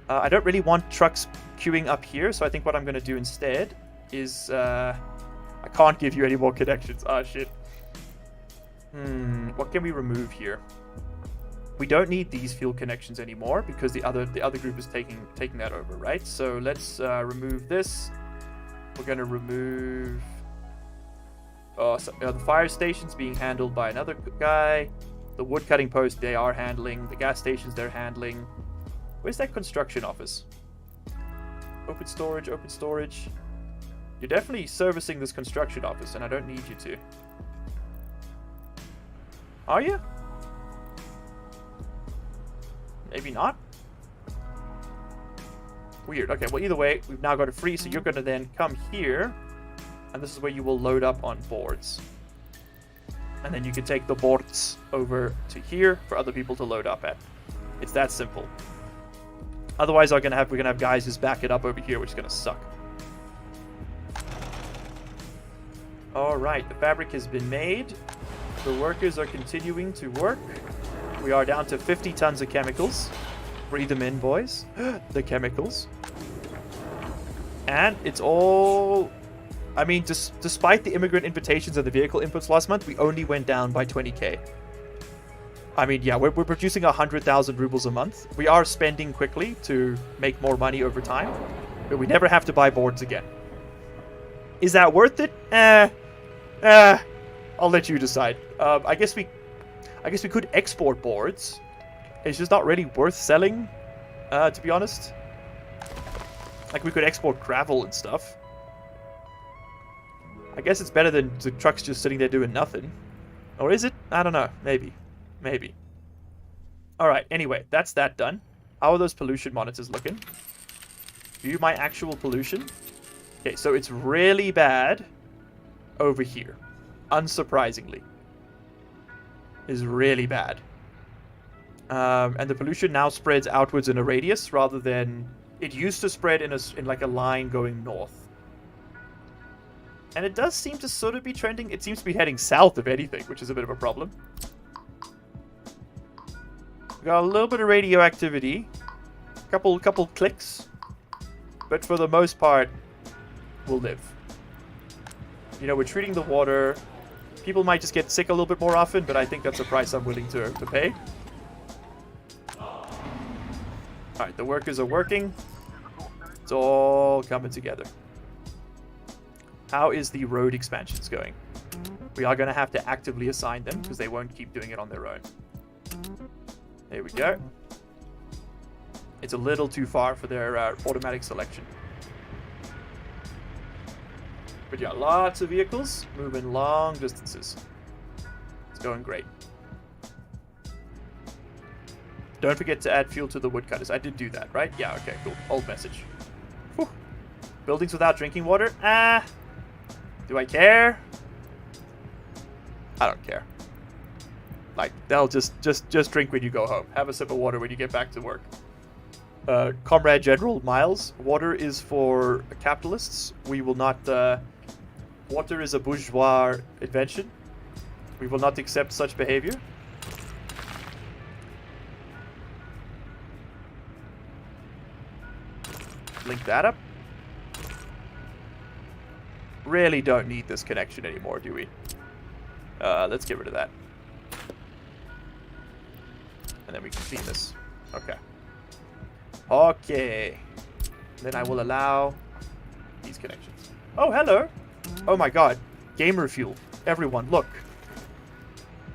I don't really want trucks queuing up here, so I think what I'm going to do instead is... I can't give you any more connections. Ah, shit. What can we remove here? we don't need these fuel connections anymore because the other group is taking that over, right? So let's remove this. We're going to remove the fire stations being handled by another guy. The wood cutting post they are handling. The gas stations they're handling. Where's that construction office? Open storage, open storage. You're definitely servicing this construction office, and I don't need you to. Are you? Maybe not. Weird. Okay, well, either way, we've now got it free, so you're going to then come here, and this is where you will load up on boards. And then you can take the boards over to here for other people to load up at. It's that simple. Otherwise, we're gonna have guys just back it up over here, which is gonna suck. All right, the fabric has been made. The workers are continuing to work. We are down to 50 tons of chemicals. Breathe them in, boys. The chemicals. And it's all... I mean, despite the immigrant invitations and the vehicle inputs last month, we only went down by 20k. I mean, yeah, we're producing 100,000 rubles a month. We are spending quickly to make more money over time, but we never have to buy boards again. Is that worth it? I'll let you decide. I guess we could export boards. It's just not really worth selling, to be honest. Like, we could export gravel and stuff. I guess it's better than the trucks just sitting there doing nothing. Or is it? I don't know. Maybe. Maybe. Alright, anyway, that's that done. How are those pollution monitors looking? View my actual pollution. Okay, so it's really bad over here. Unsurprisingly. Is really bad. And the pollution now spreads outwards in a radius rather than... It used to spread in like a line going north. And it does seem to sort of be trending. It seems to be heading south, if anything, which is a bit of a problem. We got a little bit of radioactivity. Couple clicks. But for the most part, we'll live. You know, we're treating the water. People might just get sick a little bit more often, but I think that's a price I'm willing to pay. Alright, the workers are working. It's all coming together. How is the road expansions going? We are going to have to actively assign them because they won't keep doing it on their own. There we go. It's a little too far for their automatic selection. But yeah, lots of vehicles moving long distances. It's going great. Don't forget to add fuel to the woodcutters. I did do that, right? Yeah, okay, cool. Old message. Whew. Buildings without drinking water? Do I care? I don't care. Like, they'll just drink when you go home. Have a sip of water when you get back to work. Comrade General Miles, water is for capitalists. We will not... water is a bourgeois invention. We will not accept such behavior. Link that up. Really don't need this connection anymore, do we? Let's get rid of that. And then we can clean this. Okay. Okay. Then I will allow these connections. Oh, hello. Oh my god. Gamer fuel. Everyone, look.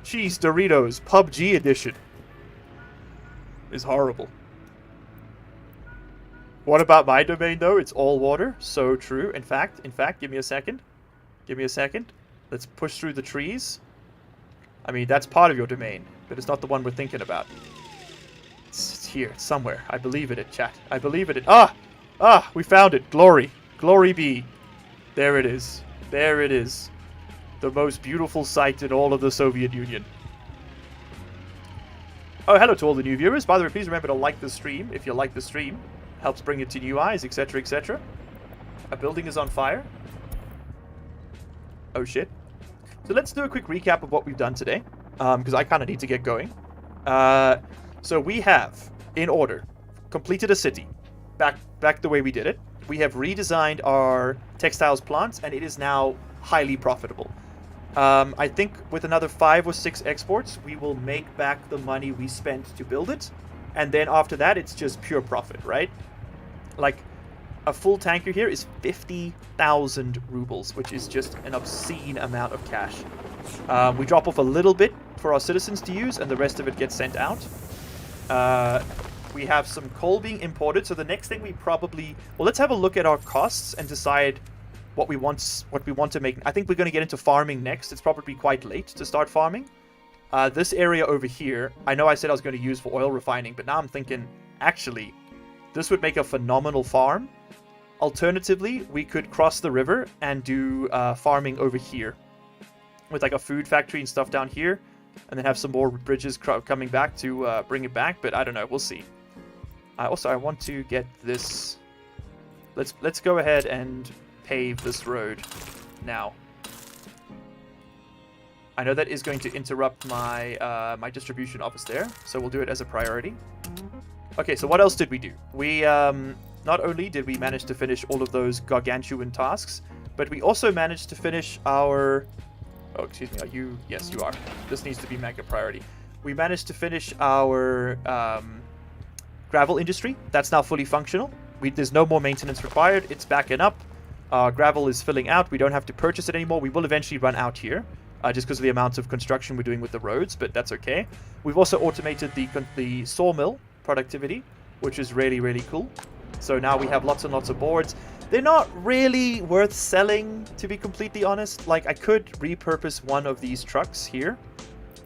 Cheese Doritos PUBG edition. Is horrible. What about my domain, though? It's all water. So true. In fact, give me a second. Give me a second. Let's push through the trees. I mean, that's part of your domain, but it's not the one we're thinking about. It's here, it's somewhere. I believe in it, chat. I believe in it. Ah! We found it. Glory. Glory be. There it is. There it is. The most beautiful sight in all of the Soviet Union. Oh, hello to all the new viewers. By the way, please remember to like the stream if you like the stream. Helps bring it to new eyes, etc., etc. A building is on fire. Oh, shit. So let's do a quick recap of what we've done today, because I kind of need to get going. So we have, in order, completed a city. Back the way we did it. We have redesigned our textiles plants, and it is now highly profitable. I think with another 5 or 6 exports, we will make back the money we spent to build it. And then after that, it's just pure profit, right? Like, a full tanker here is 50,000 rubles, which is just an obscene amount of cash. We drop off a little bit for our citizens to use, and the rest of it gets sent out. We have some coal being imported, so the next thing we probably... Well, let's have a look at our costs and decide what we want to make. I think we're going to get into farming next. It's probably quite late to start farming. This area over here, I know I said I was going to use for oil refining, but now I'm thinking, actually, this would make a phenomenal farm. Alternatively, we could cross the river and do farming over here with like a food factory and stuff down here, and then have some more bridges coming back to bring it back. But I don't know. We'll see. Also, I want to get this. Let's go ahead and pave this road now. I know that is going to interrupt my my distribution office there, so we'll do it as a priority. Okay, so what else did we do? We not only did we manage to finish all of those gargantuan tasks, but we also managed to finish our... Oh, excuse me, are you... Yes, you are. This needs to be mega priority. We managed to finish our gravel industry. That's now fully functional. There's no more maintenance required. It's backing up. Gravel is filling out. We don't have to purchase it anymore. We will eventually run out here, just because of the amount of construction we're doing with the roads, but that's okay. We've also automated the sawmill productivity, which is really, really cool. So now we have lots and lots of boards. They're not really worth selling, to be completely honest. Like, I could repurpose one of these trucks here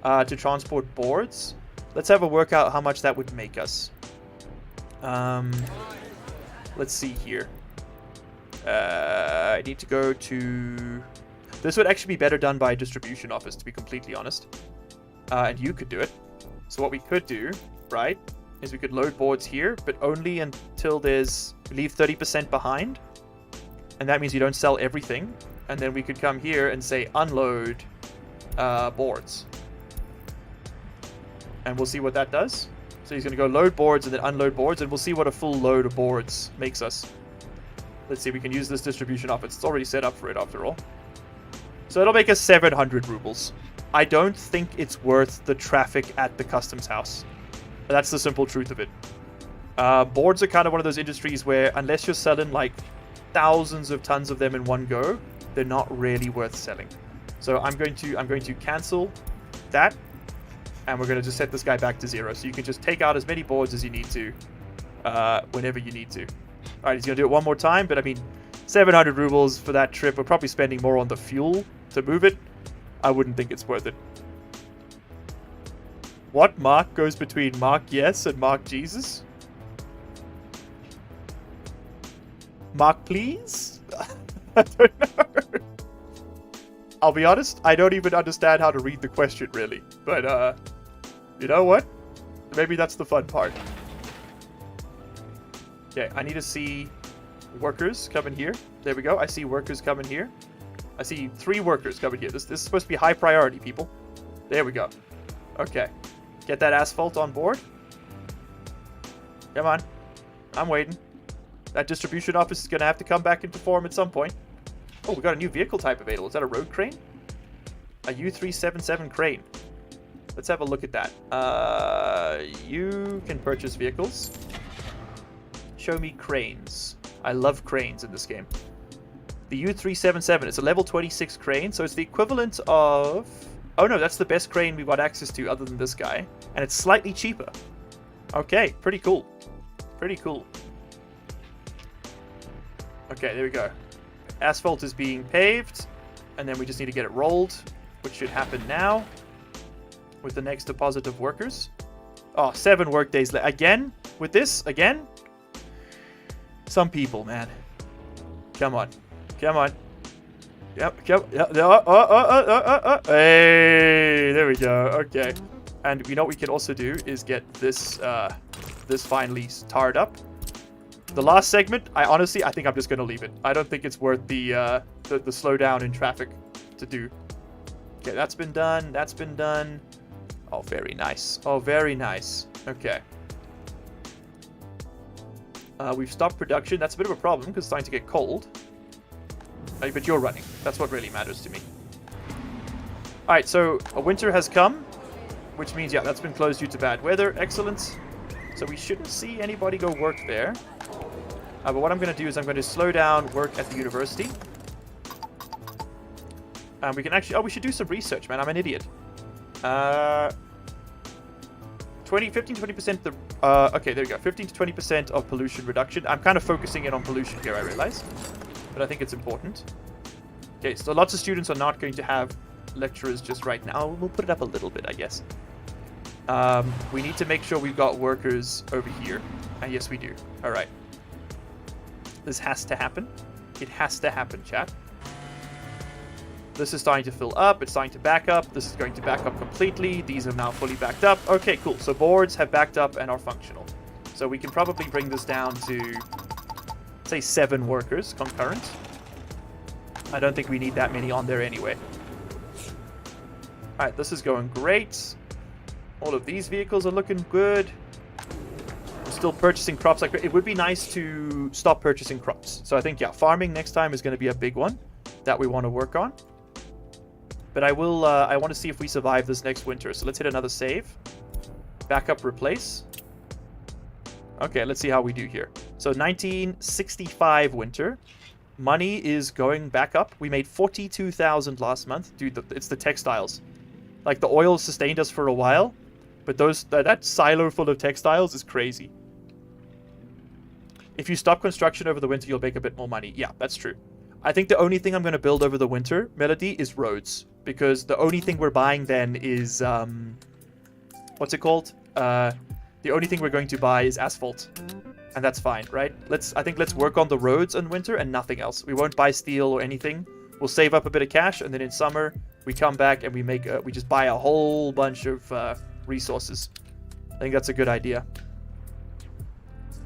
to transport boards. Let's have a work out how much that would make us. Let's see here. I need to go to... This would actually be better done by a distribution office, to be completely honest. And you could do it. So what we could do, right, is we could load boards here, but only until there's... Leave 30% behind. And that means you don't sell everything. And then we could come here and say unload boards. And we'll see what that does. So he's going to go load boards and then unload boards, and we'll see what a full load of boards makes us. Let's see, we can use this distribution office. It's already set up for it after all. So it'll make us 700 rubles. I don't think it's worth the traffic at the customs house. That's the simple truth of it. Boards are kind of one of those industries where unless you're selling like thousands of tons of them in one go, they're not really worth selling. So I'm going to cancel that, and we're going to just set this guy back to 0. So you can just take out as many boards as you need to whenever you need to. All right, he's going to do it one more time, but I mean, 700 rubles for that trip. We're probably spending more on the fuel to move it. I wouldn't think it's worth it. What mark goes between Mark Yes and Mark Jesus? Mark Please? I don't know. I'll be honest, I don't even understand how to read the question, really. But, you know what? Maybe that's the fun part. Okay, I need to see workers coming here. There we go. I see workers coming here. I see 3 workers coming here. This is supposed to be high priority, people. There we go. Okay. Get that asphalt on board. Come on. I'm waiting. That distribution office is going to have to come back into form at some point. Oh, we got a new vehicle type available. Is that a road crane? A U377 crane. Let's have a look at that. You can purchase vehicles. Show me cranes. I love cranes in this game. The U377. It's a level 26 crane, so it's the equivalent of... Oh no, that's the best crane we've got access to other than this guy. And it's slightly cheaper. Okay, pretty cool. Pretty cool. Okay, there we go. Asphalt is being paved. And then we just need to get it rolled, which should happen now. With the next deposit of workers. Oh, 7 work days left. Again? With this? Again? Some people, man. Come on. Come on. Yep. Hey, there we go. Okay. And you know what we can also do is get this this finally tarred up. The last segment, I think I'm just going to leave it. I don't think it's worth the slowdown in traffic to do. Okay, that's been done. That's been done. Oh, very nice. Oh, very nice. Okay. We've stopped production. That's a bit of a problem because it's starting to get cold. But you're running. That's what really matters to me. Alright, so a winter has come, which means, yeah, that's been closed due to bad weather. Excellent. So we shouldn't see anybody go work there. But what I'm going to do is I'm going to slow down work at the university. And we can actually... Oh, we should do some research, man. I'm an idiot. 15-20% the... okay, there we go. 15 to 20% of pollution reduction. I'm kind of focusing in on pollution here, I realize. But I think it's important. Okay, so lots of students are not going to have lecturers just right now. We'll put it up a little bit, I guess. We need to make sure we've got workers over here. And yes, we do. All right. This has to happen. It has to happen, chat. This is starting to fill up. It's starting to back up. This is going to back up completely. These are now fully backed up. Okay, cool. So boards have backed up and are functional. So we can probably bring this down to, say, 7 workers concurrent. I don't think we need that many on there anyway. Alright, this is going great. All of these vehicles are looking good. We're still purchasing crops. Like, it would be nice to stop purchasing crops. So I think, yeah, farming next time is going to be a big one that we want to work on. But I want to see if we survive this next winter. So let's hit another save. Backup, replace. Okay, let's see how we do here. So 1965 winter. Money is going back up. We made 42,000 last month. Dude, it's the textiles. Like, the oil sustained us for a while. But that silo full of textiles is crazy. If you stop construction over the winter, you'll make a bit more money. Yeah, that's true. I think the only thing I'm going to build over the winter, Melody, is roads. Because the only thing we're buying then is... what's it called? The only thing we're going to buy is asphalt. And that's fine, right? I think let's work on the roads in winter and nothing else. We won't buy steel or anything. We'll save up a bit of cash, and then in summer, we come back and we just buy a whole bunch of resources. I think that's a good idea.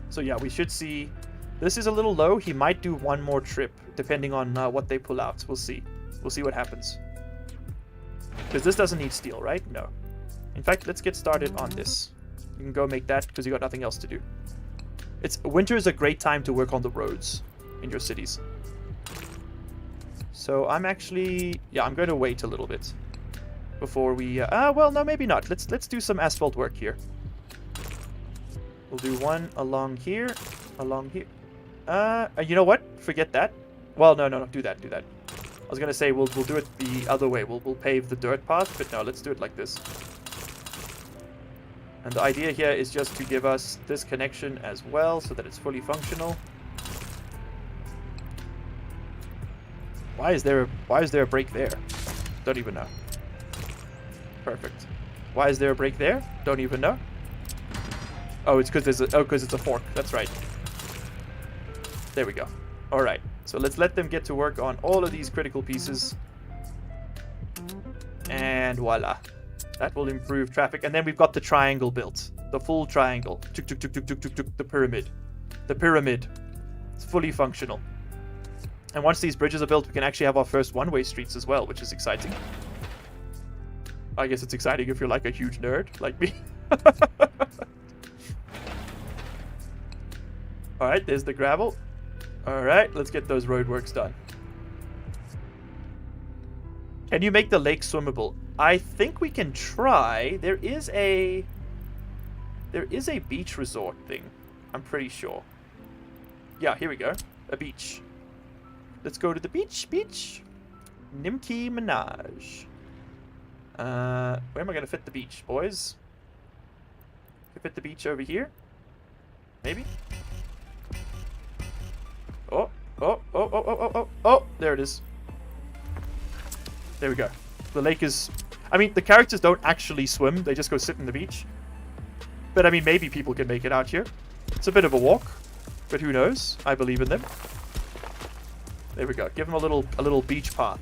So yeah, we should see... This is a little low. He might do one more trip, depending on what they pull out. We'll see. We'll see what happens. Because this doesn't need steel, right? No. In fact, let's get started on this. You can go make that, because you got nothing else to do. Winter is a great time to work on the roads in your cities. So I'm actually... Yeah, I'm going to wait a little bit before we... well, no, maybe not. Let's do some asphalt work here. We'll do one along here, along here. You know what? Forget that. Well, no, do that. I was going to say we'll do it the other way. We'll pave the dirt path, but no, let's do it like this. And the idea here is just to give us this connection as well, so that it's fully functional. Why is there a break there? Don't even know. Perfect. Why is there a break there? Don't even know. Oh, it's because it's a fork. That's right. There we go. All right. So let's let them get to work on all of these critical pieces. And voila. That will improve traffic. And then we've got the triangle built. The full triangle. The pyramid. The pyramid. It's fully functional. And once these bridges are built, we can actually have our first one-way streets as well, which is exciting. I guess it's exciting if you're like a huge nerd like me. Alright, there's the gravel. Alright, let's get those roadworks done. Can you make the lake swimmable? I think we can try. There is a beach resort thing. I'm pretty sure. Yeah, here we go. A beach. Let's go to the beach. Nimki Minaj. Where am I going to fit the beach, boys? Can I fit the beach over here? Maybe? Oh, there it is. There we go. The lake is... I mean, the characters don't actually swim. They just go sit in the beach. But, I mean, maybe people can make it out here. It's a bit of a walk. But who knows? I believe in them. There we go. Give them a little beach path.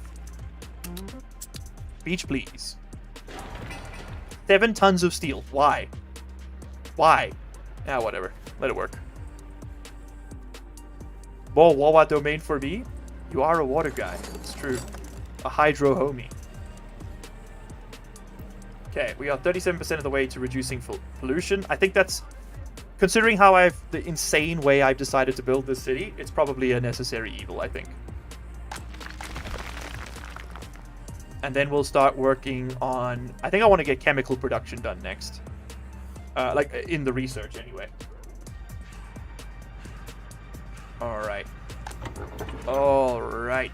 Beach, please. 7 tons of steel. Why? Why? Ah, whatever. Let it work. More Wawa domain for me? You are a water guy. It's true. A hydro homie. Okay, we are 37% of the way to reducing pollution. I think that's... Considering how the insane way I've decided to build this city, it's probably a necessary evil, I think. And then we'll start working on... I think I want to get chemical production done next. Like, in the research, anyway. Alright. Alright.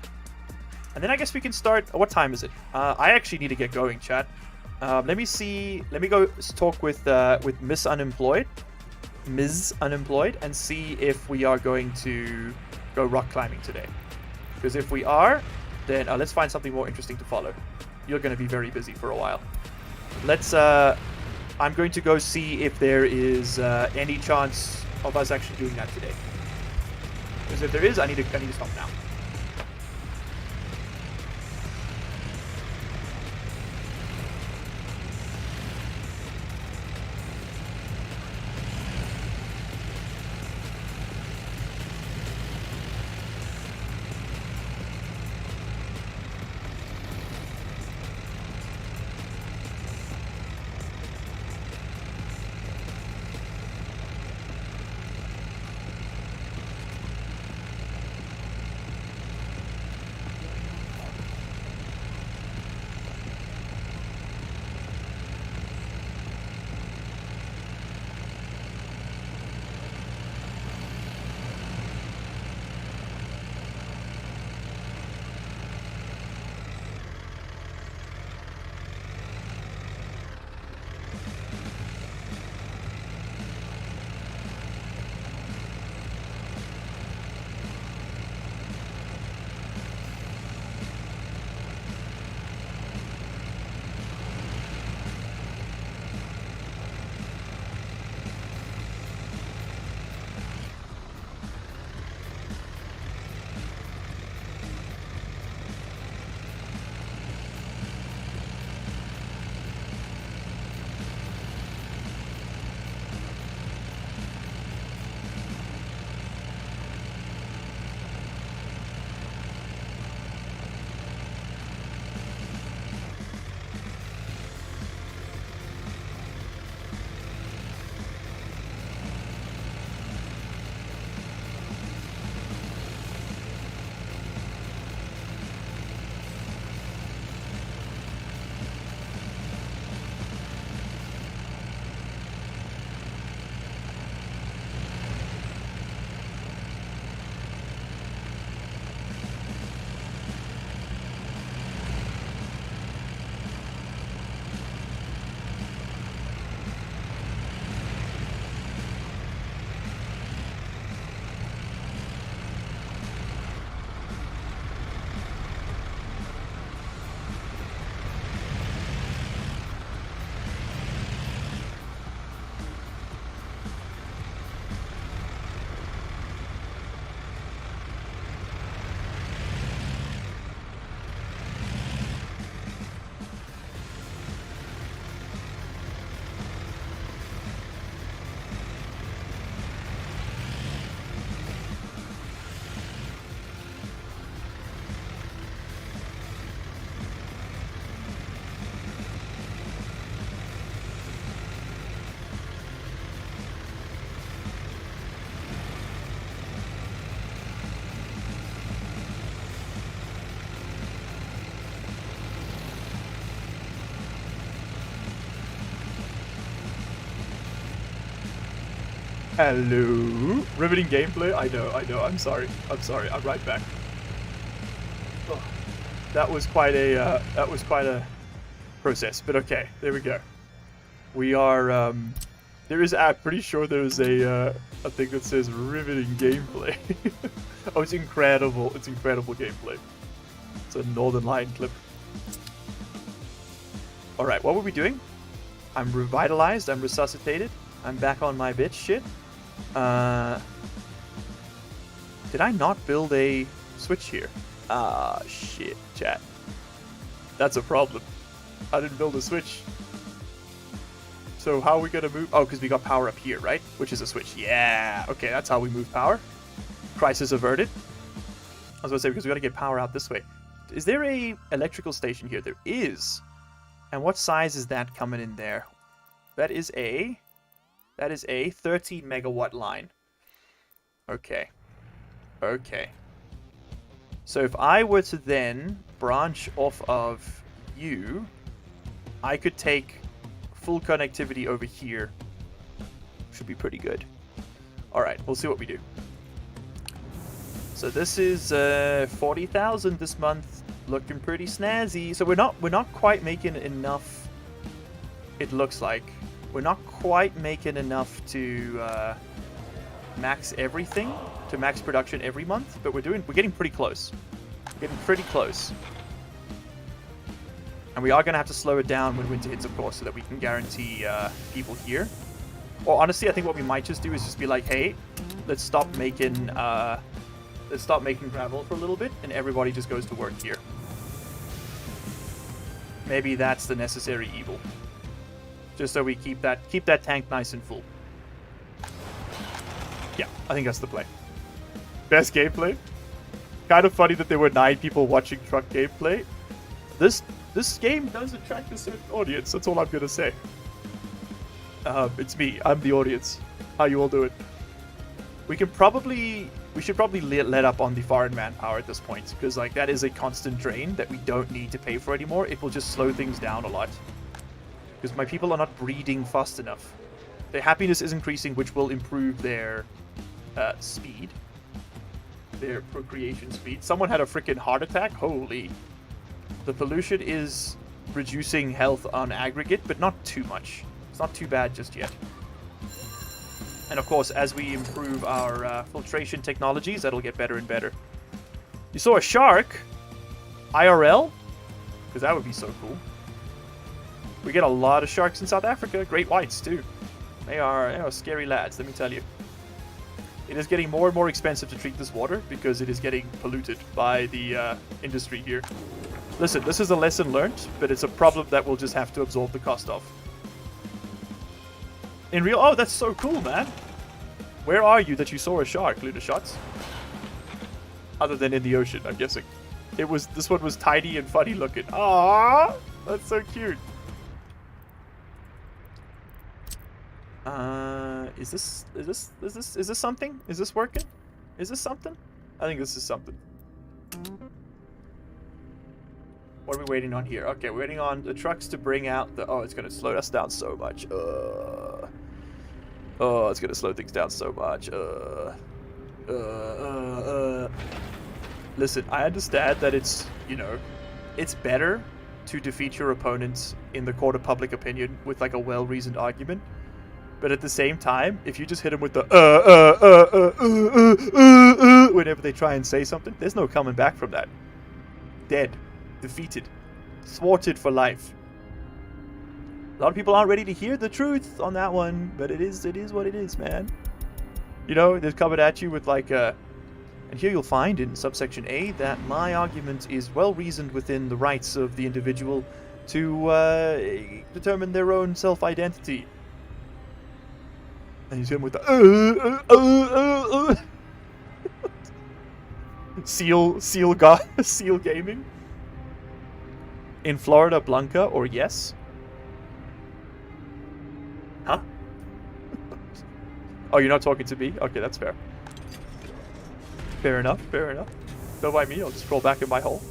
And then I guess we can start... What time is it? I actually need to get going, chat. Let me see... Let me go talk with Miss Unemployed. Ms. Unemployed. And see if we are going to go rock climbing today. Because if we are... Then let's find something more interesting to follow. You're going to be very busy for a while. Let's... I'm going to go see if there is any chance of us actually doing that today. Because if there is, I need to stop now. Hello? Riveting gameplay? I know, I'm sorry. I'm right back. Oh, that was quite a process, but okay, there we go. We are, I'm pretty sure there's a thing that says riveting gameplay. Oh, it's incredible gameplay. It's a Northern Lion clip. Alright, what were we doing? I'm revitalized, I'm resuscitated, I'm back on my bitch shit. Did I not build a switch here? Ah, shit, chat. That's a problem. I didn't build a switch. So how are we gonna move? Oh, because we got power up here, right? Which is a switch. Yeah, okay, that's how we move power. Crisis averted. I was gonna say, because we gotta get power out this way. Is there a electrical station here? There is. And what size is that coming in there? That is a 13 megawatt line. Okay. Okay. So if I were to then branch off of you, I could take full connectivity over here. Should be pretty good. Alright, we'll see what we do. So this is 40,000 this month. Looking pretty snazzy. So we're not quite making enough. It looks like we're not quite making enough to max everything, to max production every month, but we're getting pretty close. Getting pretty close. And we are going to have to slow it down when winter hits, of course, so that we can guarantee people here. Or honestly, I think what we might just do is just be like, hey, let's stop making gravel for a little bit, and everybody just goes to work here. Maybe that's the necessary evil. Just so we keep that tank nice and full. Yeah, I think that's the play. Best gameplay. Kind of funny that there were 9 people watching truck gameplay. This game does attract a certain audience. That's all I'm gonna say. It's me. I'm the audience. How you all doing? We should probably let up on the foreign manpower at this point, because like that is a constant drain that we don't need to pay for anymore. It will just slow things down a lot. Because my people are not breeding fast enough. Their happiness is increasing, which will improve their speed. Their procreation speed. Someone had a freaking heart attack. Holy. The pollution is reducing health on aggregate, but not too much. It's not too bad just yet. And of course, as we improve our filtration technologies, that'll get better and better. You saw a shark? IRL? Because that would be so cool. We get a lot of sharks in South Africa. Great whites, too. They are scary lads, let me tell you. It is getting more and more expensive to treat this water because it is getting polluted by the industry here. Listen, this is a lesson learned, but it's a problem that we'll just have to absorb the cost of. In real... Oh, that's so cool, man. Where are you that you saw a shark, Lunashots? Other than in the ocean, I'm guessing. This one was tiny and funny looking. Aww, that's so cute. Is this something? Is this working? Is this something? I think this is something. What are we waiting on here? Okay, we're waiting on the trucks to bring out the... Oh, it's going to slow us down so much. Oh, it's going to slow things down so much. Listen, I understand that it's, you know, it's better to defeat your opponents in the court of public opinion with like a well-reasoned argument. But at the same time, if you just hit them with the whenever they try and say something, there's no coming back from that. Dead. Defeated. Thwarted for life. A lot of people aren't ready to hear the truth on that one, but it is what it is, man. You know, they're coming at you with like and here you'll find in subsection A that my argument is well reasoned within the rights of the individual to determine their own self-identity. And he's him with the Seal Gaming. In Florida Blanca or yes? Huh? Oh, you're not talking to me? Okay, that's fair. Fair enough, fair enough. Don't mind me, I'll just roll back in my hole.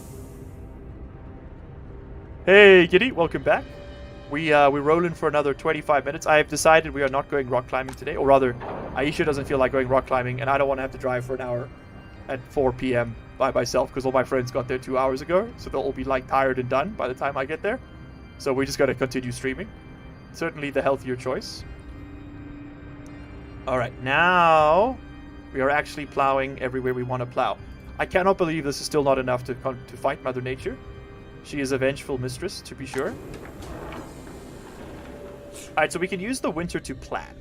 Hey, Giddy, welcome back. We're rolling for another 25 minutes. I have decided we are not going rock climbing today, or rather, Aisha doesn't feel like going rock climbing, and I don't want to have to drive for an hour at 4 p.m. by myself, because all my friends got there 2 hours ago, so they'll all be like tired and done by the time I get there. So we just got to continue streaming. Certainly the healthier choice. Alright, now we are actually plowing everywhere we want to plow. I cannot believe this is still not enough to fight Mother Nature. She is a vengeful mistress, to be sure. Alright, so we can use the winter to plan.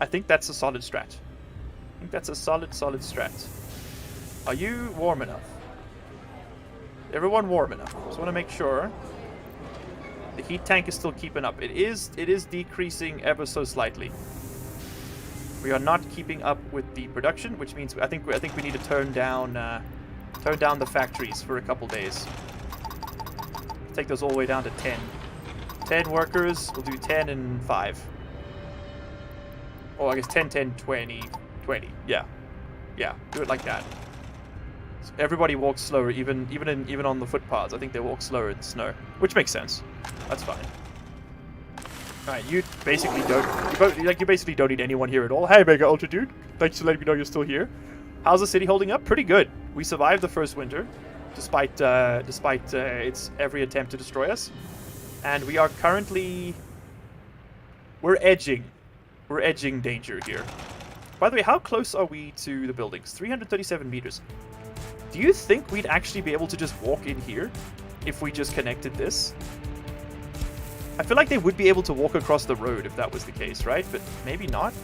I think that's a solid strat. I think that's a solid strat. Are you warm enough? Everyone warm enough. Just want to make sure the heat tank is still keeping up. It is decreasing ever so slightly. We are not keeping up with the production, which means I think we need to turn down the factories for a couple days. Take those all the way down to 10. 10 workers. We'll do 10 and 5. Oh, I guess 10, 10, 20, 20. Yeah. Yeah, do it like that. So everybody walks slower, even on the footpaths. I think they walk slower in the snow, which makes sense. That's fine. All right, you basically don't need anyone here at all. Hey, Mega Ultra Dude, thanks for letting me know you're still here. How's the city holding up? Pretty good. We survived the first winter, despite its every attempt to destroy us, and we are currently we're edging danger here. By the way, how close are we to the buildings? 337 meters. Do you think we'd actually be able to just walk in here if we just connected this? I feel like they would be able to walk across the road if that was the case, right? But maybe not.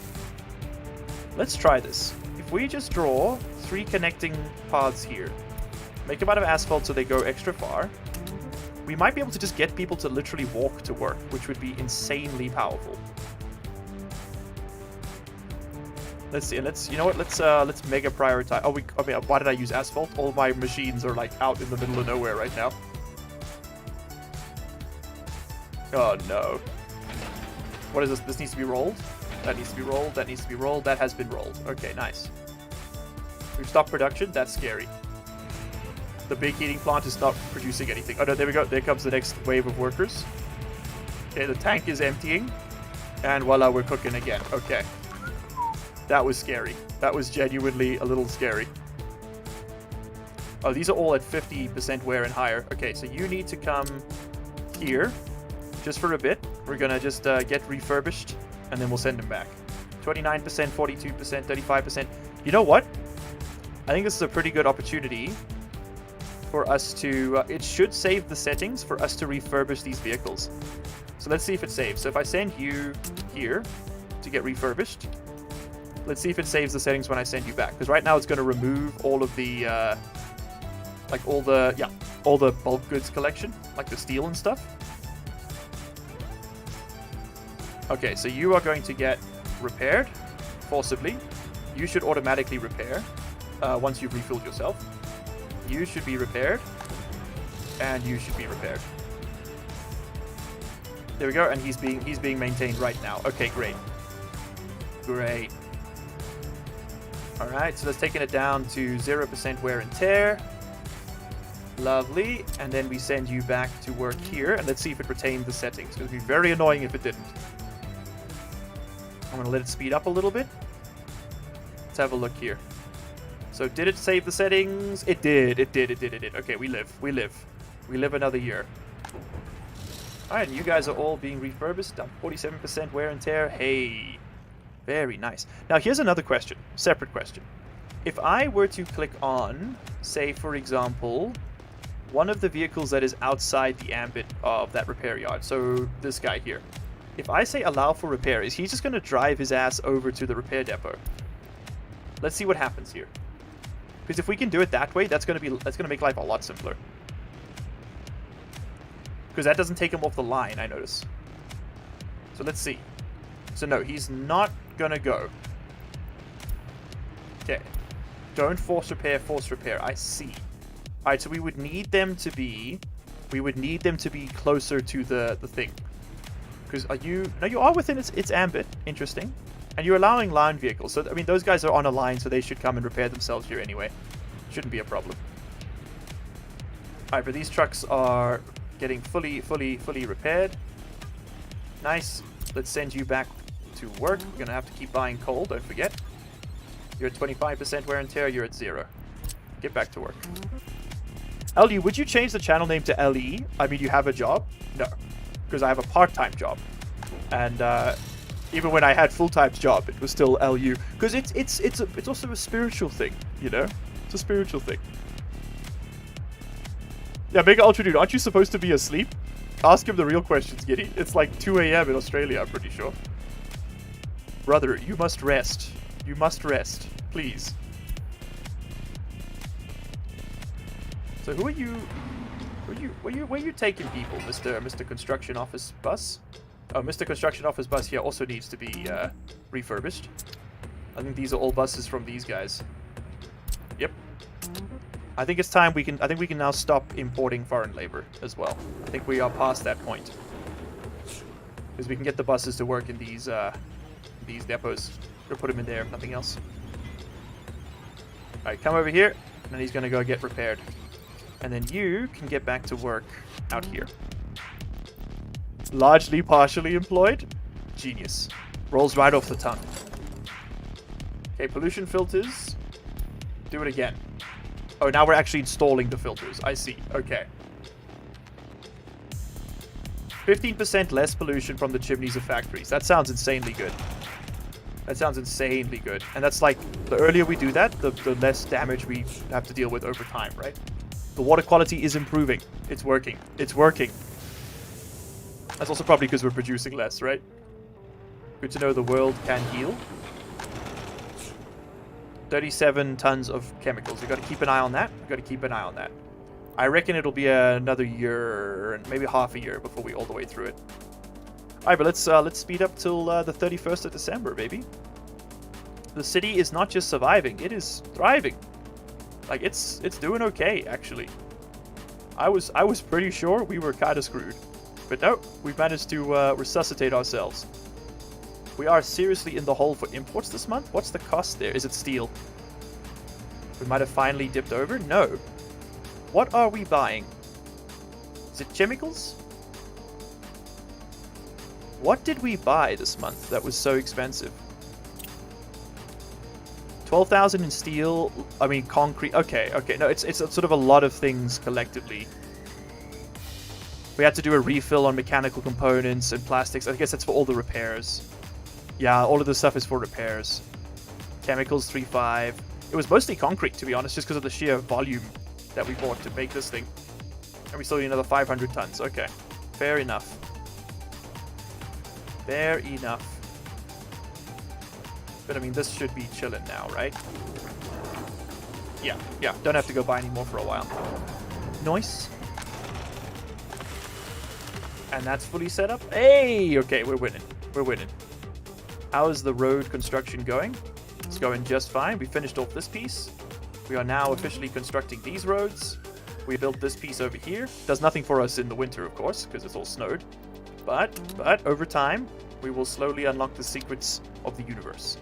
Let's try this. If we just draw 3 connecting paths here, make them out of asphalt so they go extra far, we might be able to just get people to literally walk to work, which would be insanely powerful. Let's see. You know what? Let's mega prioritize. Why did I use asphalt? All my machines are like out in the middle of nowhere right now. Oh no. What is this? This needs to be rolled. That needs to be rolled. That needs to be rolled. That has been rolled. Okay, nice. We've stopped production. That's scary. The big heating plant is not producing anything. Oh no, there we go. There comes the next wave of workers. Okay, the tank is emptying. And voila, we're cooking again. Okay. That was scary. That was genuinely a little scary. Oh, these are all at 50% wear and higher. Okay, so you need to come here just for a bit. We're gonna just get refurbished, and then we'll send them back. 29%, 42%, 35%. You know what? I think this is a pretty good opportunity for us to... it should save the settings for us to refurbish these vehicles. So let's see if it saves. So if I send you here to get refurbished... Let's see if it saves the settings when I send you back. Because right now it's going to remove all of the, all the bulk goods collection, like the steel and stuff. Okay, so you are going to get repaired forcibly. You should automatically repair once you've refilled yourself. You should be repaired, and you should be repaired. There we go, and he's being maintained right now. Okay, great. Great. Alright, so that's taking it down to 0% wear and tear. Lovely. And then we send you back to work here, and let's see if it retained the settings. It would be very annoying if it didn't. I'm going to let it speed up a little bit. Let's have a look here. So did it save the settings? It did. It did. Okay, we live. We live another year. Alright, and you guys are all being refurbished. Down 47% wear and tear. Hey. Very nice. Now here's another question, separate question. If I were to click on, say for example, one of the vehicles that is outside the ambit of that repair yard, so this guy here. If I say allow for repair, is he just going to drive his ass over to the repair depot? Let's see what happens here. Because if we can do it that way, that's going to make life a lot simpler. Because that doesn't take him off the line, I notice. So let's see. So no, he's not gonna go. Okay. Don't force repair, force repair. I see. Alright, so we would need them to be closer to the thing. Because you are within its ambit. Interesting. And you're allowing line vehicles. So I mean those guys are on a line, so they should come and repair themselves here anyway. Shouldn't be a problem. Alright, but these trucks are getting fully repaired. Nice. Let's send you back to work. We're going to have to keep buying coal, don't forget. You're at 25% wear and tear, you're at 0. Get back to work. LU, would you change the channel name to LE? I mean, you have a job? No. Because I have a part-time job. And even when I had full-time job, it was still LU. Because it's also a spiritual thing, you know? It's a spiritual thing. Yeah, Mega Ultra Dude, aren't you supposed to be asleep? Ask him the real questions, Giddy. It's like 2 a.m. in Australia, I'm pretty sure. Brother, you must rest. You must rest. Please. So who are you... Where are you taking people, Mr. Construction Office Bus? Oh, Mr. Construction Office Bus here also needs to be refurbished. I think these are all buses from these guys. Yep. I think it's time we can now stop importing foreign labor as well. I think we are past that point. Because we can get the buses to work in these depots. We'll put them in there, if nothing else. Alright, come over here. then he's gonna go get repaired. And then you can get back to work out here. Largely partially employed. Genius. Rolls right off the tongue. Okay, pollution filters. Do it again. Oh, now we're actually installing the filters. I see. Okay. 15% less pollution from the chimneys of factories. That sounds insanely good. That sounds insanely good. And that's like, the earlier we do that, the less damage we have to deal with over time, right? The water quality is improving. It's working. It's working. That's also probably because we're producing less, right? Good to know the world can heal. 37 tons of chemicals. You got to keep an eye on that. You got to keep an eye on that. I reckon it'll be another year, maybe half a year before we all the way through it. All right, but let's speed up till the 31st of December, baby. The city is not just surviving; it is thriving. Like it's doing okay, actually. I was pretty sure we were kind of screwed, but no, we've managed to resuscitate ourselves. We are seriously in the hole for imports this month. What's the cost there? Is it steel? We might have finally dipped over. No. What are we buying? Is it chemicals? What did we buy this month that was so expensive? 12,000 in steel. I mean, concrete. Okay. No, it's sort of a lot of things collectively. We had to do a refill on mechanical components and plastics. I guess that's for all the repairs. Yeah, all of this stuff is for repairs. Chemicals, 3.5. It was mostly concrete, to be honest, just because of the sheer volume that we bought to make this thing. And we still need another 500 tons. Okay. Fair enough. Fair enough. But I mean, this should be chilling now, right? Yeah. Don't have to go buy any more for a while. Nice. And that's fully set up. Hey! Okay, we're winning. We're winning. How is the road construction going? It's going just fine. We finished off this piece. We are now officially constructing these roads. We built this piece over here. Does nothing for us in the winter, of course, because it's all snowed. But over time, we will slowly unlock the secrets of the universe.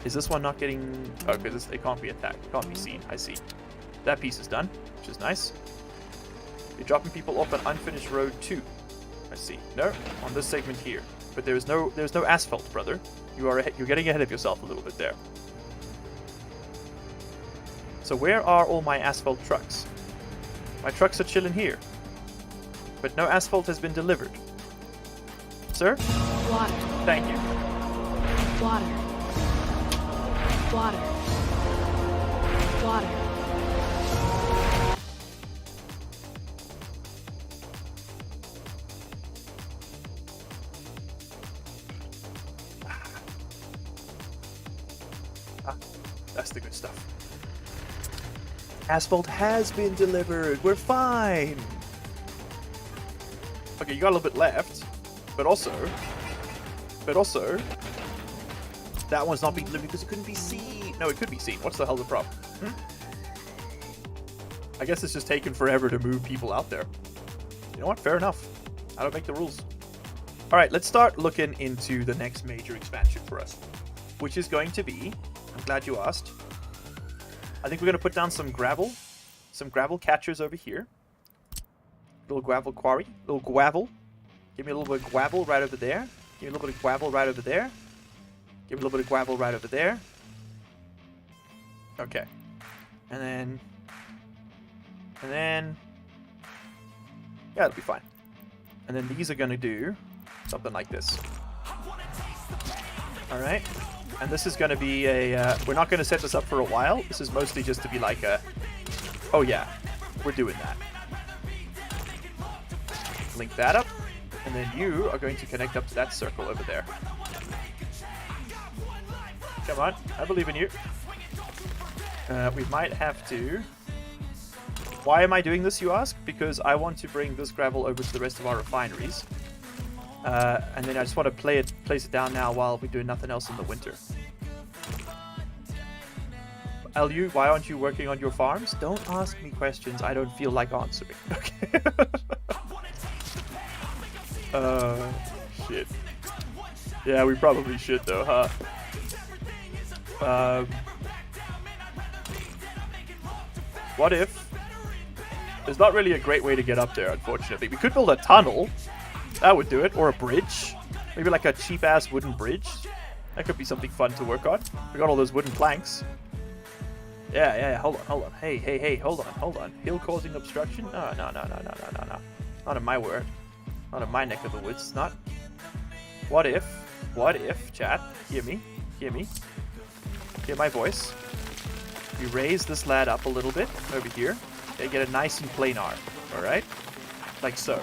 Is this one not getting... Oh, because it can't be attacked. It can't be seen. I see. That piece is done, which is nice. You're dropping people off an unfinished road too. I see. No, on this segment here. But there's no asphalt, brother. You're getting ahead of yourself a little bit there. So where are all my asphalt trucks? My trucks are chilling here. But no asphalt has been delivered. Sir? Water. Thank you. Water. Water. Water. That's the good stuff. Asphalt has been delivered. We're fine. Okay, you got a little bit left, but also, that one's not being delivered because it couldn't be seen. No, it could be seen. What's the hell the problem? I guess it's just taken forever to move people out there. You know what? Fair enough. I don't make the rules. All right, let's start looking into the next major expansion for us, which is going to be, I'm glad you asked, I think we're going to put down some gravel catchers over here. Little gravel quarry, little gravel. Give me a little bit of gravel right over there. Give me a little bit of gravel right over there. Give me a little bit of gravel right over there. Okay. And then, yeah, it'll be fine. And then these are going to do something like this. All right. And this is going to be a, we're not going to set this up for a while. This is mostly just to be like a, oh yeah, we're doing that. Link that up. And then you are going to connect up to that circle over there. Come on, I believe in you. We might have to... Why am I doing this, you ask? Because I want to bring this gravel over to the rest of our refineries. And then I just want to place it down now while we're doing nothing else in the winter. LU, why aren't you working on your farms? Don't ask me questions I don't feel like answering. Okay. Shit. Yeah, we probably should though, huh? What if... There's not really a great way to get up there, unfortunately. We could build a tunnel. That would do it. Or a bridge. Maybe like a cheap-ass wooden bridge. That could be something fun to work on. We got all those wooden planks. Yeah. Hold on. Hey. Hold on. Hill causing obstruction? No. Not in my word. Not in my neck of the woods. Not. What if, chat? Hear me. Hear my voice. We raise this lad up a little bit over here. Okay, get it nice and planar. Alright? Like so.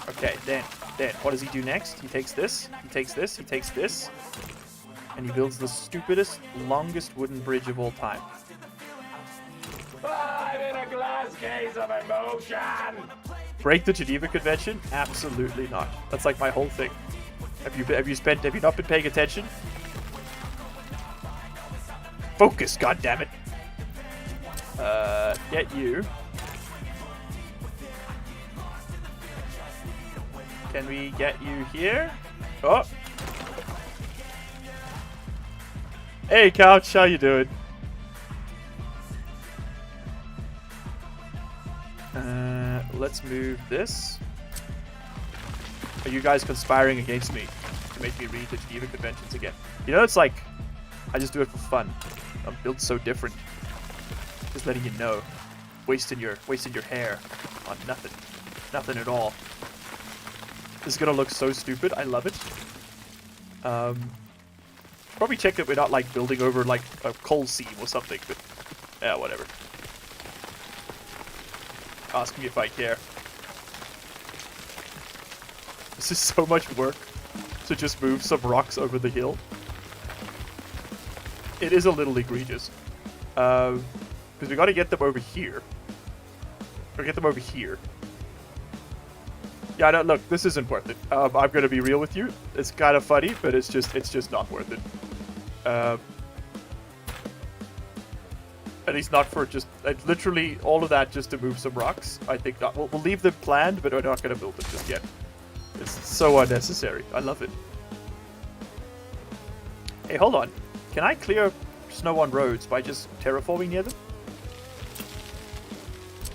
Okay, then what does he do next? He takes this, he takes this, and he builds the stupidest, longest wooden bridge of all time. I'm in a glass case of emotion! Break the Geneva Convention? Absolutely not. That's like my whole thing. Have you not been paying attention? Focus, goddammit! Get you. Can we get you here? Oh! Hey, Couch, how you doing? Let's move this. Are you guys conspiring against me to make me read the Geneva Conventions again? You know, it's like, I just do it for fun. I'm built so different. Just letting you know. Wasting your hair on nothing. Nothing at all. This is gonna look so stupid. I love it. Probably check that we're not like building over like a coal seam or something, but yeah, whatever. Ask me if I care. This is so much work to just move some rocks over the hill. It is a little egregious. Because we gotta get them over here. Or get them over here. Yeah, no, look, this isn't worth it. I'm gonna be real with you. It's kind of funny, but it's just not worth it. At least not for just literally all of that just to move some rocks. I think not. We'll leave them planned, but we're not gonna build them just yet. It's so unnecessary. I love it. Hey, hold on. Can I clear snow on roads by just terraforming near them?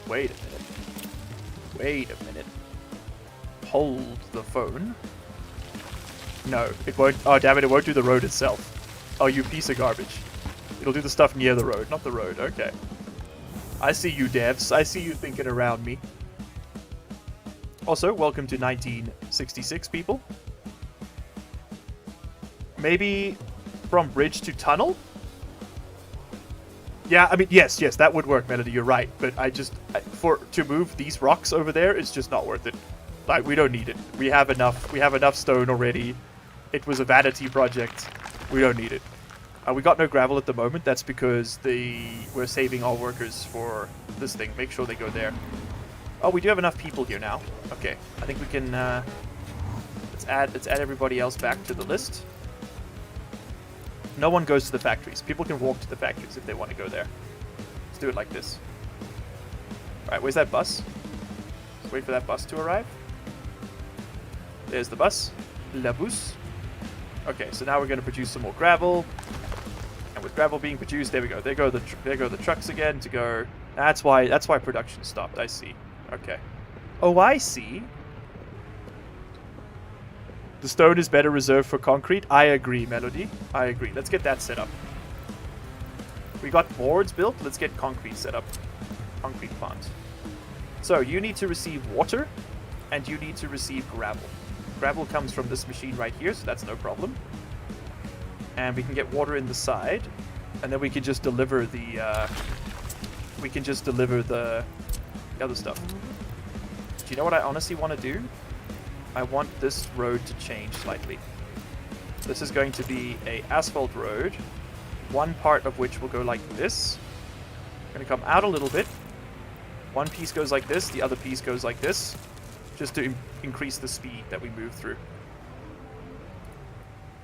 Wait a minute. Hold the phone. No, it won't. Oh, damn it, it won't do the road itself. Oh, you piece of garbage. It'll do the stuff near the road, not the road. Okay. I see you, devs. I see you thinking around me. Also, welcome to 1966, people. Maybe from bridge to tunnel? Yeah, I mean, yes, that would work, Melody. You're right. But to move these rocks over there, it's just not worth it. Like, we don't need it. We have enough stone already. It was a vanity project. We don't need it. We got no gravel at the moment. That's because we're saving all workers for this thing. Make sure they go there. Oh, we do have enough people here now. Okay, I think we can. Let's add everybody else back to the list. No one goes to the factories. People can walk to the factories if they want to go there. Let's do it like this. All right, where's that bus? Let's wait for that bus to arrive. There's the bus. La bus. Okay, so now we're going to produce some more gravel. And with gravel being produced, there we go. There go the trucks again to go. That's why production stopped. I see. Okay. Oh, I see. The stone is better reserved for concrete. I agree, Melody. I agree. Let's get that set up. We got boards built. Let's get concrete set up. Concrete plant. So you need to receive water, and you need to receive gravel. Gravel comes from this machine right here, so that's no problem. And we can get water in the side, and then we can just deliver the other stuff. Do you know what I honestly want to do? I want this road to change slightly. This is going to be a asphalt road, one part of which will go like this. Going to come out a little bit. One piece goes like this, the other piece goes like this, just to increase the speed that we move through.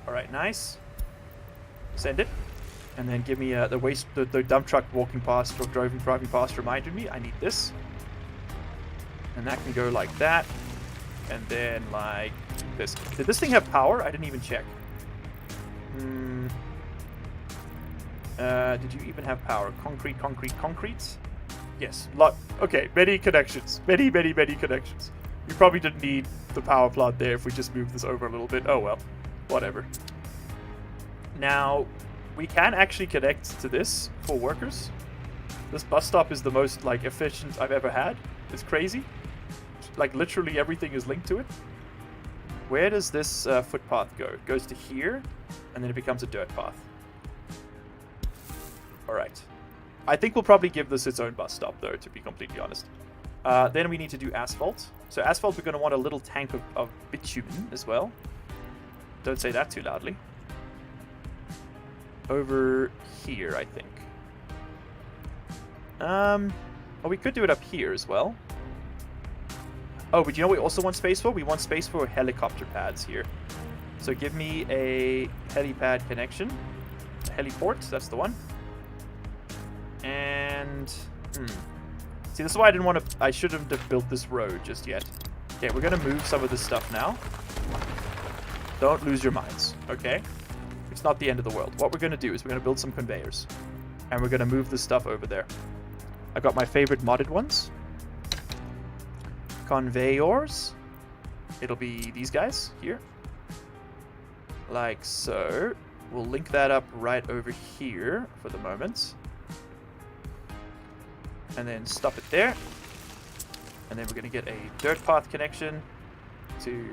Alright, nice. Send it. And then give me the dump truck walking past or driving past reminded me I need this. And that can go like that. And then like this. Did this thing have power? I didn't even check. Did you even have power? Concrete, concrete, concrete? Yes. Okay, many connections. Many connections. We probably didn't need the power plant there if we just moved this over a little bit. Oh well. Whatever. Now, we can actually connect to this for workers. This bus stop is the most, like, efficient I've ever had. It's crazy. Like, literally everything is linked to it. Where does this footpath go? It goes to here, and then it becomes a dirt path. Alright. I think we'll probably give this its own bus stop, though, to be completely honest. Then we need to do asphalt. So asphalt, we're going to want a little tank of bitumen as well. Don't say that too loudly. Over here, I think. Well, we could do it up here as well. Oh, but you know what we also want space for? We want space for helicopter pads here. So give me a helipad connection. A heliport, that's the one. And... See, this is why I shouldn't have built this road just yet. Okay, we're going to move some of this stuff now. Don't lose your minds, okay? It's not the end of the world. What we're going to do is we're going to build some conveyors. And we're going to move this stuff over there. I've got my favorite modded ones. Conveyors. It'll be these guys here. Like so. We'll link that up right over here for the moment. And then stop it there. And then we're going to get a dirt path connection to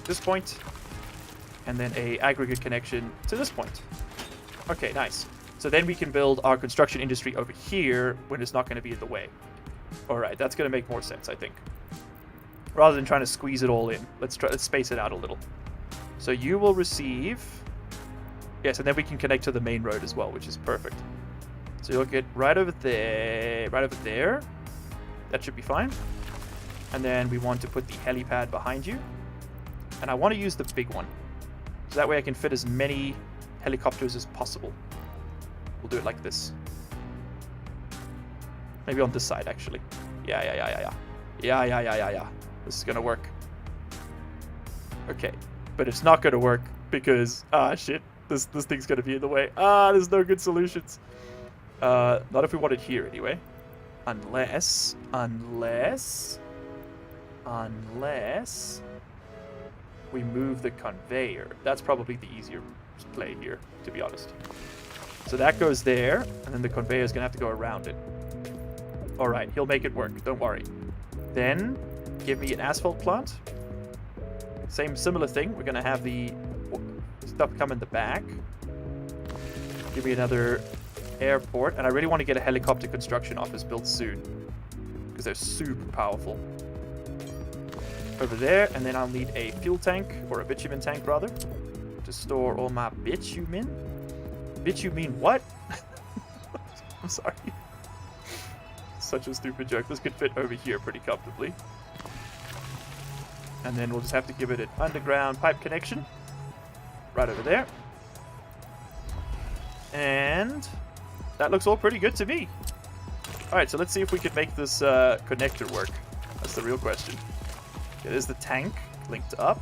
this point. And then a aggregate connection to this point. Okay, nice. So then we can build our construction industry over here when it's not going to be in the way. Alright, that's going to make more sense, I think. Rather than trying to squeeze it all in. Let's space it out a little. So you will receive... Yes, and then we can connect to the main road as well, which is perfect. So you'll get right over there. Right over there. That should be fine. And then we want to put the helipad behind you. And I want to use the big one. So that way I can fit as many helicopters as possible. We'll do it like this. Maybe on this side, actually. Yeah. This is going to work. Okay. But it's not going to work because... shit. This thing's going to be in the way. There's no good solutions. Not if we want it here, anyway. Unless... we move the conveyor. That's probably the easier play here, to be honest. So that goes there, and then the conveyor is going to have to go around it. Alright, he'll make it work, don't worry. Then, give me an asphalt plant. Similar thing, we're going to have the stuff come in the back. Give me another airport, and I really want to get a helicopter construction office built soon. Because they're super powerful. Over there, and then I'll need a fuel tank, or a bitumen tank rather, to store all my bitumen. Bitumen what? I'm sorry. Such a stupid joke. This could fit over here pretty comfortably. And then we'll just have to give it an underground pipe connection. Right over there. And that looks all pretty good to me. Alright, so let's see if we can make this connector work. That's the real question. Okay, there's the tank linked up.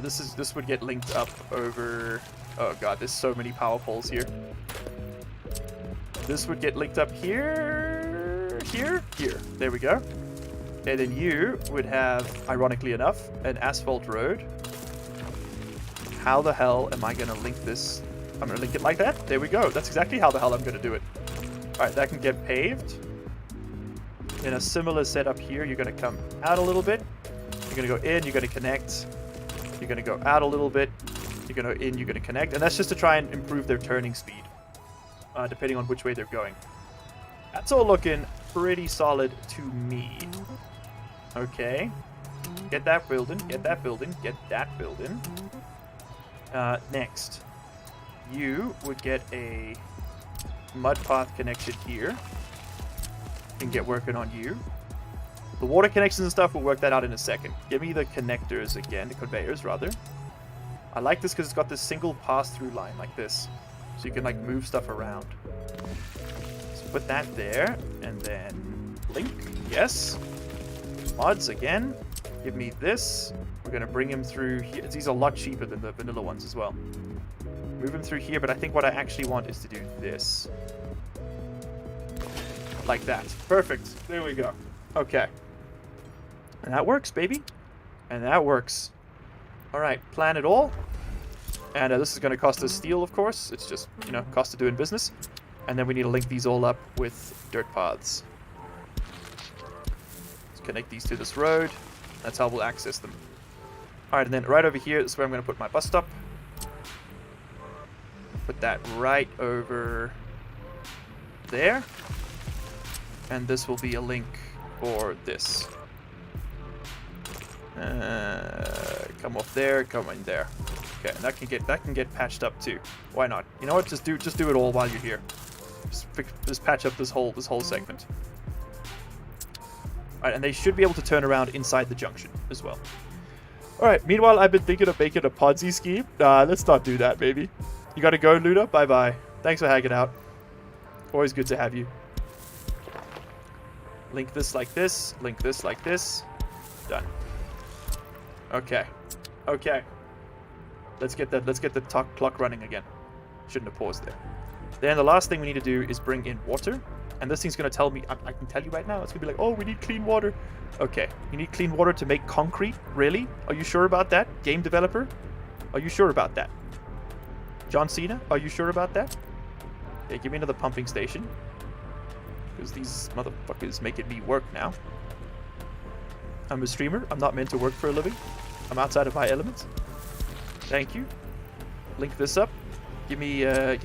This would get linked up over... Oh god, there's so many power poles here. This would get linked up here, here. There we go. And then you would have, ironically enough, an asphalt road. How the hell am I going to link this? I'm going to link it like that. There we go. That's exactly how the hell I'm going to do it. Alright, that can get paved. In a similar setup here, you're going to come out a little bit. You're going to go in, you're going to connect. You're going to go out a little bit. You're going to in, you're going to connect. And that's just to try and improve their turning speed. Depending on which way they're going. That's all looking pretty solid to me. Okay. Get that building, get that building, get that building. Next. You would get a mud path connection here. And get working on you. The water connections and stuff, we'll work that out in a second. Give me the connectors again, the conveyors rather. I like this because it's got this single pass-through line like this. So you can like move stuff around. So put that there, and then link, yes. Mods again. Give me this. We're gonna bring him through here. These are a lot cheaper than the vanilla ones as well. Move him through here, but I think what I actually want is to do this. Like that. Perfect. There we go. Okay. And that works, baby. And that works. Alright, plan it all. And this is going to cost us steel, of course. It's just, you know, cost of doing business. And then we need to link these all up with dirt paths. Let's connect these to this road. That's how we'll access them. Alright, and then right over here is where I'm going to put my bus stop. Put that right over there. And this will be a link for this. Come off there, come in there. Okay, and that can get patched up too. Why not? You know what? Just do it all while you're here. Just patch up this whole segment. Alright, and they should be able to turn around inside the junction as well. Alright, meanwhile, I've been thinking of making a Ponzi scheme. Let's not do that, baby. You gotta go, Luna? Bye-bye. Thanks for hanging out. Always good to have you. Link this like this. Link this like this. Done. Okay. Okay. Let's get the clock running again. Shouldn't have paused there. Then the last thing we need to do is bring in water. And this thing's going to tell me, I can tell you right now, it's going to be like, oh, we need clean water. Okay, you need clean water to make concrete? Really? Are you sure about that? Game developer? Are you sure about that? John Cena? Are you sure about that? Okay, give me another pumping station. Because these motherfuckers making me work now. I'm a streamer. I'm not meant to work for a living. I'm outside of my element. Thank you. Link this up. Give me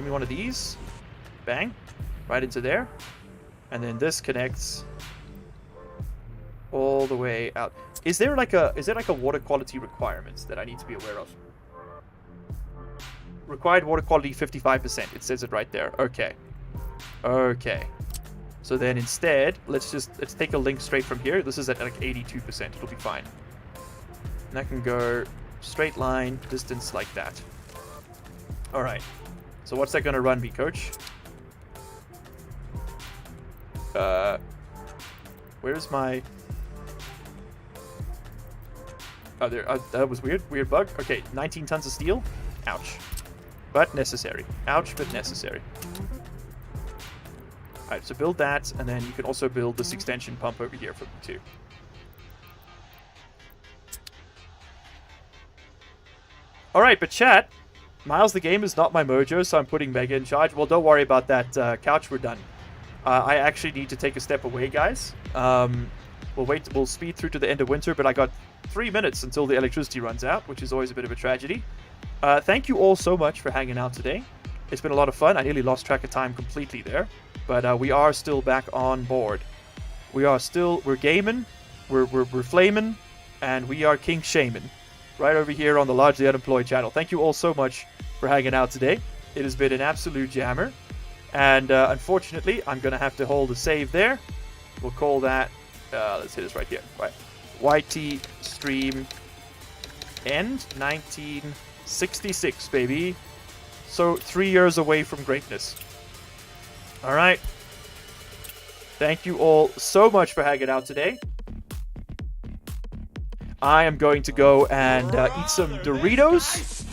one of these. Bang. Right into there. And then this connects all the way out. Is there like a water quality requirements that I need to be aware of? Required water quality 55%. It says it right there. Okay. Okay. So then instead, let's take a link straight from here. This is at like 82%. It'll be fine. And I can go straight line, distance like that. All right. So what's that going to run me, coach? Where's my... Oh, there. That was weird. Weird bug. Okay, 19 tons of steel. Ouch. But necessary. Ouch, but necessary. Alright, so build that, and then you can also build this extension pump over here for me too. Alright, but chat, Miles the Game is not my mojo, so I'm putting Mega in charge. Well, don't worry about that, Couch, we're done. I actually need to take a step away, guys. We'll speed through to the end of winter, but I got 3 minutes until the electricity runs out, which is always a bit of a tragedy. Thank you all so much for hanging out today. It's been a lot of fun. I nearly lost track of time completely there. But we are still back on board. We're gaming, we're flaming, and we are King Shaman. Right over here on the Largely Unemployed channel. Thank you all so much for hanging out today. It has been an absolute jammer. And unfortunately, I'm going to have to hold a save there. We'll call that, let's hit this right here. Right. YT stream end 1966, baby. So 3 years away from greatness. Alright. Thank you all so much for hanging out today. I am going to go and eat some Doritos.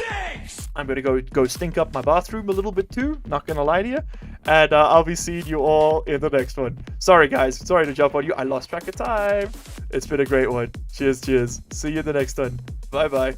I'm going to go stink up my bathroom a little bit too. Not going to lie to you. And I'll be seeing you all in the next one. Sorry, guys. Sorry to jump on you. I lost track of time. It's been a great one. Cheers, cheers. See you in the next one. Bye-bye.